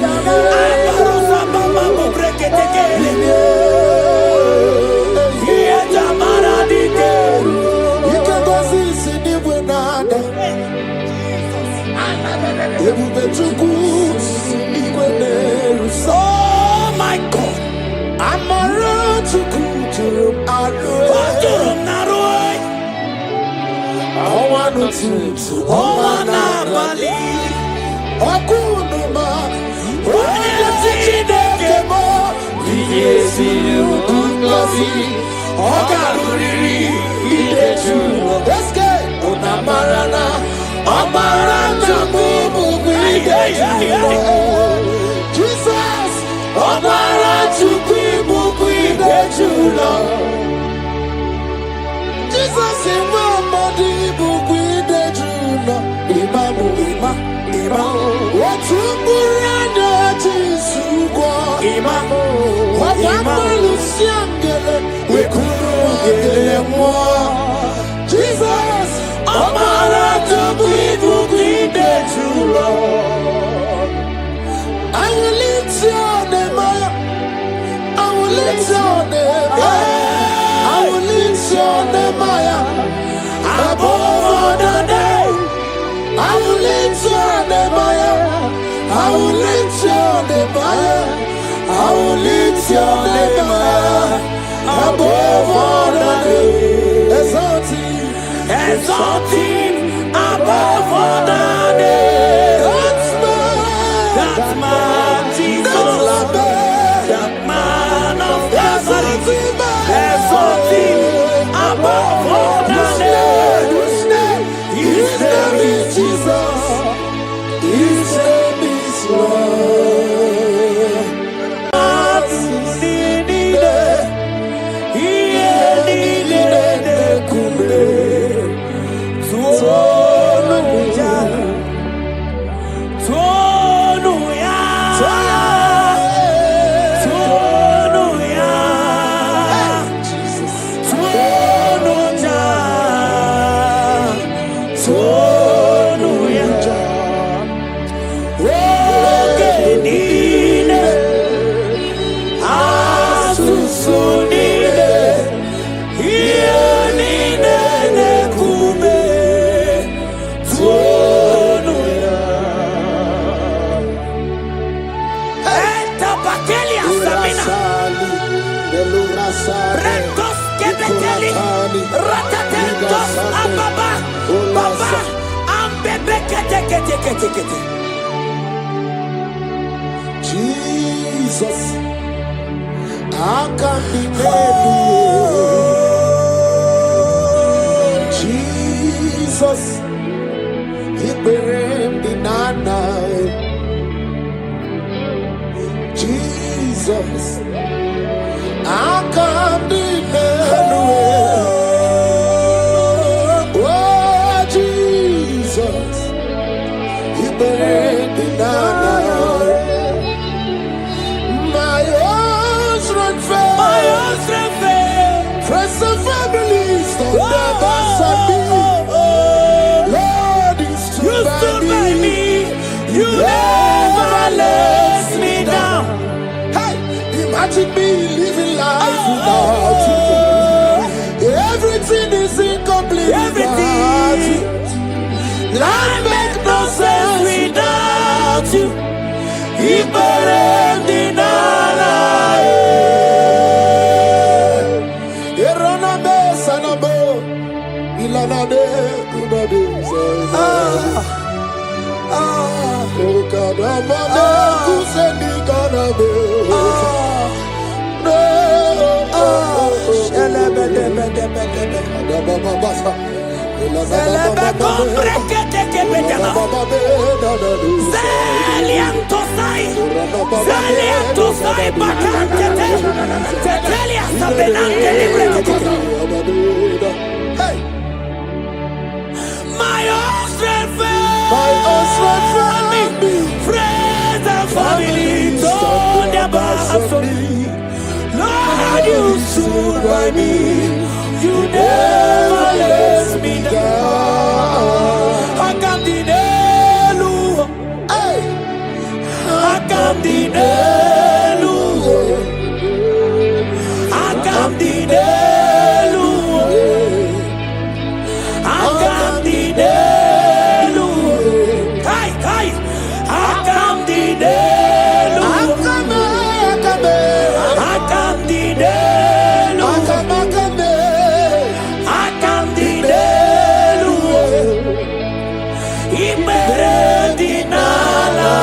Speaker 6: Abarusa mama bubreke tekele Ieta maradike
Speaker 1: Ikagozi sinibwe nada Ebube chuku sinibwe nerusa
Speaker 6: Oh my God
Speaker 1: Amara chuku jurum arue
Speaker 6: Ojurum naroi
Speaker 1: Awa nututu
Speaker 6: Owa nabali
Speaker 1: Okunuma
Speaker 6: Onye Chineke
Speaker 1: mo Iyesi ukungozi Ogaruriri ideju Eske unamarana Amara chuku bubu ideju Jesus Amara chuku bubu ideju Jesus imamadi bubu ideju Imamu Watumburana Jisugwa
Speaker 6: Imamu
Speaker 1: Wapamalusiangele Wekurugele mwa Jesus
Speaker 6: Amara chuku bubu ideju
Speaker 1: I will lift your name up. I will lift your name up. I will lift your name up. Above other name. I will lift your name up. I will lift your name up. I will lift your name up. Above other name.
Speaker 6: Exalting above other name That's my Jesus That man of Nazareth Exalting above other name
Speaker 1: His name is Jesus. His name is Lord.
Speaker 6: Rentos kebeteli Ratatentos ababa Baba Ambebe kete kete kete kete
Speaker 1: Jesus, I can be Jesus, he buried the nana. Jesus, I can be oh, Jesus, he buried the nana. Friends and families don't never said me. Lord, you stood by me.
Speaker 6: You never let me down.
Speaker 1: Hey, imagine me living life without you.
Speaker 6: My own strength failed me. Friends and family told their backs on me. Lord, you stood by me. You never let me down. I can't deny you. I can't deny you. I can't deny you. I can't deny you. Kai, kai. I can't deny you. I can't deny you. I can't deny you. Imeredinala.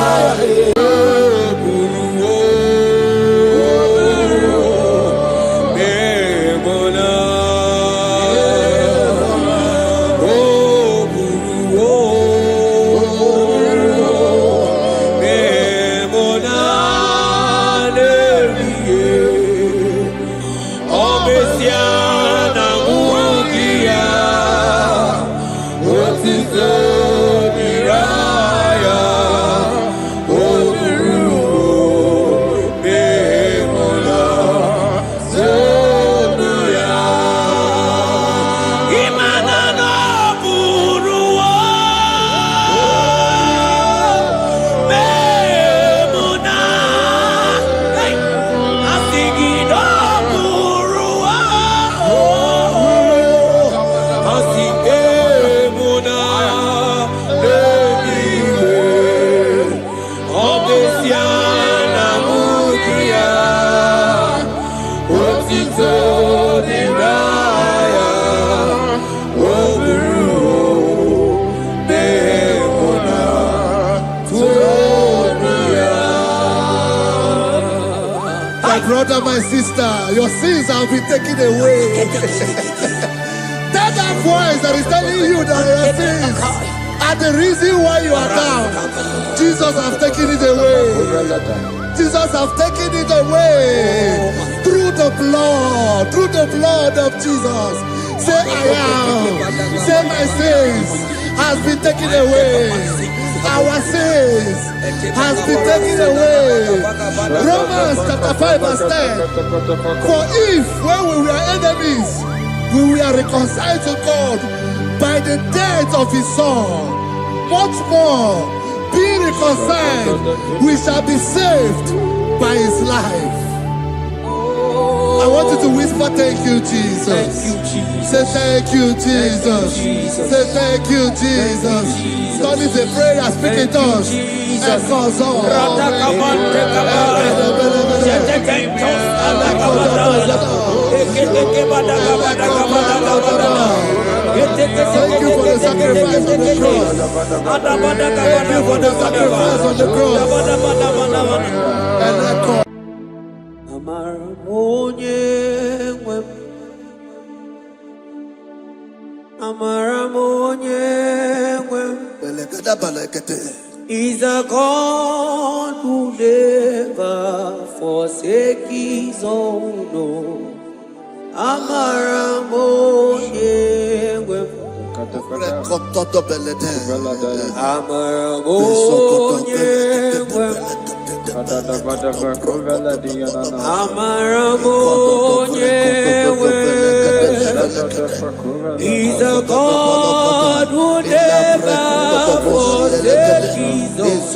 Speaker 1: Brother, my sister, your sins have been taken away. That voice that is telling you that your sins are the reason why you are down. Jesus has taken it away. Jesus has taken it away through the blood of Jesus. Say I am. Say my sins has been taken away. Our sins has been taken away. Romans chapter 5 verse 10. For if when we were enemies, we were reconciled to God by the death of his son, much more, being reconciled, we shall be saved by his life. I want you to whisper, thank you, Jesus.
Speaker 6: Thank you, Jesus.
Speaker 1: Say thank you, Jesus. Say thank you, Jesus. God is a prayer, speak in tongues. Thank you for the sacrifice on the cross. Thank you for the sacrifice on the cross. And echo.
Speaker 6: Is a God who never forsake his own. He's a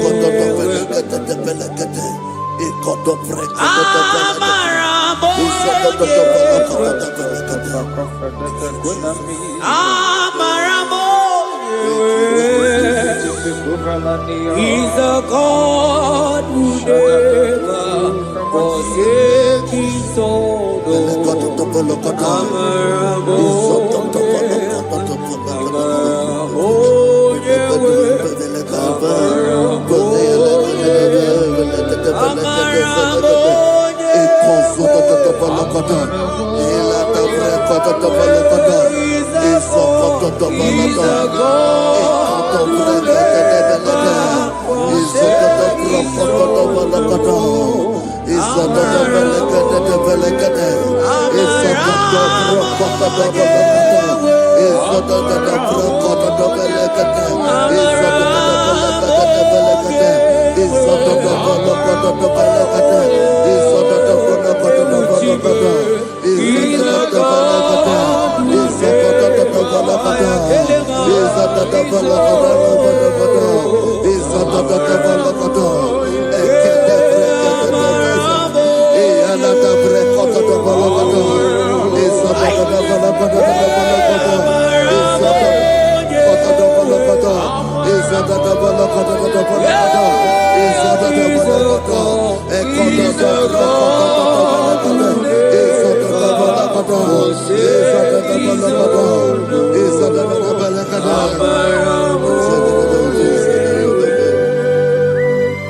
Speaker 6: God who never forsake his own. He's a God who never forsakes his own.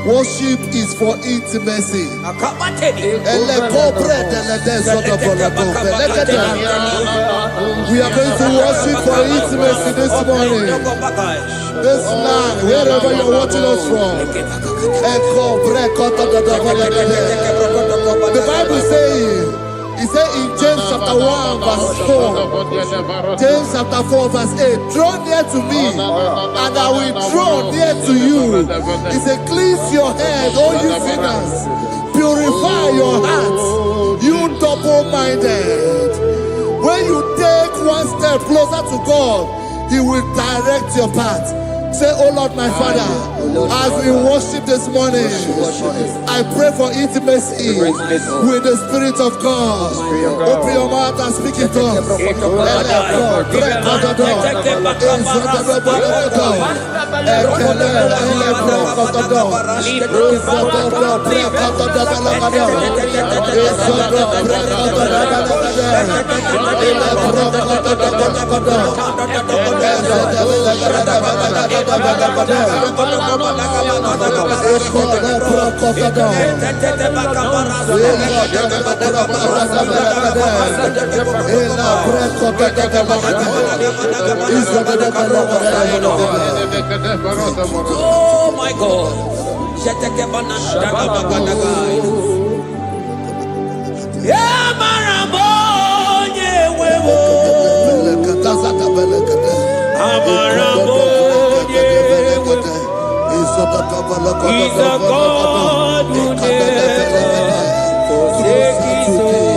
Speaker 1: Worship is for intimacy. We are going to worship for intimacy this morning. This land, wherever you're watching us from. The Bible says, it says in James chapter 1 verse 4, James chapter 4 verse 8, draw near to me and I will draw near to you. It says, cleanse your head, all you sinners, purify your hearts, you double-minded. When you take one step closer to God, He will direct your path. Say, oh Lord, my Father, as we worship this morning, I pray for intimacy with the Spirit of God. Open your mouth and speak it to us.
Speaker 6: Oh my God. He's a God who never forsakes his own.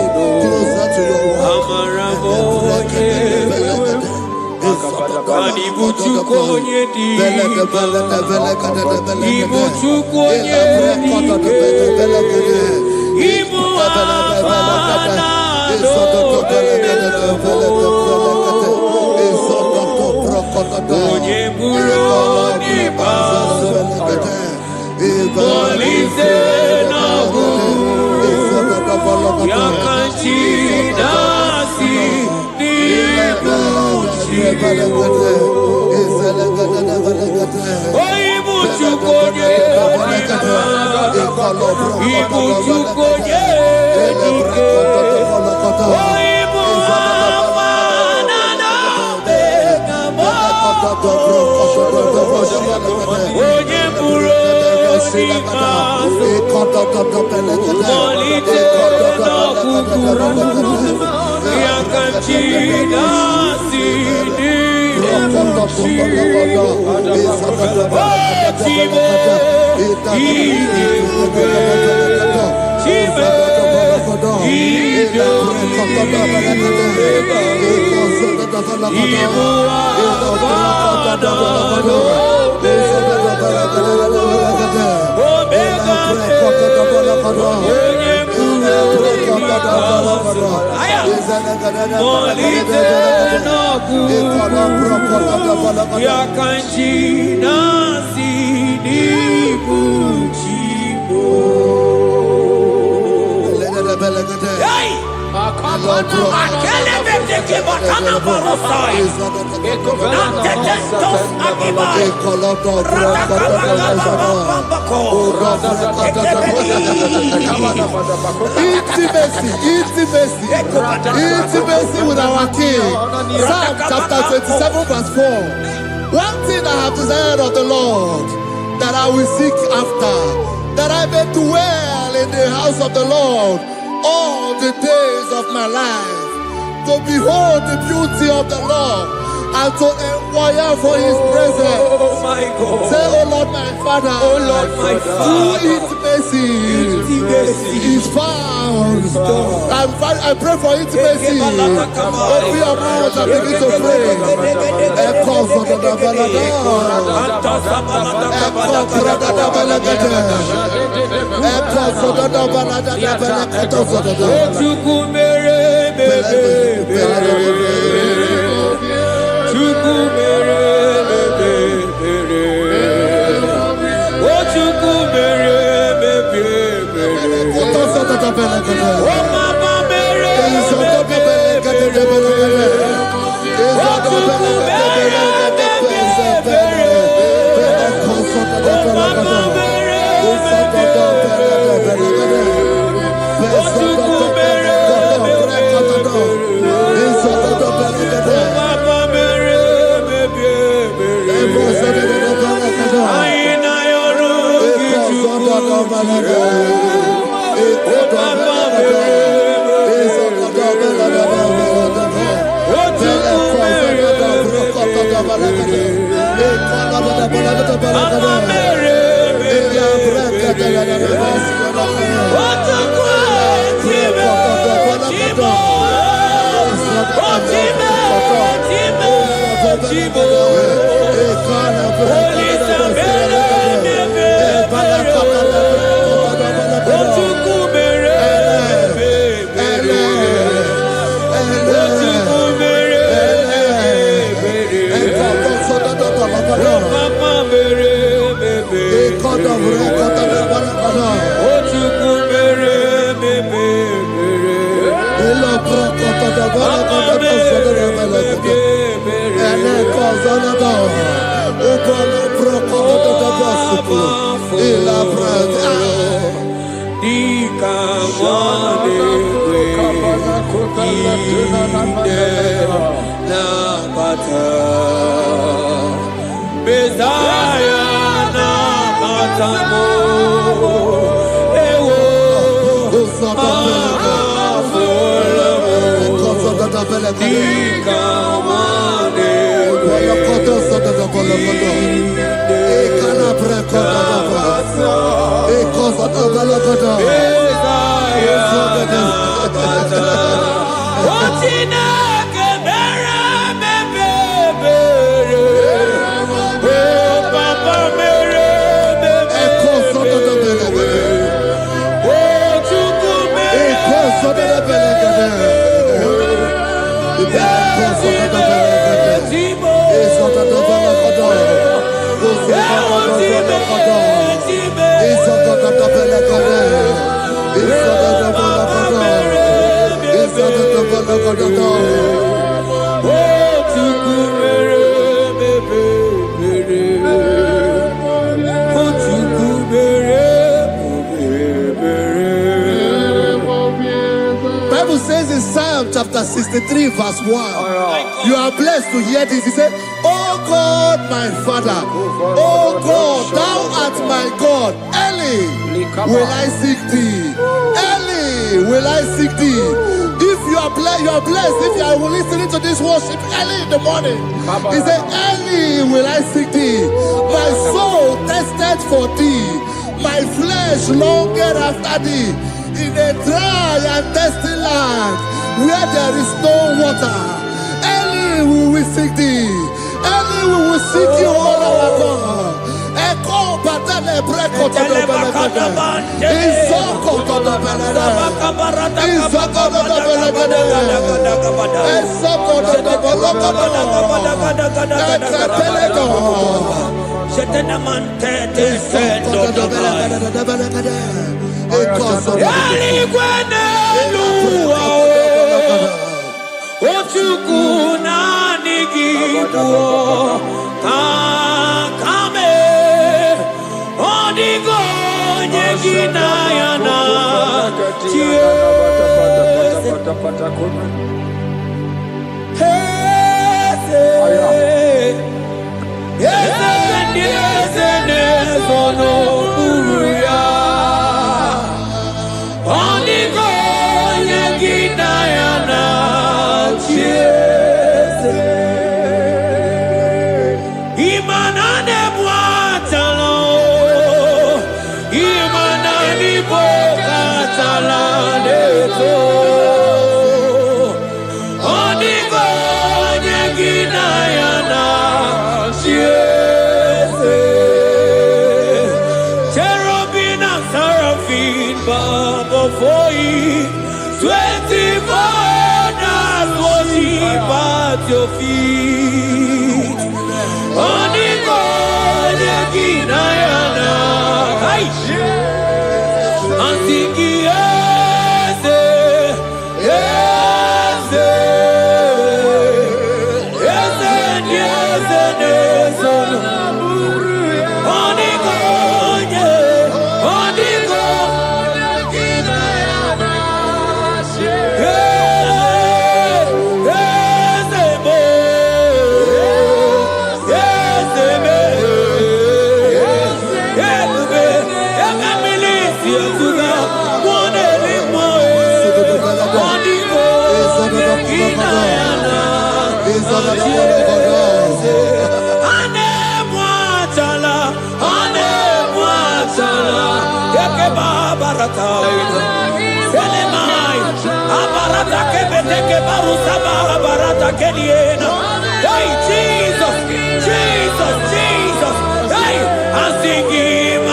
Speaker 1: Intimacy with our King. Psalm chapter 27 verse 4. One thing I have desired of the Lord, that I will seek after, that I may dwell in the house of the Lord all the days of my life, to behold the beauty of the Lord and to inquire for his presence.
Speaker 6: Oh my God.
Speaker 1: Say, oh Lord my Father,
Speaker 6: Oh Lord my Father,
Speaker 1: intimacy is found. I pray for intimacy. Open your mouth and begin to pray. Echoes of the Bible says in Psalm chapter 63 verse 1, you are blessed to hear this. He said, oh God, my Father, oh God, thou art my God. Early will I seek thee. Early will I seek thee. If you are blessed if you are listening to this worship early in the morning. He said, early will I seek thee. My soul tested for thee. My flesh longed after thee. In a dry and thirsty land where there is no water. Early will we seek thee. Early we will seek you, all our God. Echo,
Speaker 6: Your feet on the and sing yes, yes, yes, yes, yes, on the Hey, Jesus, Jesus, Jesus. Hey, I'm singing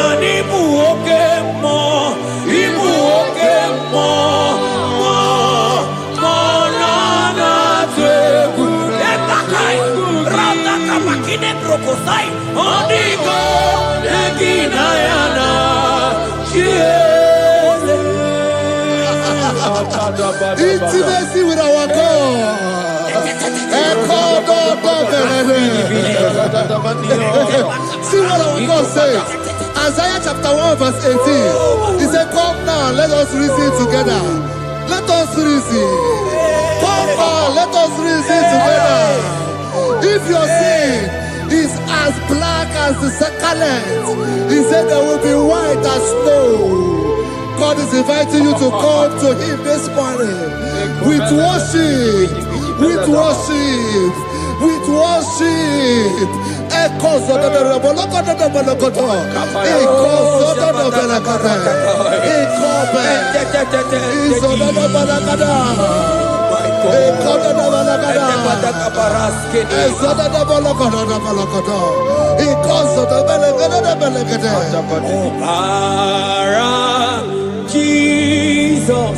Speaker 6: Ibu oke mo na na teku. Etakai, rata kamakine brokosai. Onigo, neginayana.
Speaker 1: Intimacy with our God. See what our God says. Isaiah chapter 1 verse 18. He said, come now, let us reason together. Let us reason. Come now, let us reason together. If your sin is as black as the scarlet, he said there will be white as snow. God is inviting you to come to him this morning with worship, with worship, with worship. Echoes of the
Speaker 6: Jesus,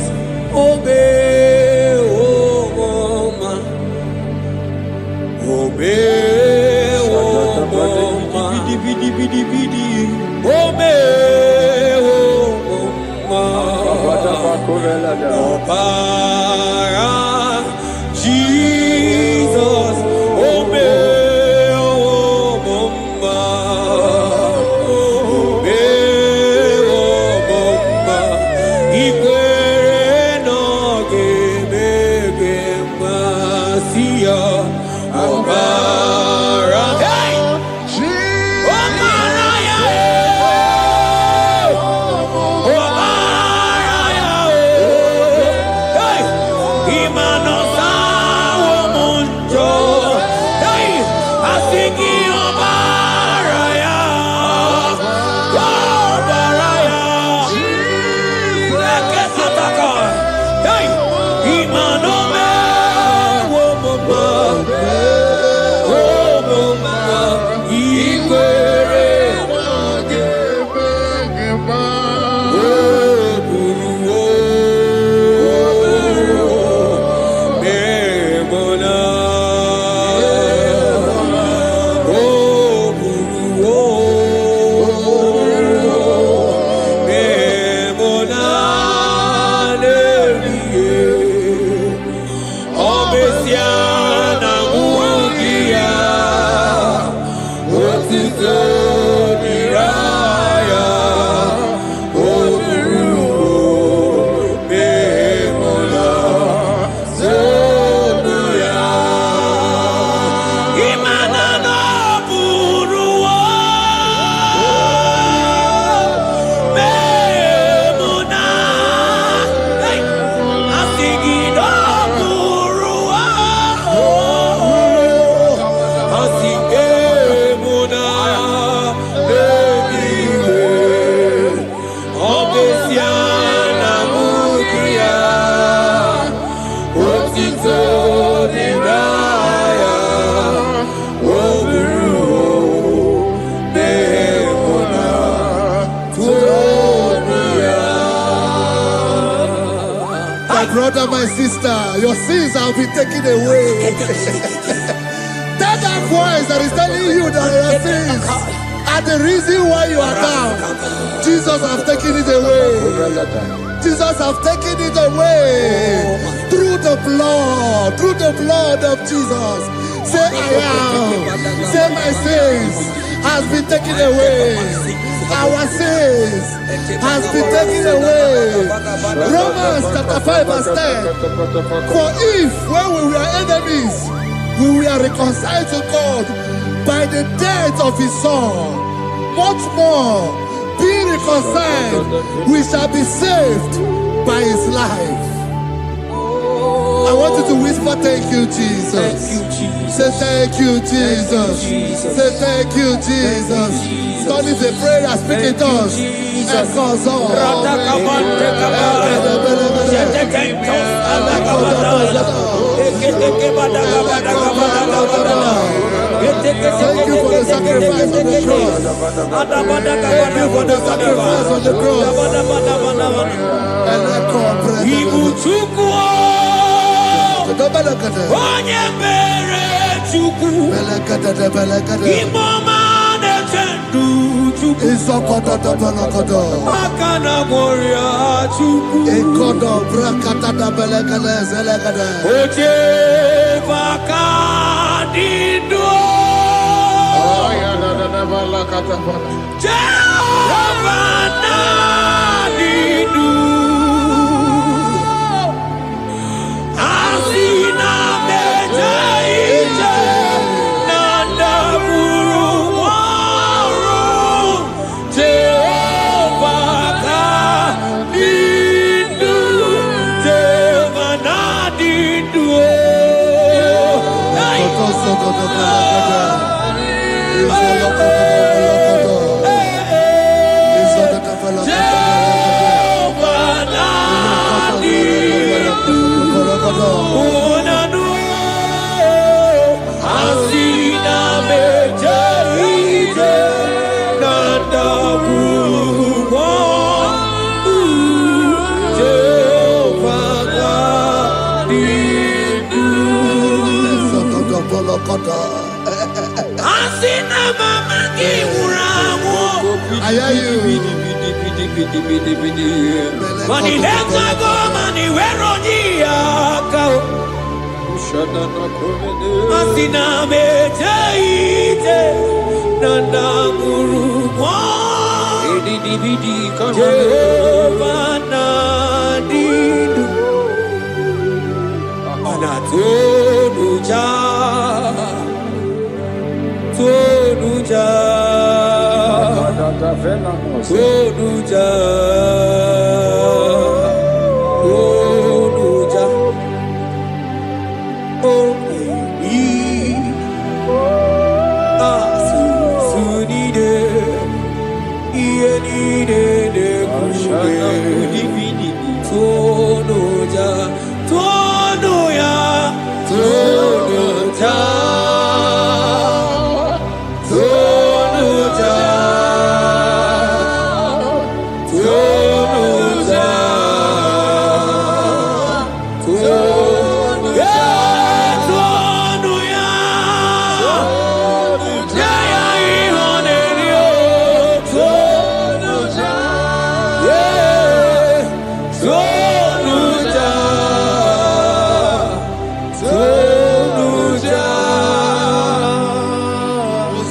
Speaker 6: obey, oh man, obey, oh man, obey, oh man, Jesus, obey, oh
Speaker 1: brother, my sister, your sins have been taken away. That voice that is telling you that your sins are the reason why you are down. Jesus has taken it away. Jesus has taken it away through the blood of Jesus. Say I am. Say my sins has been taken away. Our sins has been taken away. Romans chapter 5 verse 10. For if when we were enemies, we were reconciled to God by the death of his son, much more, being reconciled, we shall be saved by his life. I want you to whisper, thank you, Jesus. Say thank you, Jesus. Say thank you, Jesus. Don't need a prayer, speak in tongues. Echoes all. Thank you for the sacrifice on the cross. Thank you for the sacrifice on the cross.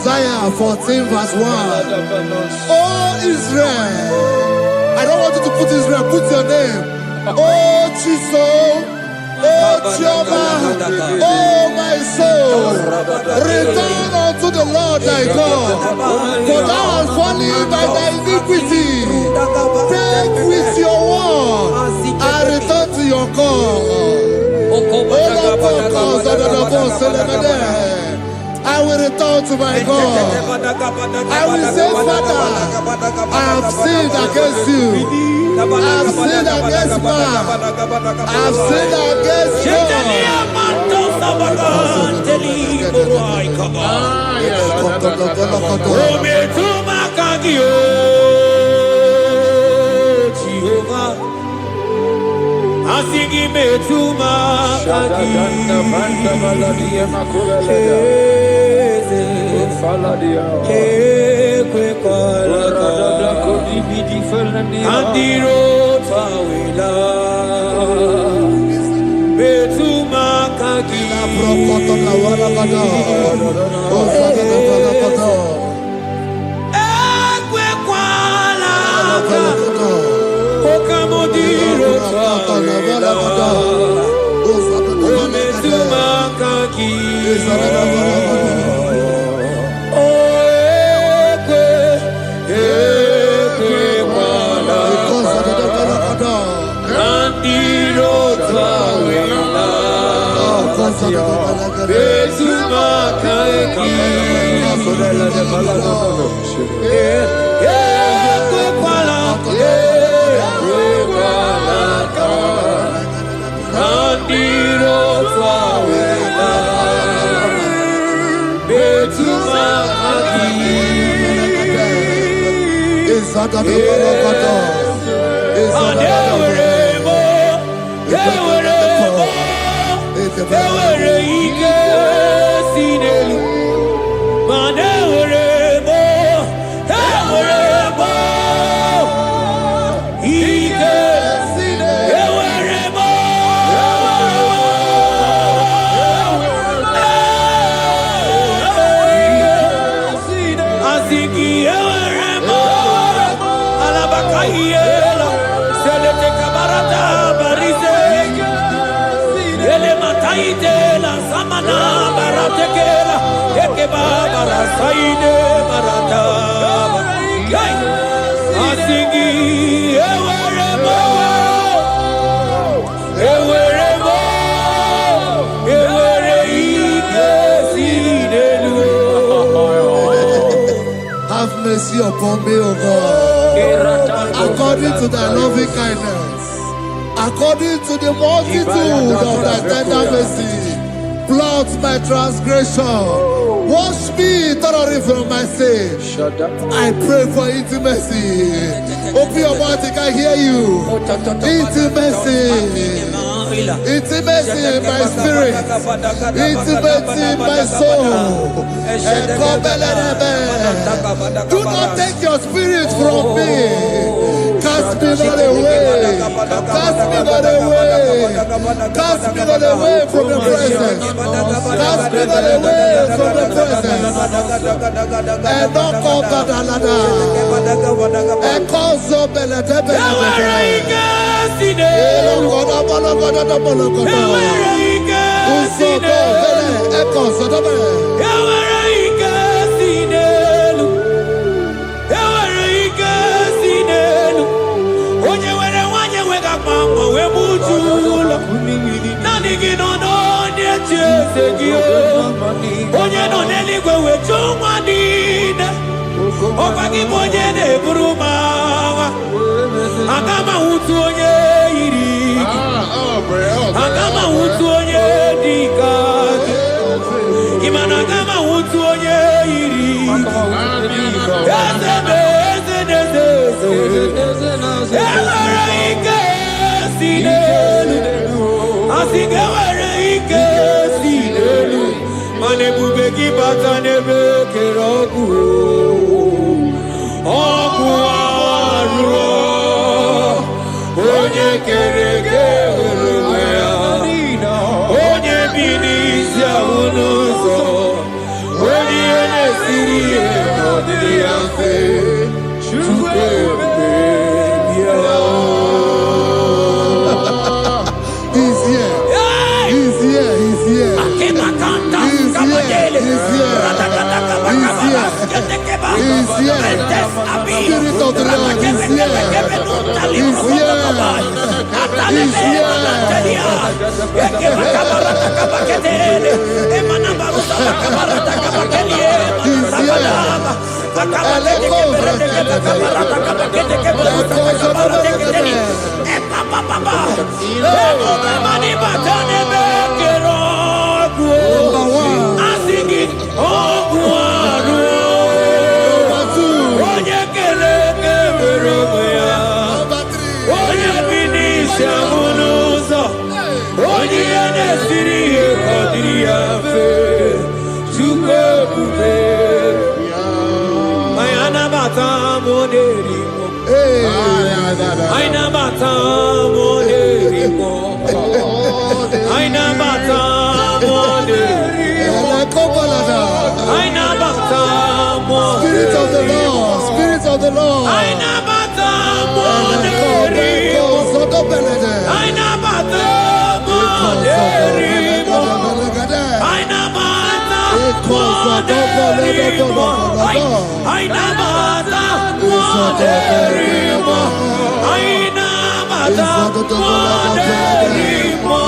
Speaker 1: Isaiah 14 verse 1. Oh Israel, I don't want you to put Israel, put your name. Oh Chiso, oh Chioma, oh my soul, return unto the Lord thy God, for thou hast fallen by thy iniquity. Take with your word and return to your God. I will return to my God. I will say, Father, I have sinned against you. I have sinned against man. I have sinned against God.
Speaker 6: Asingi metuma kagi. Andiro tawila metuma kagi. Ekwe kwala okamodiro tawila metuma kagi.
Speaker 1: Have mercy upon me, O God, according to thy loving kindness, according to the multitude of thy tender mercy. Blot my transgression, wash me thoroughly from my sin. I pray for intimacy. Open your mouth, I can hear you. Intimacy. Intimacy in my spirit, intimacy in my soul. Do not take your spirit from me. Cast me not away. Cast me not away. Cast me not away from the presence. Cast me not away from the presence. And not come back another. And cause of Beladebe.
Speaker 6: Aina bata moderimo. Aina bata moderimo. Aina bata
Speaker 1: Spirit of the Lord, Spirit of the Lord.
Speaker 6: Aina bata moderimo. Aina bata moderimo. Aina bata moderimo. Aina bata moderimo. Aina bata moderimo.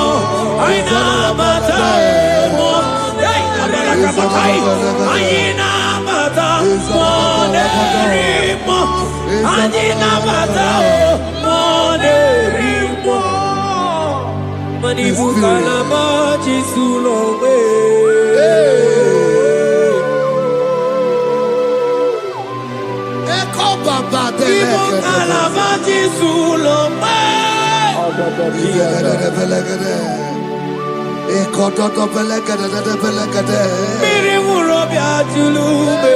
Speaker 6: Aina bata Aina bata moderimo. Aina bata moderimo. Manibu kalamachi sulome.
Speaker 1: Eko baba de
Speaker 6: Manibu kalamachi sulome.
Speaker 1: Eko toto belegede.
Speaker 6: Miri murobi ajulube.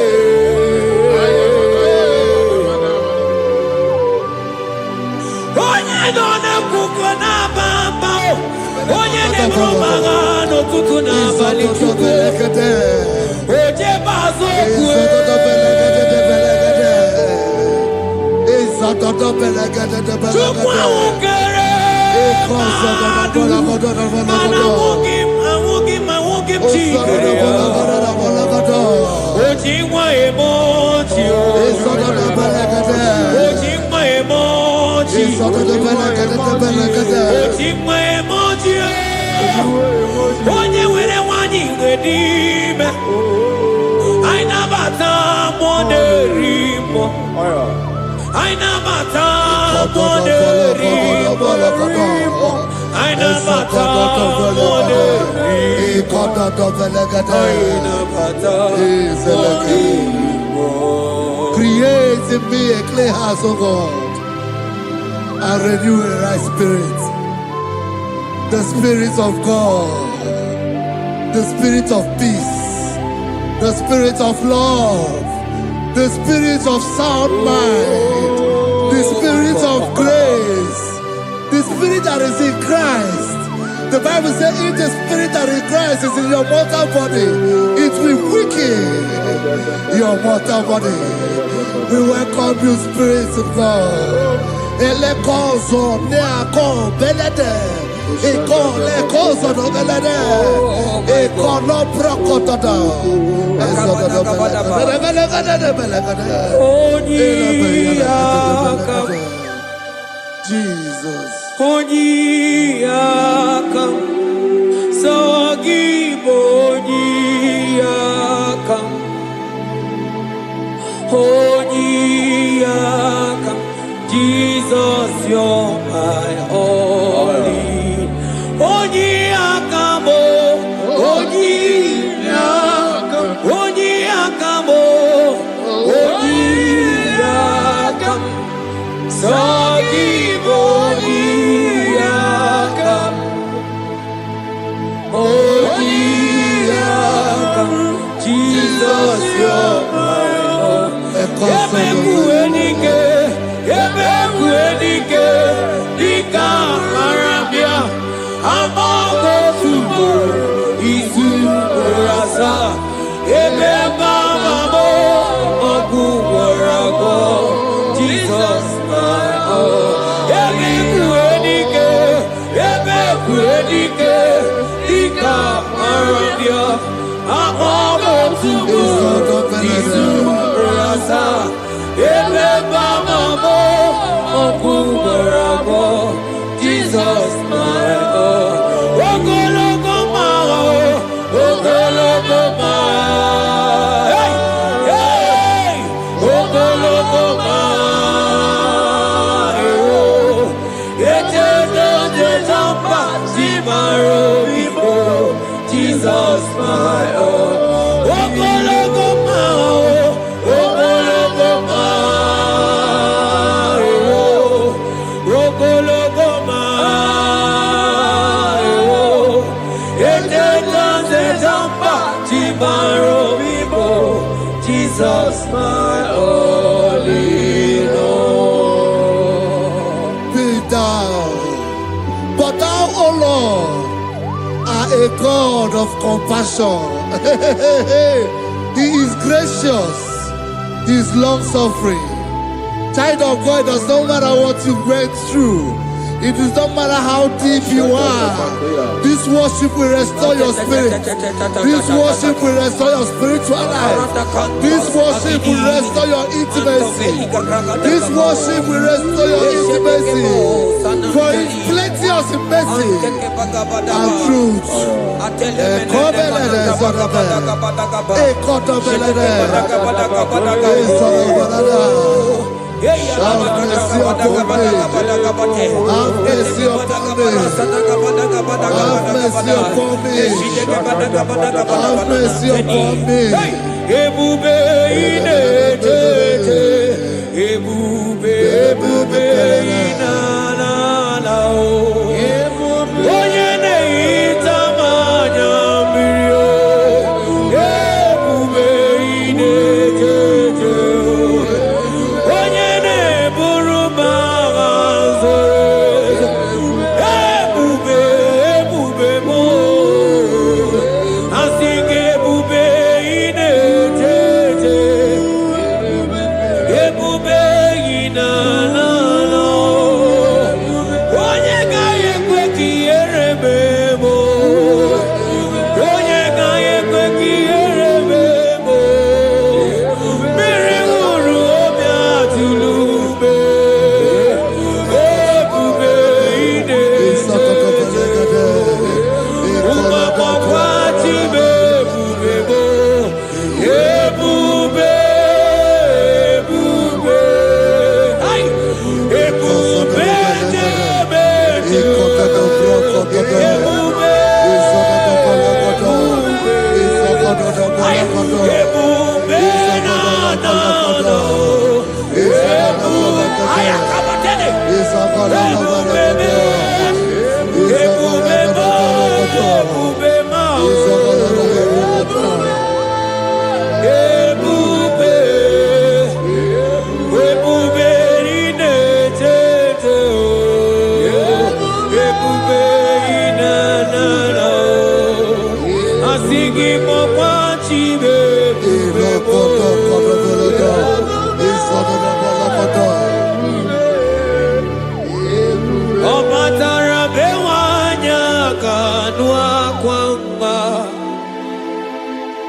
Speaker 6: Onye no ne kuko na bamba. Onye ne kumaga no tutu na bali chuko. Oje bazo kue. Chukwa ukere. Manamukim chikere. Ojingwa emoji. Ojingwa emoji. Ojingwa emoji. Onye were wanyi wedime. Aina bata moderimo. Aina bata moderimo. Aina bata moderimo. Aina bata moderimo.
Speaker 1: Create in me a clean house, O God, and renew a right spirit. The Spirit of God, the Spirit of peace, the Spirit of love, the Spirit of sound mind, the Spirit of grace, the Spirit that is in Christ. The Bible says, if the Spirit that is in Christ is in your mortal body, it will weaken your mortal body. We welcome you, Spirit of God. Elekozo neako belede, eko lekozo no belede, eko no prokotoda. Jesus.
Speaker 6: Onyiyakam, Sawagibo Onyiyakam, Onyiyakam, Jesus, you're my only. Onyiyakam, Onyiyakam, Onyiyakam, Onyiyakam, Sawagibo Onyiyakam, Onyiyakam, Jesus, you're my own. Ebekuenike, Dika Arabia, Amago Tubo, Isu Rasa, Ebeba Mamo, Ogu Warago, Jesus, my own. Ebekuenike, Dika Arabia, Amago Tubo, Isu Rasa, Ebeba Mamo, Ogu Warago, Jesus, my own. Ogologo Mao, Ogologo Mao, hey, hey, Ogologo Mao, Etempa, Zimaro, Jesus, my own. Ogologo Mao, Ogologo Mao, Ogologo Mao, Etempa, Zimaro, Jesus, my only Lord.
Speaker 1: God of compassion. He is gracious. He is long-suffering. Child of God, it does not matter what you went through. It does not matter how deep you are. This worship will restore your spirit. This worship will restore your spiritual life. This worship will restore your intimacy. This worship will restore your intimacy. For His plenty of mercy and truth. Have mercy upon me. Have mercy upon me. Have mercy upon me. Have mercy upon me. Ebube inetete, ebube inanana o. Onye neita manya mirio, ebube inetete.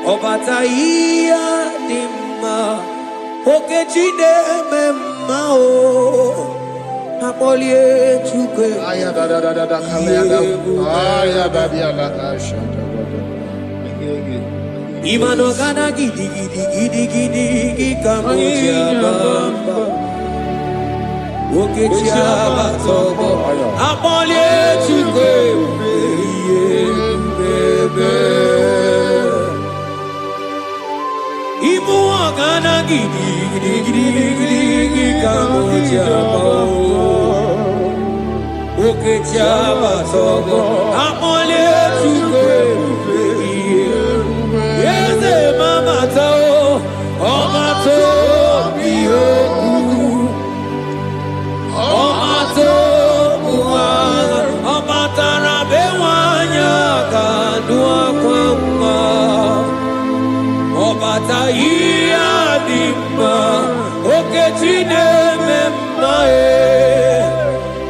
Speaker 1: Obataia dima, okechide memma o, apolie chuke. Aya da kalenda, aya da kasha. Imano kana gidi kamuja bamba, okechia batobo, apolie chuke, bebe. Ibu agana gidi kamuja bamba, okechia batobo, apolie chuke. Yeze mama tao, omato biyo, omato buwana, omatara bewanya kanua kwamba, obata iya dimba, okechine memae,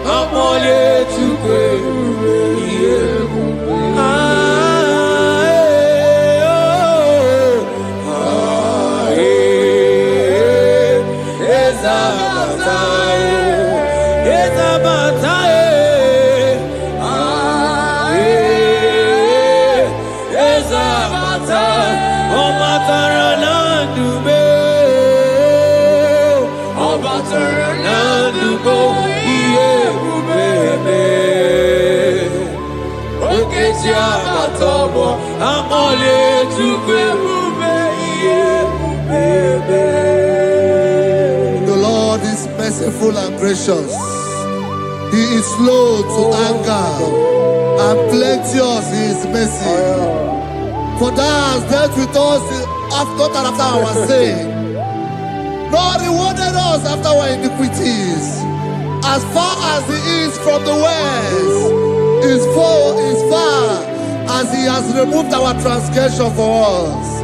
Speaker 1: amole tukwe iye. The Lord is merciful and gracious. He is slow to anger and plenteous in His mercy. For thou hast dealt with us after our sin, nor rewarded us after our iniquities. As far as the east from the west is far as He has removed our transgression for us.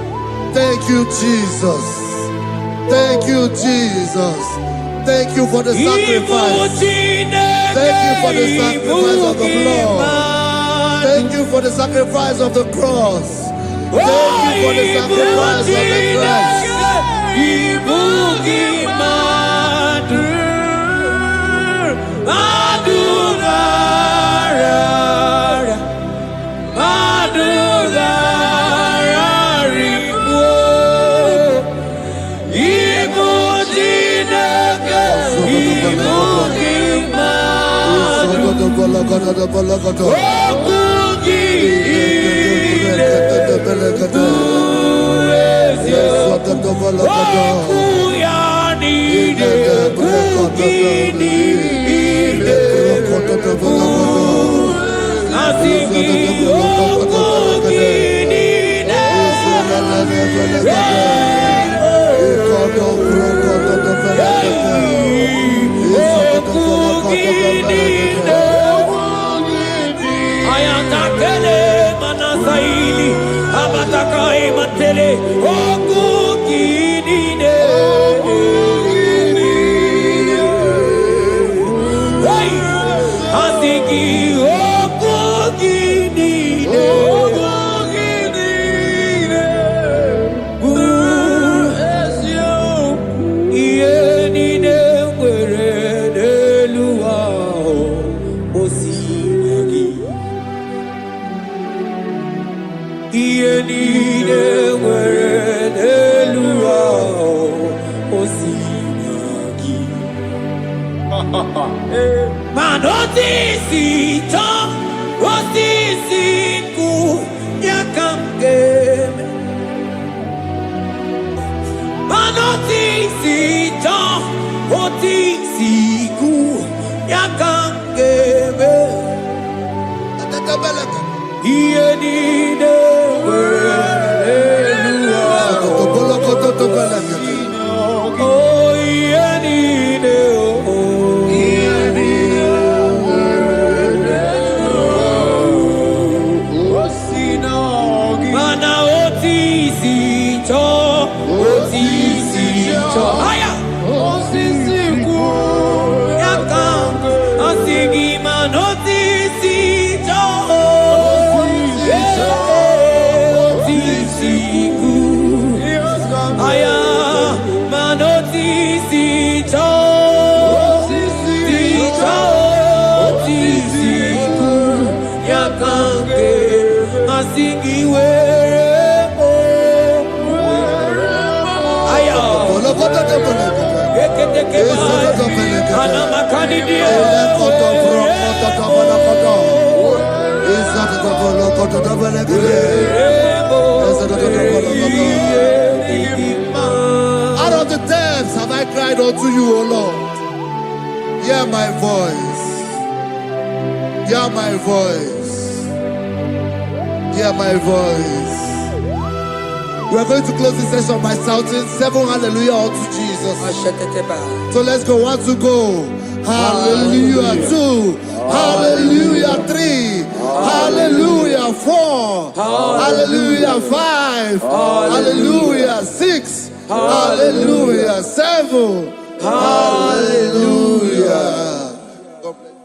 Speaker 1: Thank you, Jesus. Thank you, Jesus. Thank you for the sacrifice. Thank you for the sacrifice of the blood. Thank you for the sacrifice of the cross. Thank you for the sacrifice of the cross. Out of the depths have I cried unto you, O Lord. Hear my voice. Hear my voice. Hear my voice. We are going to close this session by shouting 7 hallelujah unto Jesus. So let's go. 1, 2, go. Hallelujah. 2. Hallelujah. 3. Hallelujah. 4. Hallelujah. 5. Hallelujah. 6. Hallelujah. 7. Hallelujah. God bless you.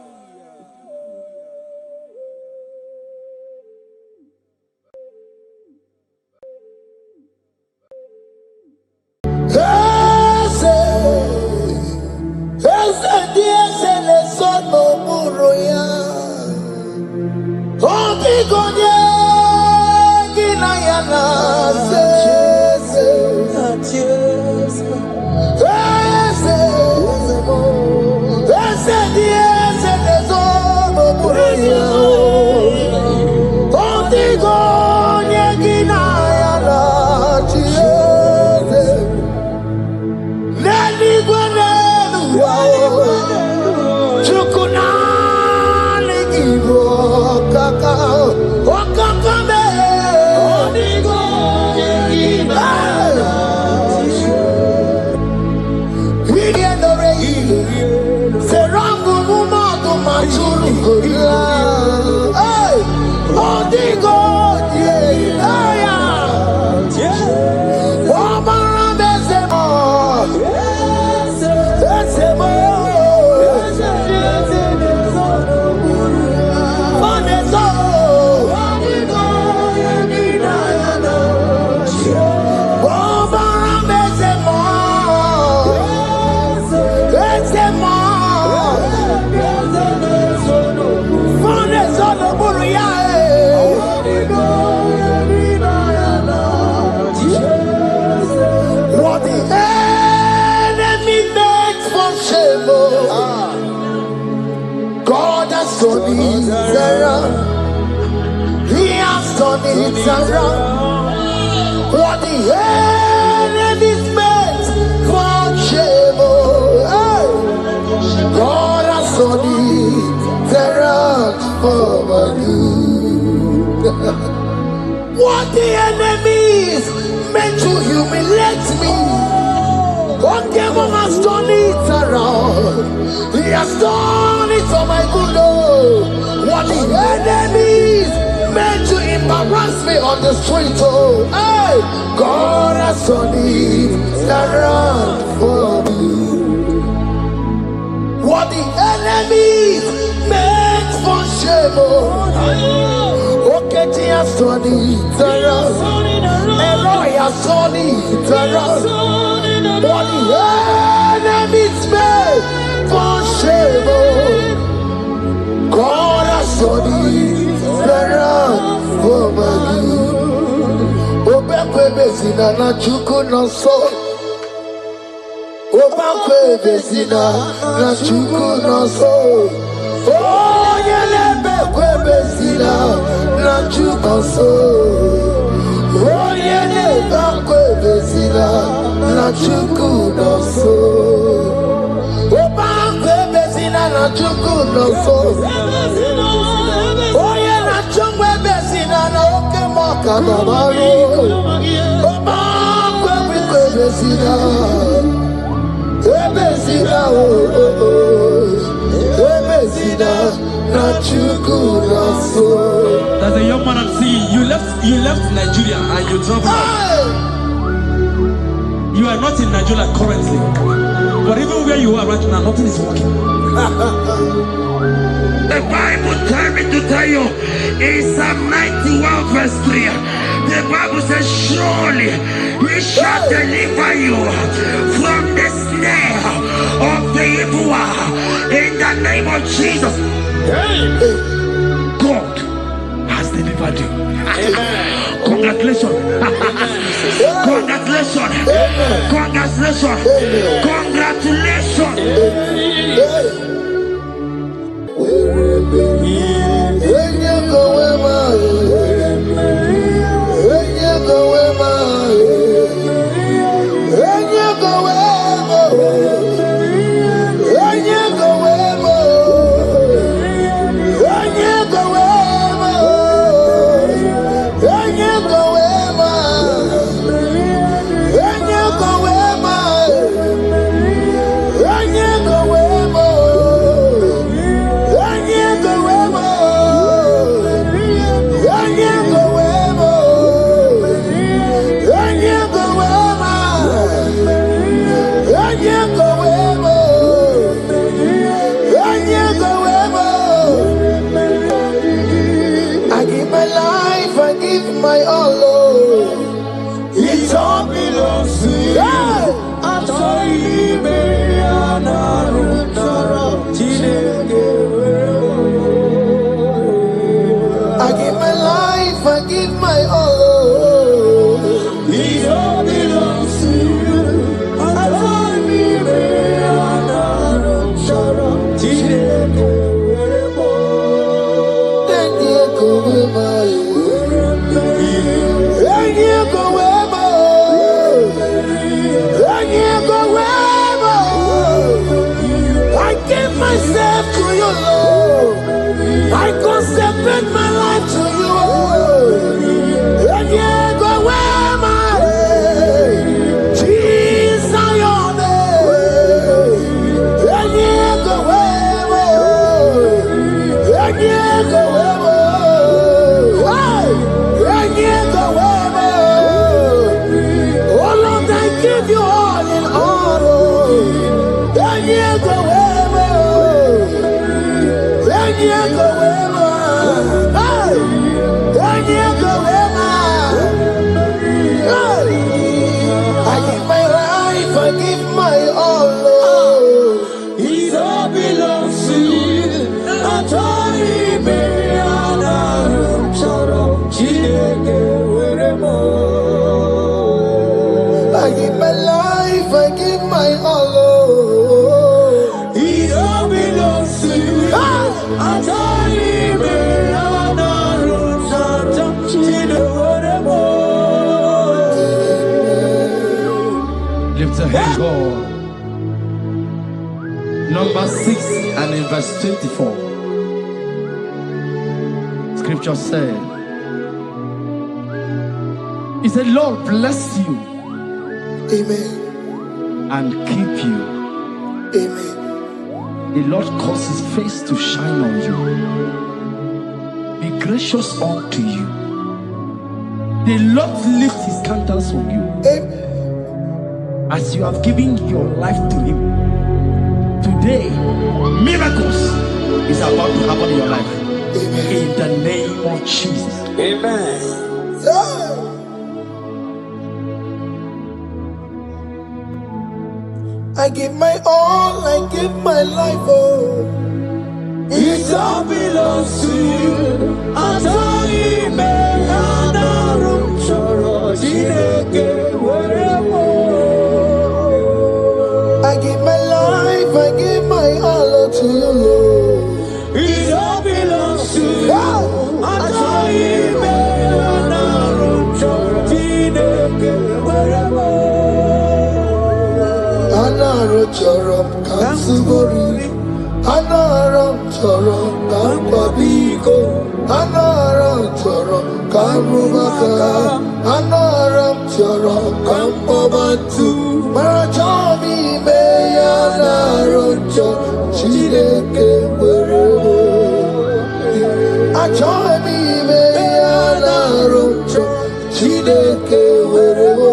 Speaker 1: Hey, it around. What the enemy's meant for shame. Hey. God has done it around for my good. What the enemies meant to humiliate me, what devil has done it around. He has done it for my good. Oh, what the enemies meant to embarrass me on the street. Oh, hey, God has done it around for me. What the enemies meant for shame. Oh, okay, he has done it around. Elroy has done it around. What the enemies meant for shame. Oh, God has done it around for my good. Obekwe bezina na chuku no so. Obekwe bezina na chuku no so. Oh, yelebekwe bezina na chuku so. Oh, yelebekwe bezina na chuku no so. Obekwe bezina na chuku no so. Oh, yeah, na chungwe bezina na oke moka na baro. Obekwe bezina. Ebezina, oh, oh, oh. Ebezina, not you good also.
Speaker 3: There's a young man I'm seeing. You left Nigeria and you traveled.
Speaker 1: Hey!
Speaker 3: You are not in Nigeria currently, but even where you are right now, nothing is working.
Speaker 2: The Bible tells me to tell you in Psalm 91 verse 3. The Bible says, surely he shall deliver you from the snare of the evil one. In the name of Jesus. God has delivered you. Congratulations. Congratulations. Congratulations. Congratulations.
Speaker 1: My all, oh, it all belongs to you. I give my life, I give my all, oh, it all belongs to you.
Speaker 2: Lift your hand, God. Number 6 and in verse 24. Scripture said, He said, Lord bless you.
Speaker 1: Amen.
Speaker 2: And keep you.
Speaker 1: Amen.
Speaker 2: The Lord cause His face to shine on you. Be gracious unto you. The Lord lift His countenance on you.
Speaker 1: Amen.
Speaker 2: As you have given your life to Him. Today, miracles is about to happen in your life.
Speaker 1: Amen.
Speaker 2: In the name of Jesus.
Speaker 6: Amen.
Speaker 1: Yeah. I give my all, I give my life, oh.
Speaker 6: It all belongs to you.
Speaker 1: I give my life, I give my all to you, Lord.
Speaker 6: It all belongs to you.
Speaker 1: Anaro chorom kansubori, anaro chorom kampabiko, anaro chorom karubaka, anaro chorom kampabantu. Marachomi me anaro chorom chideke werebo. Achomi me anaro chorom chideke werebo.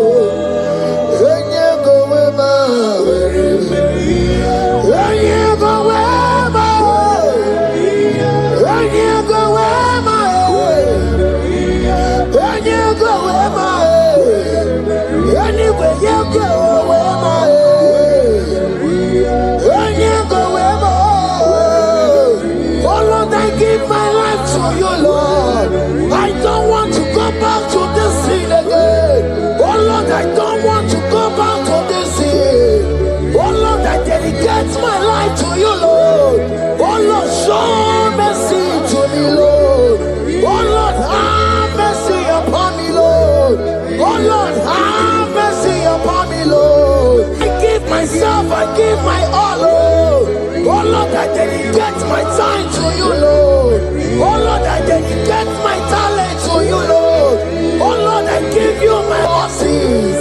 Speaker 1: Dedicate my life to you, Lord. Oh Lord, show mercy to me, Lord. Oh Lord, have mercy upon me, Lord. Oh Lord, have mercy upon me, Lord. I give myself, I give my all, Lord. Oh Lord, I dedicate my time to you, Lord. Oh Lord, I dedicate my talent to you, Lord. Oh Lord, I give you my horses.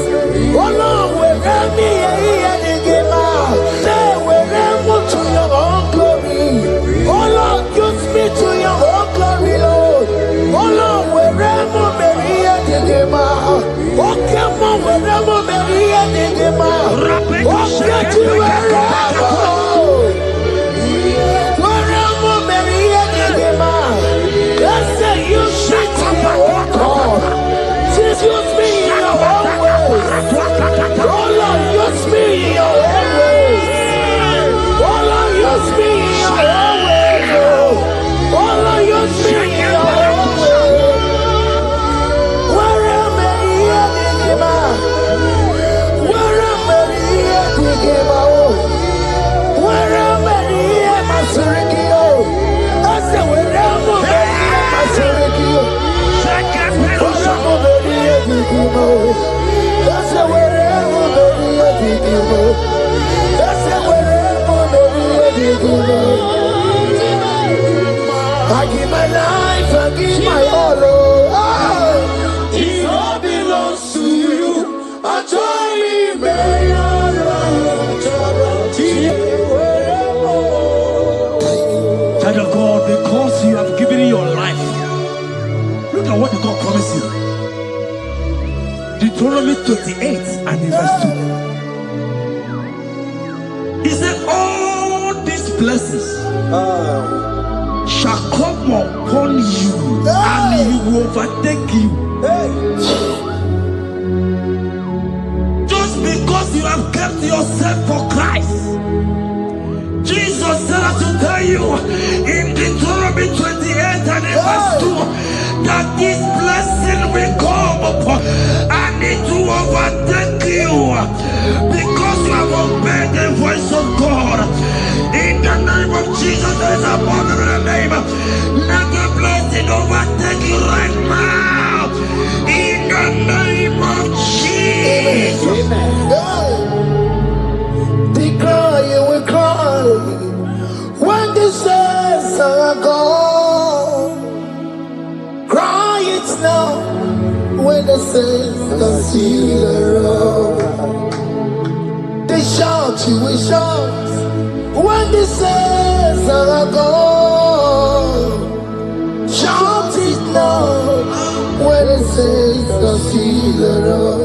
Speaker 1: Oh Lord, wherever me to your own glory. Oh Lord, use me to your own glory, Lord. Oh Lord, wherever Maria de Gema. Oh, come on, wherever Maria de Gema. Oh, get you wherever. Wherever Maria de Gema. Let's say you shut up, God. Just use me in your own ways. Oh Lord, use me in your own ways. Use me in your own way, Lord. Oh Lord, use me in your own way. Where am I here, Digima? Where am I here, Digima? Where am I here, Masurikio? I said, where am I here, Masurikio? Where am I here, Digima? I said, where am I here, Digima? I said, where I give my life, I give my all. It all belongs to you. I join
Speaker 2: Child of God, because you have given your life, look at what God promised you. Deuteronomy 28 and in verse 2. He said, all these blessings shall come upon you and he will overtake you. Just because you have kept yourself for Christ. Jesus said to tell you in Deuteronomy 28 and in verse 2 that this blessing will come upon and it will overtake you because you have obeyed the voice of God. In the name of Jesus, there is a power in the name. Let the blessing overtake you right now. In the name of Jesus.
Speaker 1: Amen. healer. They shout, you will shout when the saints are gone. Shout it now when the saints are healer.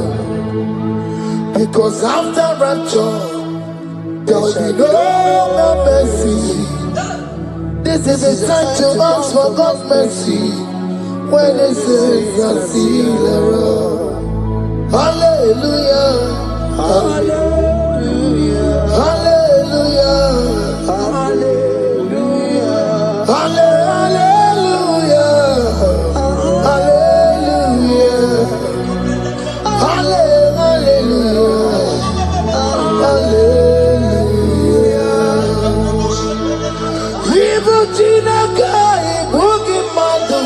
Speaker 1: Because after rapture, there will be no more mercy. This is the time to ask for God's mercy when the saints are healer. Hallelujah. Hallelujah. Hallelujah. Hallelujah. Hallelujah. Hallelujah. Hallelujah. Hallelujah. Ibu Chineke, Ibu Gimadu.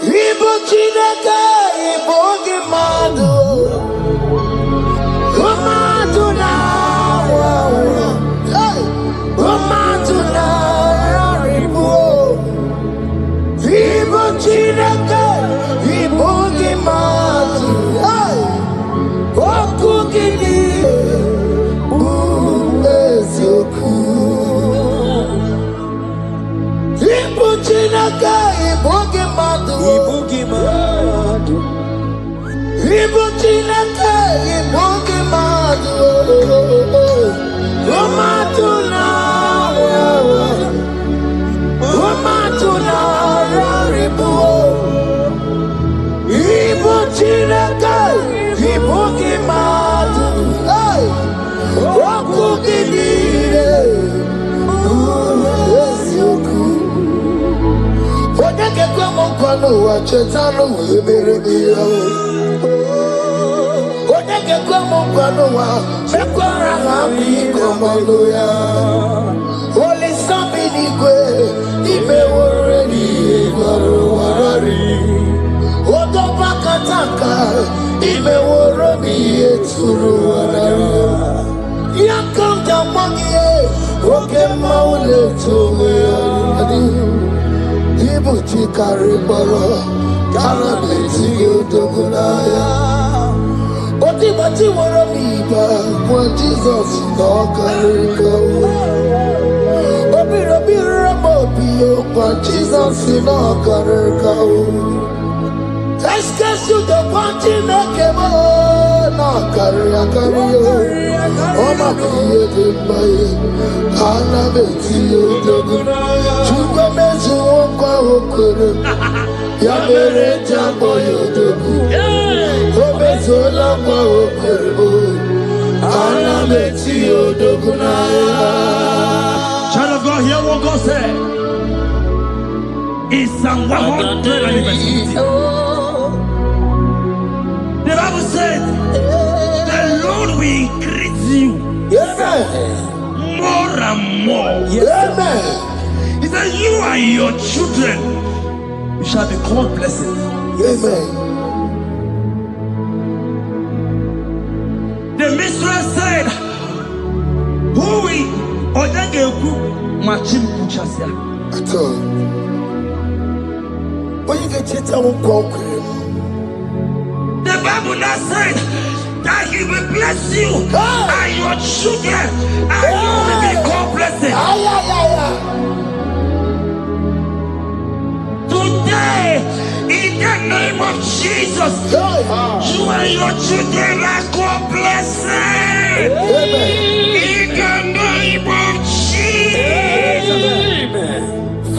Speaker 1: Ibu Chineke, Ibu Gimadu. Gimadu na, hey, Gimadu na, Ibu. Ibu Chineke, Ibu Gimadu. Hey, Oku Gini, Eziokwu. Ibu Chineke, Ibu Gimadu. Ibu Gimadu. Ibu Chineke, Ibu Gimadu. Gimadu na, Gimadu na, Ibu. Ibu Chineke, Ibu Gimadu. Hey, Oku Gini, Eziokwu. Onye ga-ekwe m nkwa n'ụwa cheta n'ụwa mere m ya. Onye ga-ekwe m nkwa n'ụwa mekwara ha m ịkọmọlụ ya. Olisa bi n'igwe imewore n'ihe gwara ụwa rari. Odoba kataka imewore m ihe tụrụ ụwa rari. Ya ka m ga-agba gị oke mmanwụ na-eto onwe ya. Ibu chikari gbọrọ gara na-etinye odogwu n'ahịa. Otibati nwere m ibe nwa Jizọs na ọkarịrị ka obirobirire m obi nwa Jizọs na ọkarịrị ka eskesudokwa Chineke m na ọkarịrị akarị ọ maka ihe dị mma ihe ana m etinye odogwu. Chukwu emezuwo nkwa o kwere ya mere eji akpọ ya odogwu. O mezuola nkwa o kwere ana m etinye odogwu n'ahịa.
Speaker 2: Child of God, hear what God said. In Psalm 100. The Bible said, the Lord will increase you more and more.
Speaker 1: Amen.
Speaker 2: He said, you and your children, you shall be called blessed.
Speaker 1: Amen.
Speaker 2: The mistress said, who will Odageku Machim Kuchasia?
Speaker 1: At all. When you get it, I won't go.
Speaker 2: The Bible now said that He will bless you and your children, and you will be called blessed. Today, in the name of Jesus, you and your children are called blessed. In the name of Jesus.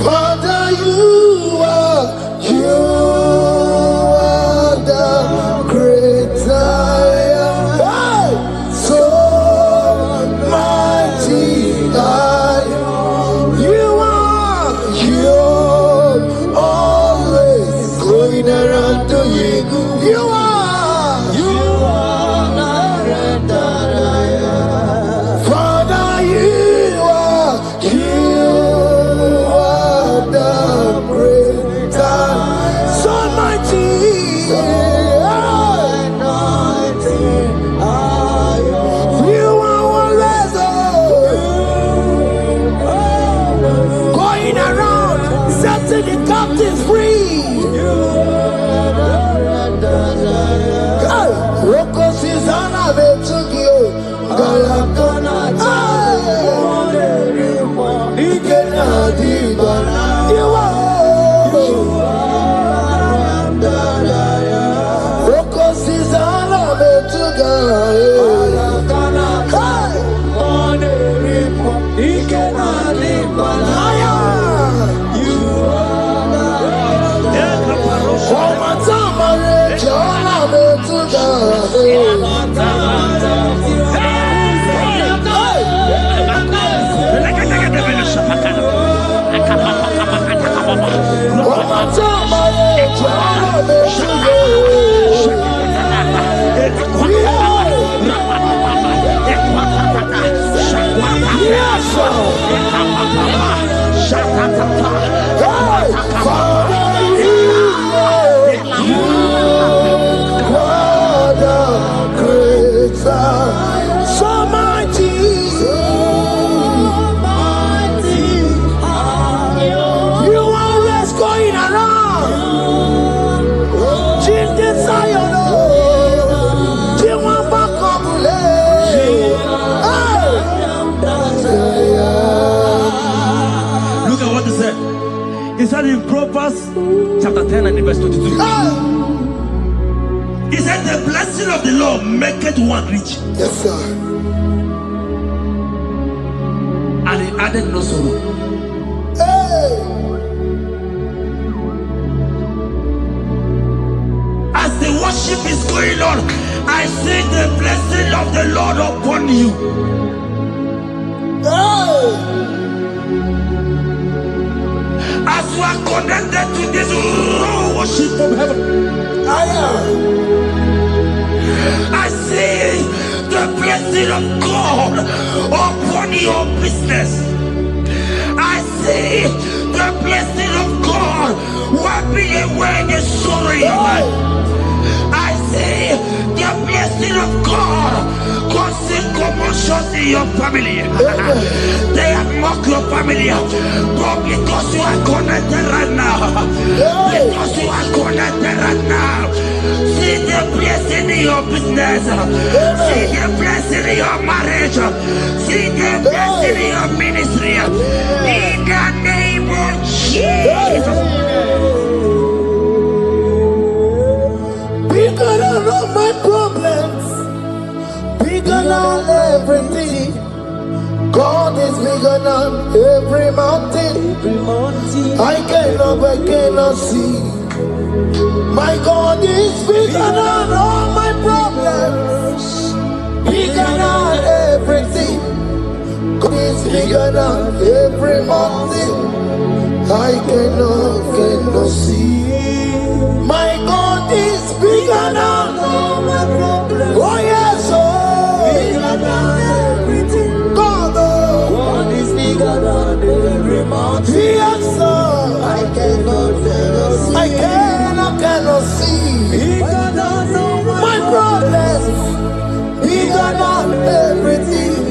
Speaker 1: Father, you are the great I am. So mighty I am. You are always going around doing good. You are the I am. Father, you are the great I am.
Speaker 2: Numbers chapter 10 and verse 22. He said, the blessing of the Lord maketh one rich.
Speaker 1: Yes, sir.
Speaker 2: And he added no sorrow.
Speaker 1: Hey.
Speaker 2: As the worship is going on, I see the blessing of the Lord upon you.
Speaker 1: Hey.
Speaker 2: As you are connected to this raw worship from heaven, I see the blessing of God upon your business. I see the blessing of God wiping away the sorrow in your life. I see the blessing of God causing commotions in your family. They have mocked your family, but because you are connected right now, because you are connected right now, see the blessing in your business, see the blessing in your marriage, see the blessing in your ministry. In the name of Jesus.
Speaker 1: Bigger than all my problems, bigger than everything. God is bigger than every mountain. I cannot see. My God is bigger than all my problems, bigger than everything. God is bigger than every mountain. I cannot see. My God is bigger than all my problems. Oh yes, oh, bigger than everything. God is bigger than every mountain. Yes, sir. I cannot see. Bigger than all my problems. Bigger than everything.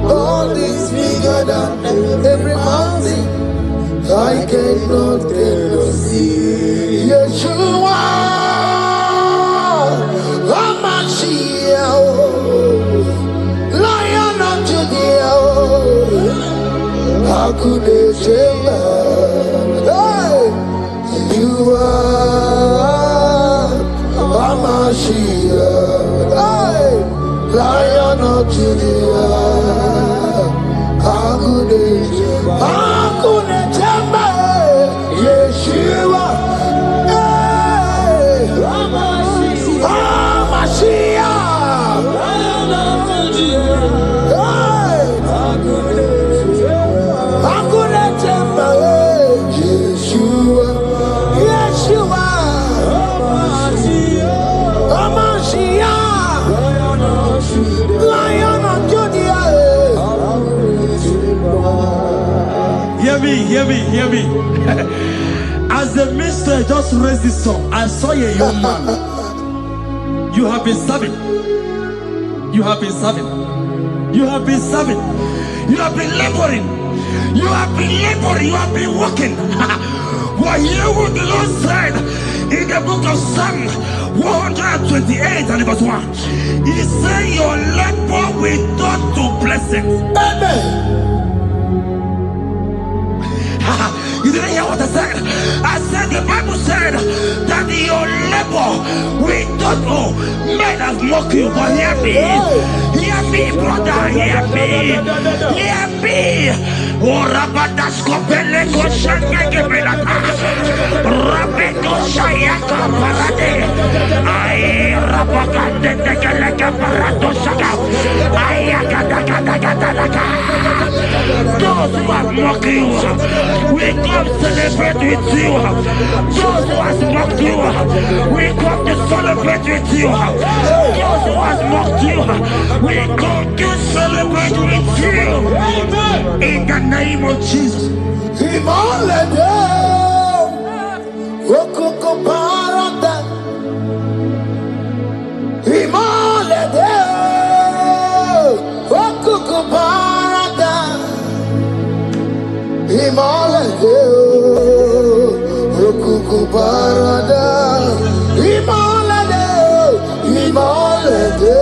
Speaker 1: God is bigger than every mountain. I cannot see. Yeshua, Hamashiach, Lion of Judah, Hakudesheba. Hey, you are Hamashiach, hey, Lion of Judah, Hakudesheba. Yeshua, hey, Hamashiach, hey, Hakunechemba, Yeshua, Yeshua, Hamashiach, Lion of Judah.
Speaker 2: Hear me. As the minister just raised this song, I saw a young man. You have been serving. You have been laboring. You have been working. What hear what the Lord said in the book of Psalm 128 and verse 1. He said, your labor will turn to blessings.
Speaker 1: Amen.
Speaker 2: You didn't hear what I said? I said the Bible said that your labor will not, men have mocked you, but hear me, brother, hear me. Oh, Rabadaskopele Koshakebelata, Rabeko Shayaka Parade, I Rabakande Tekeleka Paradosaka, Ayakadakadakadaka. Those who have mocked you, we come celebrate with you. Those who have mocked you, we come to celebrate with you. Those who have mocked you, we come to celebrate with you. In the name of Jesus.
Speaker 1: Imalede, Okoko Parada, Imalede, Okoko Parada, Imalede, Okoko Parada, Imalede, Imalede,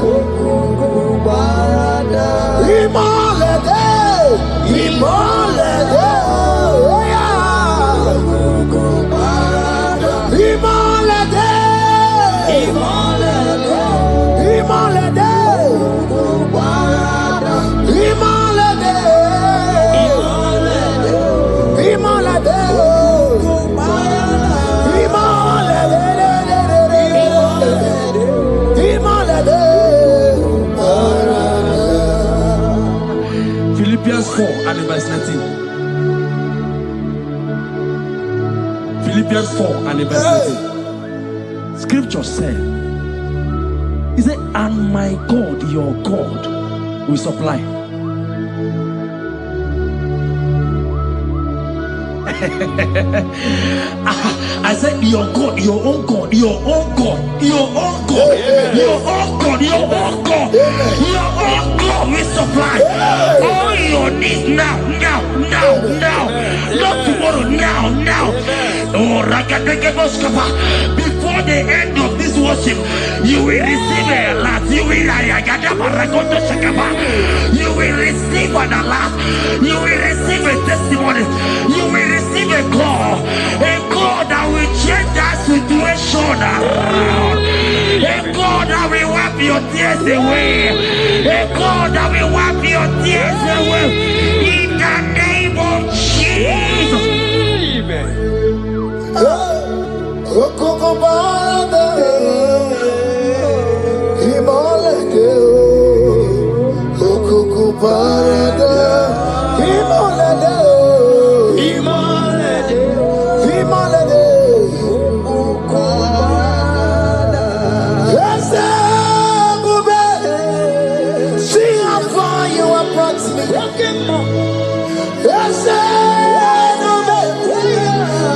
Speaker 1: Okoko Parada, Imalede.
Speaker 2: 4 and verse 13. Scripture said, he said, and my God, your God, will supply. I said, your God, your own God, your own God, your own God, your own God, your own God, your own God will supply all your needs now, now, now, now, not tomorrow, now, now. Oh, before the end of this worship, you will receive a lot. You will receive an alert. You will receive a testimony. You will receive a call that will change that situation around. A God that will wipe your tears away. A God that will wipe your tears away. In the name of Jesus.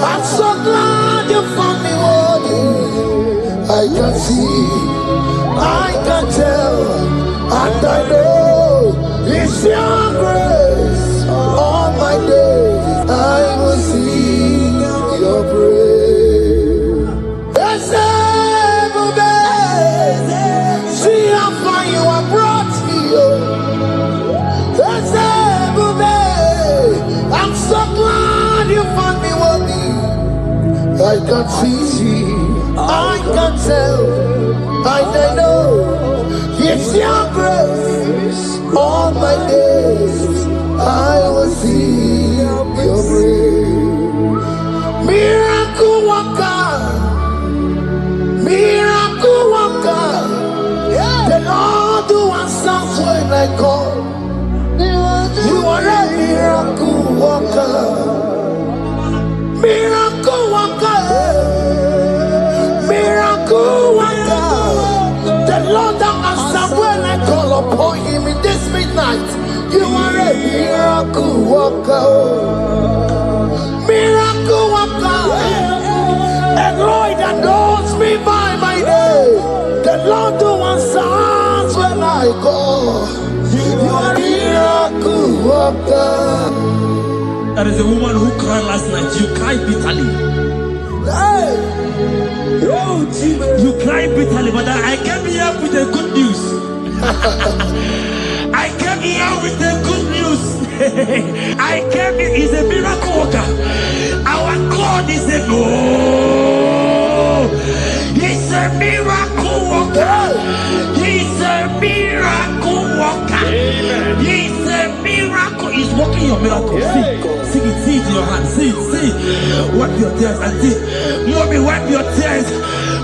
Speaker 1: I'm so glad you found me worthy. I can see, I can tell, and I know it's your grace. All my days I will sing your praise. See how far you have brought me. I'm so glad you found me worthy. I can see, I can tell, and I know it's your grace. All my days I will see your grace. Miracle worker, miracle worker. The Lord who answers when I call. You are a miracle worker. Miracle worker, miracle worker. The Lord that answers when I call upon him in this midnight. You are a miracle worker. Miracle worker. And Lord that knows me by my name. The Lord who answers when I call. You are a miracle worker.
Speaker 2: There is a woman who cried last night. You cried bitterly.
Speaker 1: Hey.
Speaker 2: You cried bitterly, but I came here with the good news. I came here with the good news. I came here, he's a miracle worker. Our God is a he's a miracle worker. He's a miracle worker. He's a miracle. He's working your miracle. See it in your hand. See it. Wipe your tears and see. Mommy, wipe your tears.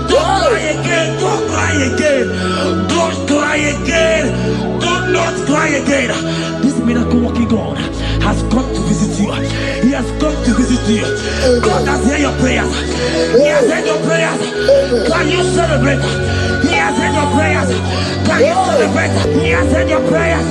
Speaker 2: Don't cry again. Don't cry again. Don't cry again. Do not cry again. This miracle working God has come to visit you. He has come to visit you. God has heard your prayers. He has heard your prayers. Can you celebrate? He has heard your prayers. Can you celebrate? He has heard your prayers.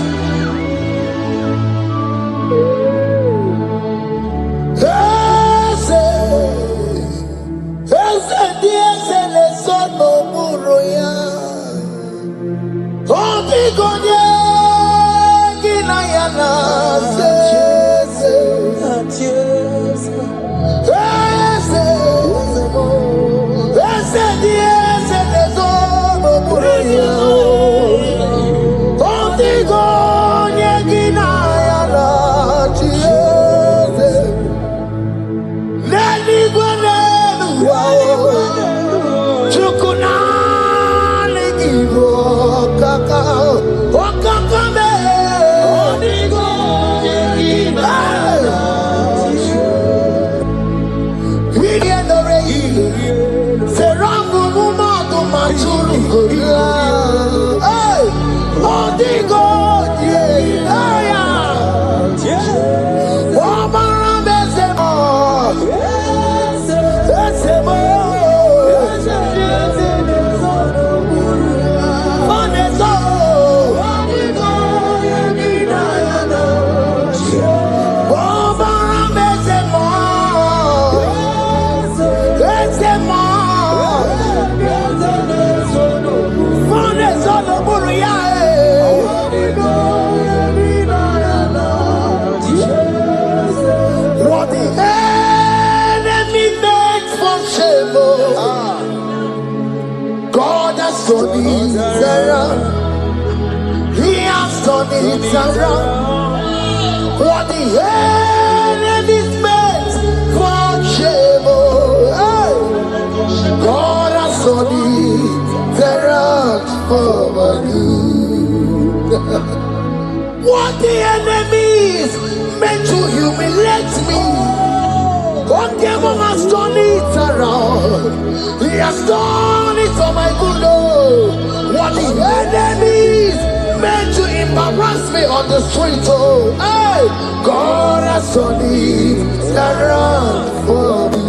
Speaker 1: has turned it around. He has turned it around. What the enemies meant for shame, hey, God has turned it around for my good. What the enemies meant to humiliate me, what devil has turned it around. He has done it for my good. Oh, what the enemies meant to embarrass me on the street, oh, hey, God has turned it around for me.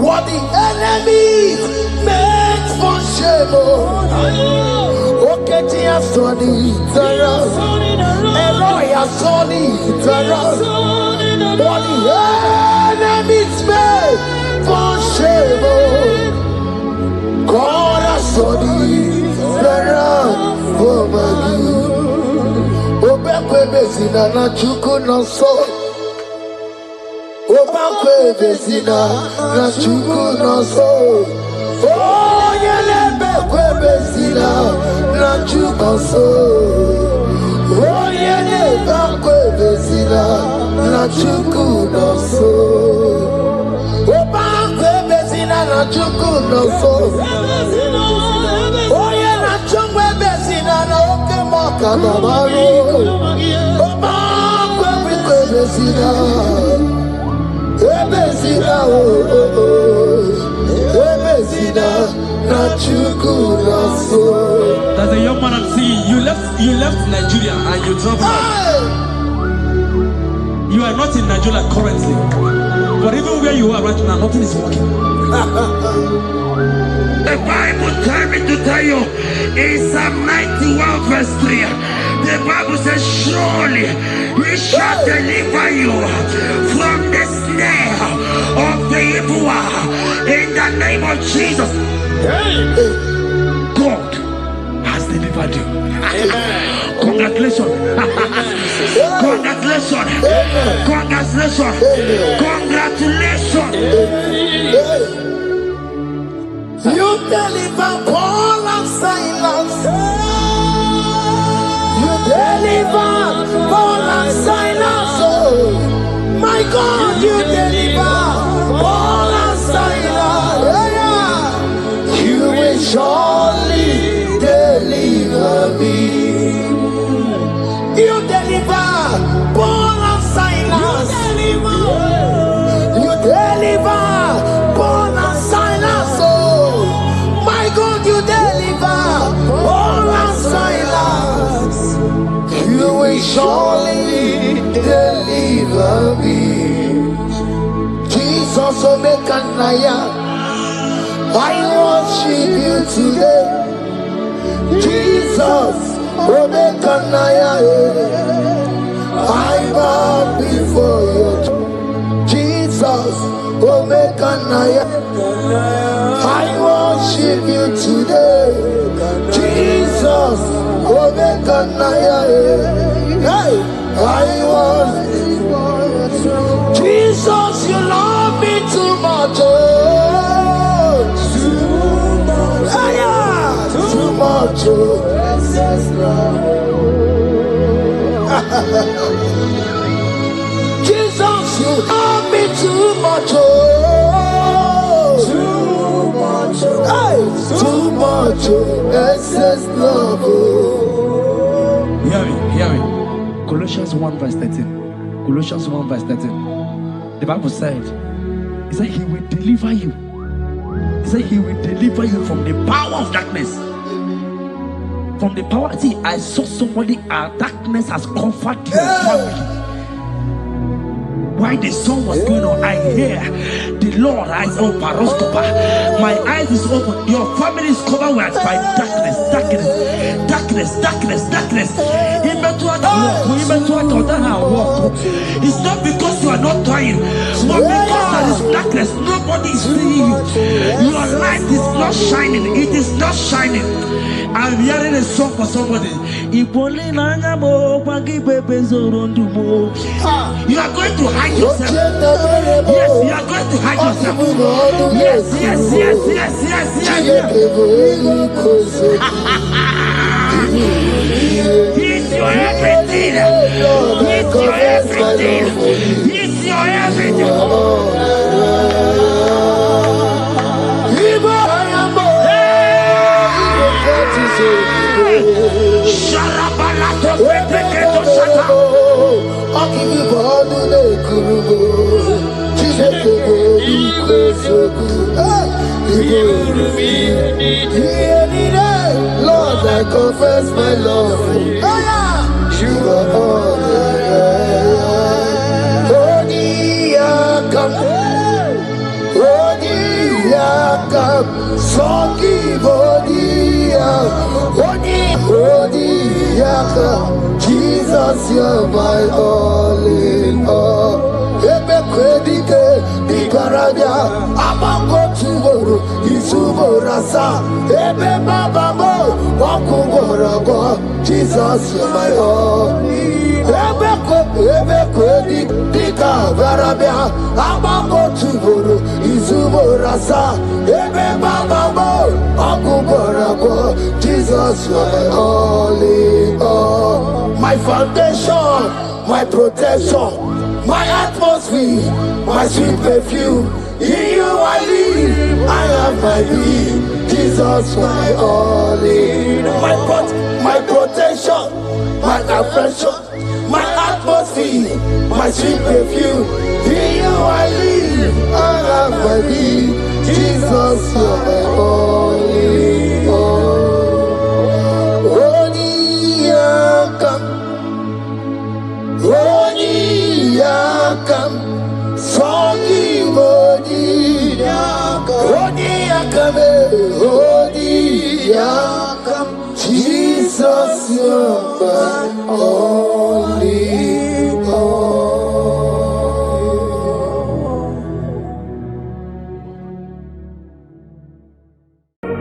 Speaker 1: What the enemies meant for shame, oh, okay, he has turned it around. Eloi has turned it around. What the enemies meant for shame, oh, God has turned it around for my good. Obekwe bezina na chuku no so. Obekwe bezina na chuku no so. Oh, yelebekwe bezina na chuku no so. Oh, yelebekwe bezina na chuku no so. Obekwe bezina na chuku no so. Oh, yeah, na chumwe bezina na oke moka na maru. Obekwe bezina, bezina bezina na chuku no so.
Speaker 6: There's a young man I'm seeing. You left Nigeria and you traveled. You are not in Nigeria currently, but even where you are right now, nothing is working.
Speaker 3: The Bible tells me to tell you in Psalm 91 verse 3, the Bible says, surely he shall deliver you from the snare of the evil one in the name of Jesus. God has delivered you. Congratulations. Congratulations. Congratulations. Congratulations.
Speaker 1: You deliver Paul and Silas. You deliver Paul and Silas. Oh, my God, you deliver Paul and Silas. Yeah. You will surely deliver me. You deliver Paul and Silas. You deliver Paul and Silas. Oh, my God, you deliver Paul and Silas. You will surely deliver me. Jesus, oh, make a Naija. I worship you today. Jesus, oh, make a Naija. I bow before you. Jesus, oh, make a Naija. I worship you today. Jesus, oh, make a Naija. Hey, I worship you. Jesus, you love me too much. Oh, too much. Yeah, too much. Oh, Jesus, you love me too much. Oh, too much. Hey, too much. Excess love.
Speaker 6: Hear me. Colossians 1 verse 13. Colossians 1 verse 13. The Bible said, he said he will deliver you. He said he will deliver you from the power of darkness. From the power. See, I saw somebody, darkness has covered your family. While the song was going on, I hear the Lord eyes open. My eyes is open. Your family is covered by darkness. It's not because you are not trying, but because there is darkness. Nobody is seeing you. Your life
Speaker 2: light is not shining. It is not shining. I'm hearing a song for somebody. You are going to hide yourself. Yes, you are going to hide yourself. Yes. He's your everything. He's your everything. He's your everything.
Speaker 1: Lord, I confess my love. You are all. Jesus, you're my all in all. Ebe kwedike dikaranya amango tuboro isuborasa ebe baba mo wakungorako. Jesus, you're my all. Ebe kwedike dikaranya amango tuboro isuborasa ebe baba mo wakungorako. Jesus, you're my all in all. My foundation, my protection, my atmosphere, my sweet perfume. In you I live, I have my being. Jesus, my all in all. My protection, my affection, my atmosphere, my sweet perfume. In you I live, I have my being. Jesus, you're my all in all. Yakam, Sogi Odi Yakam, Jesus, you're my only all.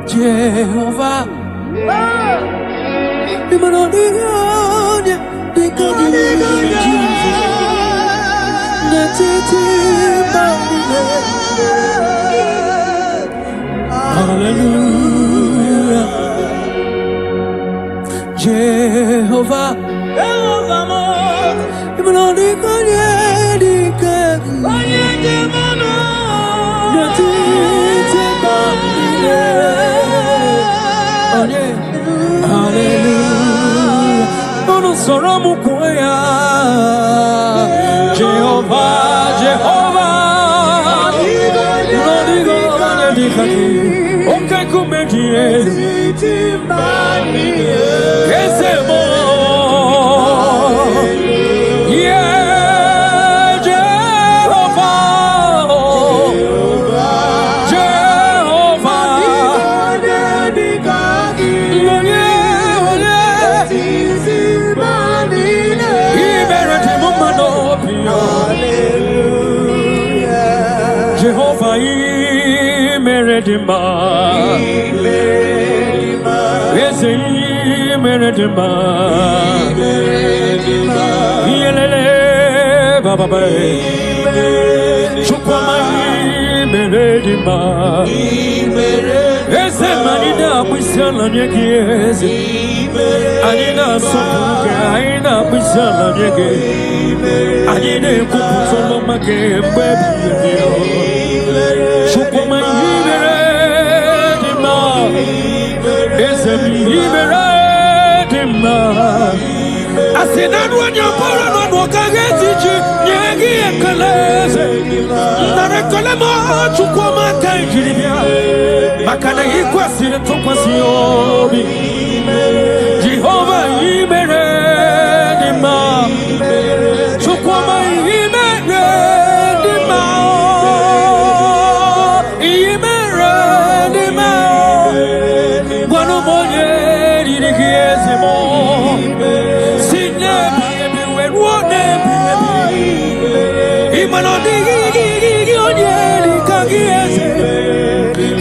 Speaker 6: Jehovah, hallelujah. Jehovah,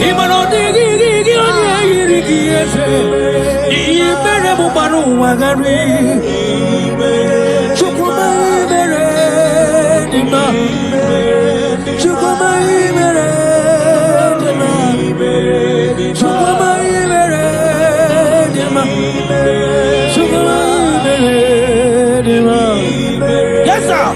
Speaker 6: Imano nirugieze imere mubaru wagari chukuma imere dima chukuma imere dima chukuma imere dima chukuma imere dima. Yes sir.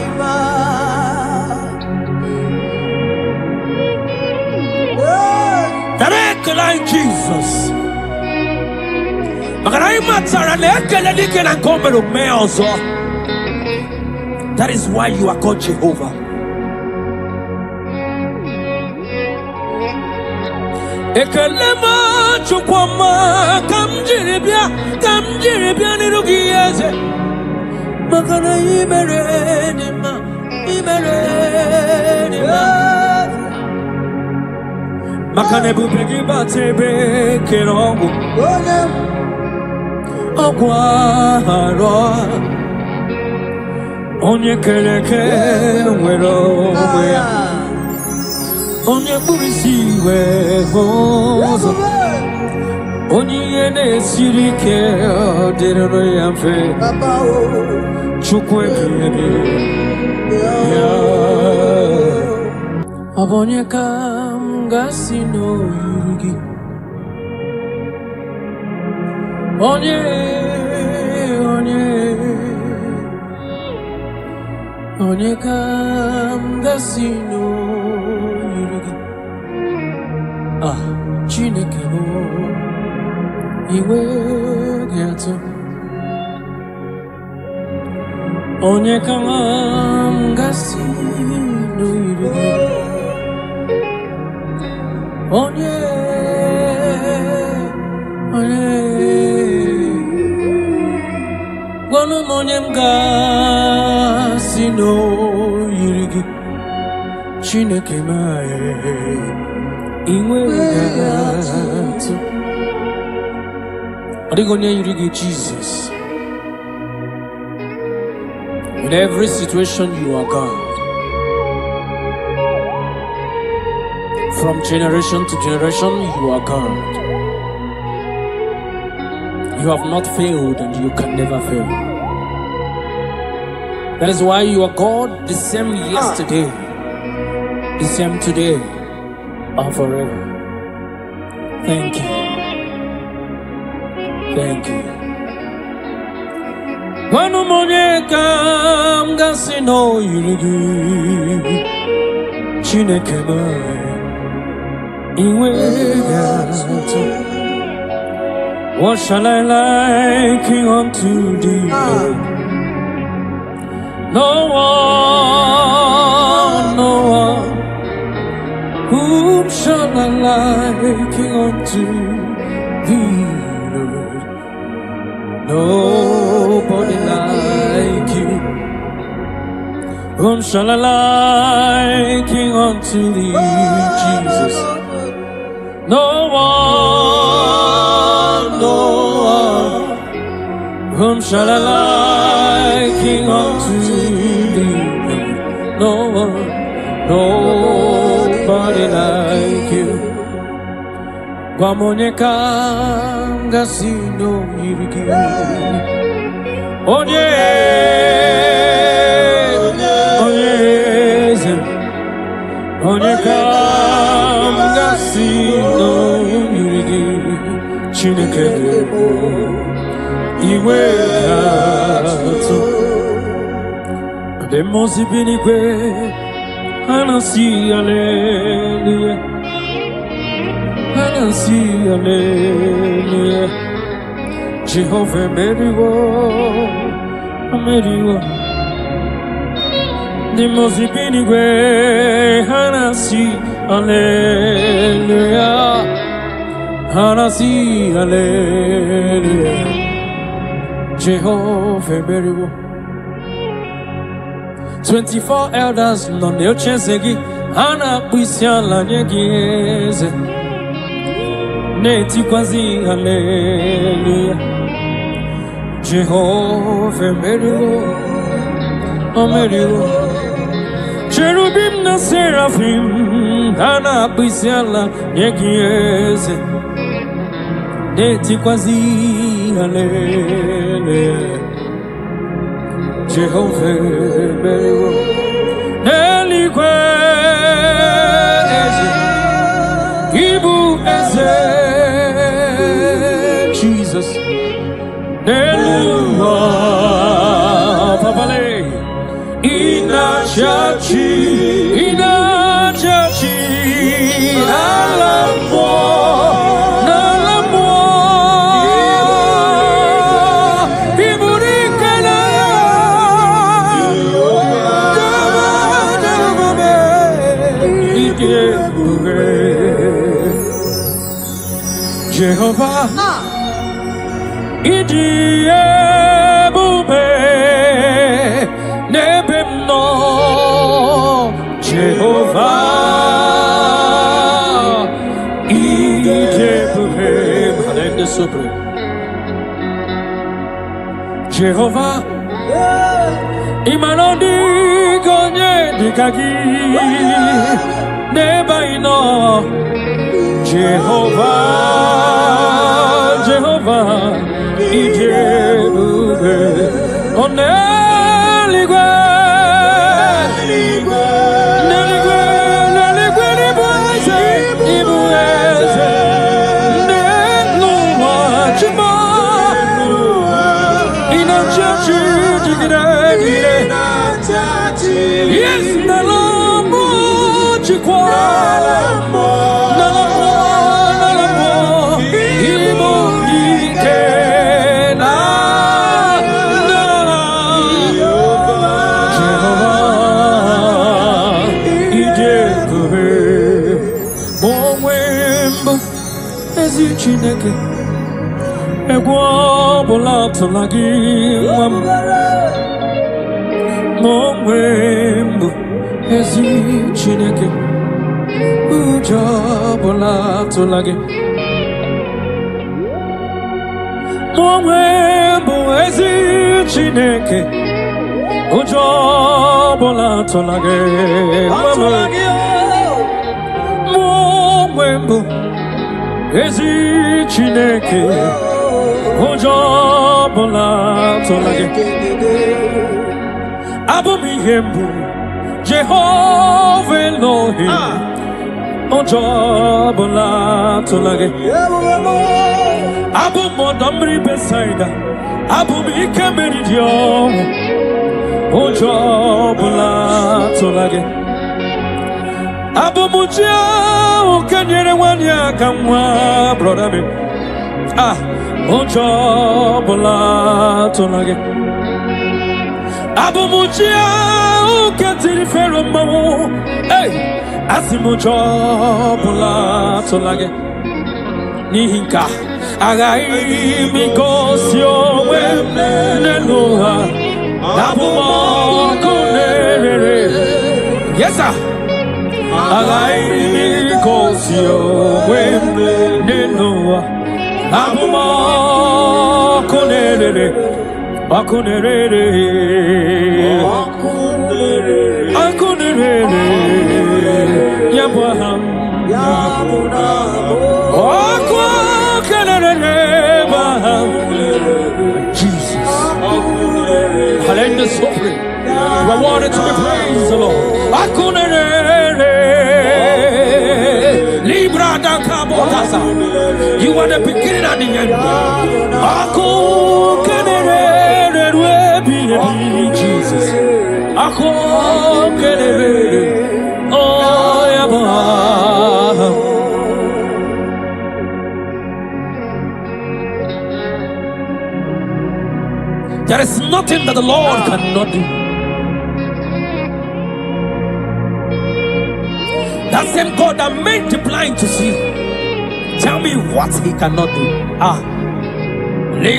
Speaker 6: Like Jesus. That is why you are called Jehovah. Ekelema chukwama kamjiribia nirugieze makana imeredima makane bupegi batebe kerongu ogwaro onye keleke nwero ya onye burisi we hozo onye na-esiri ke dịrị ya mfe chukwu ebi ya onye ka gasi no yurigi onye kam gasi no yurigi Chineke mo iwe gato onye kam gasi no yurigi onye gwanu monye mga sino yirigi Chineke mae inwe gatu adigonye yirigi Jesus. In every situation you are God. From generation to generation, you are God. You have not failed and you can never fail. That is why you are God, the same yesterday, the same today, and forever. Thank you. Thank you. Wanu monye kam gasi no yirigi Chineke mae what shall I liken unto thee? No one. Whom shall I liken unto thee, Lord? Nobody like you. Whom shall I liken unto thee, Jesus? No one. Whom shall I liken unto thee? No one, nobody like you. Guamoneka gasino yirigi. Onye kam gasino yirigi Chineke iwe gato Demosi binigwe Anasi hallelujah Anasi hallelujah Jehovah meriwo Demosi binigwe Anasi hallelujah Anasi hallelujah Jehovah meriwo 24 elders non ne ochesegi ana kwisiala nyegeze neti kwazi hallelujah Jehovah meriwo Cherubim na seraphim ana kwisiala nyegeze Neti kwazi hallelujah. Jehovah Mero Nelikwe Eze Ibu Eze Jesus Nelua Papale Ina Chachi Alamo Jehovah, Idie Bube, Nebemno, Jehovah, Idie Bube, Halende Sobre, Jehovah, Imanodi Gonye Dikagi, Nebaino. Jehovah, Ijebube, Oneligwe, Neligwe, Ibueze, Neluwa, Chima, Inachachi, Jigire, yes, Nalamu, Chikwa. Chineke egwo bụla tụla gị nwa m ma onwe mbụ ezi Chineke ụjọ bụla tụla gị ma onwe mbụ ezi Chineke ụjọ bụla tụla gị ma onwe mbụ ezi Chineke ụjọ ọbụla tụla gị abụ m ihe mbụ Jehova Elohim ụjọ ọbụla tụla gị abụ m ọdọ mmiri Besaida abụ m ike mmiri dị ọhụụ ụjọ ọbụla tụla gị abụ m chi ahụ nke nyere nwanyị aka nwa brọda m ụjọ ọbụla tụla gị abụ m chi ahụ nke tiri Fero mmanwụ asị m ụjọ ọbụla tụla gị n'ihi nke aghaghị m igosi onwe m n'elu ụwa abụ m ọkụ na-erere yes sir aghaghị m igosi onwe m n'elu ụwa abụ m ọkụ na-erere ọkụ na-erere ọkụ na-erere ya bụ aha m ọkụ na-erere bụ aha m Jesus Hallelujah suffering you are wanted to be praised the Lord ọkụ na-erere Libra da Kabotasa you are the beginning and the end ọkụ Jesus ọkụ na-erere oh ya bụ aha there is nothing that the Lord cannot do. That same God that made the blind to see, tell me what he cannot do.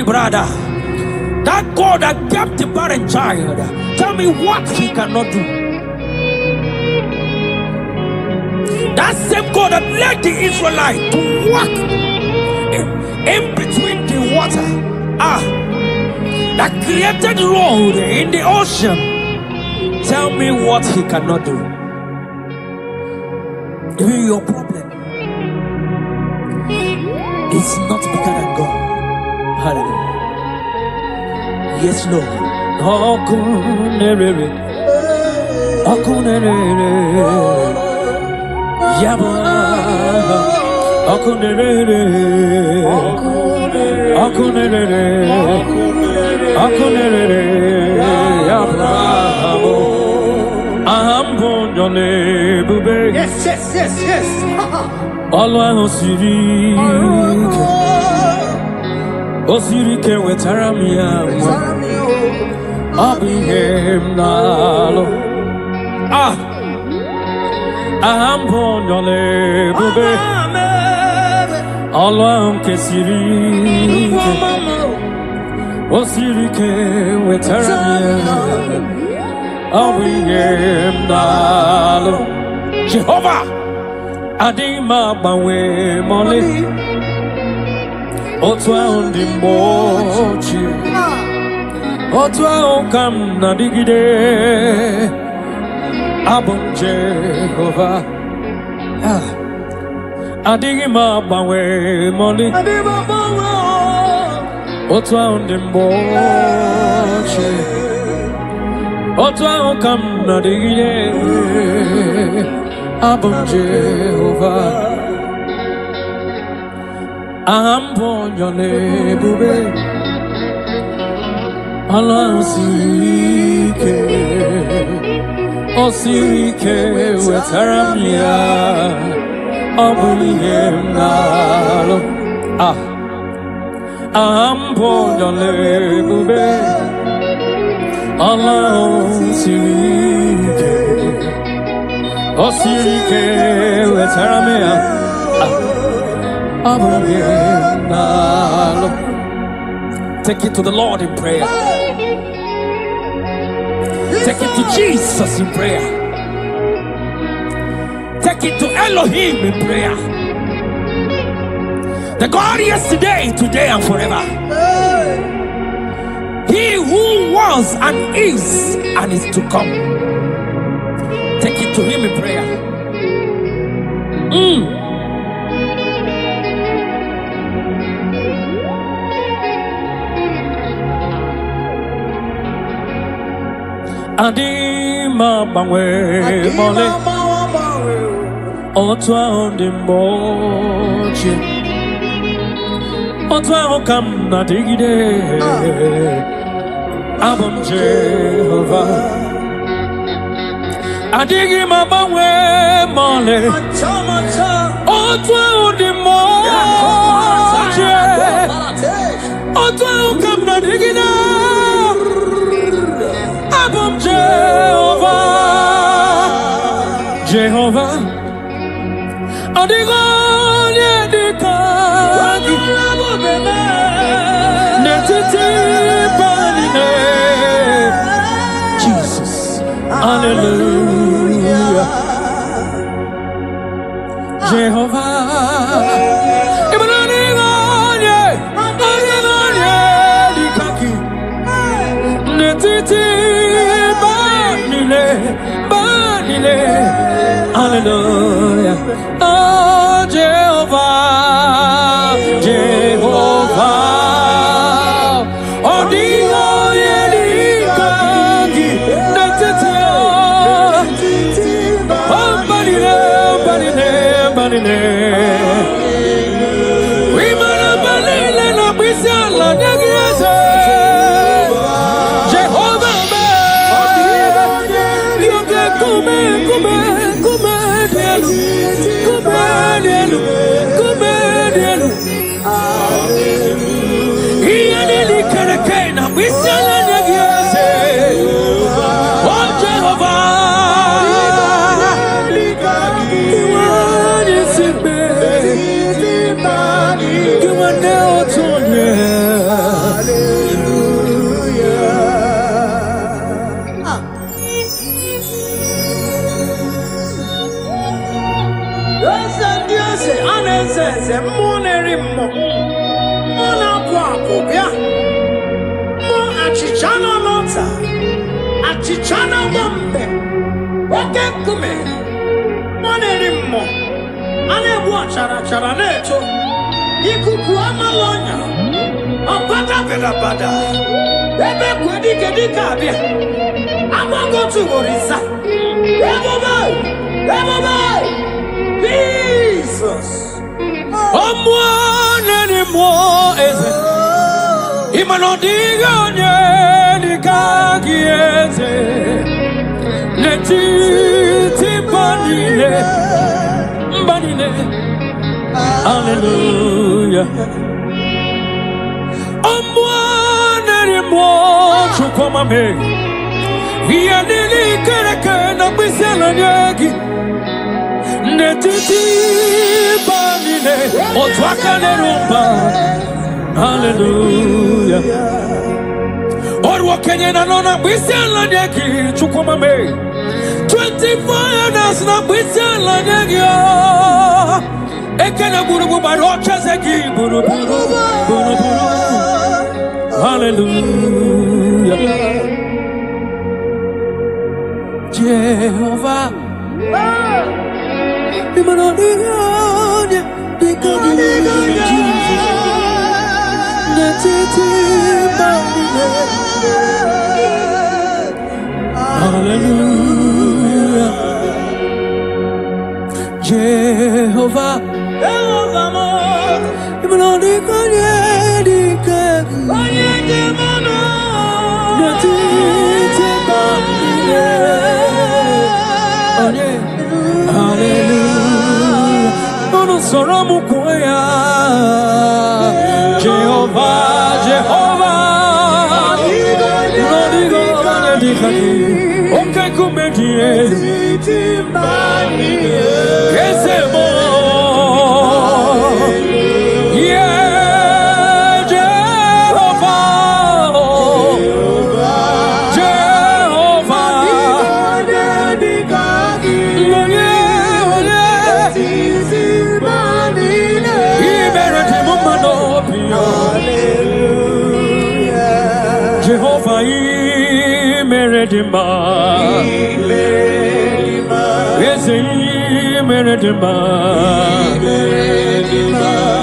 Speaker 6: Brother, that God that kept the barren child, tell me what he cannot do. That same God that led the Israelites to walk in between the water, that created road in the ocean, tell me what he cannot do. Even your problem is not bigger than God. Hallelujah. Yes, Lord. Okunere. Okunere. Yaba. Okunere. Okunere. Okunere. Yaba. Ambonjole bube.
Speaker 1: Yes, yes, yes, yes.
Speaker 6: Olwa osirike. Osirike wetara miya. Abihem nalo. Ambonjole bube. Olwa kesirike. Osirike wetara miya. Abihem nalo. Jehovah Adima bawe mole Otwa undi mochi Otwa okam na digide Abon Jehovah Adima bawe mole Otwa undi mochi Otwa okam na digide Abon Jehovah, I'm born your nebube. Allah sirike, osirike wetaramia, abuliyem nalo. I'm born your nebube. Allah sirike. Osirike wetaramea abuyenalo. Take it to the Lord in prayer. Take it to Jesus in prayer. Take it to Elohim in prayer. The God yesterday, today, and forever. He who was and is to come. Take it to him in prayer. Adima bawe mole Otwa undi mochi Otwa okam na digide Abon Jehovah Adigi mabawe mole Otwa undi moche Otwa ukam na digina Abom Jehovah Jehovah Adigo Nyedikagi Netiti Banine Jesus Hallelujah Jehovah Ibadigo Nyedikagi Netiti Banile Hallelujah Oh Jehovah Jehovah Oh Dio Yedikagi Netetio Oh Banile We mara Banile na Bisala Nyagiese Chichana bombe, wake kume, monerimo, ane buachara chara necho, ikuku amalonya. Bada bada bada. Ebe kwedi kedi kabia. I'm not going to Orisa. Everybody. Jesus. One anymore is it? Imanodiga nye dikagiete. Neti tipanile. Banile. Hallelujah. Chukoma me, via nili kereke na bisela nyegi, netiti banile, otwaka nerumba, hallelujah. Orwa Kenya na nona bisela nyegi, chukoma me, 24 years na bisela nyegi, ekena burubu barocha zegi burubu. Hallelujah. Jehovah. Hallelujah. Jehovah. Jehovah, Jehovah, okay, come here. Yes, yeah, Jehovah, Jehovah, Jehovah, Meredima, yes, Meredima,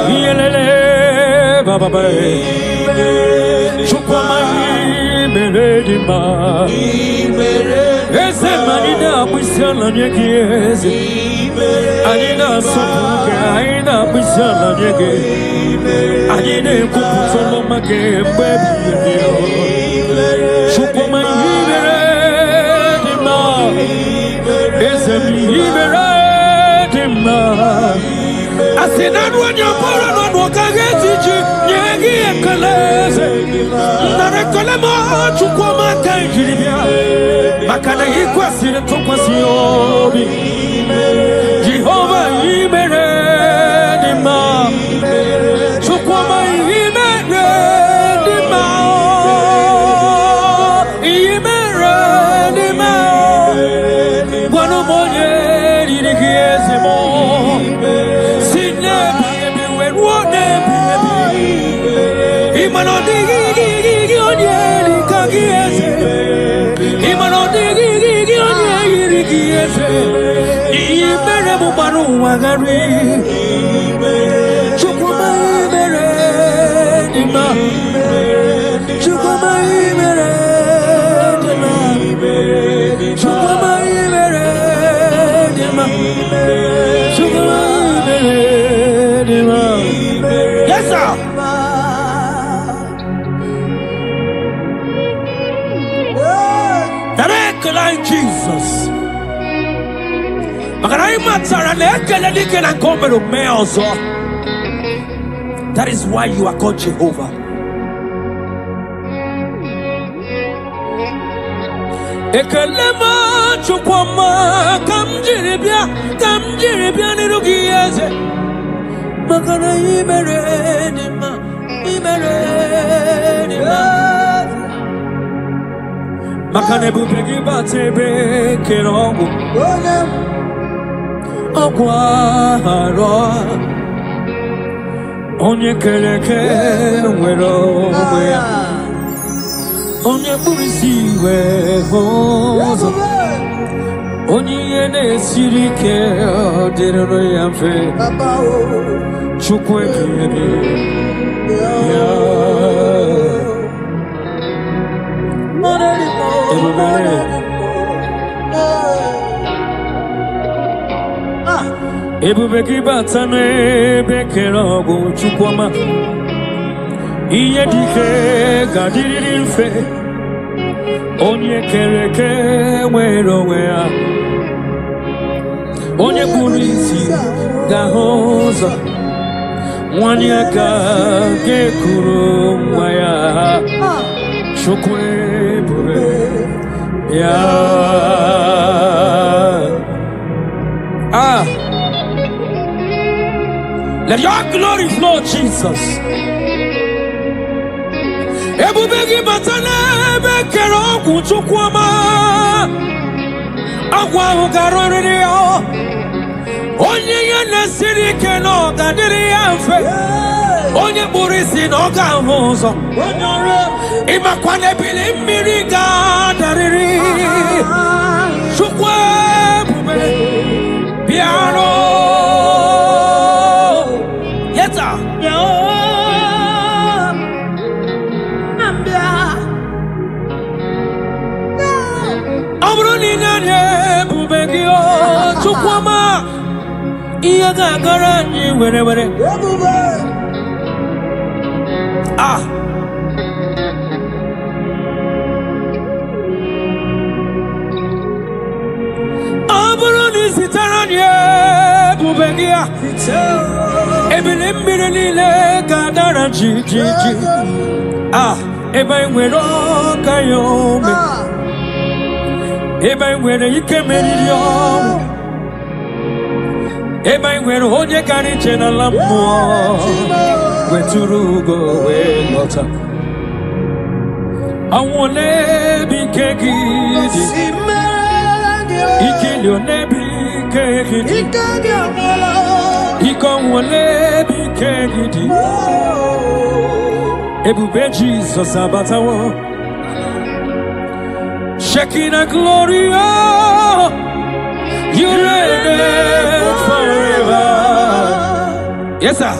Speaker 6: Yelele, Baba, Chupama, Meredima, yes, Manina, Bissala, yes, Anina, Sopuka, Bissala, yes, Anina, Kupusoma, baby. Chupama, is a liberatima. I said, I want your power, not walk against you, Yagi and Kalese. Not a Kalama to Kwama Kanjibia. Makana equasi and Tokwasi. Jehovah, Iberedima. Chukwama, Iberedima. Yes, sir. Like Jesus. That is why you are called Jehovah. Ekalema chukwama kamjiribia nirugieze makana imeredima makane bubegi batebe kerongo Aguaro Onye keleke wero Onye burisiwe hozo Onye ene sirike Dirano yamfe Chukwe bibi Ebubeki batane bekero go chukwama iye dike gadiri mfe onye kereke nwero wea onye polisi gahoza nwanyị aka gekuru nwa ya chukwe bure ya let your glory flow, Jesus. Ebubegi batana bekero kuchukwama agwa ugarori yo onye yana siri keno gadiri yanfe onye burisi no gahozo imakwane bili mmiri gadariri chukwe bube piano Chukwama iya gagara ni were aburo ni sitara ni bubegia ebile mbire ni le gadara ji eba nwero kayome eba nwere ike meriri ọnwụ ebe nwere onye gara ije n'ala mmụọ wetụrụ ugo wee lọta ọnwụ n'ebe ike gị dị ike dị n'ebe ike gị dị ike ọnwụ n'ebe ike gị dị ebube Jizọs abatawo Shekinah glory, oh, you reign forever. Yes, sir.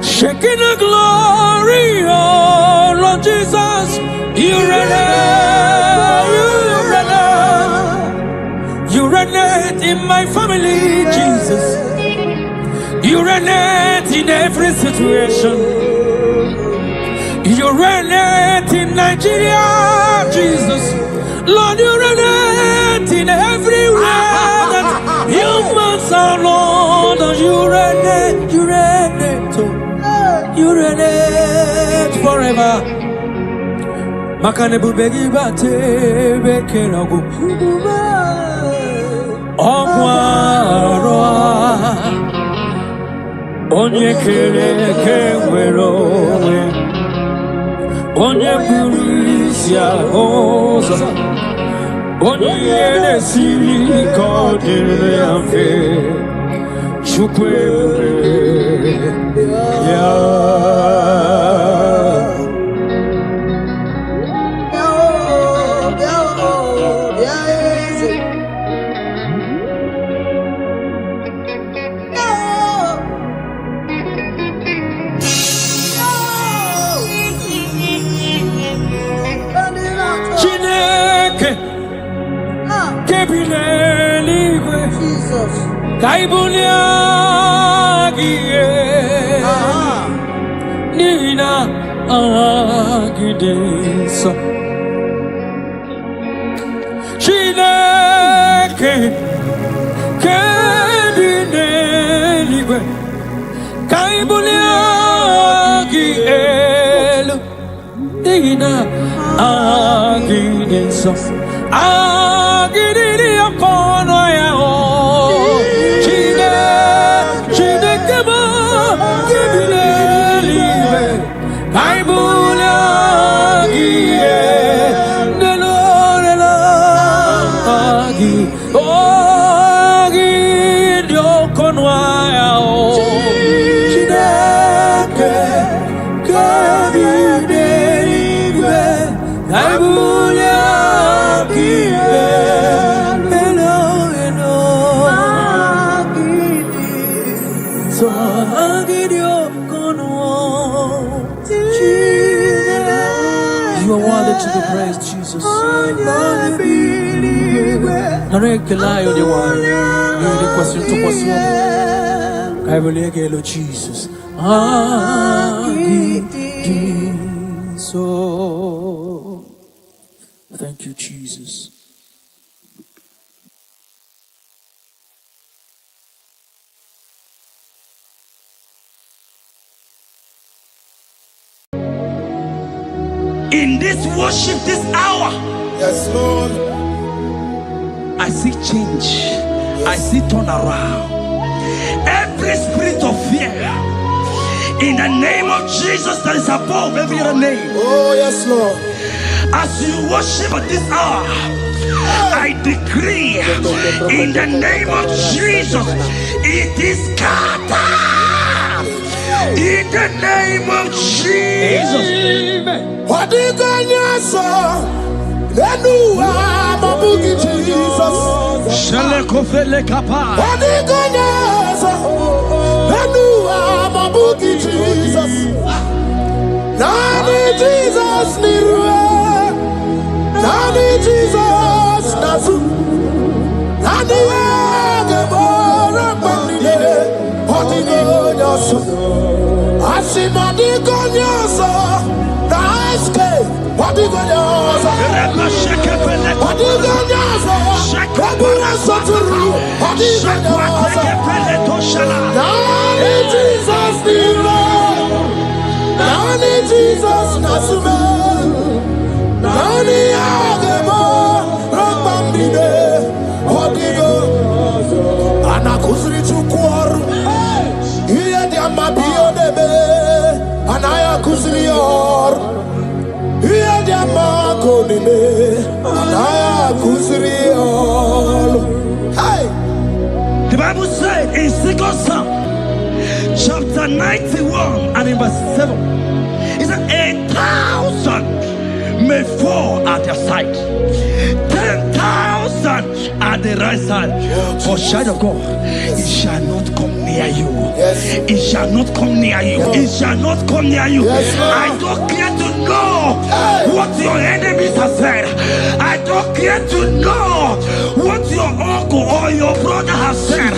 Speaker 6: Shekinah glory, oh, Lord Jesus, you reign, you reign in my family, Jesus. You reign in every situation. You reign in Nigeria, Jesus. Lord, you reign in everywhere that humans are, Lord. You reign forever. Makanebu begi bate bekerago. Ogwaro. Onye kereke nwere onwe onye buru isi ụzọ onye na-esiri ike ọ dịrị ya mfe Chukwu ebube ya Kaibulia gie Nina agidesa Chineke Kebineliwe Kaibulia gielu Nina agidesa Agidili akono ya o to be praised, Jesus. I will get Jesus. So thank you, Jesus.
Speaker 2: In this worship, this hour,
Speaker 1: Yes, Lord.
Speaker 2: I see change. I see turnaround. Every spirit of fear, in the name of Jesus that is above every other name.
Speaker 1: Oh, yes, Lord.
Speaker 2: As you worship at this hour, I decree in the name of Jesus, it is scattered. In the name of Jesus.
Speaker 1: What did God say? Jesus. What did God say? Jesus. Nani Jesus Nirwe. Nani Jesus Nazu. Nani Agebora Bandide. What did God say? Asimadi Gonyoso. Naiske. What did God say? What did God say? Kabura Soturu. What did God say? Nani Jesus Nirwe. Nani Jesus Nasume. Nani Agebo Rabandide. Hodigo Anakuzri Chukwaru. Iye Diamabio Debe. Anaya Kuzrior. Iye Diamako Debe. Anaya Kuzrior. Hey!
Speaker 2: The Bible said in 2 Psalm chapter 91 and in verse 7, it said 1,000 may fall at their side, 10,000 at the right side, but child of God, it shall not come near you. It shall not come near you. It shall not come near you. I don't care to know what your enemies have said. I don't care to know what your uncle or your brother has said,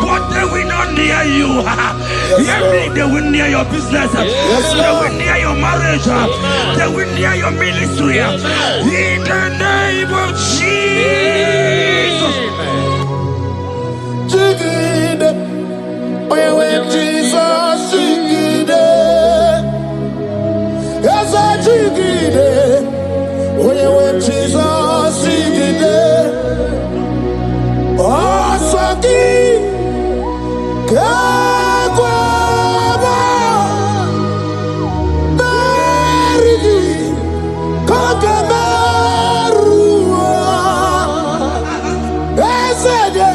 Speaker 2: but they will not near you. They will near your business. They will near your marriage. They will near your ministry. In the name of Jesus.
Speaker 1: Jigide, when Jesus jigide, yes I jigide, when Jesus jigide, oh Saki, Kagwaba, Barigi, Kagabarua, Ezede.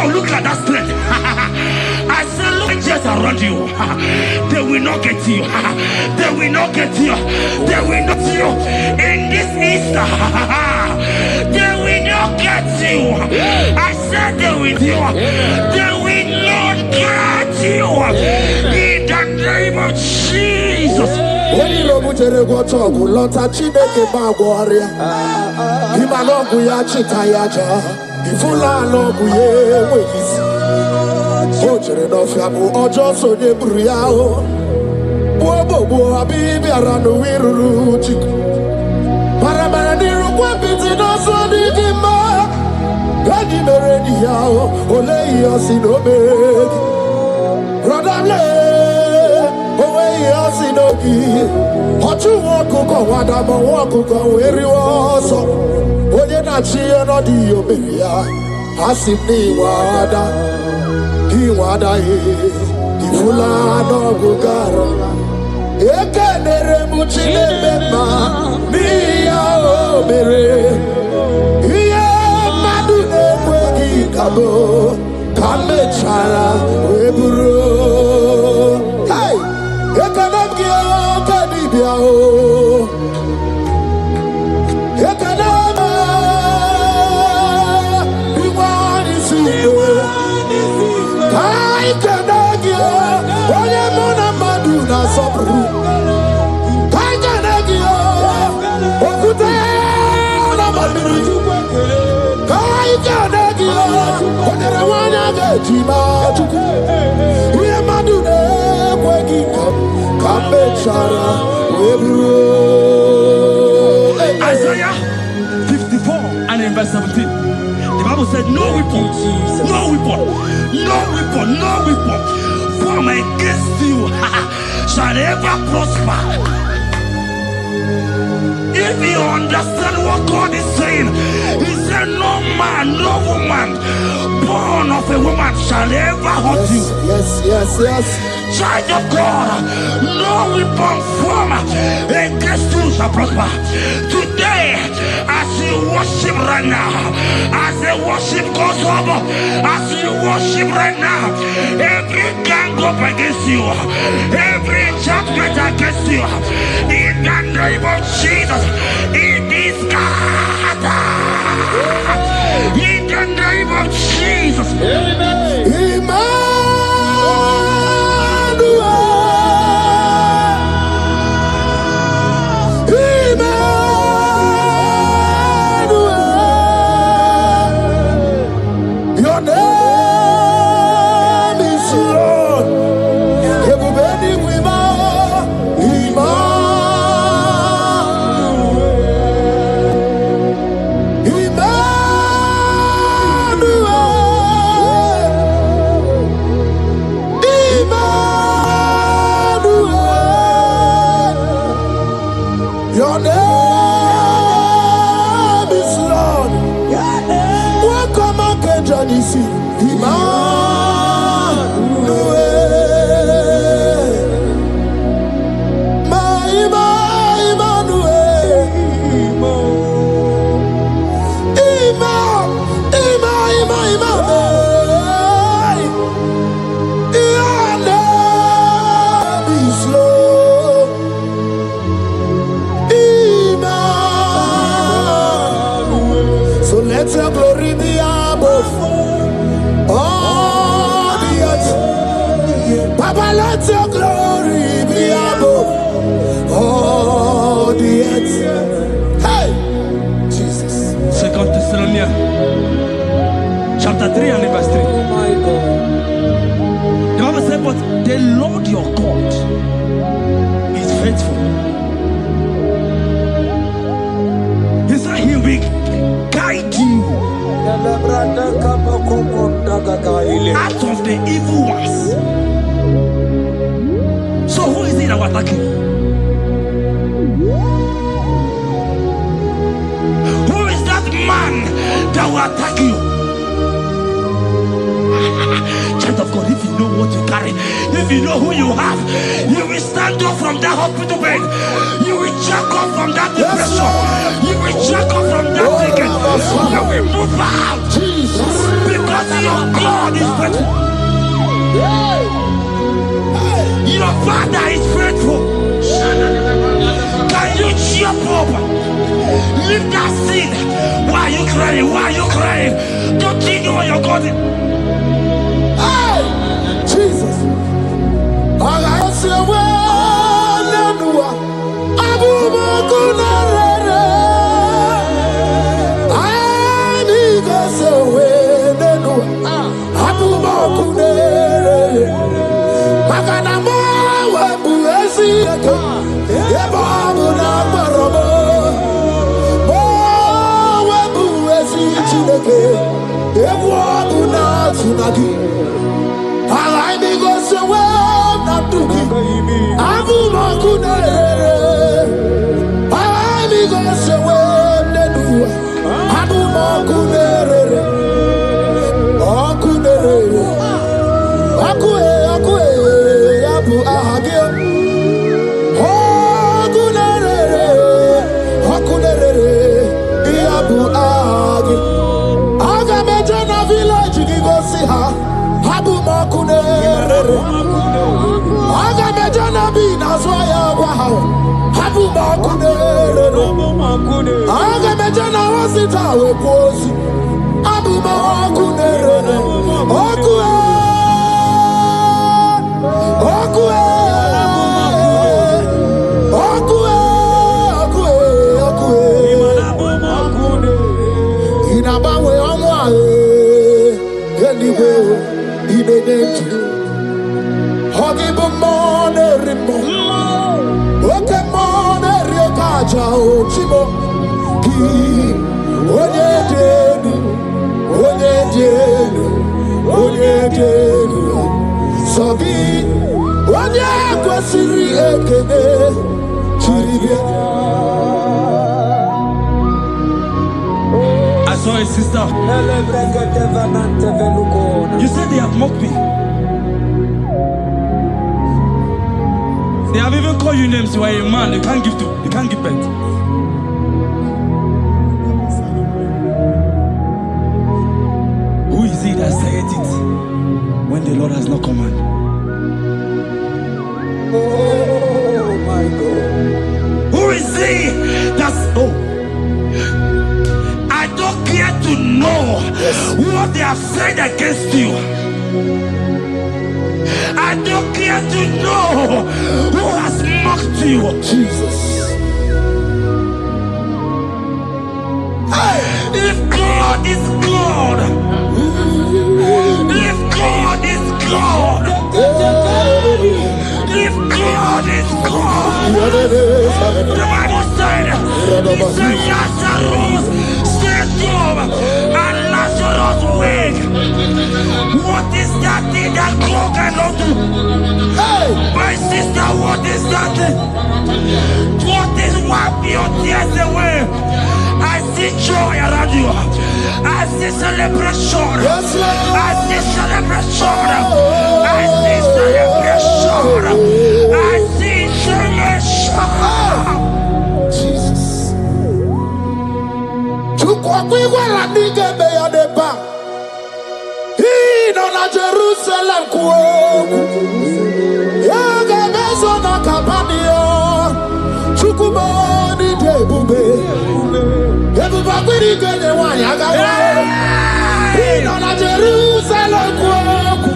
Speaker 2: Look at that strength. I said, look just around you. They will not get you. They will not get you. They will not get you. In this Easter, they will not get you. I said they will you. They will not get you. In the name of Jesus.
Speaker 1: When you go to the water, go to Chineke Bagwaria. Himalogu ya chitayaja. Ifula logu ye wezi. Ojere no fiabu ojo so de bruyao. Bobo abibi aranu wiru chiku. Paramara diru kwa piti no so di kima. Ready, ready, ole us in obey. Brother, away us in ogi. Hot you walk, go, what I'm a walk, go, where you are. So, when you're not here, not the obey. I see me, wada, he wada, he fula, no go, garo. Ekanere muchile bema, miya obere. Kabo, kame chara, weburo. Hey, ekanamgia kadibia o. Ekanama, iwani siwe. Kai kanagia, oye mona madu na sobru. Kai kanagia, okute na madu. Kai kanagia.
Speaker 2: Isaiah 54 and in verse 17, the Bible said, no weapon, no weapon, no weapon, no weapon formed against you shall ever prosper. If you understand what God is saying, He said, no man, no woman born of a woman shall ever hurt you.
Speaker 1: Yes.
Speaker 2: Child of God, no weapon formed against you shall prosper. Today, as you worship right now, as the worship goes over, as you worship right now, every gang up against you, every judgment against you, in the name of Jesus, it is God. In the name of Jesus.
Speaker 1: Amen. Your name is Lord. Welcome again, Johnny C. Let your glory be above all the earth. Papa, let your glory be above all the earth. Hey, Jesus.
Speaker 2: 2 Thessalonians chapter 3 and verse 3. Oh my God. The Bible said, but the Lord your God is faithful. He said he will guide you out of the evil ones. So who is it that will attack you? Who is that man that will attack you? Child of God, if you know what you carry, if you know who you have, you will stand up from that hospital bed. You will check up from that depression. You will check up from that ticket. You will move out. Because your God is faithful. Your Father is faithful. Can you jump up? Lift that seed. Why are you crying? Why are you crying? Don't you know your God is?
Speaker 1: Hey, Jesus. I say, Abuki, Abu Makunere, Ami Gosewe, Nedua, Abu Makunere, Okunere, Akue, Abu Ahagio, Okunere, Abu Ahagio, Agamejana village, you go see her, Abu Makunere. Agamejana bi naswaya wow. Habu makunere. Agamejana wasita we posi. Abu makunere. Okue. Inabawe omwa. Anyway, inenenji. Hogibu monerimo, oke moneriokaja ochimo, ki onyedenu, sogi onye kwesịrị ekele chiribia.
Speaker 2: I saw a sister. You said they have mocked me. They have even called you names. You are a man. You can't give birth. Who is it that said it when the Lord has not commanded?
Speaker 1: Oh my God.
Speaker 2: Who is he that's I don't care to know what they have said against you. I don't care to know who has mocked you.
Speaker 1: Jesus.
Speaker 2: If God is God, if God is God, if God is God, the Bible said, he said Lazarus stayed up and Lazarus wake. What is that thing that God cannot do? My sister, what is that thing? What is wipe your tears away? I see joy around you. I see celebration.
Speaker 1: Yes, Lord.
Speaker 2: I see celebration. I see celebration. I see celebration.
Speaker 1: Jesus. Chukwakwiwala nigebe ya deba. Ino na Jerusalem kuoku. Yagebezo na kapanio. Chukwumoni debube. Ebuba kwiri gene wanya gawa. Ino na Jerusalem kuoku.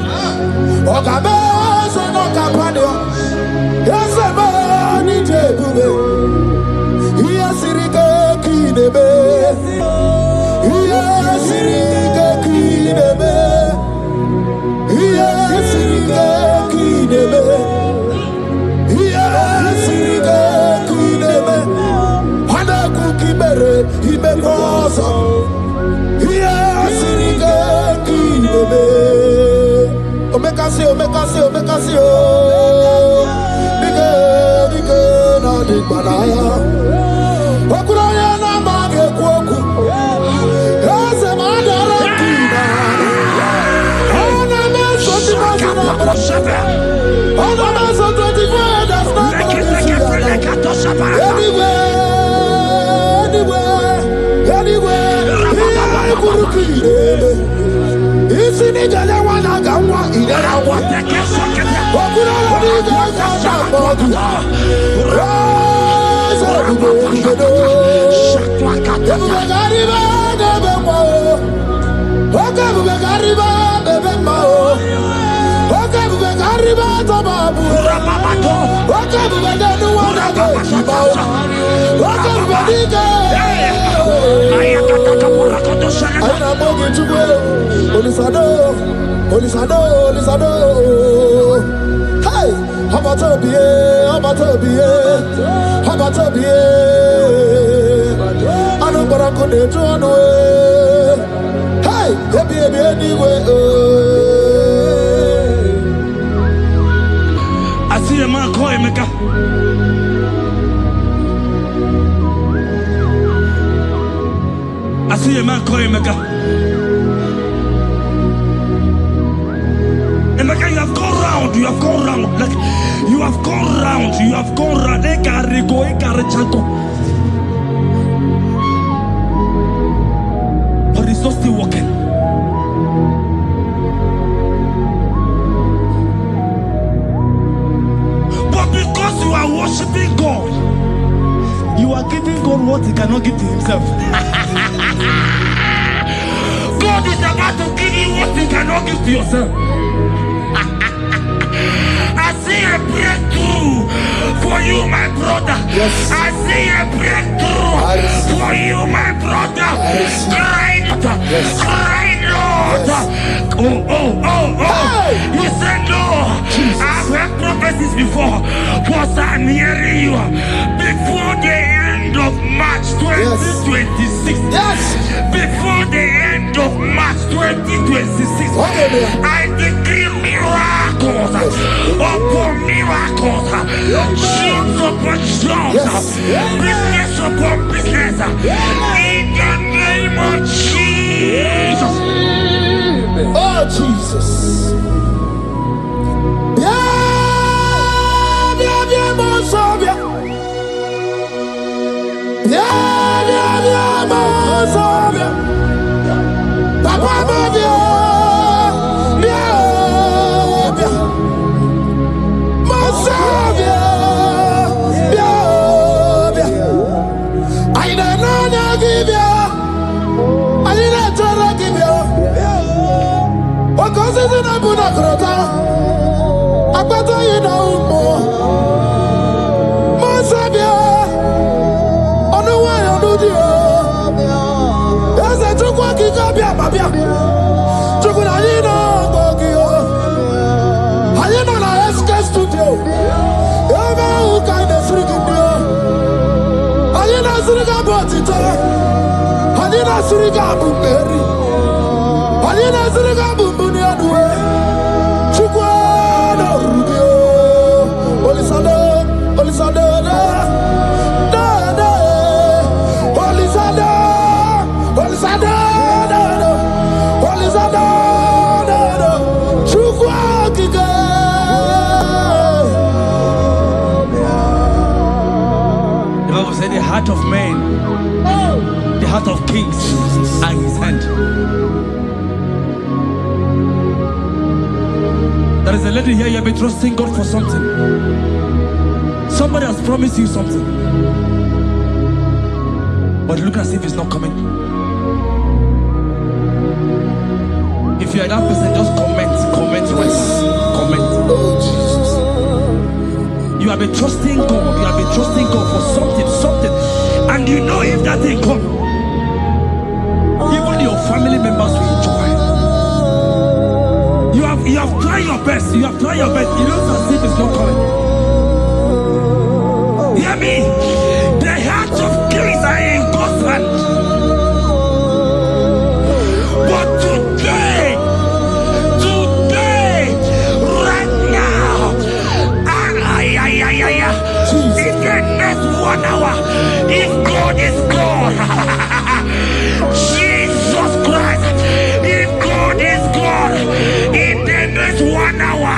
Speaker 1: Okabezo na kapanio. Yasemoni debube. Iyasirike kinebe. Iyasirike kinebe. Iyasirike kinebe. Iyasirike kinebe. Hana kukibere imekosa. Iyasirike kinebe. Omekasi. Nige na dikbalaya. Okuraya na mage kwoku. Ese madara kina. Ona meso timazina. Ona meso 24 that's not anywhere. Kurukire. Isi ni jale wana gamwa idara wate kesake. Okuraya ni jale bodu. Olisado. Hey, Habatobiye. Anubaraku de Jono. Hey, baby, anyway.
Speaker 2: I man called Emeka. I see a man called Emeka. Emeka, you have gone round. You have gone round. Like you have gone round. You have gone round. But it's not still working. You are worshiping God. You are giving God what he cannot give to himself. God is about to give you what you cannot give to yourself. I see a breakthrough for you, my brother.
Speaker 1: Yes.
Speaker 2: I see a breakthrough for you, my brother. Cry,
Speaker 1: Yes.
Speaker 2: cry, Lord.
Speaker 1: Yes.
Speaker 2: Oh. You said no.
Speaker 1: Jesus.
Speaker 2: I've heard prophecies before, but I'm hearing you. Before the end of March 2026.
Speaker 1: Yes.
Speaker 2: Before the end of March 2026. I decree miracles upon miracles. Shields upon shields. Business upon business. In the name of Jesus.
Speaker 1: Oh, Jesus.
Speaker 2: The heart of man, the heart of kings are in his hand. There is a lady here, you have been trusting God for something. Somebody has promised you something, but look as if it's not coming. If you are that person, just comment right now. Comment.
Speaker 1: Oh, Jesus.
Speaker 2: You have been trusting God. You have been trusting God for something, and you know if that thing come, even your family members will enjoy. You have tried your best. You have tried your best. It looks as if it's not coming. Hear me? The hearts of kings are in God's hand. But today, right now, in the next 1 hour, if God is God, Jesus Christ, if God is God, in the next 1 hour,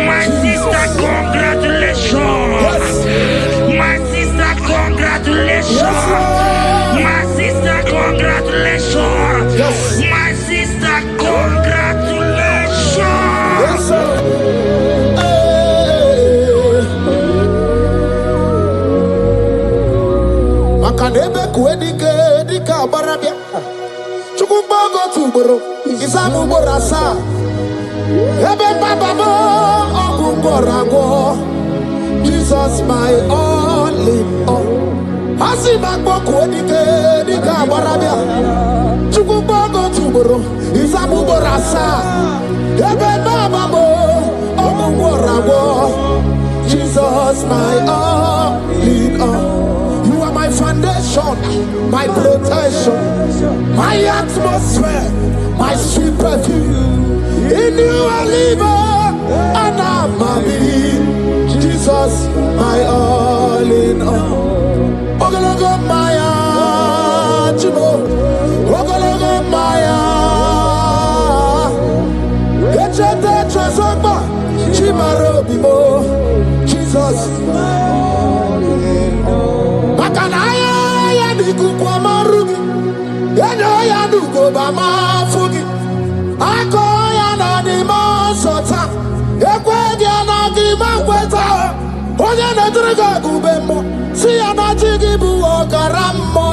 Speaker 2: my sister, congratulations. My sister, congratulations. My sister, congratulations. My sister, congratulations.
Speaker 1: Makadebe kuedike dika barabia. Chukumbago tuboro isamu borasa. Ebe baba mo ogungorago. Jesus my all in all. Asibagbo kuedike dika barabia. Chukumbago tuboro isamu borasa. Ebe baba mo ogungorago. Jesus my all in all. My foundation, my protection, my atmosphere, my sweet perfume. In you I live, and I'm a being. Jesus, my all in all. Ogologo maya, Chibo. Ogologo maya. Echete chazogba, Chimaro bibo, Jesus. Makanaya ya diku kwa marugi, yano ya duko ba mafugi. Ako ya na di masota, ekwe dia na di makweta. Onye na driga gubemo, si ya na jigibu okaramo.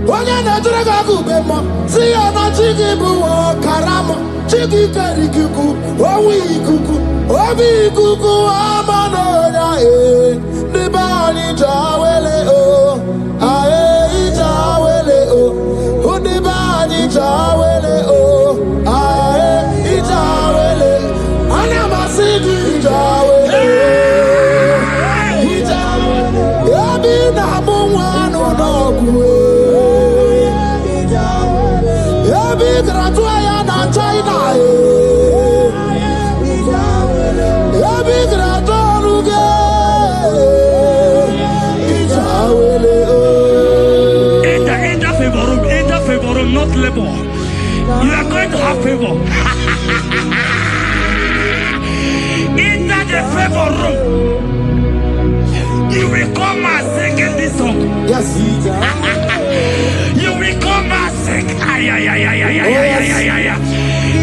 Speaker 1: Onye na driga gubemo, si ya na jigibu okaramo. Chigi kari kuku, owi kuku, obi kuku amanoya Nibani jawele o, ae jawele o. Nibani jawele o, ae jawele. Anamasidi jawele. Yabi na mungwanu nogwe. Yabi gratuaya na China. Yabi gratualuge.
Speaker 2: Enter favor room, not labor. You are going to have favor. Enter the favor room. You will come and sing in this song.
Speaker 1: Yes.
Speaker 2: You will come and sing.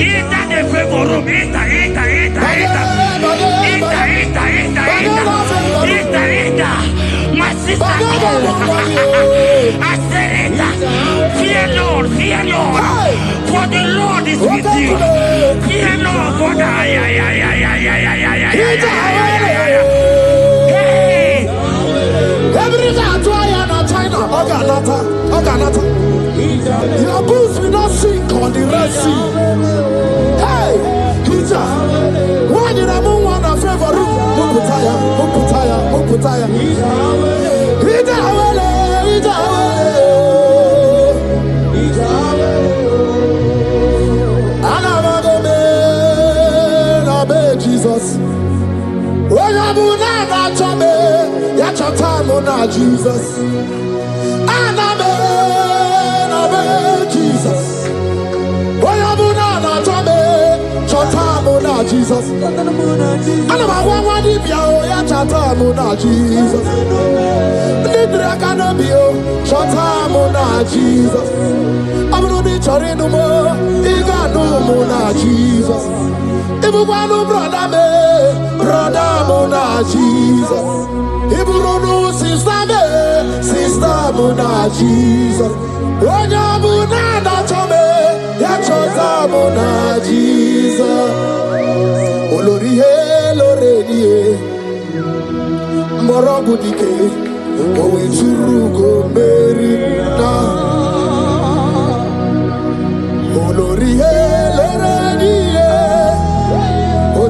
Speaker 2: Enter the favor room. Enter. My sister, I said it. Fear Lord. For the Lord is with you. Fear Lord, for the Hey.
Speaker 1: Every time I China, Oganata. Your boots will not sink on the Red Sea. Hey, Peter, why did I move on a favor room? Muputaya. Jesus. Jesus. Jesus. Jesus. Jesus. Ibukwanu brother mona Jesus. Iburunu sister mona Jesus. Onya mona na chome ya chota mona Jesus. Olori he loredi he morogu dike owe turugo merina. Olori he loredi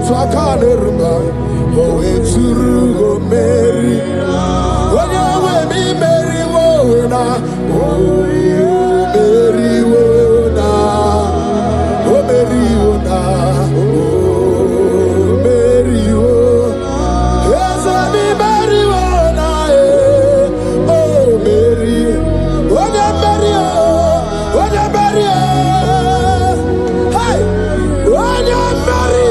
Speaker 1: Twakanerba, oh Etsurugo Mary, Oyawe mi Mary Wona, oh Mary Wona, oh Mary Wona, oh Mary Wona, yes I mi Mary Wona, oh Mary, Oya Mary, Oya Mary, hey, Oya Mary.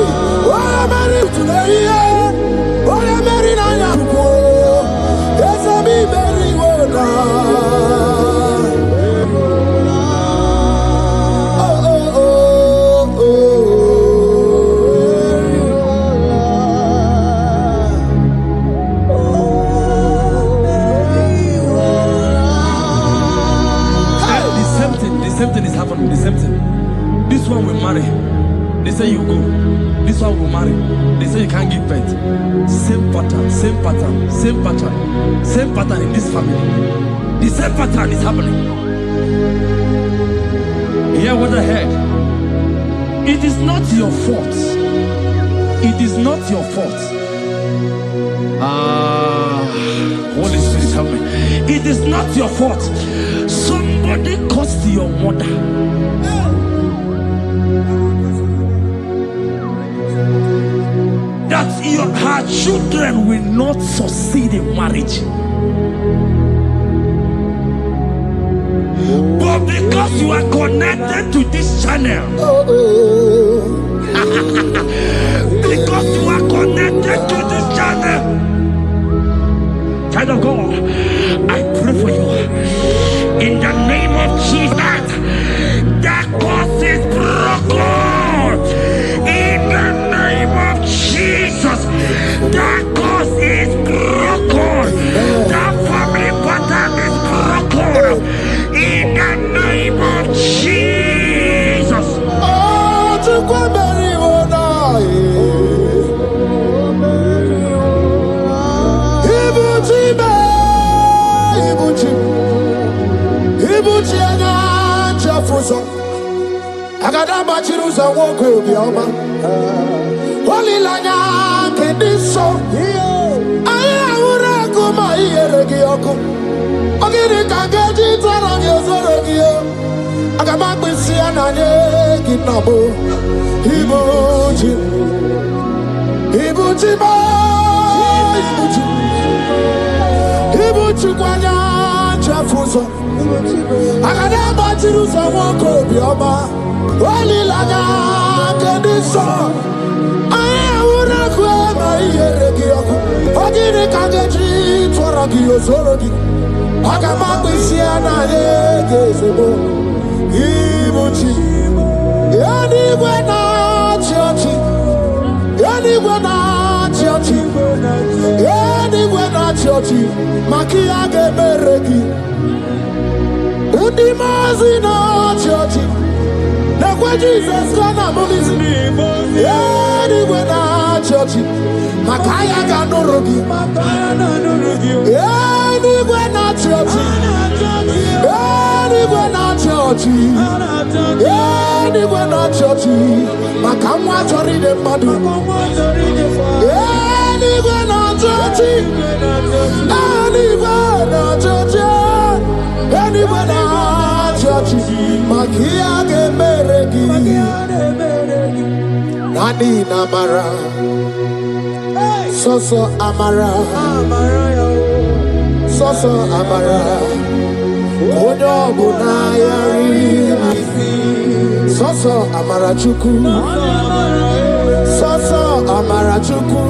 Speaker 2: The same thing is happening. The same thing. This one will marry. They say you go. This one will marry. They say you can't give birth. Same pattern in this family. The same pattern is happening. Hear what I heard. It is not your fault. It is not your fault. Holy Spirit, help me. It is not your fault. Somebody caused your mother. that her children will not succeed in marriage. But because you are connected to this channel, because you are connected to this channel, child of God, I pray for you in the name of Jesus. That curse is broken in the name of Jesus. That curse is broken. That family pattern is broken in the name of Jesus.
Speaker 1: Oh, to go bury one eye. Ibuchi anya chafuso. Agada bachiruza woko bioma. Holy lanya kediso. Aya ura kuma iyeregi oku. Ogiri kageji twarangi ozorogi yo. Agama kwisi ananye kinabo. Ibuchi. Ibuchi ba. Ibuchi. Ibuchi kwanya chafuso. Agada bachiruza woko bioma. Holy lanya kediso. Aya ura kuma iyeregi oku. Ogiri kageji twarangi ozorogi. Agamabisiana yegezebo Ibuchi Yanigwe na chiochi Yanigwe na chiochi Yanigwe na chiochi Makia gebereki Undimazi na chiochi Nekwe Jesus kana mulizi Yanigwe na chiochi Makaya ganorogi Yanigwe na chiochi Yanigwe na chiochi Yanigwe na chiochi Makamwa chori de madu Yanigwe na chiochi Yanigwe na chiochi Yanigwe na chiochi Makia gemeregi Nani namara Soso amara Soso amara Onyo bunayari Soso amara chuku Soso amara chuku